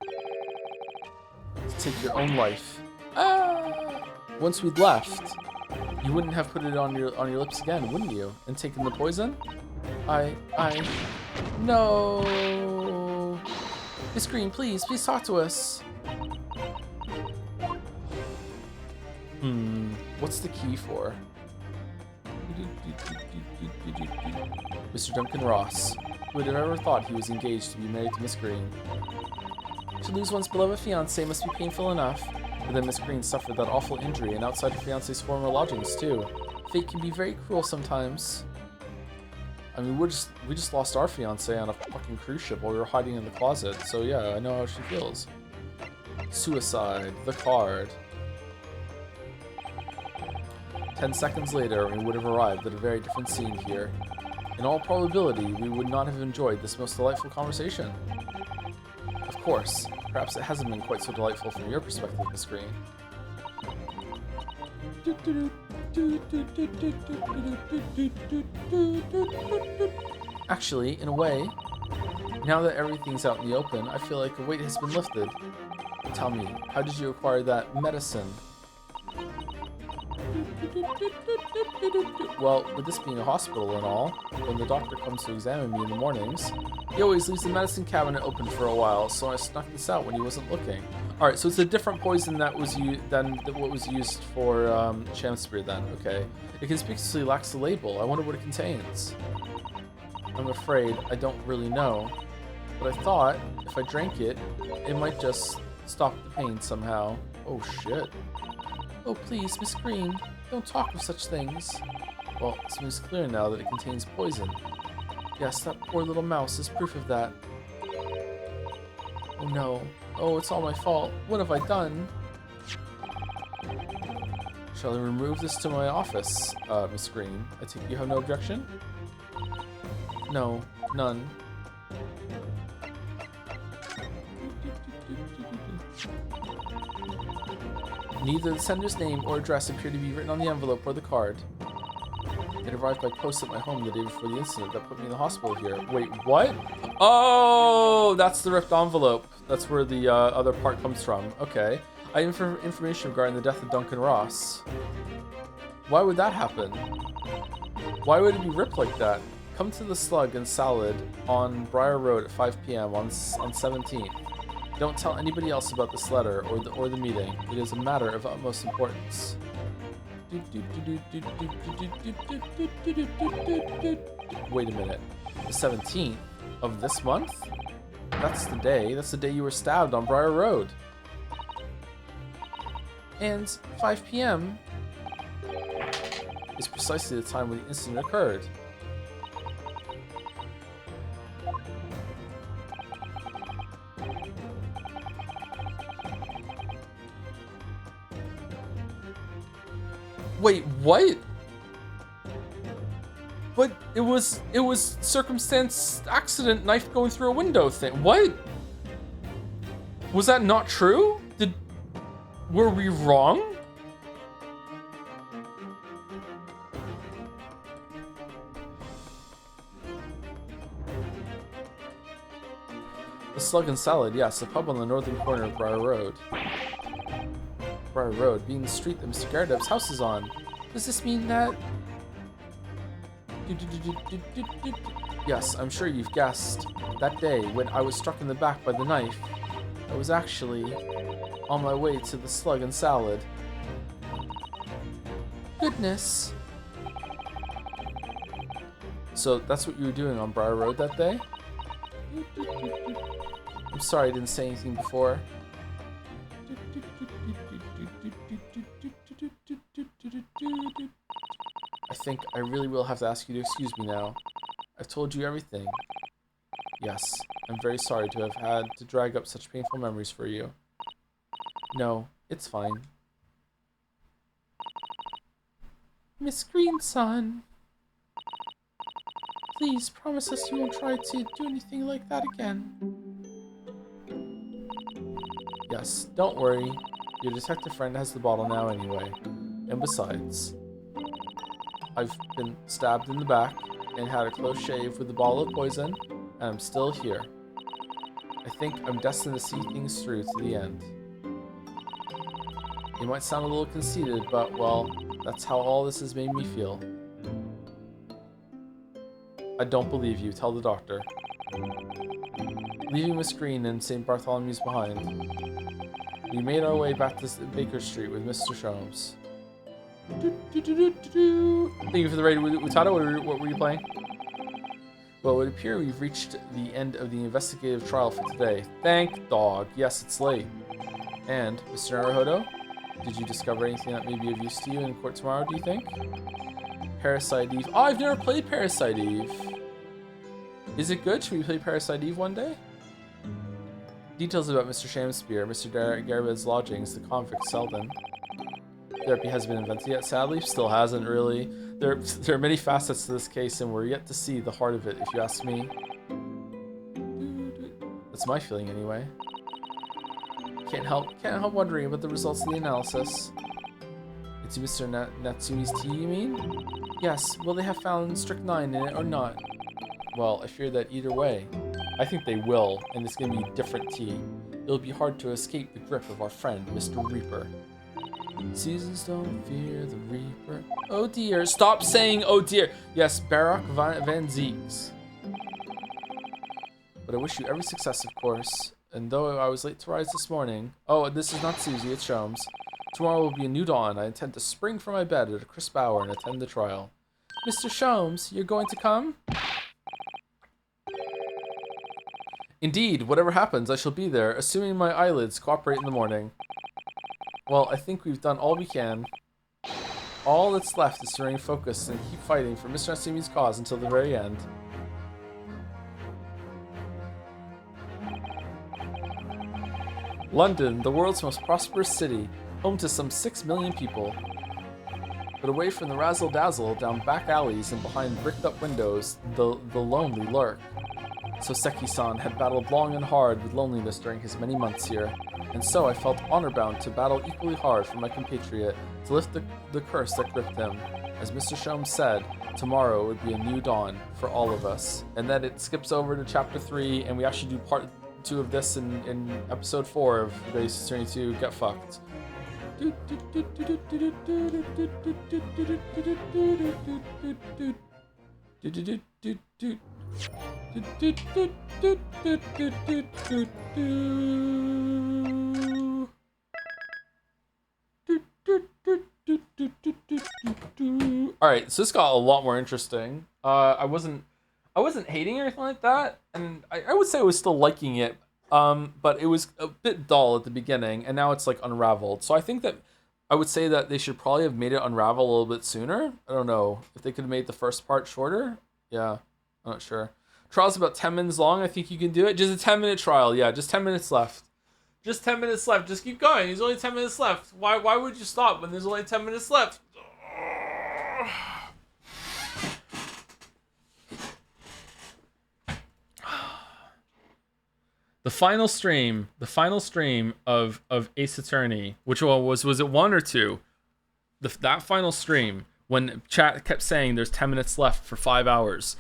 [SPEAKER 4] To take your own life. Ah! Once we'd left, you wouldn't have put it on your lips again, wouldn't you? And taken the poison? No! Miss Green, please talk to us. What's the key for? Mr. Duncan Ross. Who would have ever thought he was engaged to be married to Miss Green? To lose one's beloved fiancé must be painful enough. But then Miss Green suffered that awful injury and outside her fiancé's former lodgings too. Fate can be very cruel sometimes. I mean, we just lost our fiancé on a fucking cruise ship while we were hiding in the closet. So yeah, I know how she feels. Suicide, the card. 10 seconds later, we would have arrived at a very different scene here. In all probability, we would not have enjoyed this most delightful conversation. Of course, perhaps it hasn't been quite so delightful from your perspective, Miss Green. Actually, in a way, now that everything's out in the open, I feel like a weight has been lifted. Tell me, how did you acquire that medicine? Well, with this being a hospital and all, when the doctor comes to examine me in the mornings, he always leaves the medicine cabinet open for a while, so I snuck this out when he wasn't looking. Alright, so it's a different poison that was than what was used for Shamspear then, okay. It conspicuously lacks the label. I wonder what it contains. I'm afraid I don't really know, but I thought if I drank it, it might just stop the pain somehow. Oh shit. Oh please, Miss Green, don't talk of such things. Well, it seems clear now that it contains poison. Yes, that poor little mouse is proof of that. Oh no. Oh, it's all my fault. What have I done? Shall I remove this to my office, Miss Green? I take you have no objection? No, none. Neither the sender's name or address appear to be written on the envelope or the card. It arrived by post at my home the day before the incident that put me in the hospital here. Wait, what? Oh, that's the ripped envelope. That's where the other part comes from. Okay. I have information regarding the death of Duncan Ross. Why would that happen? Why would it be ripped like that? Come to the Slug and Salad on Briar Road at 5 p.m. on 17th. Don't tell anybody else about this letter or the meeting. It is a matter of utmost importance. Wait a minute. The 17th of this month? That's the day. That's the day you were stabbed on Briar Road. And 5 p.m. is precisely the time when the incident occurred. Wait, what? But it was circumstance, accident, knife going through a window thing. What? Was that not true? Were we wrong? The Slug and Salad, yes, a pub on the northern corner of Briar Road. Briar Road, being the street that Mr. Gardepp's house is on. Does this mean that... Yes, I'm sure you've guessed. That day, when I was struck in the back by the knife, I was actually on my way to the Slug and Salad. Goodness. So that's what you were doing on Briar Road that day? I'm sorry I didn't say anything before. I think I really will have to ask you to excuse me now. I've told you everything. Yes, I'm very sorry to have had to drag up such painful memories for you. No, it's fine. Miss Greenson, please promise us you won't try to do anything like that again. Yes, don't worry. Your detective friend has the bottle now anyway. And besides, I've been stabbed in the back and had a close shave with a bottle of poison, and I'm still here. I think I'm destined to see things through to the end. It might sound a little conceited, but, well, that's how all this has made me feel. I don't believe you. Tell the doctor. Leaving Miss Green and St. Bartholomew's behind, we made our way back to Baker Street with Mr. Sholmes. Thank you for the raid, Utada. What were you playing? Well, it would appear we've reached the end of the investigative trial for today. Thank dog. Yes, it's late. And, Mr. Naruhodo, did you discover anything that may be of use to you in court tomorrow, do you think? Parasite Eve. Oh, I've never played Parasite Eve. Is it good? Should we play Parasite Eve one day? Details about Mr. Shamspeare, Mr. Garibed's lodgings, the convict Selden. Therapy hasn't been invented yet, sadly. Still hasn't, really. There are many facets to this case, and we're yet to see the heart of it, if you ask me. That's my feeling, anyway. Can't help wondering about the results of the analysis. It's Mr. Natsumi's tea, you mean? Yes, will they have found strychnine in it or not? Well, I fear that either way. I think they will, and it's going to be different tea. It'll be hard to escape the grip of our friend, Mr. Reaper. Seasons don't fear the Reaper. Oh dear, stop saying oh dear. Yes, Barak Van Zeeks. But I wish you every success, of course. And though I was late to rise this morning... Oh, this is not Susie, it's Sholmes. Tomorrow will be a new dawn. I intend to spring from my bed at a crisp hour and attend the trial. Mr. Sholmes, you're going to come? Indeed, whatever happens, I shall be there, assuming my eyelids cooperate in the morning. Well, I think we've done all we can. All that's left is to remain focused and keep fighting for Mr. Natsumi's cause until the very end. London, the world's most prosperous city, home to some 6 million people. But away from the razzle-dazzle, down back alleys and behind bricked-up windows, the lonely lurk. So Seki-san had battled long and hard with loneliness during his many months here, and so I felt honor-bound to battle equally hard for my compatriot, to lift the curse that gripped him. As Mr. Sholmes said, tomorrow would be a new dawn for all of us. And then it skips over to chapter 3, and we actually do part 2 of this in episode 4 of Base 32 Get Fucked. Do do do do do. Do do do do do do do do do. All right, so this got a lot more interesting. I wasn't hating or anything like that, and I would say I was still liking it. But it was a bit dull at the beginning, and now it's like unraveled. So I think that I would say that they should probably have made it unravel a little bit sooner. I don't know if they could have made the first part shorter. Yeah, I'm not sure. Trial's about 10 minutes long. I think you can do it. Just a 10-minute trial. Yeah, just 10 minutes left. Just 10 minutes left. Just keep going. There's only 10 minutes left. Why would you stop when there's only 10 minutes left? The final stream of Ace Attorney, which one was it 1 or 2? That final stream when chat kept saying there's 10 minutes left for 5 hours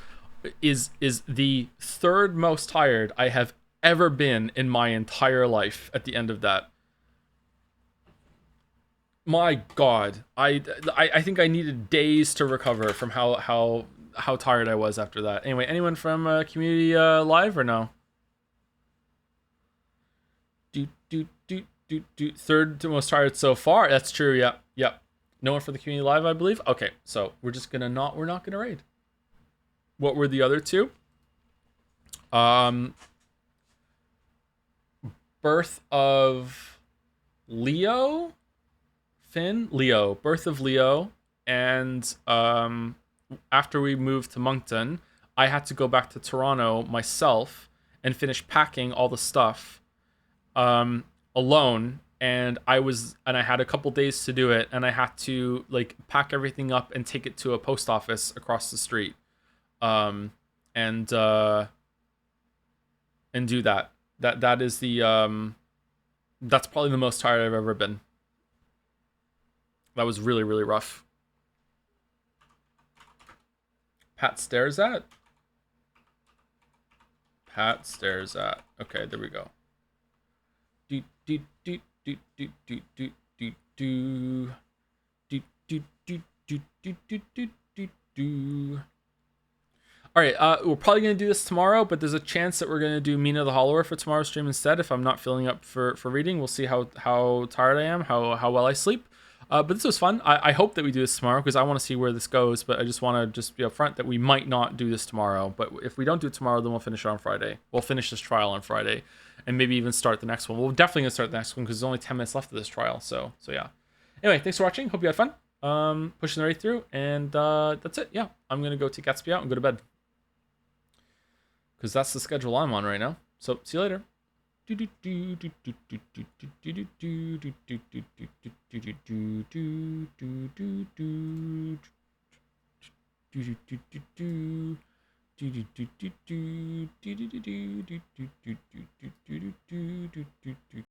[SPEAKER 4] is the third most tired I have ever been in my entire life at the end of that. My God, I think I needed days to recover from how tired I was after that. Anyway, anyone from community live or no? Third to most tired so far. That's true. Yep. No one for the community live, I believe. Okay, so we're not gonna raid. What were the other two? Birth of Leo, Birth of Leo, and after we moved to Moncton, I had to go back to Toronto myself and finish packing all the stuff alone, and I had a couple days to do it, and I had to like pack everything up and take it to a post office across the street, and do that. That is the that's probably the most tired I've ever been. That was really, really rough. Pat stares at. Okay, there we go. All right, we're probably gonna do this tomorrow, but there's a chance that we're gonna do Mina the Hollower for tomorrow's stream instead. If I'm not feeling up for reading, we'll see how tired I am, how well I sleep. But this was fun. I hope that we do this tomorrow because I want to see where this goes. But I just want to be upfront that we might not do this tomorrow. But if we don't do it tomorrow, then we'll finish it on Friday. We'll finish this trial on Friday, and maybe even start the next one. We're definitely gonna start the next one because there's only 10 minutes left of this trial. So yeah. Anyway, thanks for watching. Hope you had fun. Pushing the right through, and that's it. Yeah, I'm gonna go take Gatsby out and go to bed because that's the schedule I'm on right now. So see you later.